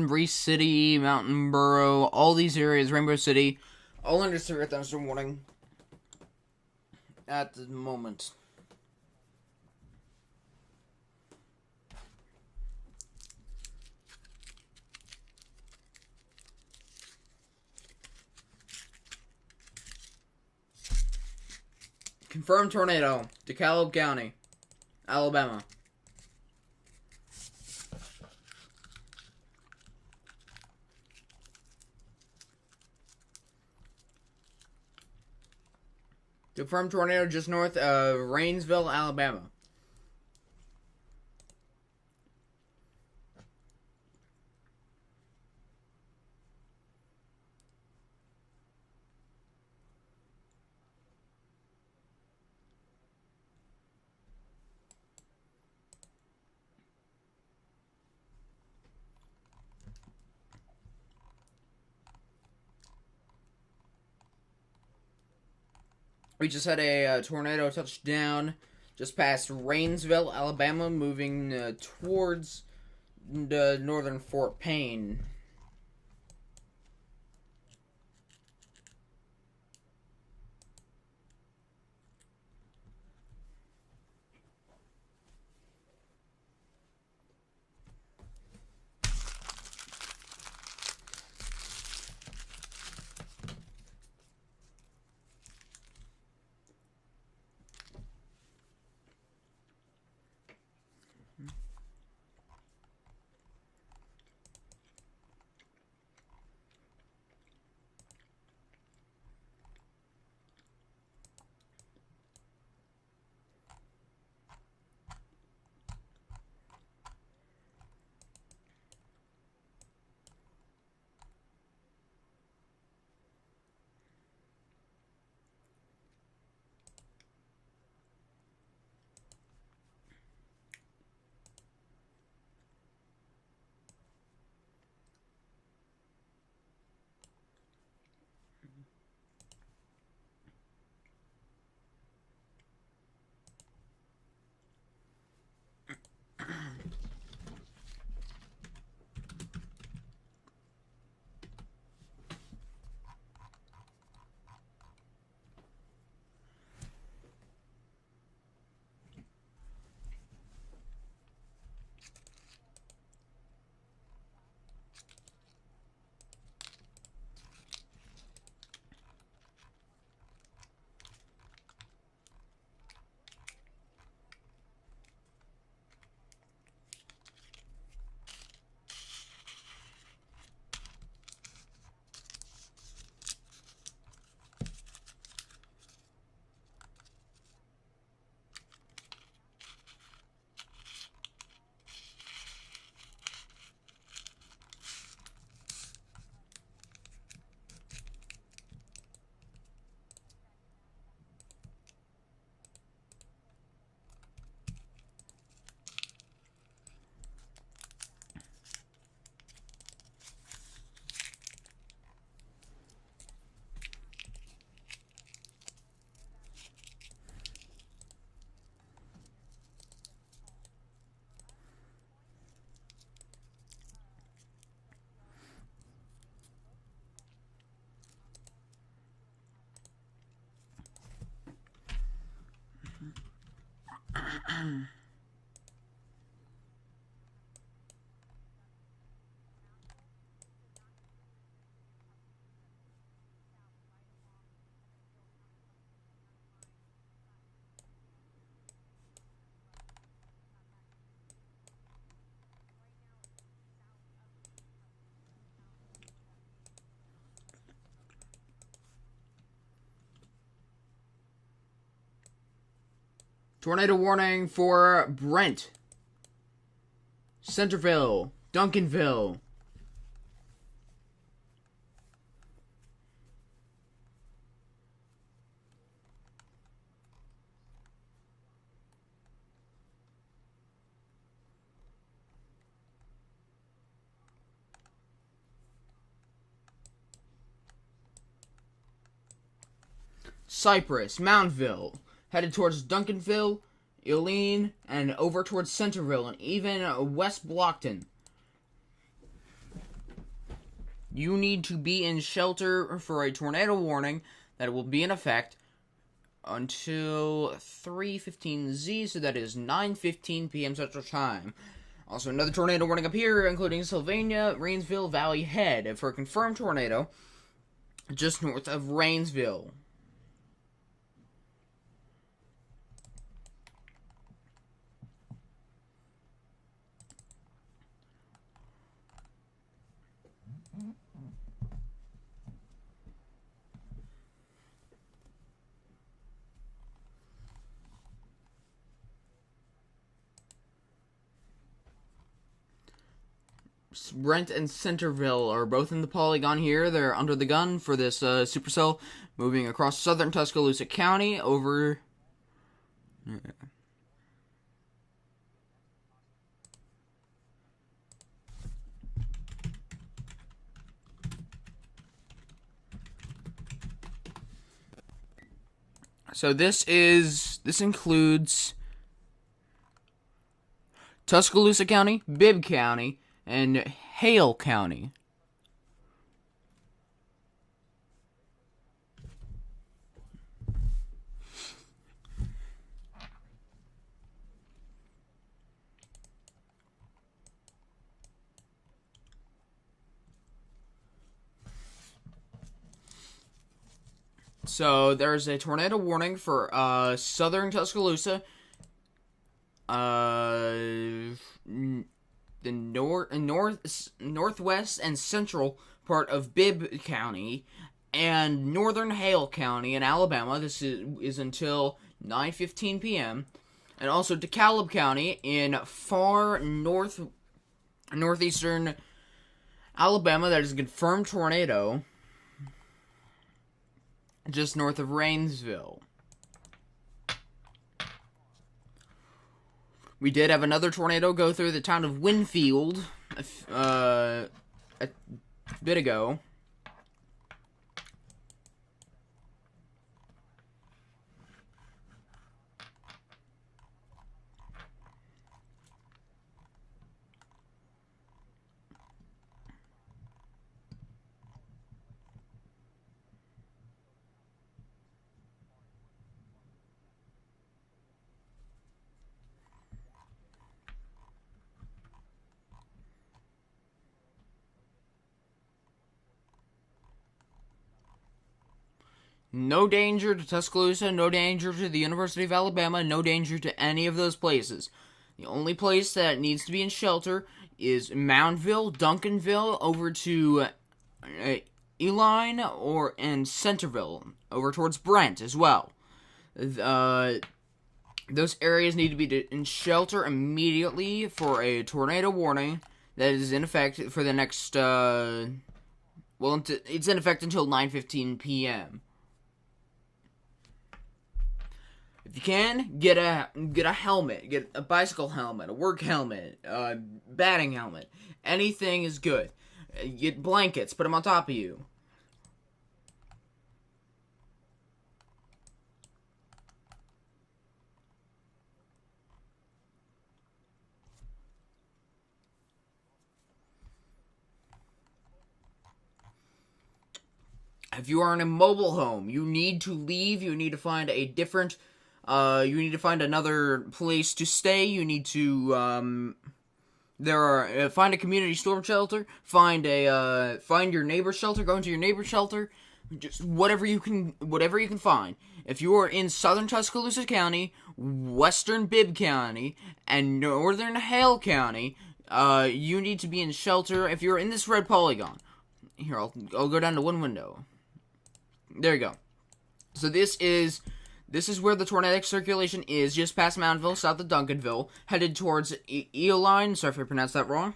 Reese City, Mountain Borough, all these areas, Rainbow City, all under severe thunderstorm warning at the moment. Confirmed tornado, DeKalb County, Alabama. Confirmed tornado just north of Rainsville, Alabama. We just had a tornado touchdown just past Rainsville, Alabama, moving towards the northern Fort Payne. Tornado warning for Brent, Centerville, Duncanville. Cypress, Mountville, headed towards Duncanville, Eileen, and over towards Centerville, and even West Blockton. You need to be in shelter for a tornado warning that will be in effect until 3:15 Z, so that is 9:15 p.m. Central Time. Also, another tornado warning up here, including Sylvania, Rainsville, Valley Head, for a confirmed tornado just north of Rainsville. Brent and Centerville are both in the polygon here. They're under the gun for this supercell moving across southern Tuscaloosa County over... So this includes Tuscaloosa County, Bibb County, and Hale County. So there's a tornado warning for southern Tuscaloosa, the northwest and central part of Bibb County, and northern Hale County in Alabama. This is until 9:15 p.m. And also DeKalb County in far northeastern Alabama. That is a confirmed tornado just north of Rainsville. We did have another tornado go through the town of Winfield a bit ago. No danger to Tuscaloosa, no danger to the University of Alabama, no danger to any of those places. The only place that needs to be in shelter is Moundville, Duncanville, over to Eline, and Centerville, over towards Brent as well. Those areas need to be in shelter immediately for a tornado warning that is in effect for the next, it's in effect until 9:15 p.m. If you can, get a helmet, get a bicycle helmet, a work helmet, a batting helmet. Anything is good. Get blankets, put them on top of you. If you are in a mobile home, you need to leave. You need to find a different... you need to find another place to stay. You need to, find a community storm shelter. Find your neighbor's shelter. Go into your neighbor's shelter. Just whatever you can find. If you are in southern Tuscaloosa County, western Bibb County, and northern Hale County, you need to be in shelter. If you're in this red polygon, here, I'll go down to one window. There you go. So this is where the tornadic circulation is, just past Moundville, south of Duncanville, headed towards Eline. Sorry if I pronounced that wrong.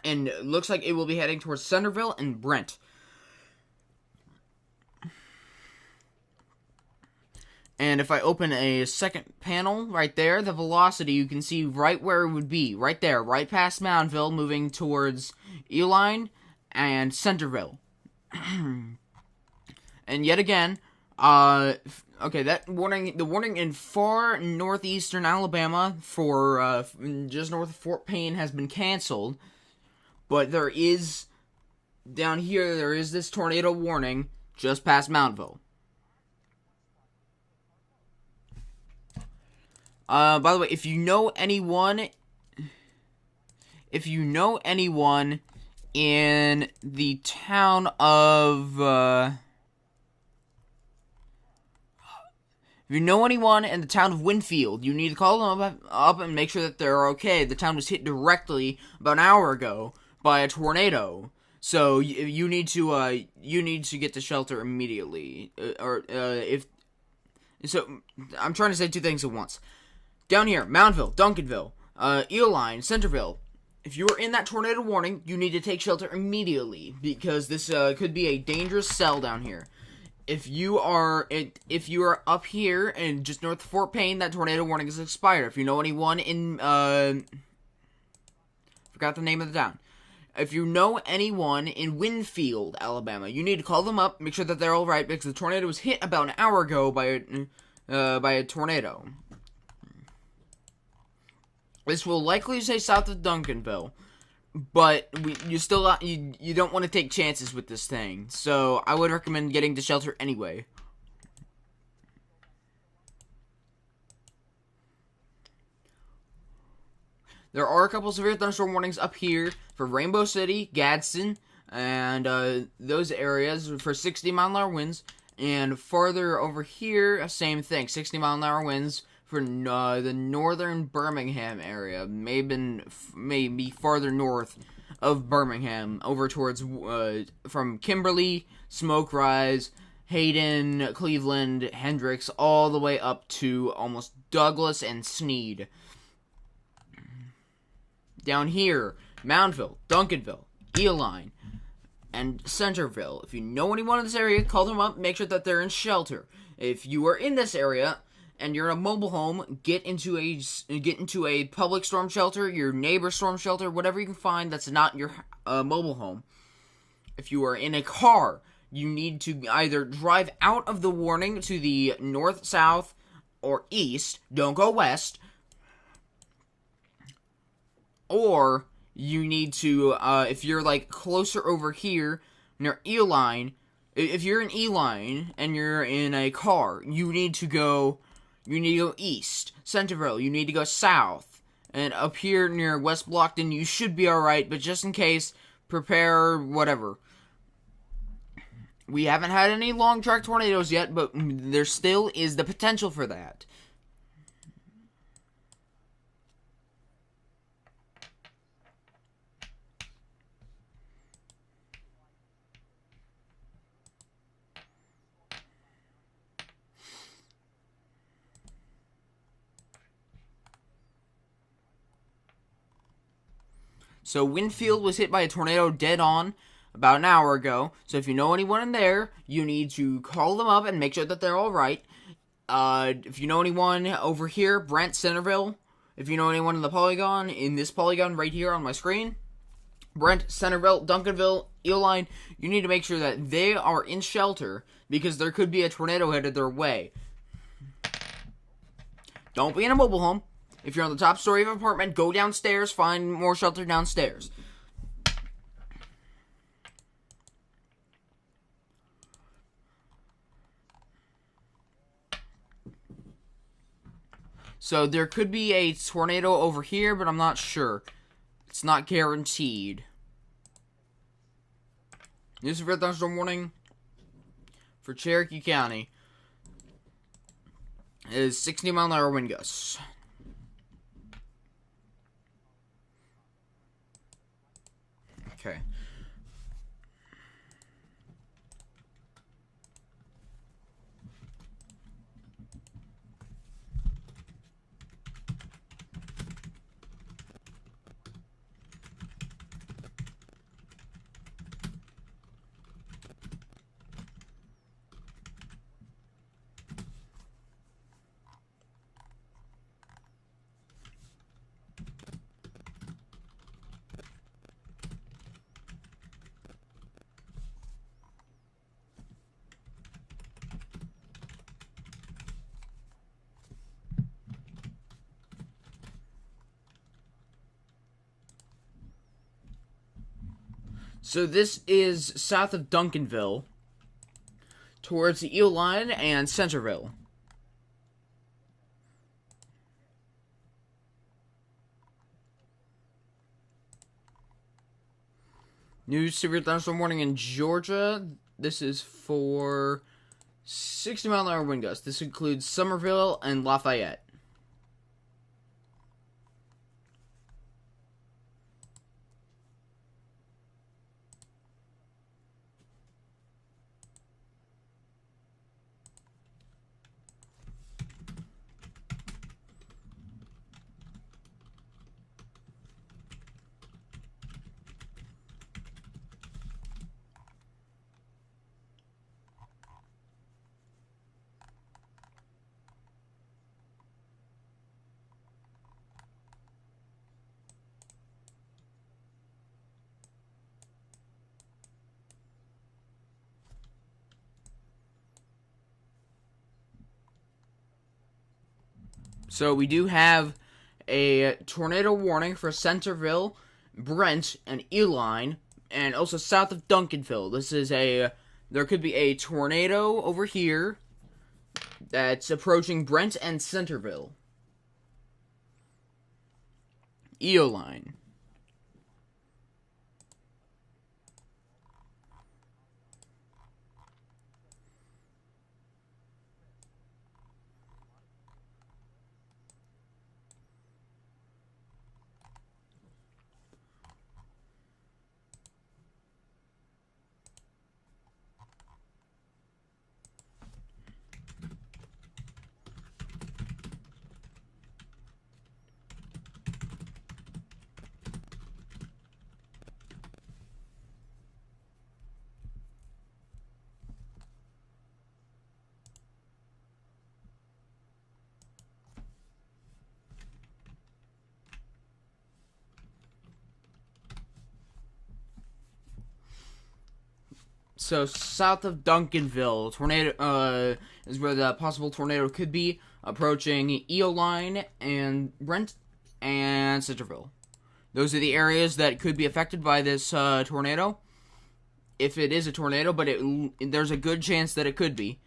And it looks like it will be heading towards Centerville and Brent. And if I open a second panel right there, the velocity, you can see right where it would be. Right there, right past Moundville, moving towards Eline and Centerville. And yet again, okay, the warning in far northeastern Alabama for just north of Fort Payne has been canceled. But there is this tornado warning just past Moundville. By the way, if you know anyone in the town of Winfield, you need to call them up and make sure that they're okay. The town was hit directly about an hour ago by a tornado, so you need to get to shelter immediately. I'm trying to say two things at once. Down here, Moundville, Duncanville, Eline, Centerville, If you are in that tornado warning, you need to take shelter immediately, because this could be a dangerous cell down here. If you are up here and just north of Fort Payne, that tornado warning is expired. If you know anyone in forgot the name of the town. If you know anyone in Winfield, Alabama, you need to call them up, make sure that they're all right, because the tornado was hit about an hour ago by a tornado. This will likely stay south of Duncanville, but you don't want to take chances with this thing. So I would recommend getting to shelter anyway. There are a couple severe thunderstorm warnings up here for Rainbow City, Gadsden, and those areas for 60-mile-an-hour winds. And farther over here, same thing, 60-mile-an-hour winds for the northern Birmingham area, maybe farther north of Birmingham, over towards from Kimberly, Smoke Rise, Hayden, Cleveland, Hendricks, all the way up to almost Douglas and Sneed. Down here, Moundville, Duncanville, Ealine, and Centerville. If you know anyone in this area, call them up, make sure that they're in shelter. If you are in this area and you're in a mobile home, get into a public storm shelter, your neighbor's storm shelter, whatever you can find that's not your mobile home. If you are in a car, you need to either drive out of the warning to the north, south, or east. Don't go west. Or you need to, if you're like closer over here near Ealine, if you're in Ealine and you're in a car, you need to go east. Centerville, you need to go south. And up here near West Blockton, you should be alright, but just in case, prepare whatever. We haven't had any long track tornadoes yet, but there still is the potential for that. So Winfield was hit by a tornado dead on about an hour ago. So if you know anyone in there, you need to call them up and make sure that they're all right. If you know anyone over here, Brent, Centerville. If you know anyone in this polygon right here on my screen, Brent, Centerville, Duncanville, Ealine, you need to make sure that they are in shelter because there could be a tornado headed their way. Don't be in a mobile home. If you're on the top story of an apartment, go downstairs, find more shelter downstairs. So there could be a tornado over here, but I'm not sure. It's not guaranteed. New severe thunderstorm warning for Cherokee County is 60-mile-an-hour wind gusts. Okay. So this is south of Duncanville, towards the Ealine and Centerville. New severe thunderstorm warning in Georgia. This is for 60-mile-an-hour wind gusts. This includes Somerville and Lafayette. So we do have a tornado warning for Centerville, Brent, and Eline, and also south of Duncanville. There could be a tornado over here that's approaching Brent and Centerville. Eoline. So south of Duncanville, tornado is where the possible tornado could be, approaching Eoline and Brent and Centerville. Those are the areas that could be affected by this tornado, if it is a tornado. But there's a good chance that it could be.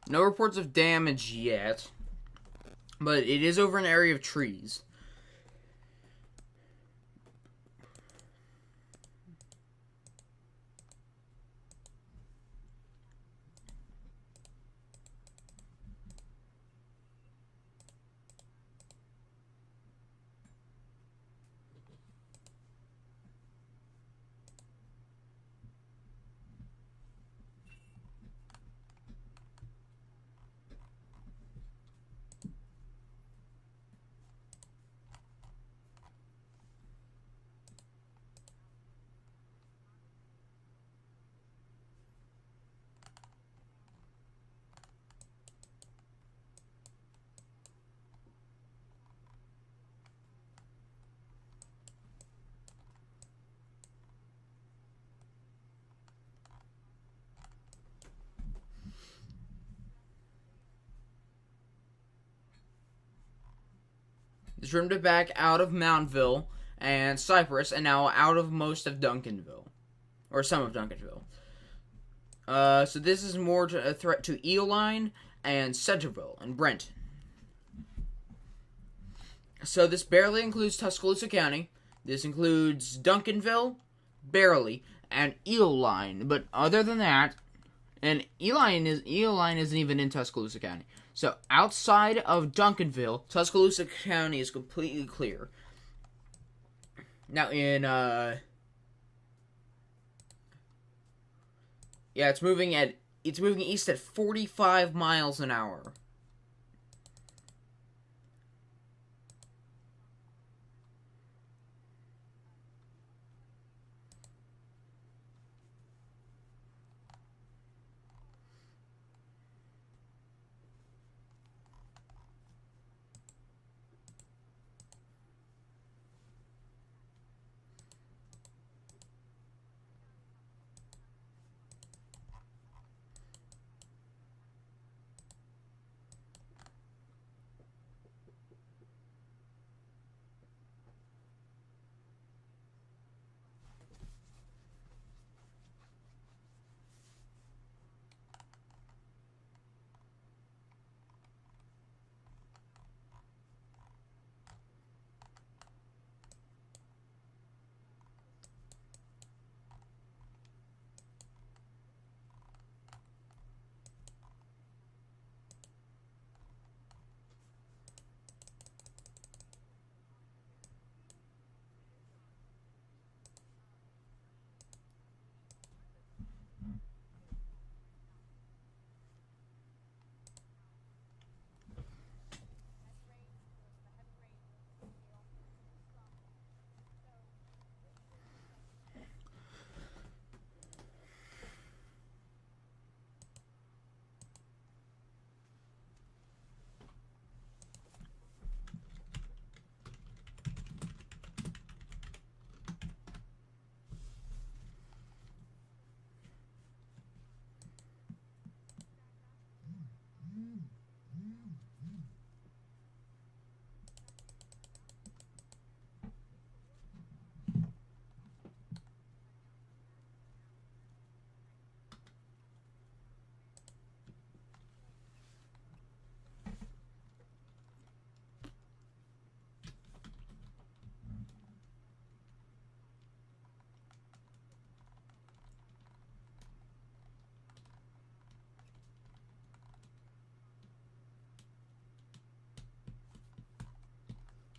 No reports of damage yet, but it is over an area of trees. It's rimmed back out of Mountville and Cypress, and now out of most of Duncanville. Or some of Duncanville. So this is more a threat to Eoline and Centerville and Brent. So this barely includes Tuscaloosa County. This includes Duncanville, barely, and Eoline. But other than that, and Eoline isn't even in Tuscaloosa County. So outside of Duncanville, Tuscaloosa County is completely clear. Now it's moving east at 45 miles an hour.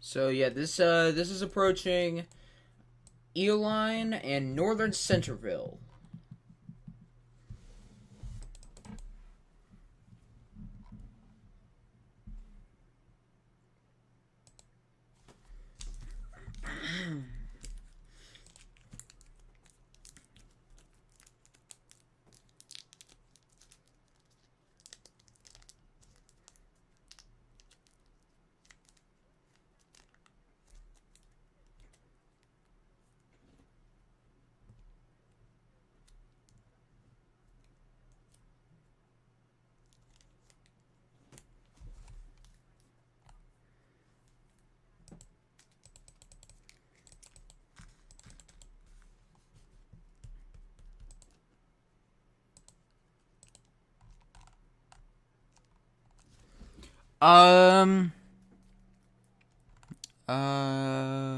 So yeah, this is approaching Eoline and northern Centerville. Um. Uh.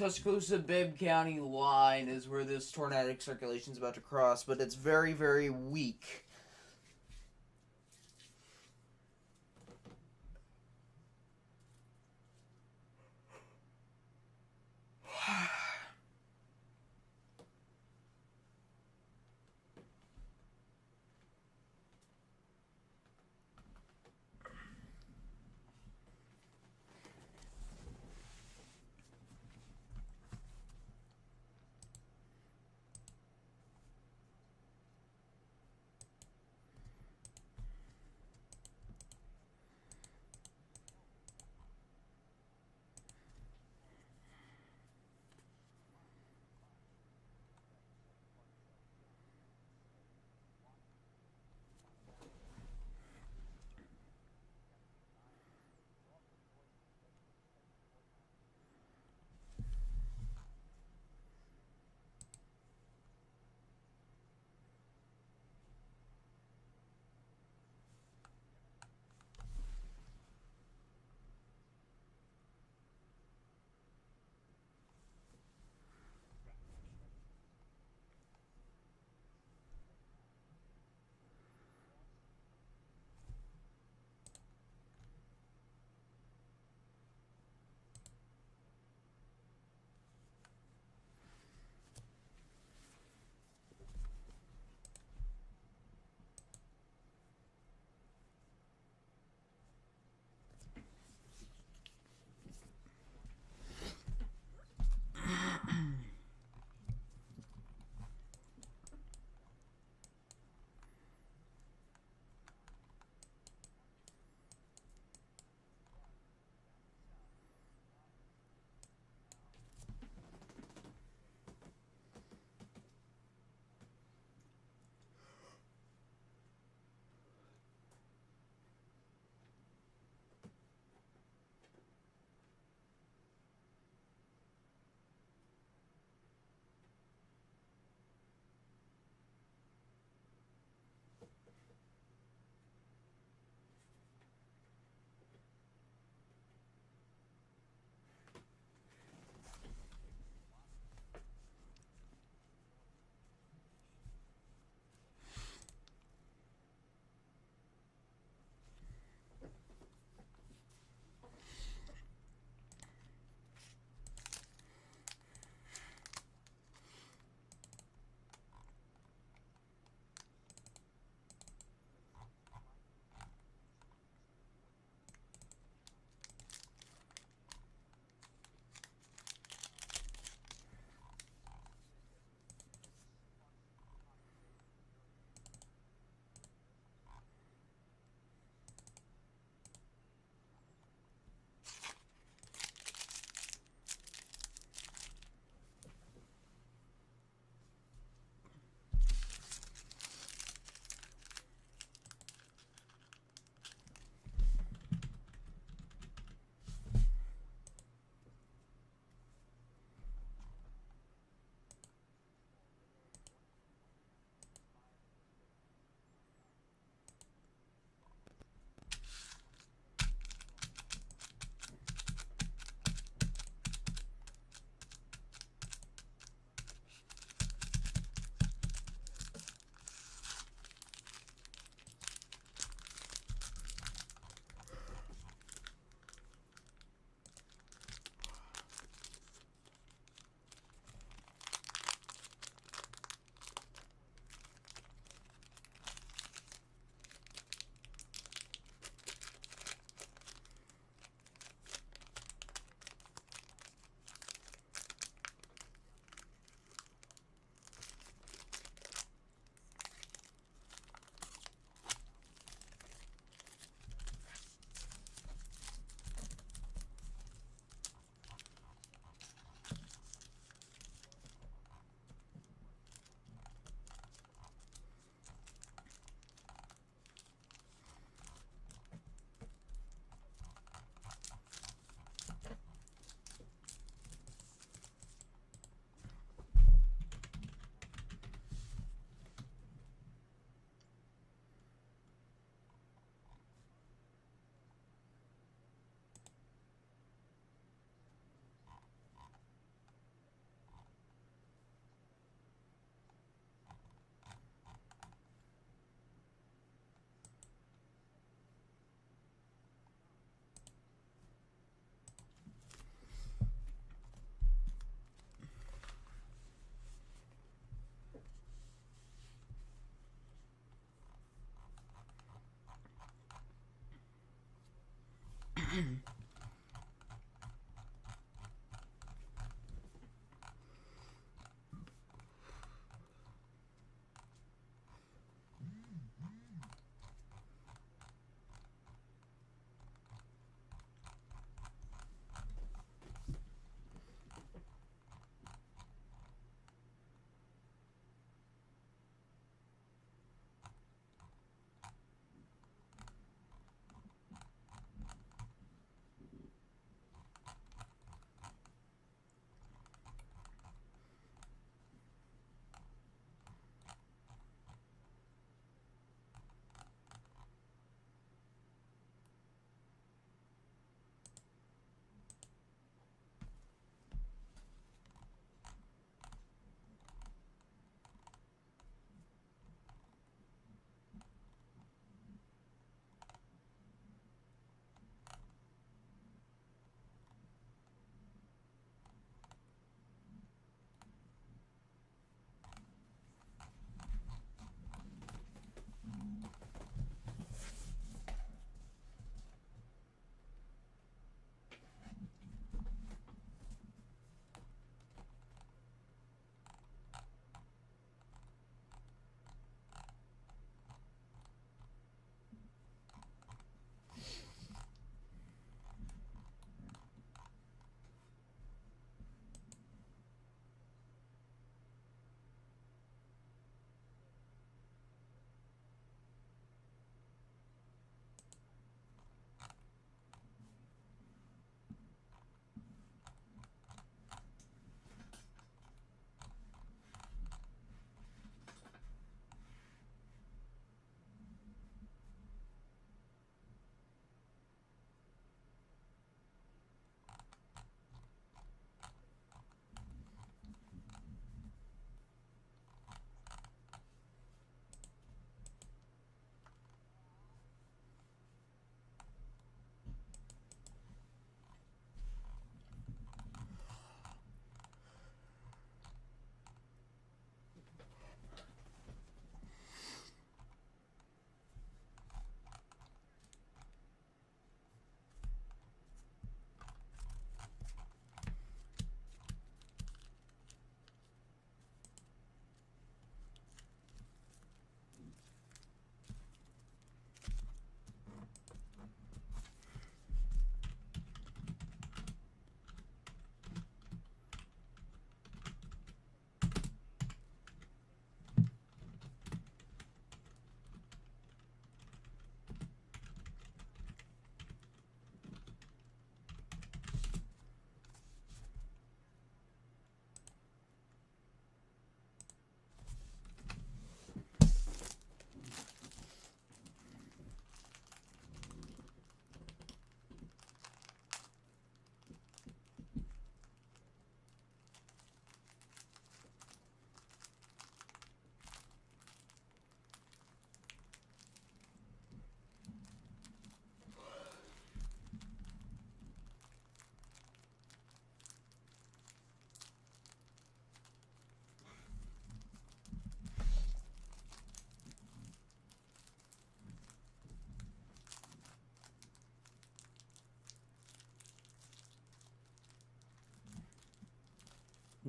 Tuscaloosa-Bibb County line is where this tornadic circulation is about to cross, but it's very, very weak.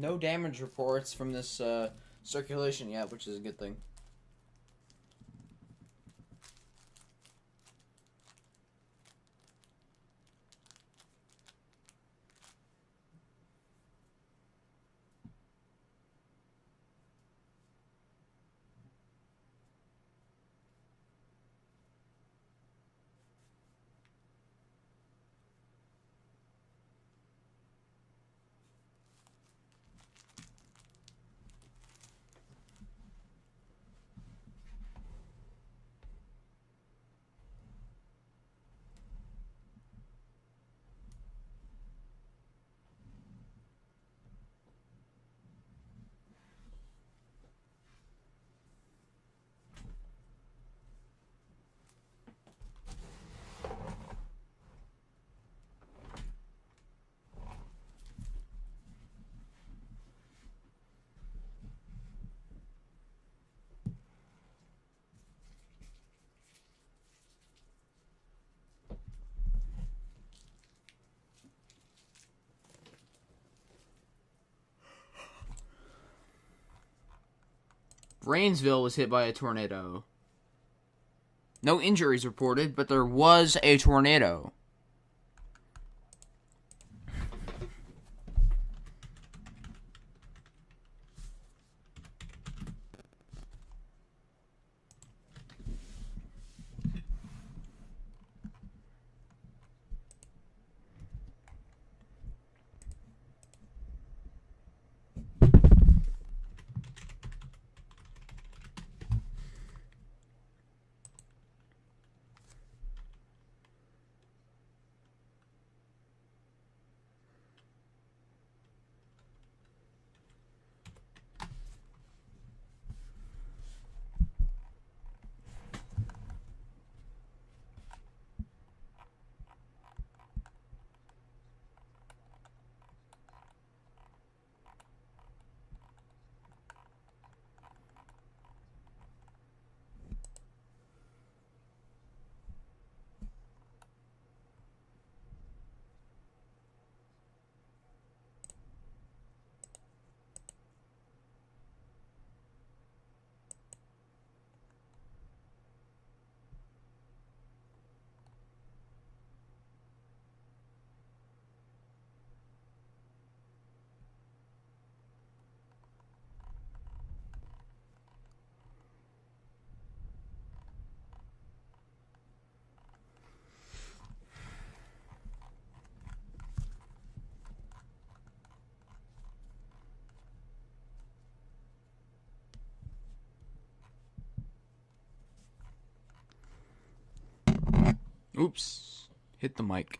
No damage reports from this circulation yet, which is a good thing. Rainsville was hit by a tornado. No injuries reported, but there was a tornado. Oops. Hit the mic.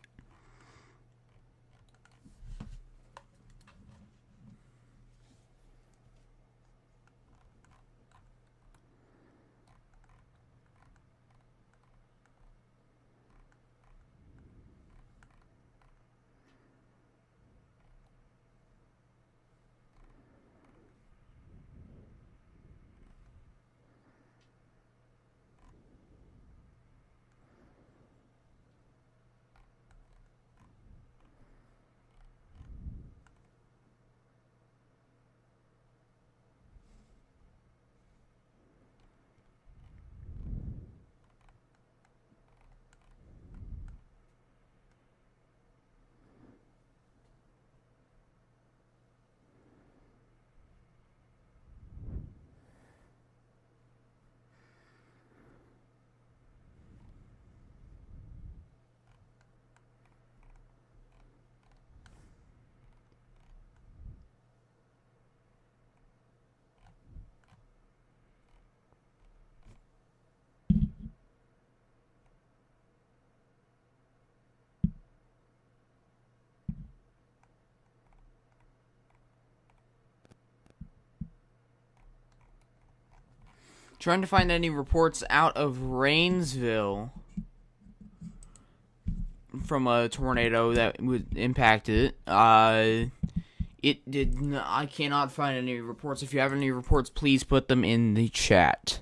Trying to find any reports out of Rainsville from a tornado that would impact it. It did not, I cannot find any reports. If you have any reports, please put them in the chat.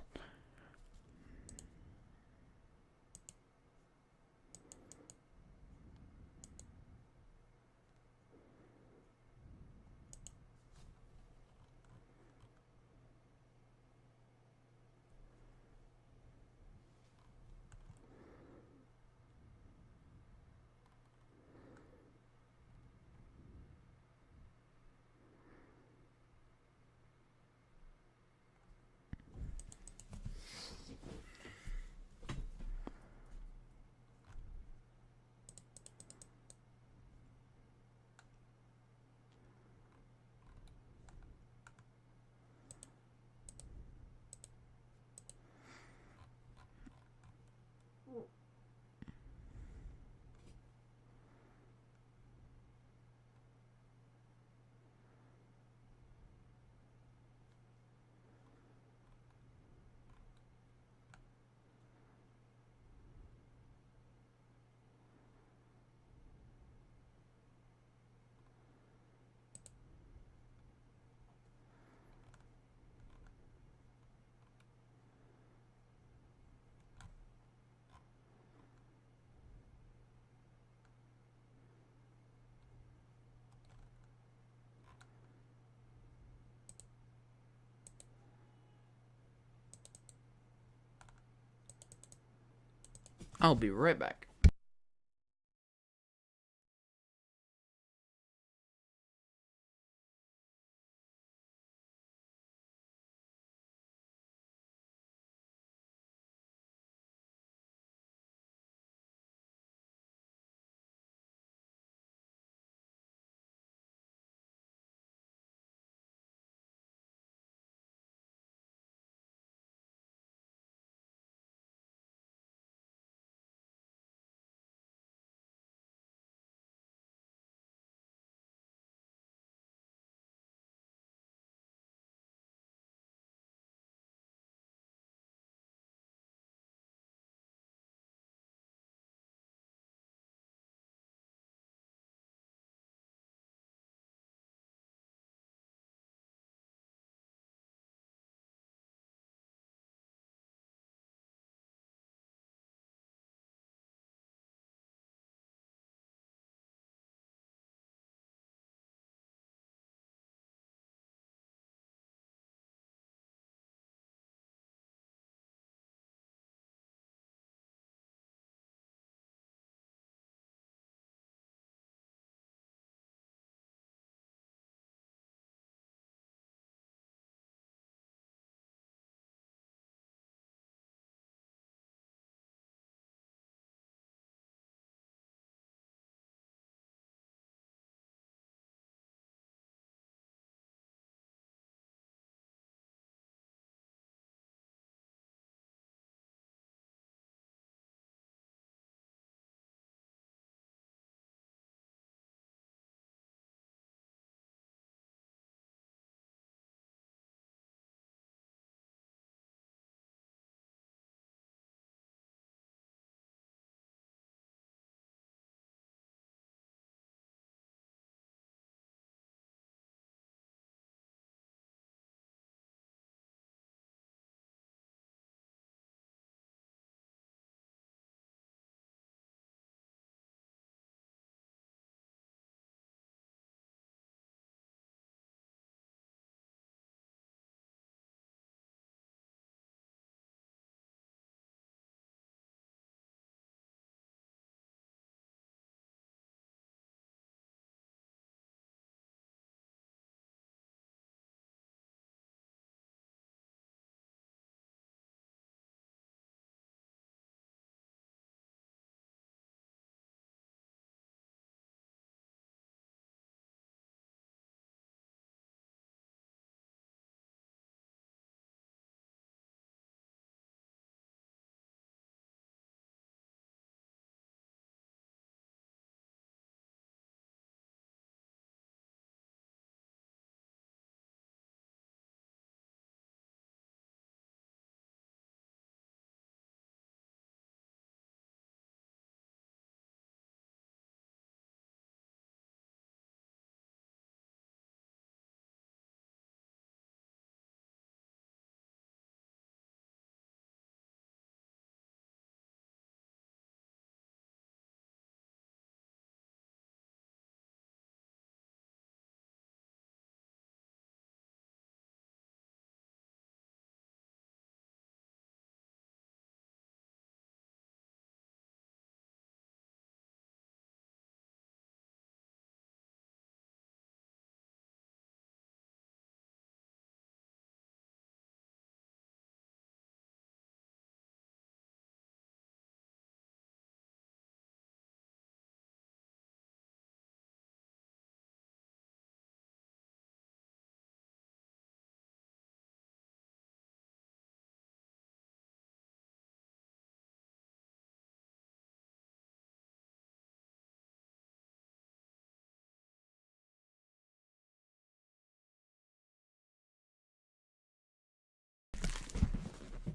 I'll be right back.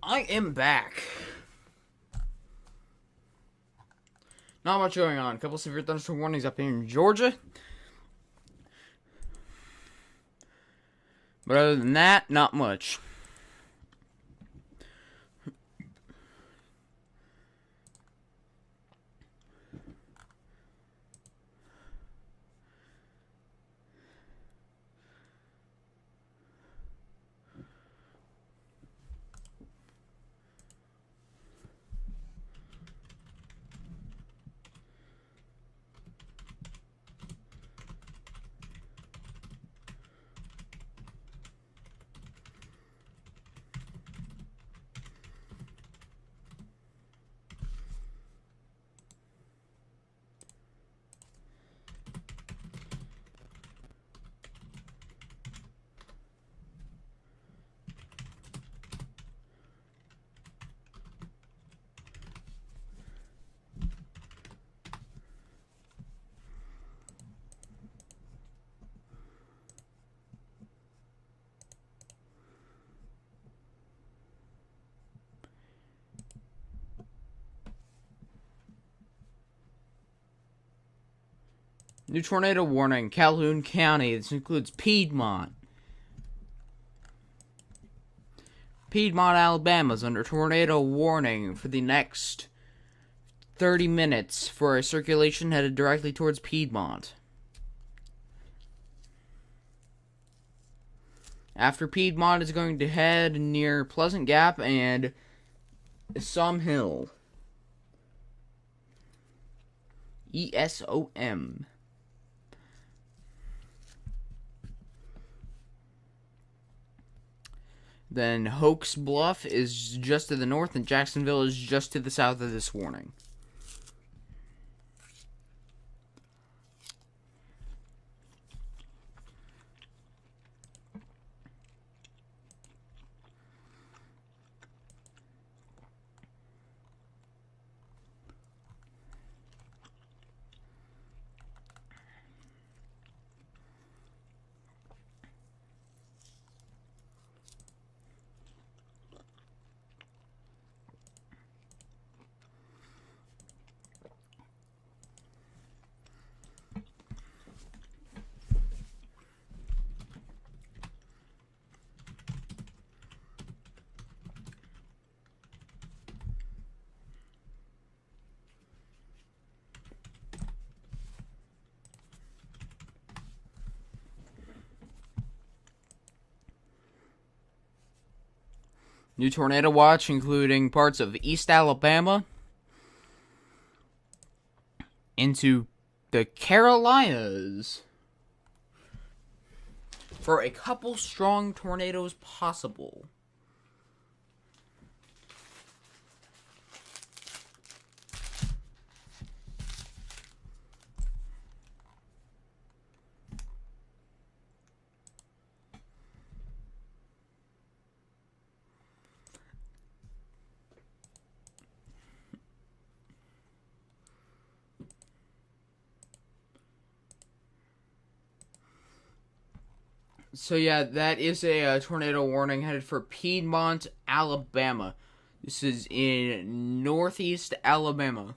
I am back. Not much going on. A couple severe thunderstorm warnings up here in Georgia. But other than that, not much. New tornado warning, Calhoun County. This includes Piedmont. Piedmont, Alabama is under tornado warning for the next 30 minutes for a circulation headed directly towards Piedmont. After Piedmont is going to head near Pleasant Gap and Som Hill. ESOM. Then Hoax Bluff is just to the north, and Jacksonville is just to the south of this warning. New tornado watch, including parts of East Alabama into the Carolinas for a couple strong tornadoes possible. So yeah, that is a tornado warning headed for Piedmont, Alabama. This is in northeast Alabama.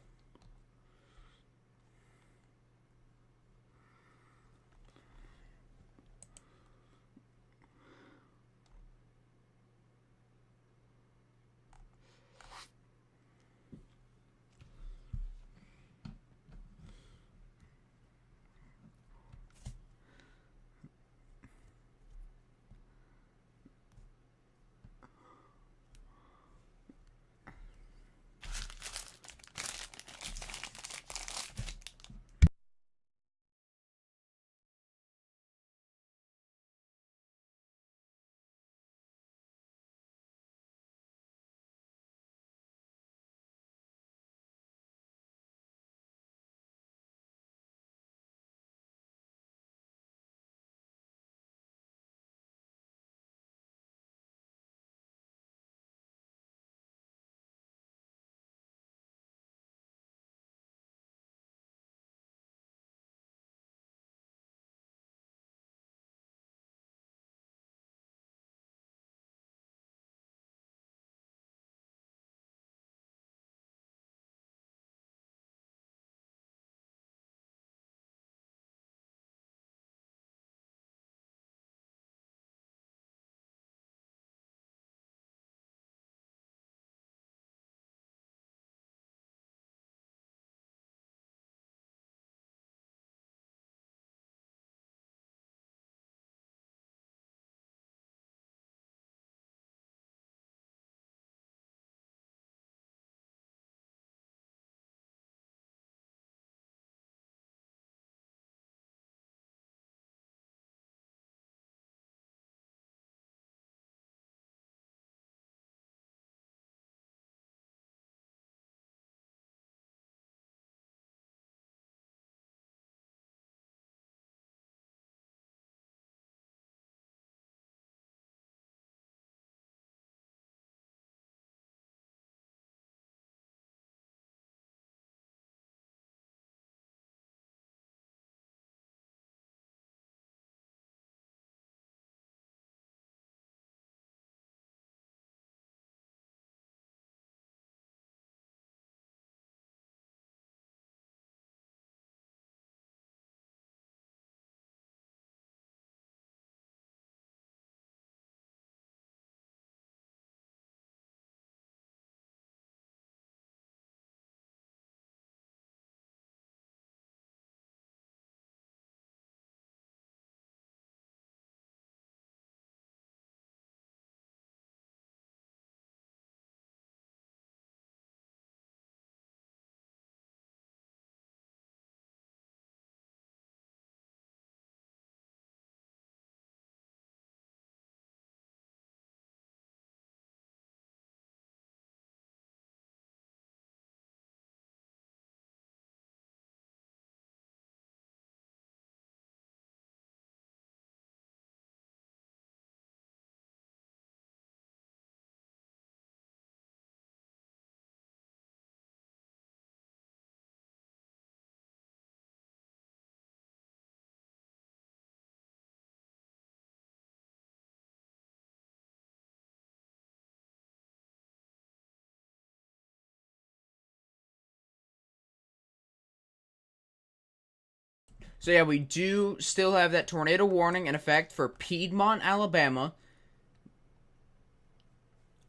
So yeah, we do still have that tornado warning in effect for Piedmont, Alabama.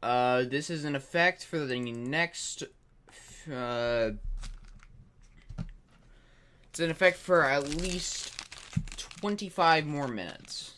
This is in effect for the next. It's in effect for at least 25 more minutes.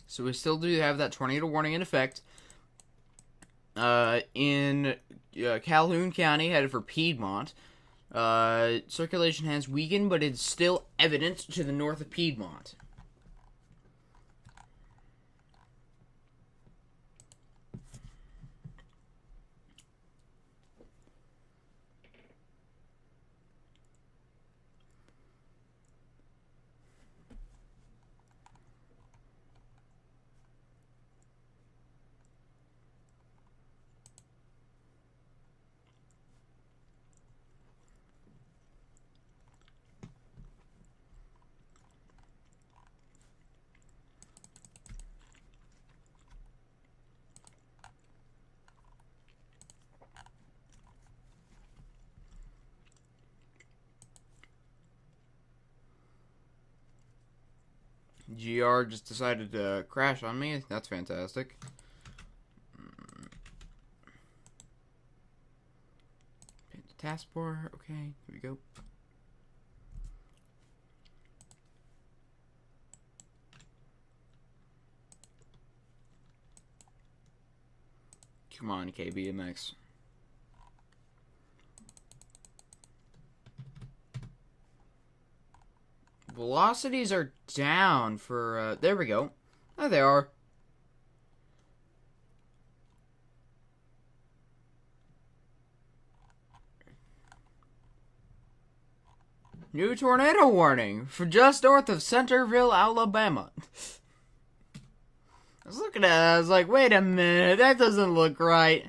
So we still do have that tornado warning in effect. In Calhoun County, headed for Piedmont. Circulation has weakened, but it's still evident to the north of Piedmont. GR just decided to crash on me. That's fantastic. Paint the taskbar. Okay, here we go. Come on, KBMX. Velocities are down for, there we go. Oh, they are. New tornado warning for just north of Centerville, Alabama. I was looking at it, I was like, wait a minute, that doesn't look right.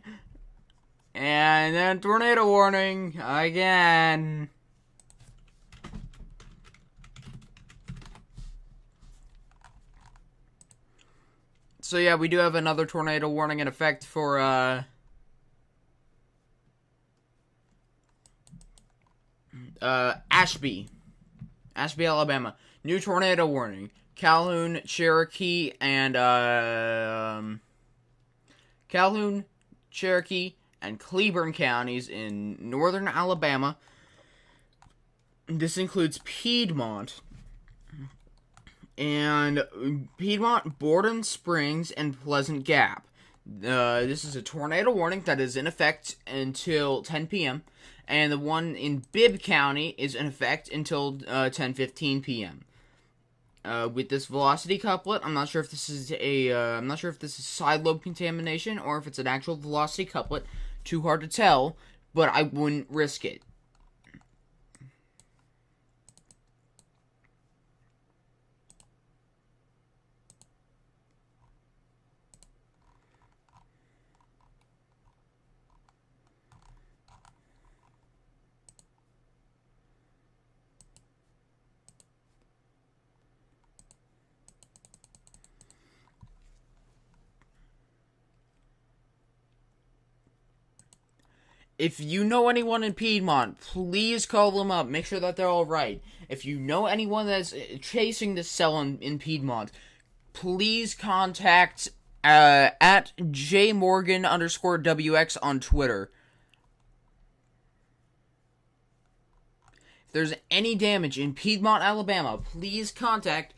And then tornado warning again. So yeah, we do have another tornado warning in effect for Ashby, Alabama. New tornado warning. Calhoun, Cherokee, and Cleburne counties in northern Alabama. This includes Piedmont, Borden Springs, and Pleasant Gap. This is a tornado warning that is in effect until 10 p.m. And the one in Bibb County is in effect until 10:15 p.m. With this velocity couplet, I'm not sure if this is side lobe contamination or if it's an actual velocity couplet. Too hard to tell, but I wouldn't risk it. if you know anyone in Piedmont, please call them up. Make sure that they're all right. If you know anyone that's chasing this cell in Piedmont, please contact at jmorgan_wx on Twitter. If there's any damage in Piedmont, Alabama, please contact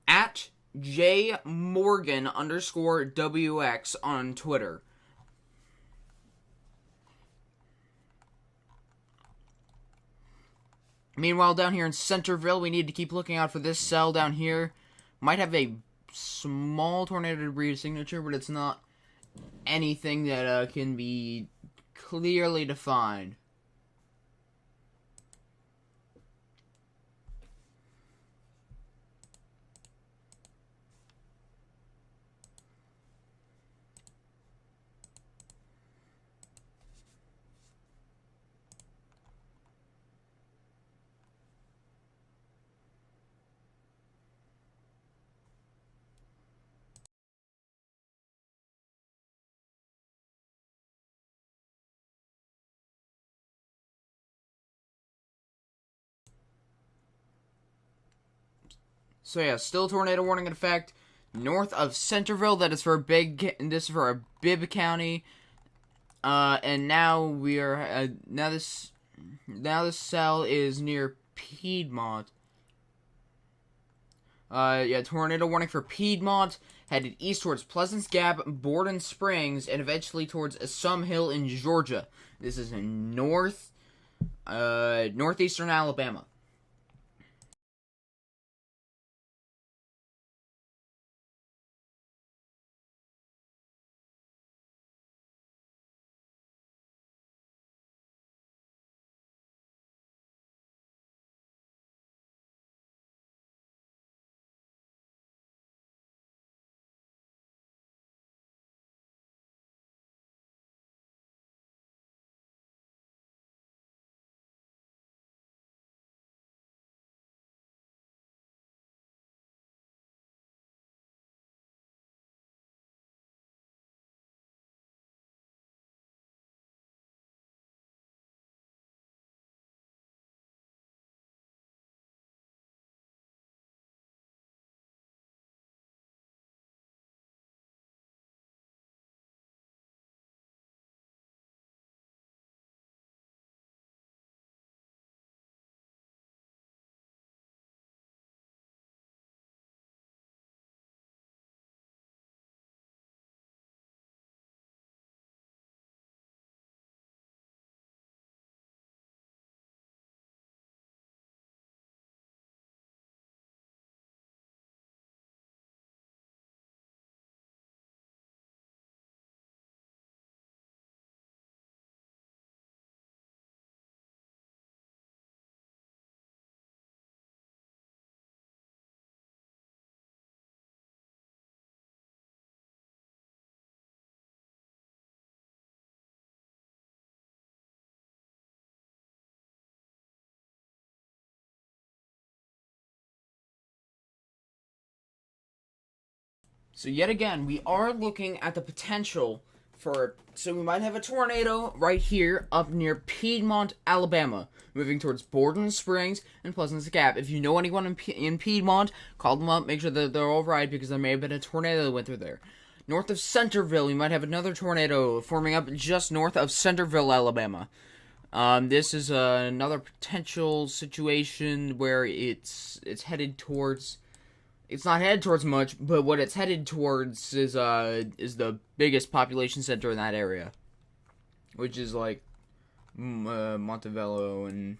at jmorgan_wx on Twitter. Meanwhile, down here in Centerville, we need to keep looking out for this cell down here. Might have a small tornado debris signature, but it's not anything that can be clearly defined. So yeah, still tornado warning in effect north of Centerville. That is for Bibb County. And now we are now this cell is near Piedmont. Yeah, tornado warning for Piedmont, headed east towards Pleasance Gap, Borden Springs, and eventually towards Some Hill in Georgia. This is in northeastern Alabama. So yet again, we are looking at the potential for, so we might have a tornado right here up near Piedmont, Alabama, moving towards Borden Springs and Pleasance Gap. If you know anyone in Piedmont, call them up, make sure that they're all right, because there may have been a tornado that went through there. North of Centerville, we might have another tornado forming up just north of Centerville, Alabama. This is another potential situation where it's headed towards. It's not headed towards much, but what it's headed towards is the biggest population center in that area, which is like Montevallo and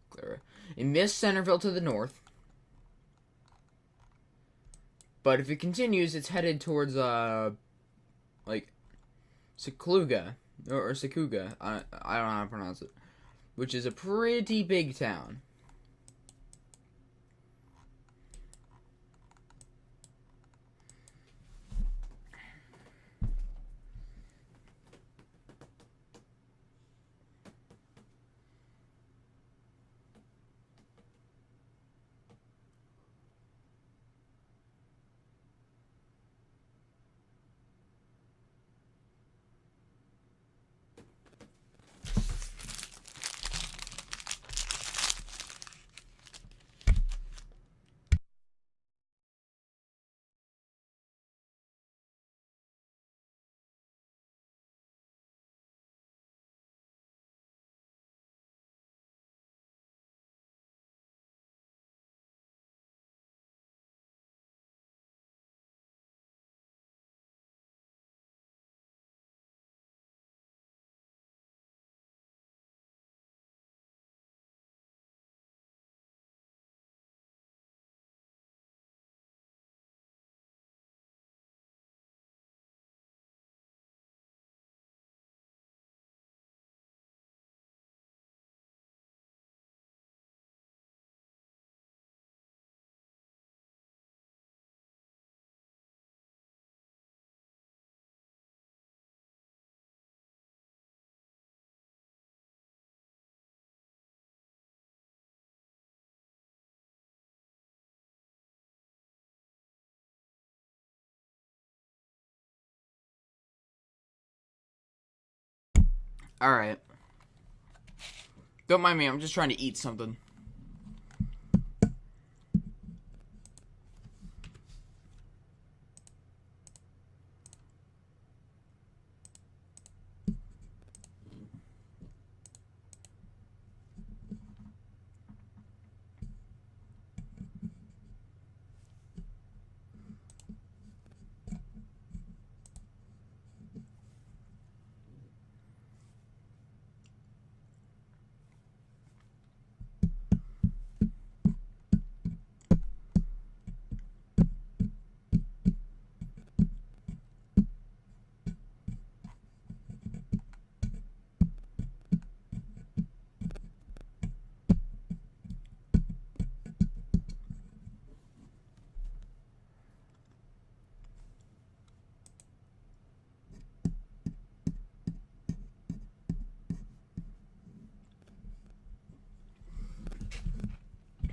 Clara. It missed Centerville to the north, but if it continues, it's headed towards like Sakuga or Sakuga. I don't know how to pronounce it, which is a pretty big town. Alright. Don't mind me, I'm just trying to eat something.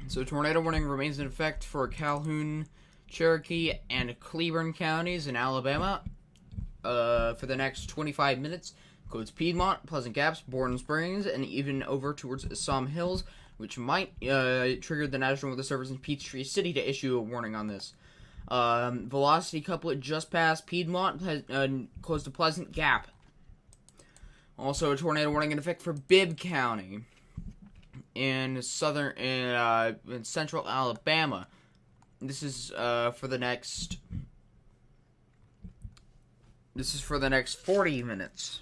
So tornado warning remains in effect for Calhoun, Cherokee, and Cleburne counties in Alabama for the next 25 minutes. Includes Piedmont, Pleasant Gaps, Borden Springs, and even over towards Assam Hills, which might trigger the National Weather Service in Peachtree City to issue a warning on this. Velocity couplet just past Piedmont, close to Pleasant Gap. Also, a tornado warning in effect for Bibb County in central Alabama. This is for the next 40 minutes.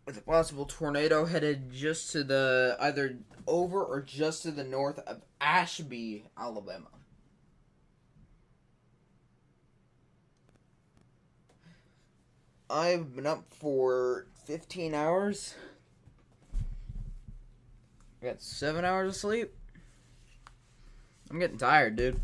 With a possible tornado headed just to the either over or just to the north of Ashby, Alabama. I've been up for 15 hours. I got 7 hours of sleep. I'm getting tired, dude.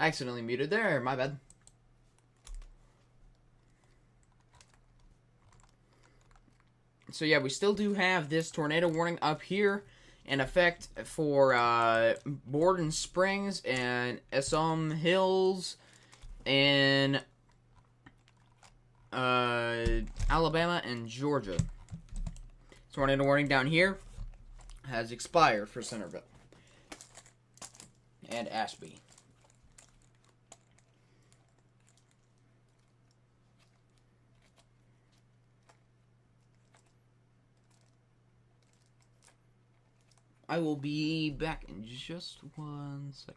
I accidentally muted there. My bad. So yeah, we still do have this tornado warning up here in effect for Borden Springs and Essom Hills and Alabama and Georgia. Tornado warning down here has expired for Centerville and Ashby. I will be back in just 1 second.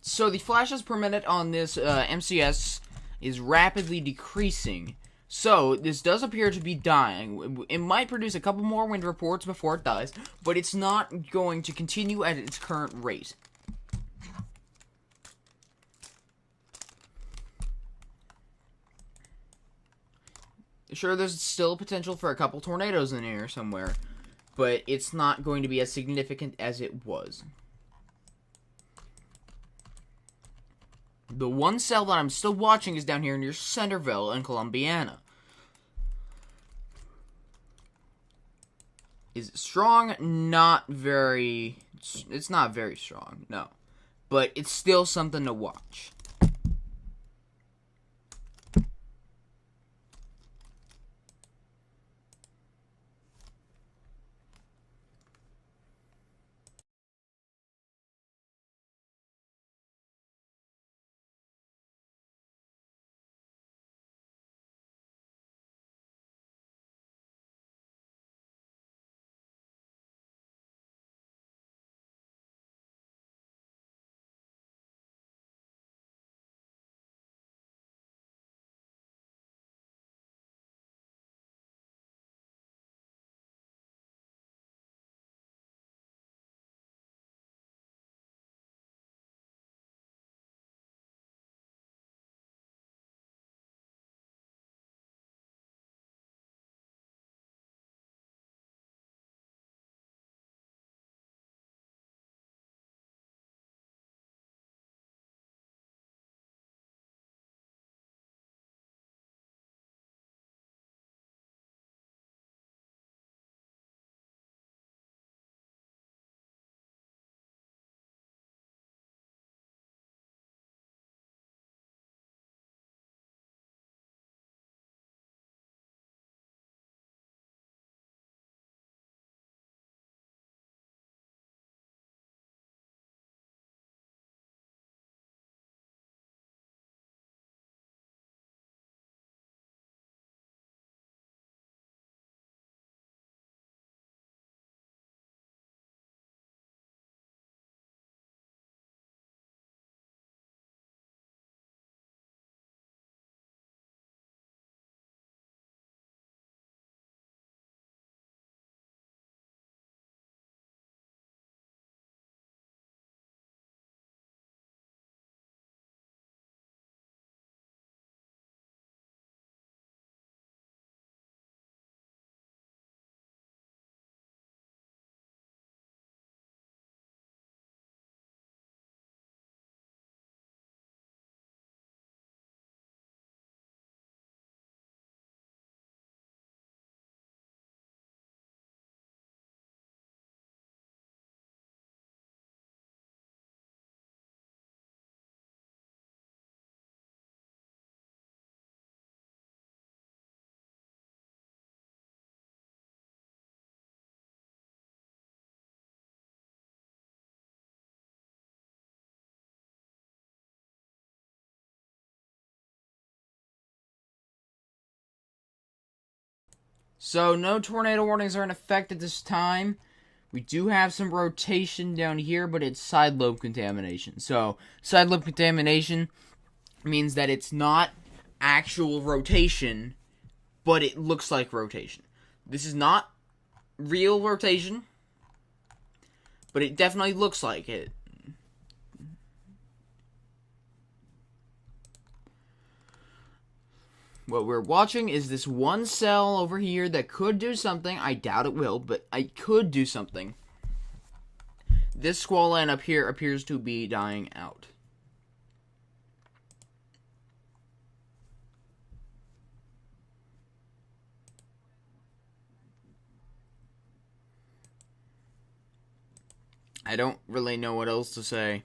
So the flashes per minute on this MCS is rapidly decreasing. So this does appear to be dying. It might produce a couple more wind reports before it dies, but it's not going to continue at its current rate. Sure, there's still potential for a couple tornadoes in the air somewhere, but it's not going to be as significant as it was. The one cell that I'm still watching is down here near Centerville and Columbiana. Is it strong? Not very... It's not very strong, no. But it's still something to watch. So no tornado warnings are in effect at this time. We do have some rotation down here, but it's side lobe contamination. So side lobe contamination means that it's not actual rotation, but it looks like rotation. This is not real rotation, but it definitely looks like it. What we're watching is this one cell over here that could do something. I doubt it will, but it could do something. This squall line up here appears to be dying out. I don't really know what else to say.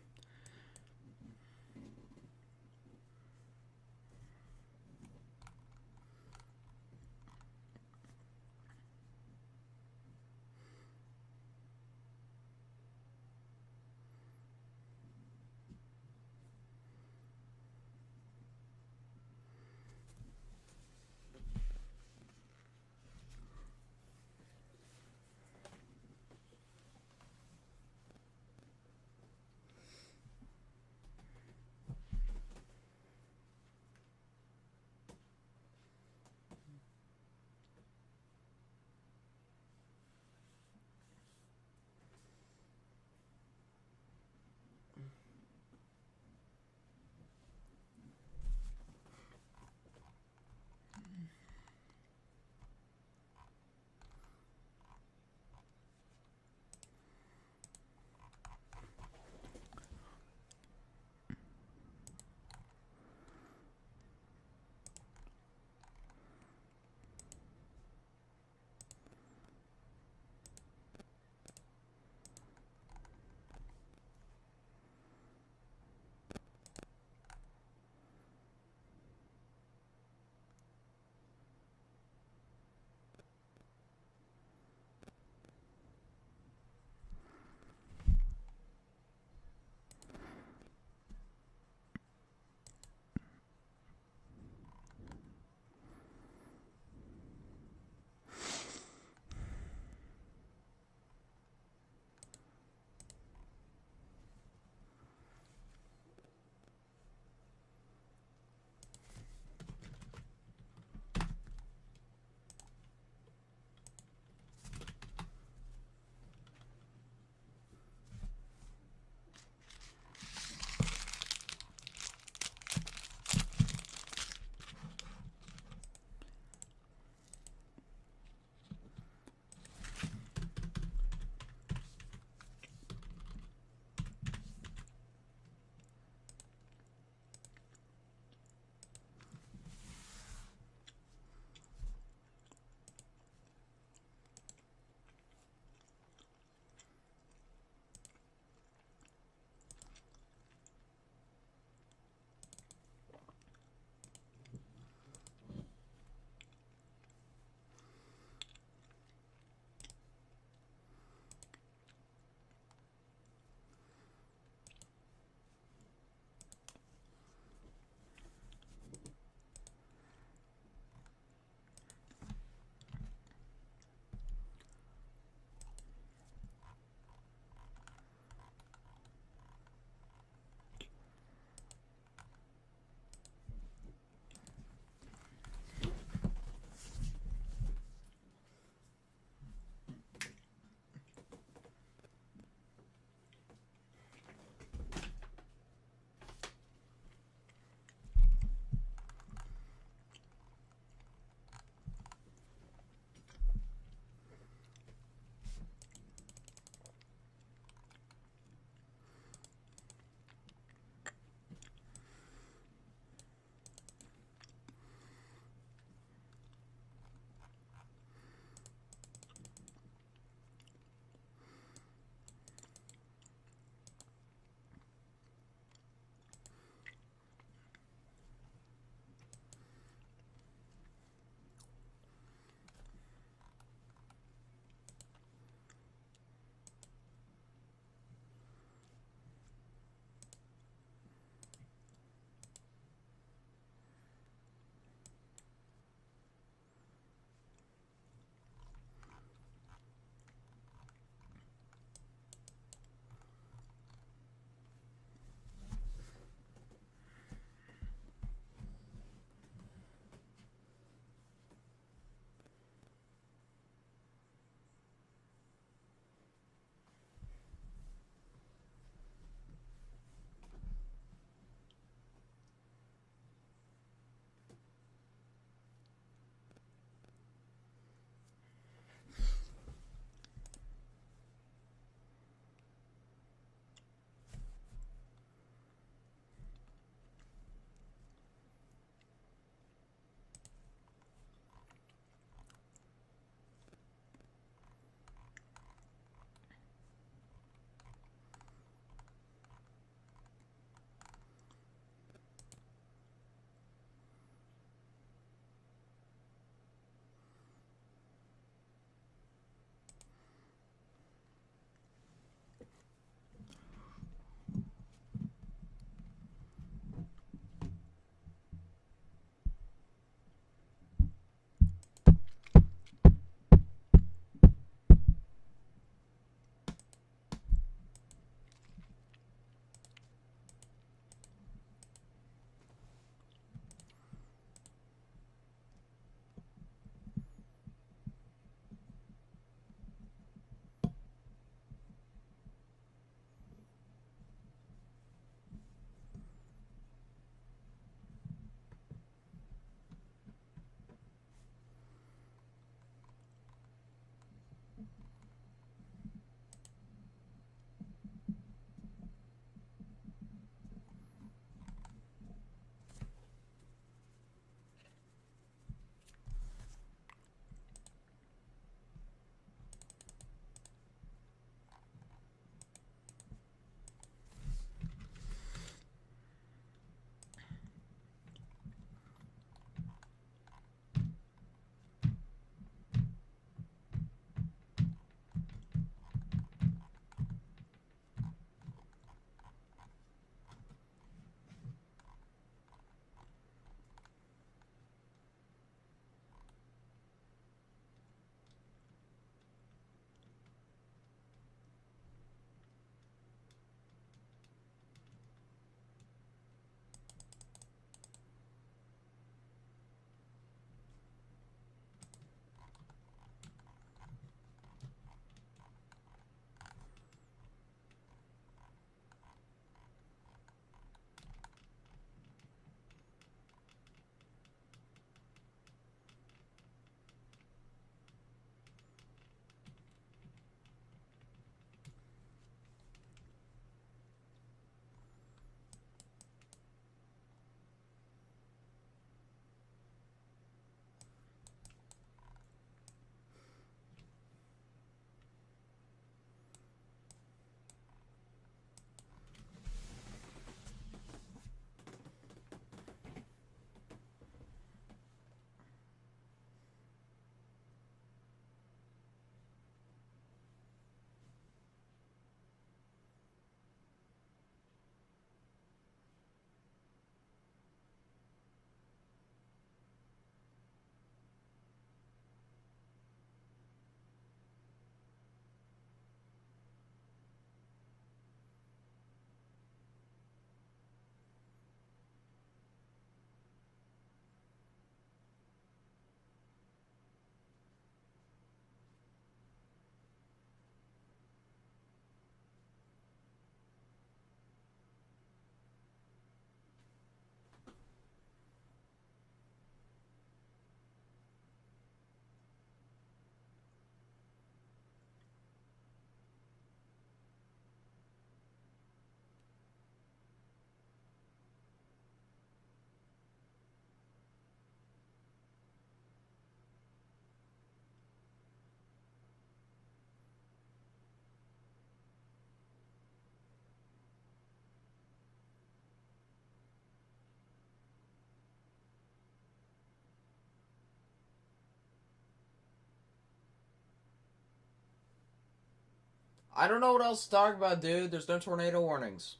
I don't know what else to talk about, dude. There's no tornado warnings.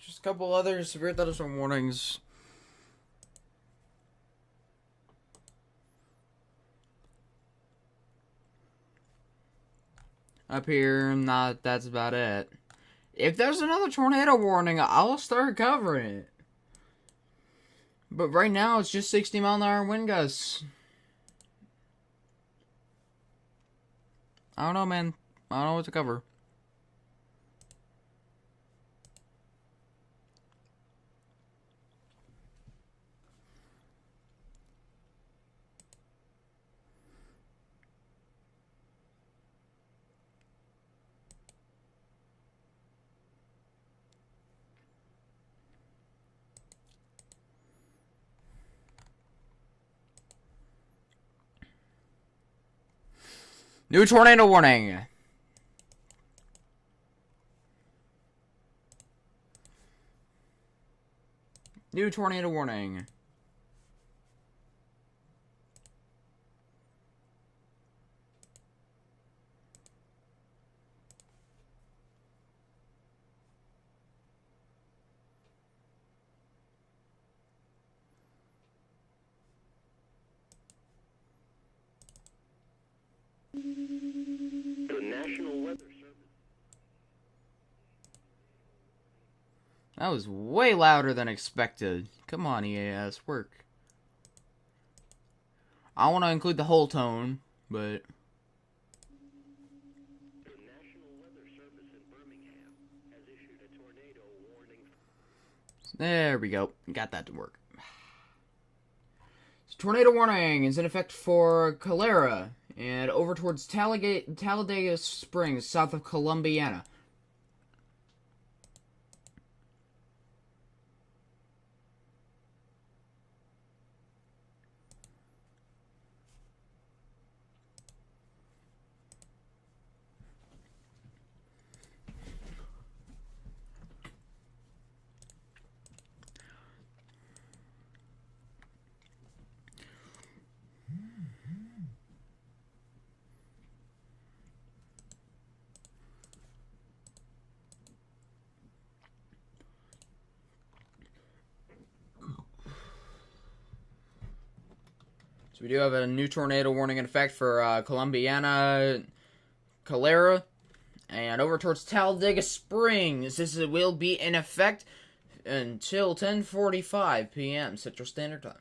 Just a couple other severe thunderstorm warnings. Up here, that's about it. If there's another tornado warning, I'll start covering it. But right now, it's just 60-mile-an-hour wind gusts. I don't know, man. I don't know what to cover. New tornado warning. New tornado warning. The National Weather Service. That was way louder than expected. Come on, EAS, work. I want to include the whole tone, but... The National Weather Service in Birmingham has issued a tornado warning. There we go. Got that to work. So, tornado warning is in effect for Calera and over towards Talladega Springs, south of Columbiana. So we do have a new tornado warning in effect for Columbiana, Calera, and over towards Talladega Springs. This will be in effect until 10:45 p.m. Central Standard Time.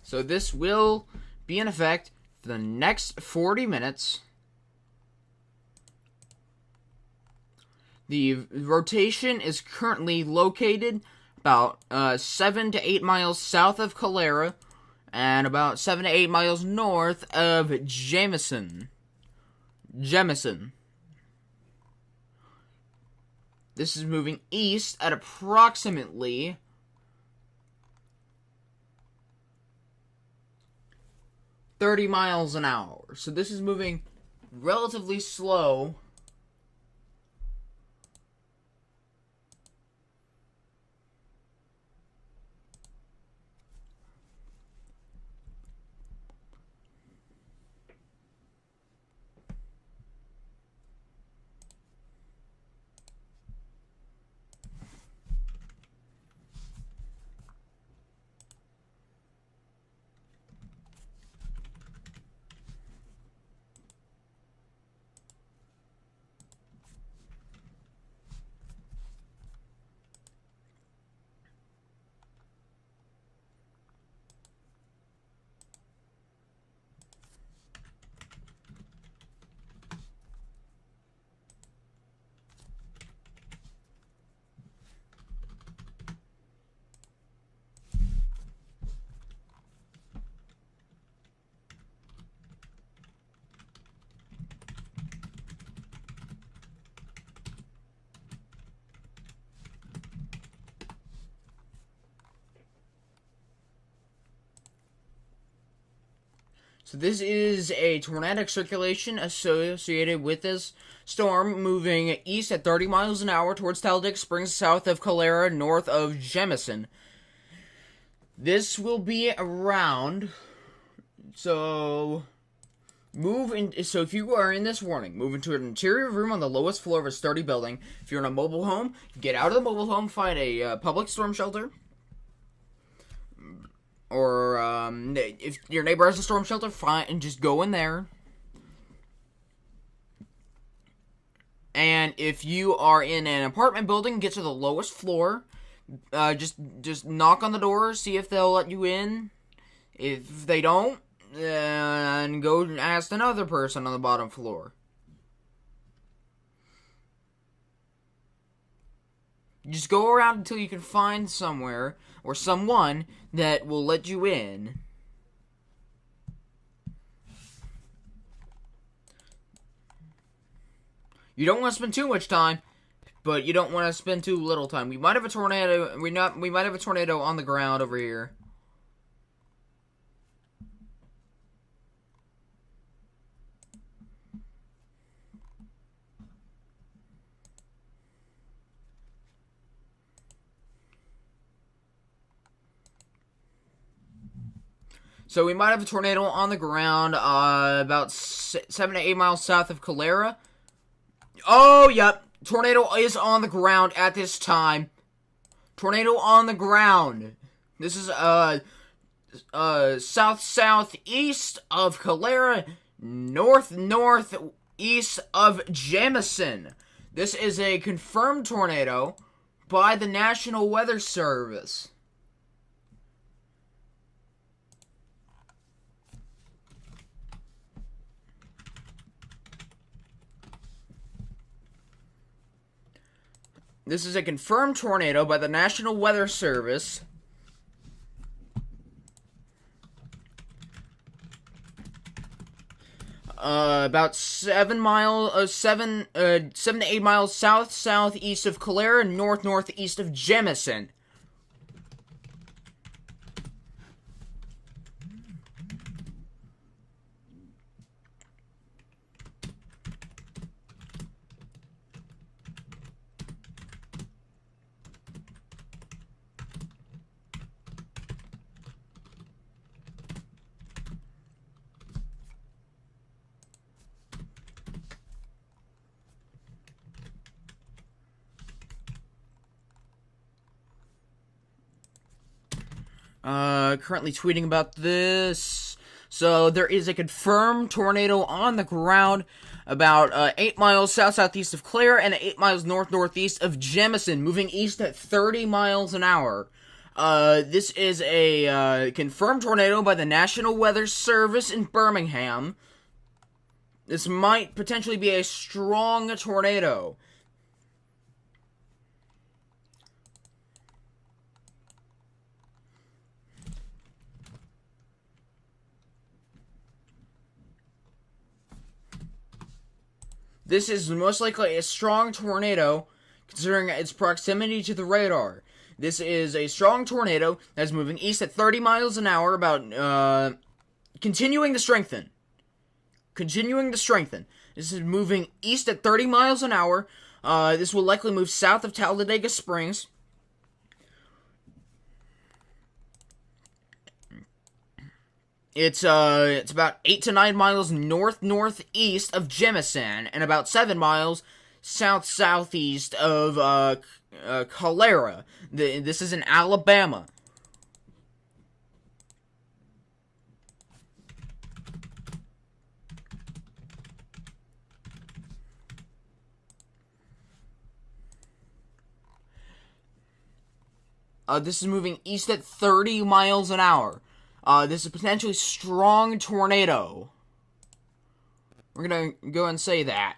So this will be in effect for the next 40 minutes. The rotation is currently located about 7 to 8 miles south of Calera and about 7 to 8 miles north of Jemison. This is moving east at approximately 30 miles an hour. So this is moving relatively slow. So this is a tornadic circulation associated with this storm moving east at 30 miles an hour towards Talladega Springs, south of Calera, north of Jemison. This will be around, so if you are in this warning, move into an interior room on the lowest floor of a sturdy building. If you're in a mobile home, get out of the mobile home, find a public storm shelter. Or if your neighbor has a storm shelter, fine, and just go in there. And if you are in an apartment building, get to the lowest floor. Just knock on the door, see if they'll let you in. If they don't, then go and ask another person on the bottom floor. Just go around until you can find somewhere or someone that will let you in. You don't want to spend too much time, but you don't want to spend too little time. We might have a tornado. We might have a tornado on the ground over here. So we might have a tornado on the ground, about 7 to 8 miles south of Calera. Oh, yep. Tornado is on the ground at this time. Tornado on the ground. This is, south-southeast of Calera, north-northeast of Jemison. This is a confirmed tornado by the National Weather Service. This is a confirmed tornado by the National Weather Service. About 7 to 8 miles south-southeast of Calera, north-northeast of Jemison. Currently tweeting about this. So there is a confirmed tornado on the ground about 8 miles south-southeast of Clare and 8 miles north-northeast of Jemison, moving east at 30 miles an hour. This is a confirmed tornado by the National Weather Service in Birmingham. This might potentially be a strong tornado. This is most likely a strong tornado, considering its proximity to the radar. This is a strong tornado that's moving east at 30 miles an hour, about, continuing to strengthen. This is moving east at 30 miles an hour. This will likely move south of Talladega Springs. It's about 8 to 9 miles north-northeast of Jemison, and about 7 miles south-southeast of, Calera. This is in Alabama. This is moving east at 30 miles an hour. This is a potentially strong tornado. We're gonna go and say that.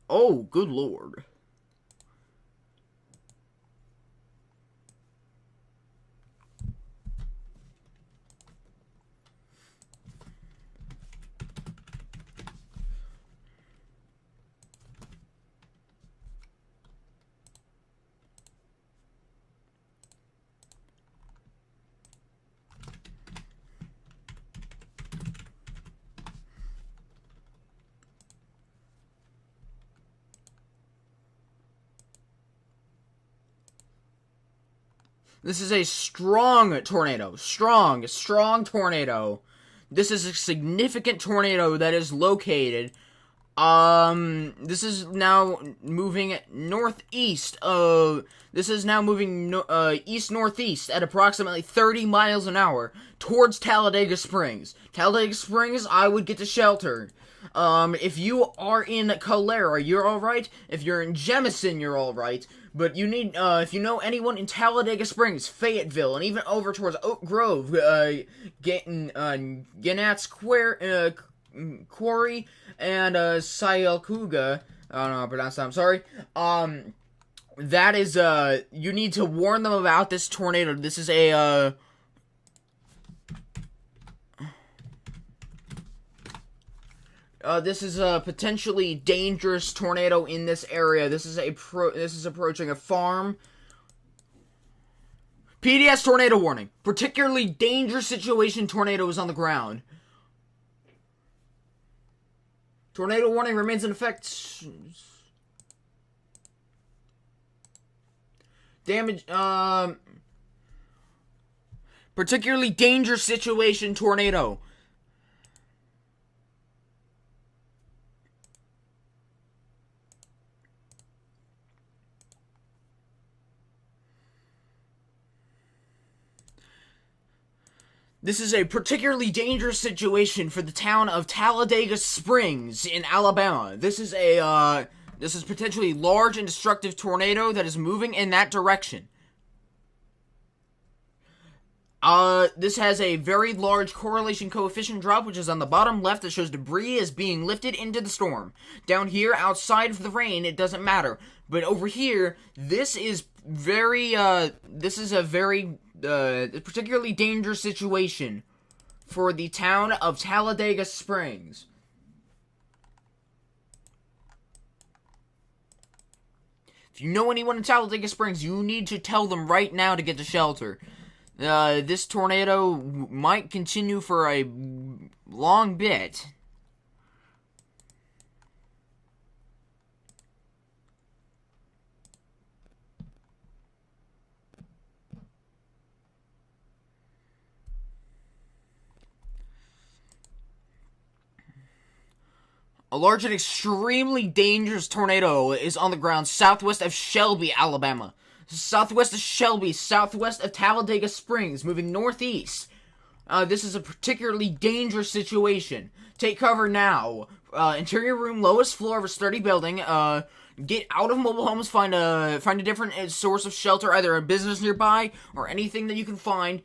Oh, good lord. This is a strong tornado. Strong tornado. This is a significant tornado that is located. This is now moving northeast. This is now moving east-northeast at approximately 30 miles an hour towards Talladega Springs. Talladega Springs, I would get to shelter. If you are in Calera, you're alright. If you're in Jemison, you're alright. But you need, if you know anyone in Talladega Springs, Fayetteville, and even over towards Oak Grove, Gannett's Quarry, and, Sayalcuga, I don't know how to pronounce that, I'm sorry, that is, you need to warn them about this tornado. This is a, this is a potentially dangerous tornado in this area. This is approaching a farm. PDS tornado warning. Particularly dangerous situation, tornado is on the ground. Tornado warning remains in effect. Damage, particularly dangerous situation, tornado. This is a particularly dangerous situation for the town of Talladega Springs in Alabama. This is potentially large and destructive tornado that is moving in that direction. This has a very large correlation coefficient drop, which is on the bottom left, that shows debris is being lifted into the storm. Down here, outside of the rain, it doesn't matter. But over here, this is a very particularly dangerous situation for the town of Talladega Springs. If you know anyone in Talladega Springs, you need to tell them right now to get to shelter. This tornado might continue for a long bit. A large and extremely dangerous tornado is on the ground southwest of Shelby, Alabama. Southwest of Shelby, southwest of Talladega Springs, moving northeast. This is a particularly dangerous situation. Take cover now. Interior room, lowest floor of a sturdy building. Get out of mobile homes. Find a different source of shelter, either a business nearby or anything that you can find.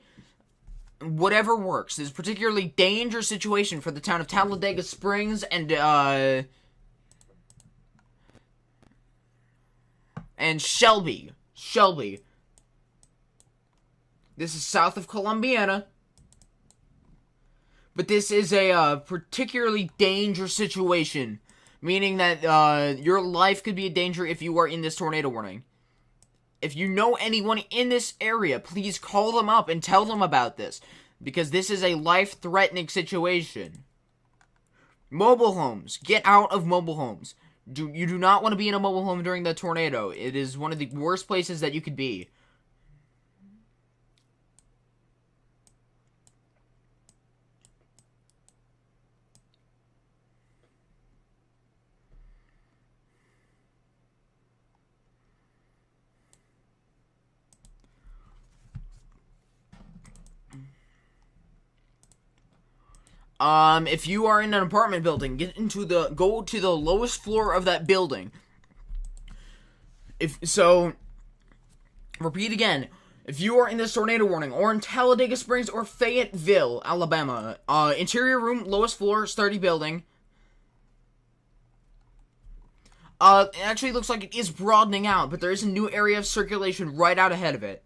Whatever works. This is a particularly dangerous situation for the town of Talladega Springs and Shelby. This is south of Columbiana. But this is a particularly dangerous situation, meaning that your life could be in danger if you are in this tornado warning. If you know anyone in this area, please call them up and tell them about this, because this is a life-threatening situation. Mobile homes. Get out of mobile homes. You do not want to be in a mobile home during the tornado. It is one of the worst places that you could be. If you are in an apartment building, go to the lowest floor of that building. Repeat again. If you are in this tornado warning, or in Talladega Springs or Fayetteville, Alabama, interior room, lowest floor, sturdy building. It actually looks like it is broadening out, but there is a new area of circulation right out ahead of it.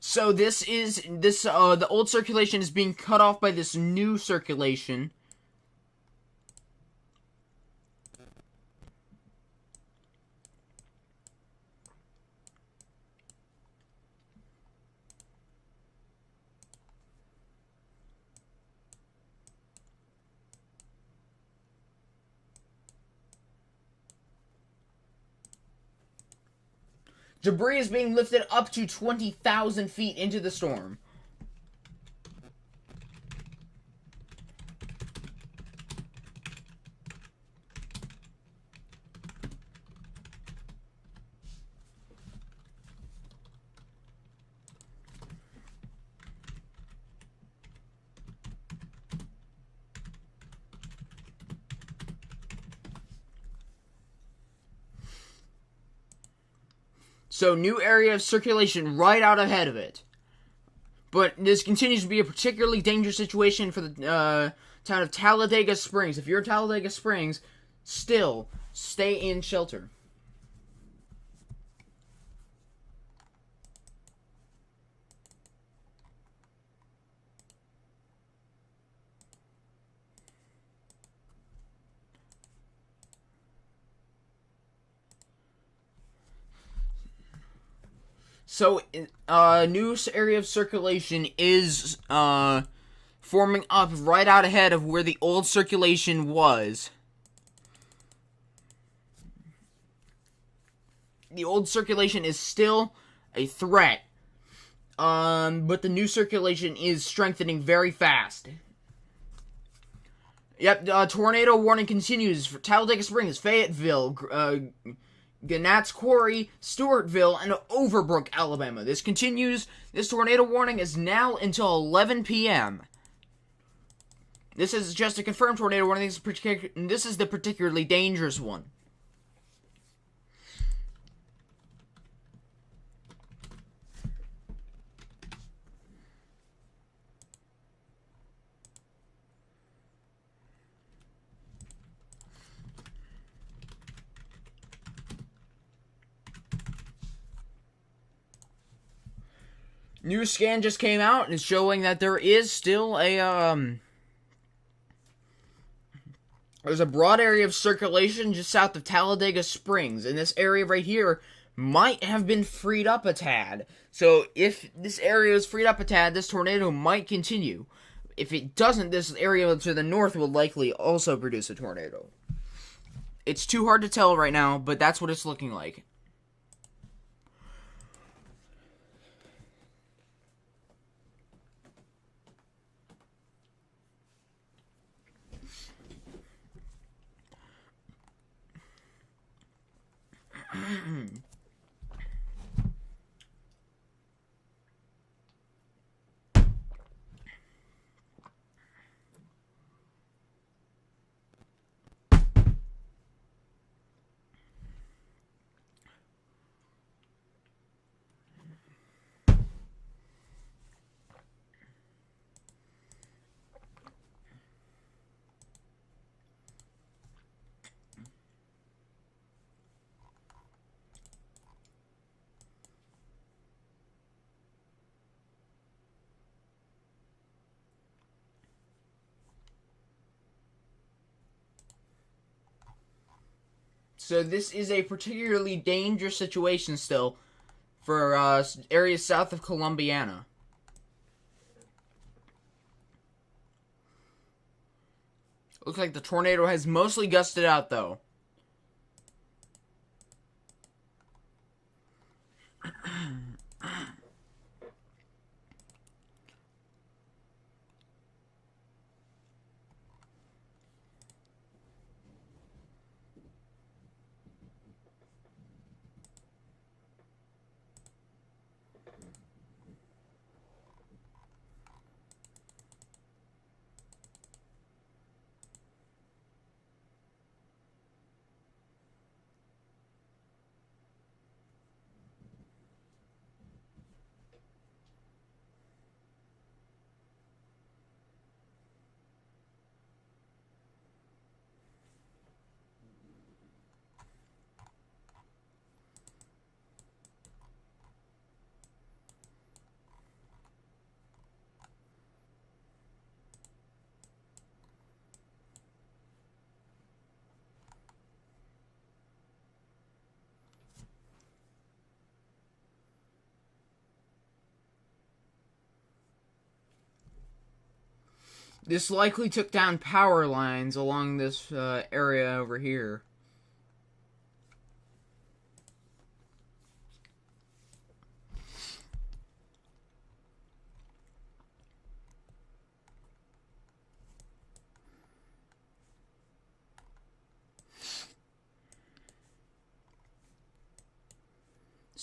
So the old circulation is being cut off by this new circulation. Debris is being lifted up to 20,000 feet into the storm. So, new area of circulation right out ahead of it. But this continues to be a particularly dangerous situation for the town of Talladega Springs. If you're in Talladega Springs, still stay in shelter. So, new area of circulation is forming up right out ahead of where the old circulation was. The old circulation is still a threat, but the new circulation is strengthening very fast. Yep, tornado warning continues for Talladega Springs, Fayetteville, Gannett's Quarry, Stewartville, and Overbrook, Alabama. This continues. This tornado warning is now until 11 p.m. This is just a confirmed tornado warning. This is the particularly dangerous one. New scan just came out and is showing that there is still there's a broad area of circulation just south of Talladega Springs, and this area right here might have been freed up a tad. So if this area is freed up a tad, this tornado might continue. If it doesn't, this area to the north will likely also produce a tornado. It's too hard to tell right now, but that's what it's looking like. So this is a particularly dangerous situation still for areas south of Columbiana. Looks like the tornado has mostly gusted out, though. This likely took down power lines along this area over here.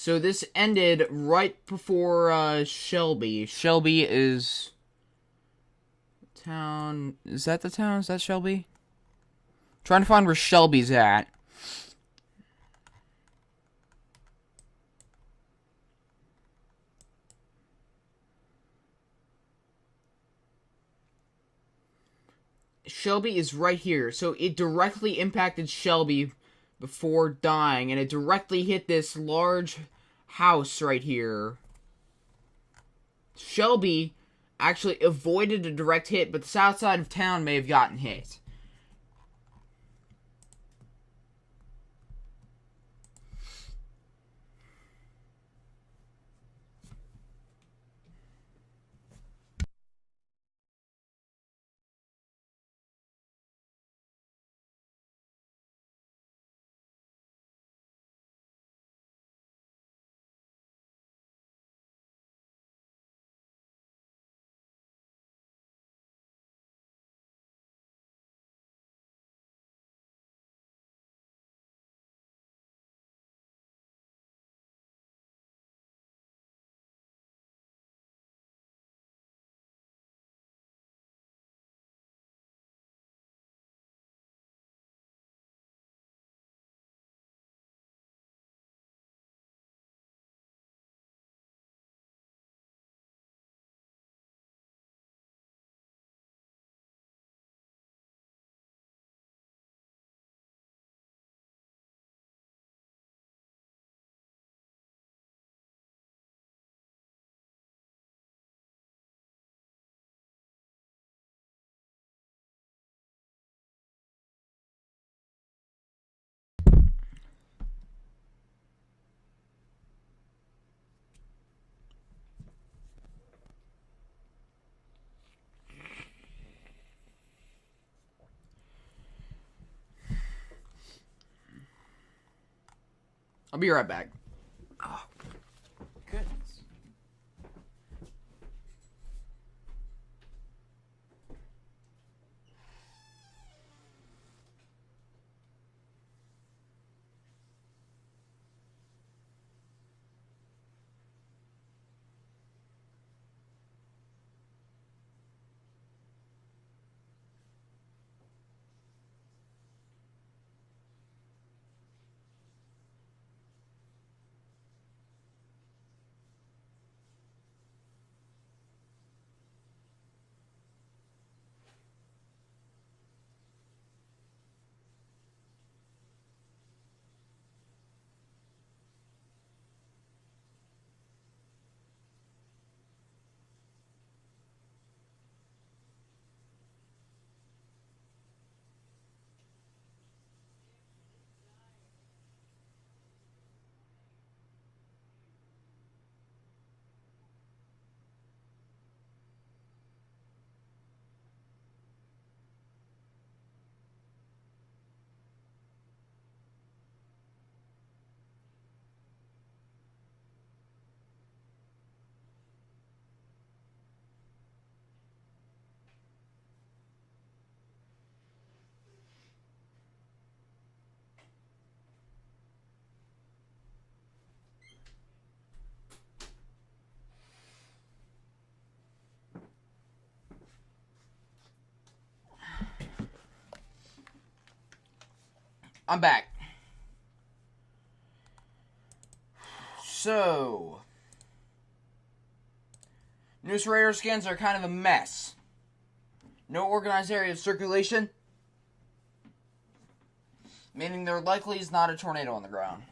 So this ended right before Shelby. Shelby is town. Is that the town? Is that Shelby? Trying to find where Shelby's at. Shelby is right here. So it directly impacted Shelby before dying, and it directly hit this large house right here. Shelby actually avoided a direct hit, but the south side of town may have gotten hit. I'll be right back. Oh, goodness. I'm back. So, news radar scans are kind of a mess. No organized area of circulation, meaning there likely is not a tornado on the ground.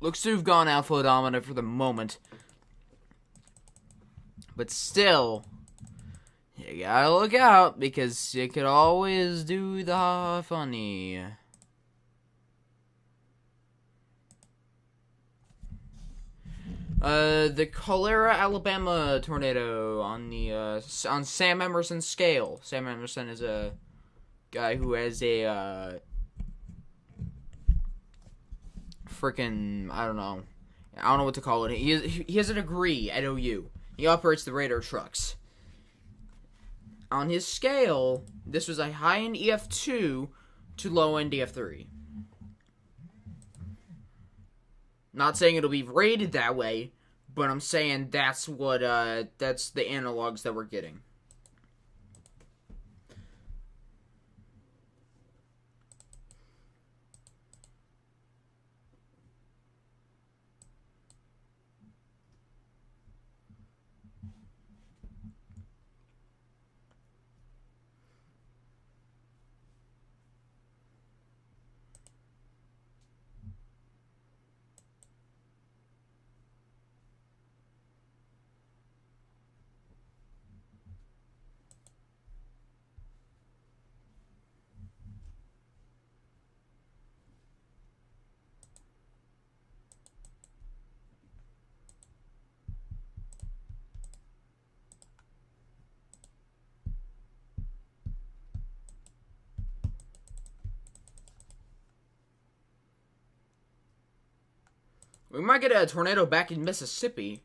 Looks to have gone alpha dominant for the moment. But still, you gotta look out, because you could always do the funny. The Cholera, Alabama tornado on the, on Sam Emerson's scale. Sam Emerson is a guy who has a, freaking, I don't know what to call it. He has a degree at OU. He operates the radar trucks. On his scale, this was a high-end EF2 to low-end EF3. Not saying it'll be rated that way, but I'm saying that's what, that's the analogs that we're getting. We might get a tornado back in Mississippi.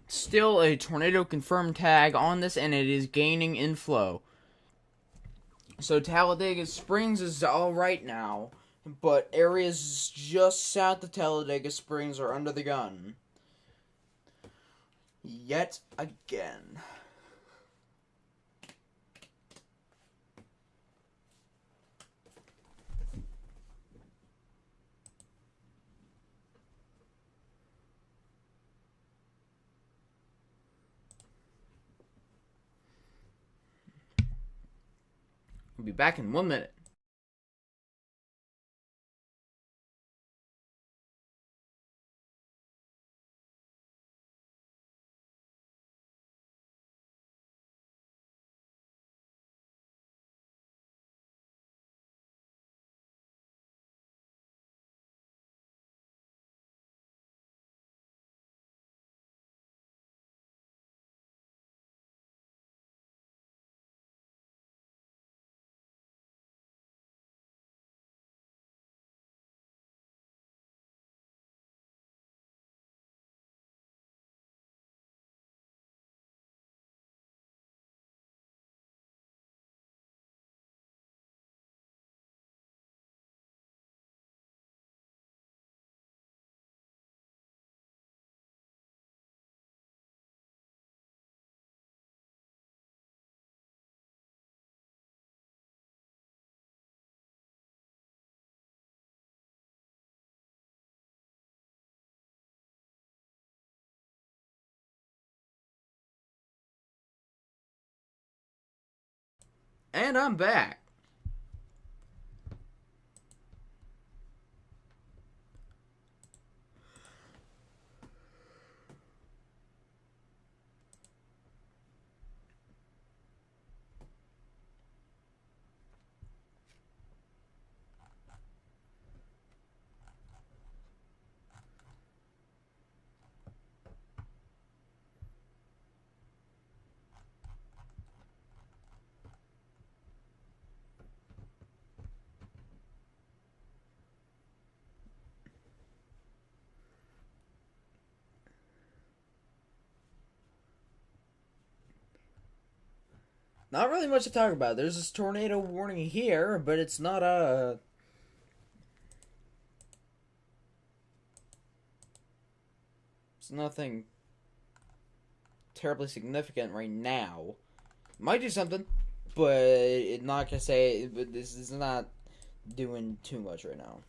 Still a tornado confirmed tag on this, and it is gaining inflow. So Talladega Springs is alright now, but areas just south of Talladega Springs are under the gun. Yet again. We'll be back in 1 minute. And I'm back. Not really much to talk about. There's this tornado warning here, but it's not it's nothing terribly significant right now. Might do something, but it not gonna say. But this is not doing too much right now.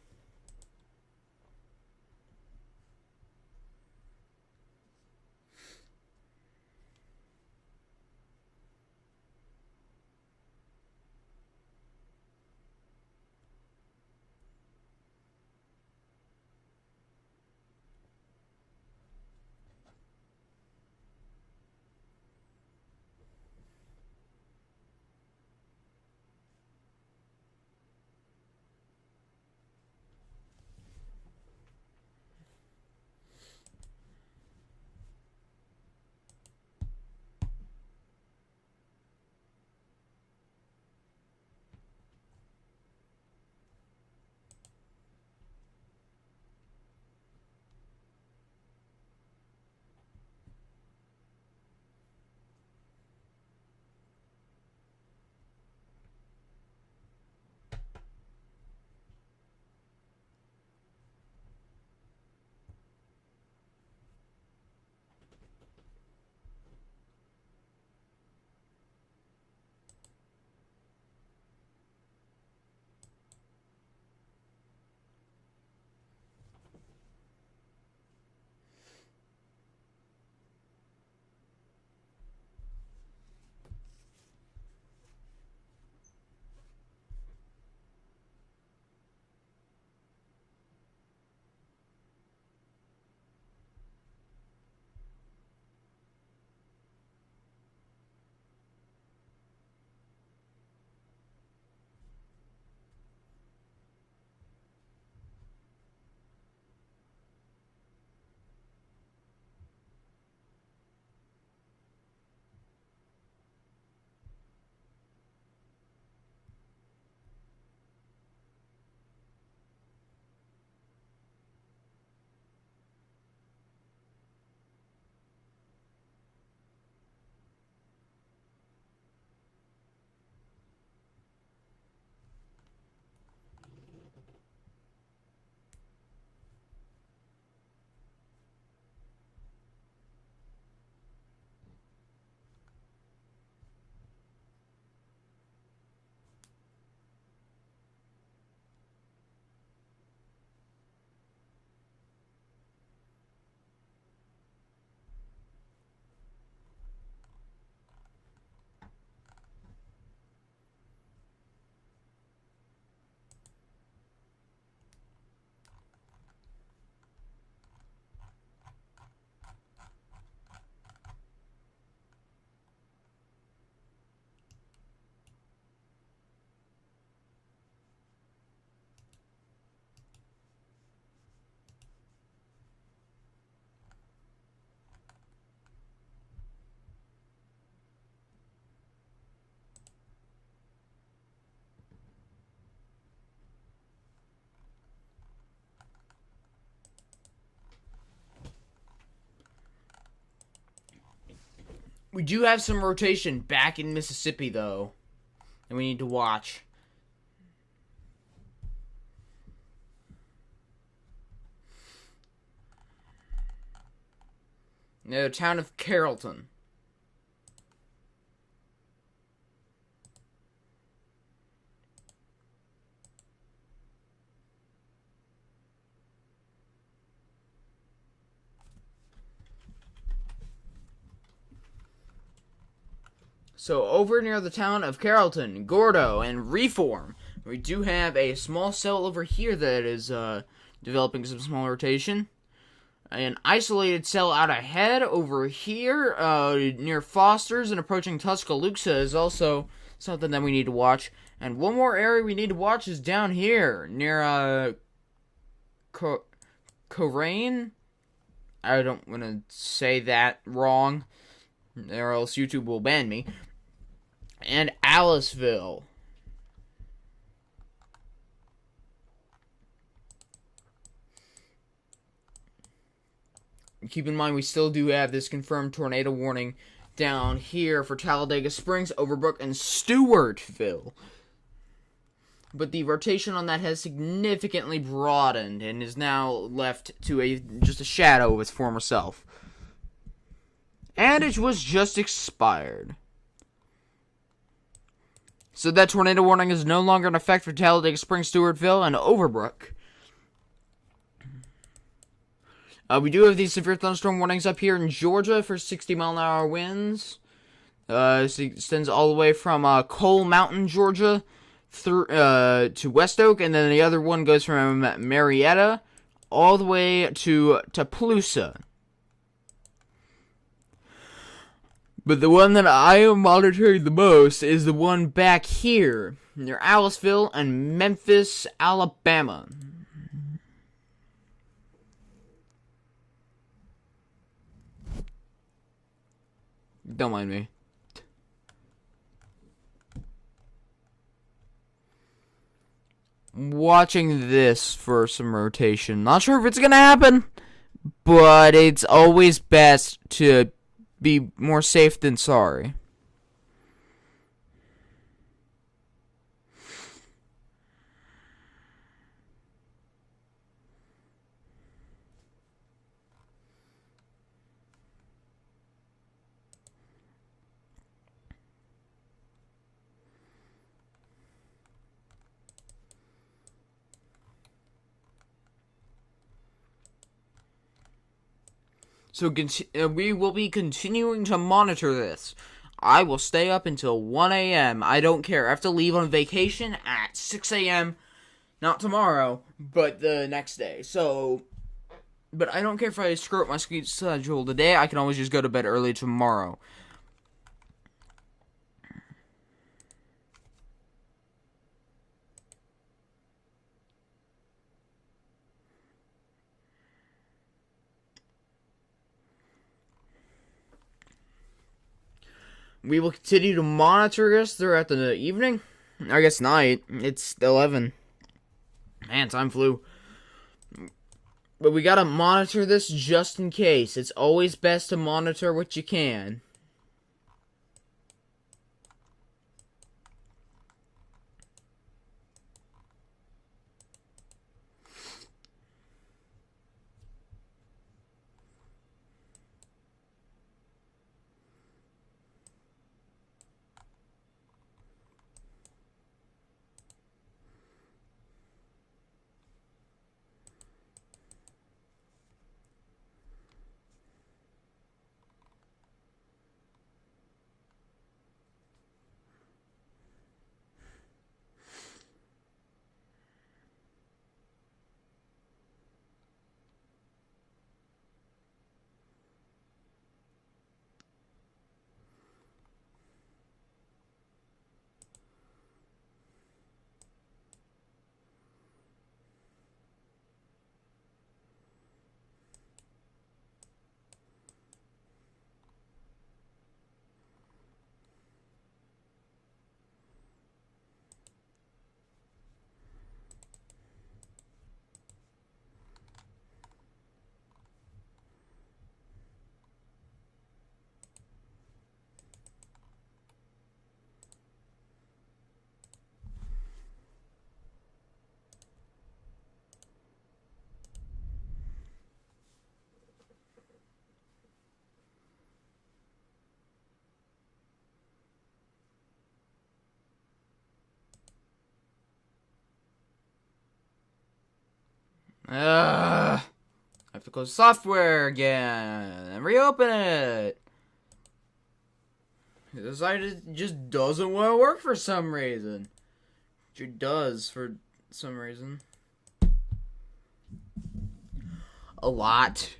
We do have some rotation back in Mississippi, though, and we need to watch. The town of Carrollton. So over near the town of Carrollton, Gordo, and Reform, we do have a small cell over here that is developing some small rotation. An isolated cell out ahead over here near Foster's and approaching Tuscaloosa is also something that we need to watch. And one more area we need to watch is down here near Corain. I don't want to say that wrong, or else YouTube will ban me. And Aliceville. Keep in mind, we still do have this confirmed tornado warning down here for Talladega Springs, Overbrook, and Stewartville. But the rotation on that has significantly broadened and is now left to just a shadow of its former self. And it was just expired. So that tornado warning is no longer in effect for Talladega Springs, Stewartville, and Overbrook. We do have these severe thunderstorm warnings up here in Georgia for 60-mile-an-hour winds. It extends all the way from Coal Mountain, Georgia, through to West Oak, and then the other one goes from Marietta all the way to Tupelo. But the one that I am monitoring the most is the one back here near Aliceville and Memphis, Alabama. Don't mind me. Watching this for some rotation. Not sure if it's gonna happen, but it's always best to be more safe than sorry. So we will be continuing to monitor this. I will stay up until 1 a.m. I don't care. I have to leave on vacation at 6 a.m. Not tomorrow, but the next day. But I don't care if I screw up my schedule today. I can always just go to bed early tomorrow. We will continue to monitor this throughout the evening. I guess night. It's 11. Man, time flew. But we gotta monitor this just in case. It's always best to monitor what you can. I have to close software again and reopen it. It decided it just doesn't want to work for some reason. It does for some reason. A lot.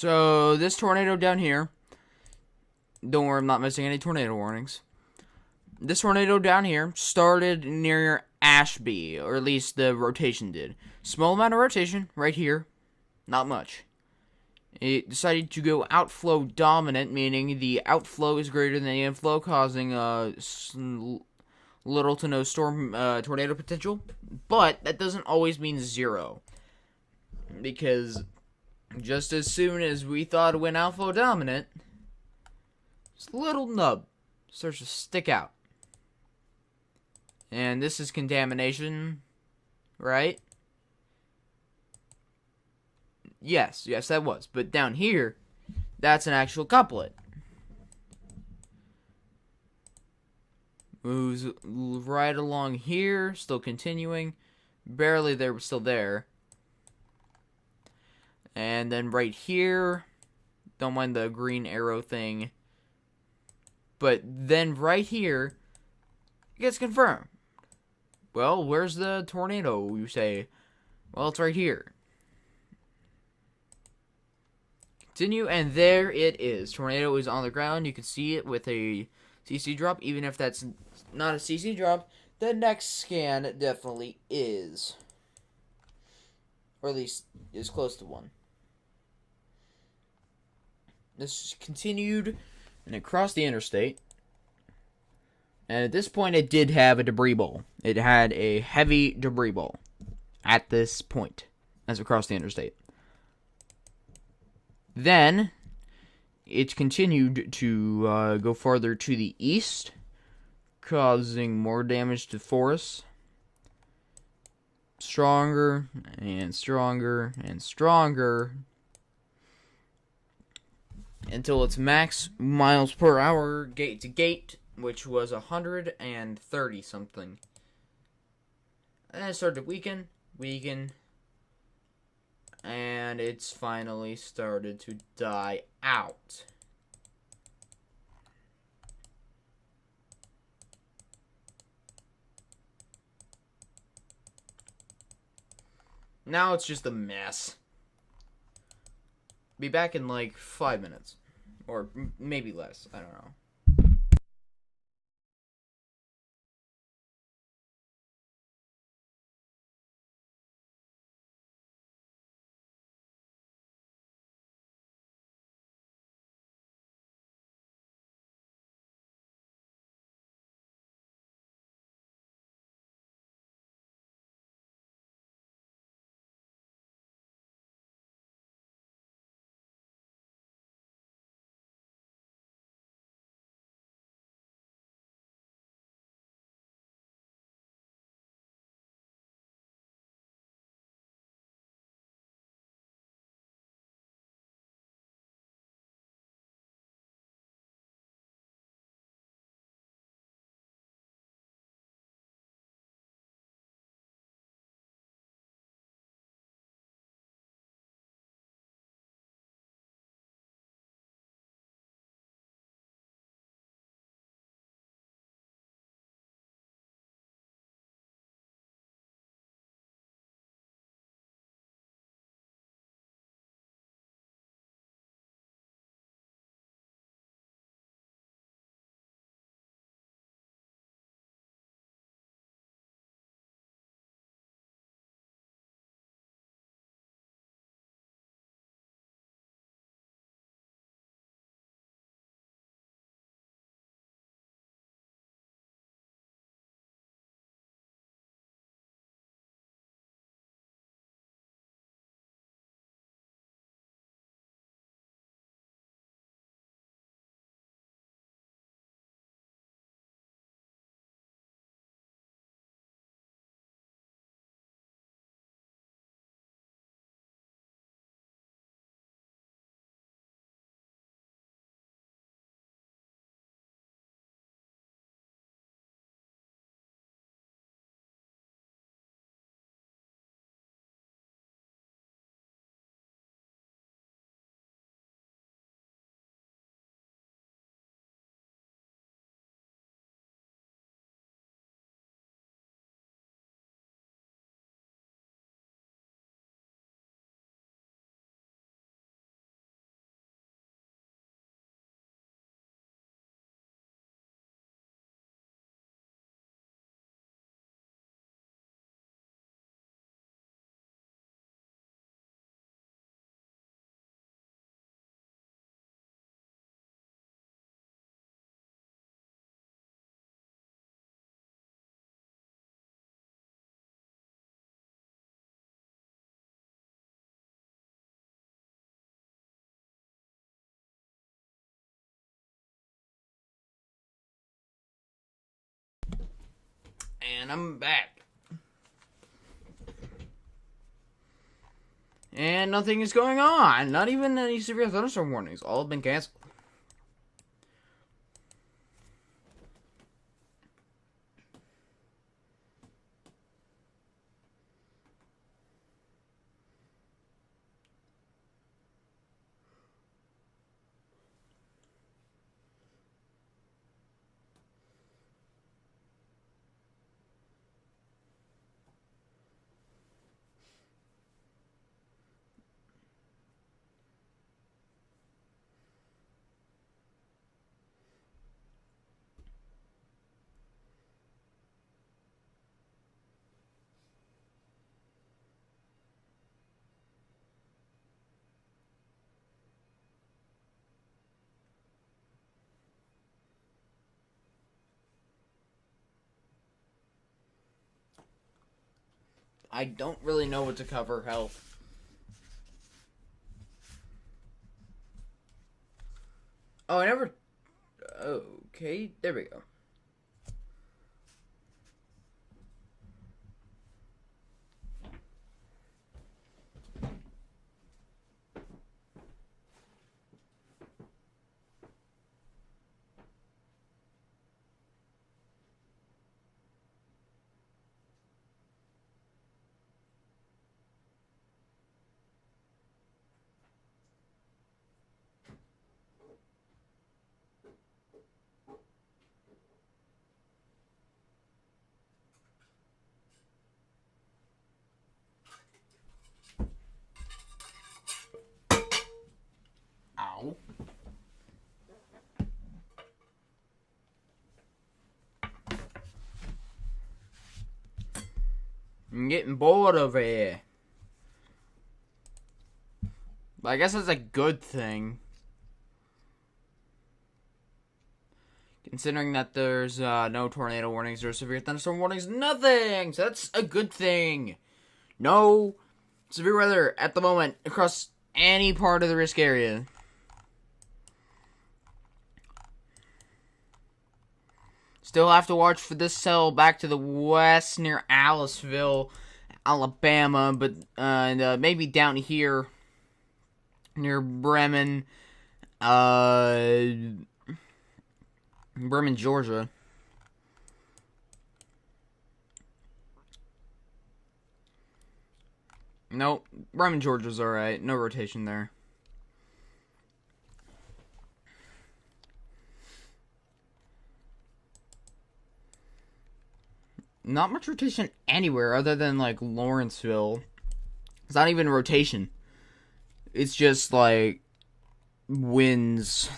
So this tornado down here, don't worry, I'm not missing any tornado warnings. This tornado down here started near Ashby, or at least the rotation did. Small amount of rotation right here, not much. It decided to go outflow dominant, meaning the outflow is greater than the inflow, causing little to no storm tornado potential. But that doesn't always mean zero, because just as soon as we thought it went outflow dominant, this little nub starts to stick out. And this is contamination, right? Yes, that was. But down here, that's an actual couplet. Moves right along here, still continuing. Barely there, but still there. And then right here, don't mind the green arrow thing. But then right here, it gets confirmed. Well, where's the tornado, you say? Well, it's right here. Continue, and there it is. Tornado is on the ground. You can see it with a CC drop. Even if that's not a CC drop, the next scan definitely is. Or at least is close to one. This continued and across the interstate. And at this point, it did have a debris bowl. It had a heavy debris bowl at this point as across the interstate. Then, it continued to go farther to the east, causing more damage to forests. Stronger and stronger and stronger until its max miles per hour gate to gate, which was 130 something. And then it started to weaken, and it's finally started to die out. Now it's just a mess. Be back in like 5 minutes. Or maybe less. I don't know. And I'm back. And nothing is going on. Not even any severe thunderstorm warnings. All have been canceled. I don't really know what to cover, health. Oh, I never... Okay, there we go. Ow. I'm getting bored over here. But I guess that's a good thing. Considering that there's no tornado warnings or severe thunderstorm warnings, nothing! So that's a good thing. No severe weather at the moment across any part of the risk area. Still have to watch for this cell back to the west near Aliceville, Alabama, but maybe down here near Bremen, Bremen, Georgia. Nope, Bremen, Georgia's alright. No rotation there. Not much rotation anywhere other than, like, Lawrenceville. It's not even rotation. It's just, like, winds.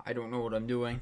I don't know what I'm doing.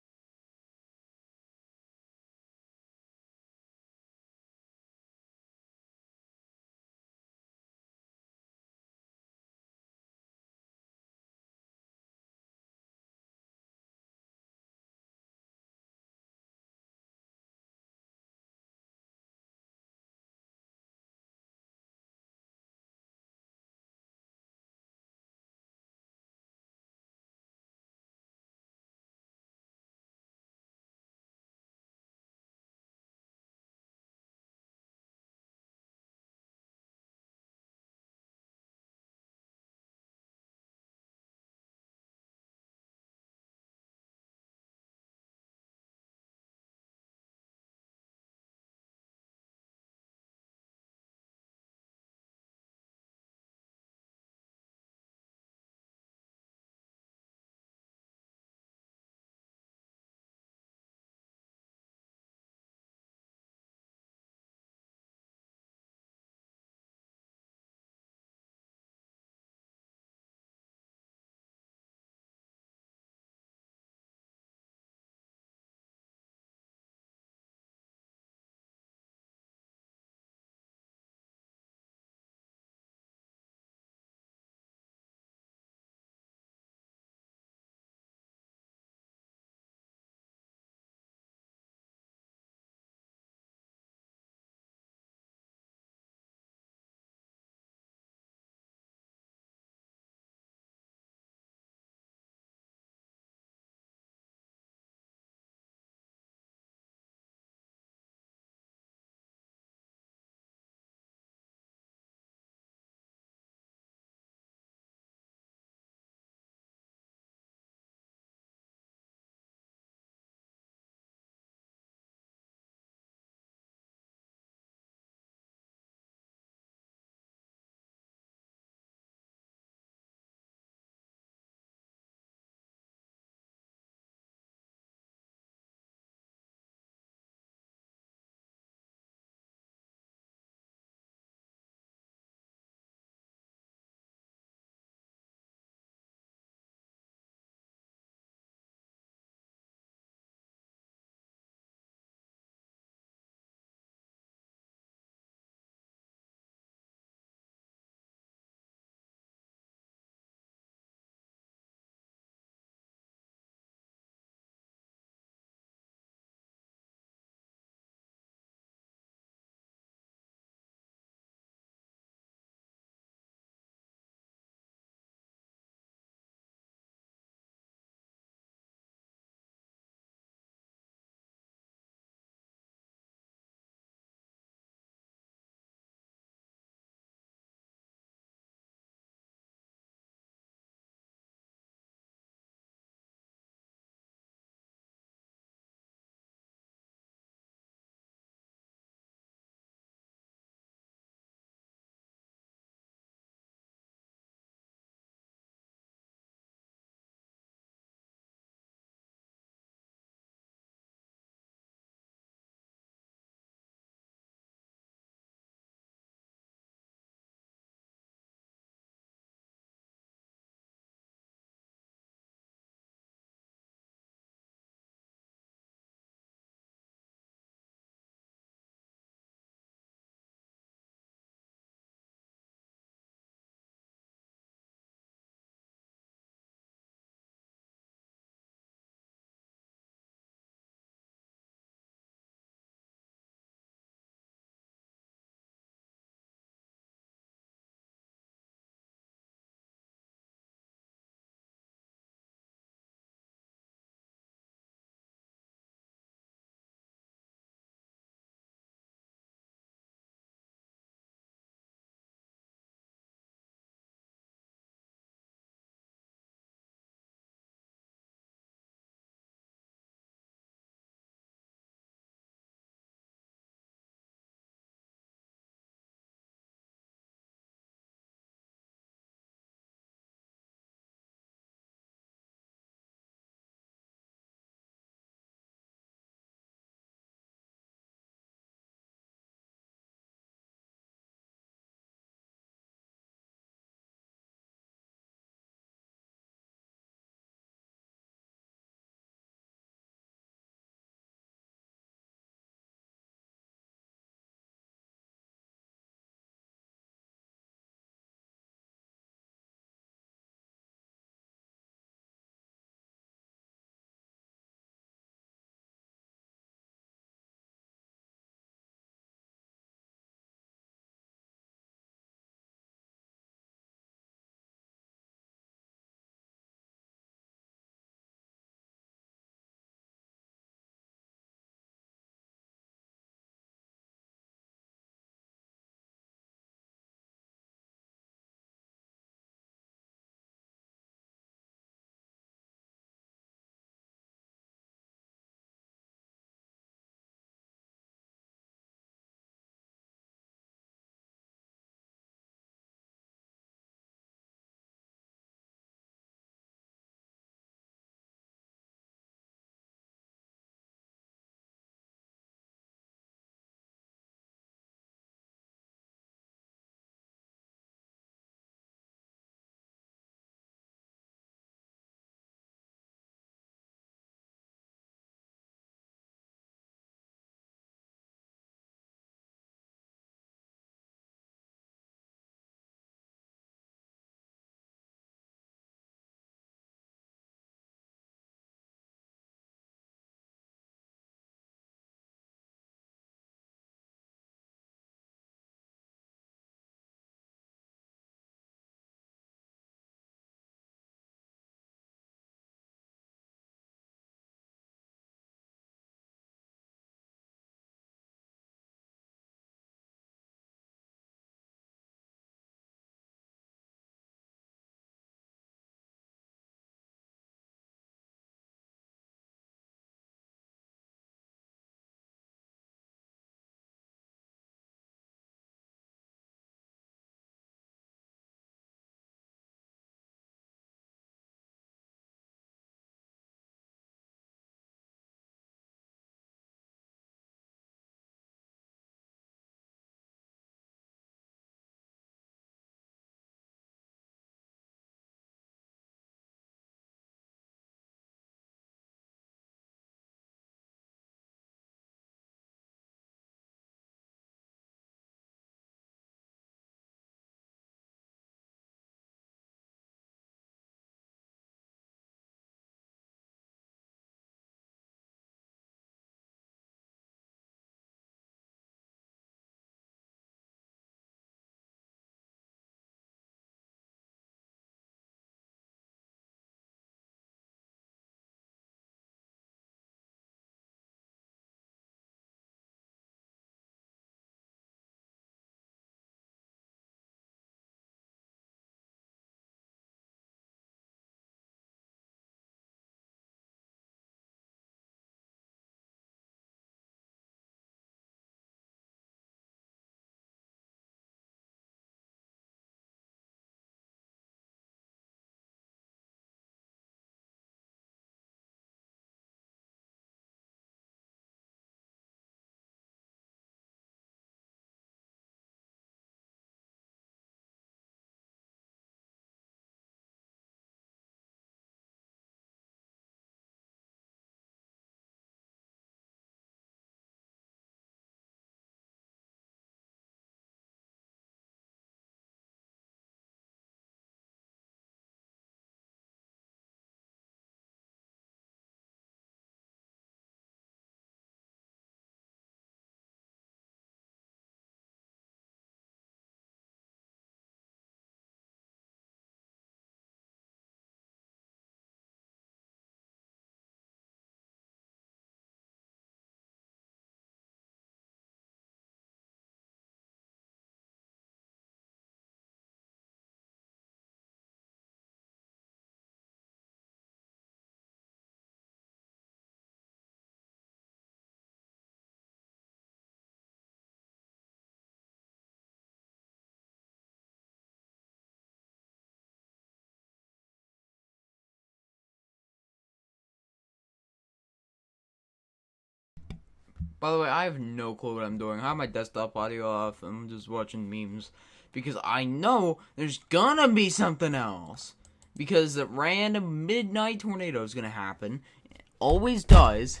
By the way, I have no clue what I'm doing. I have my desktop audio off. I'm just watching memes. Because I know there's gonna be something else. Because the random midnight tornado is gonna happen. It always does.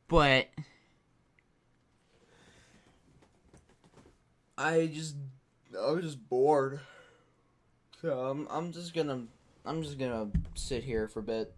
But I was just bored. So I'm just gonna sit here for a bit.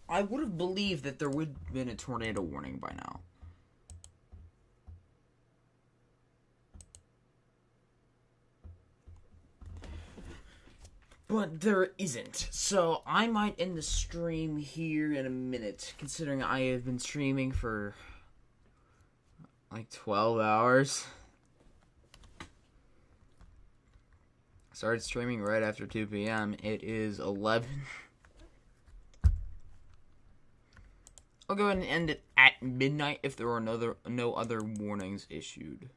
I would have believed that there would have been a tornado warning by now. But there isn't. So I might end the stream here in a minute, considering I have been streaming for like 12 hours. Started streaming right after 2 p.m. It is 11. I'll go ahead and end it at midnight if there are no other warnings issued.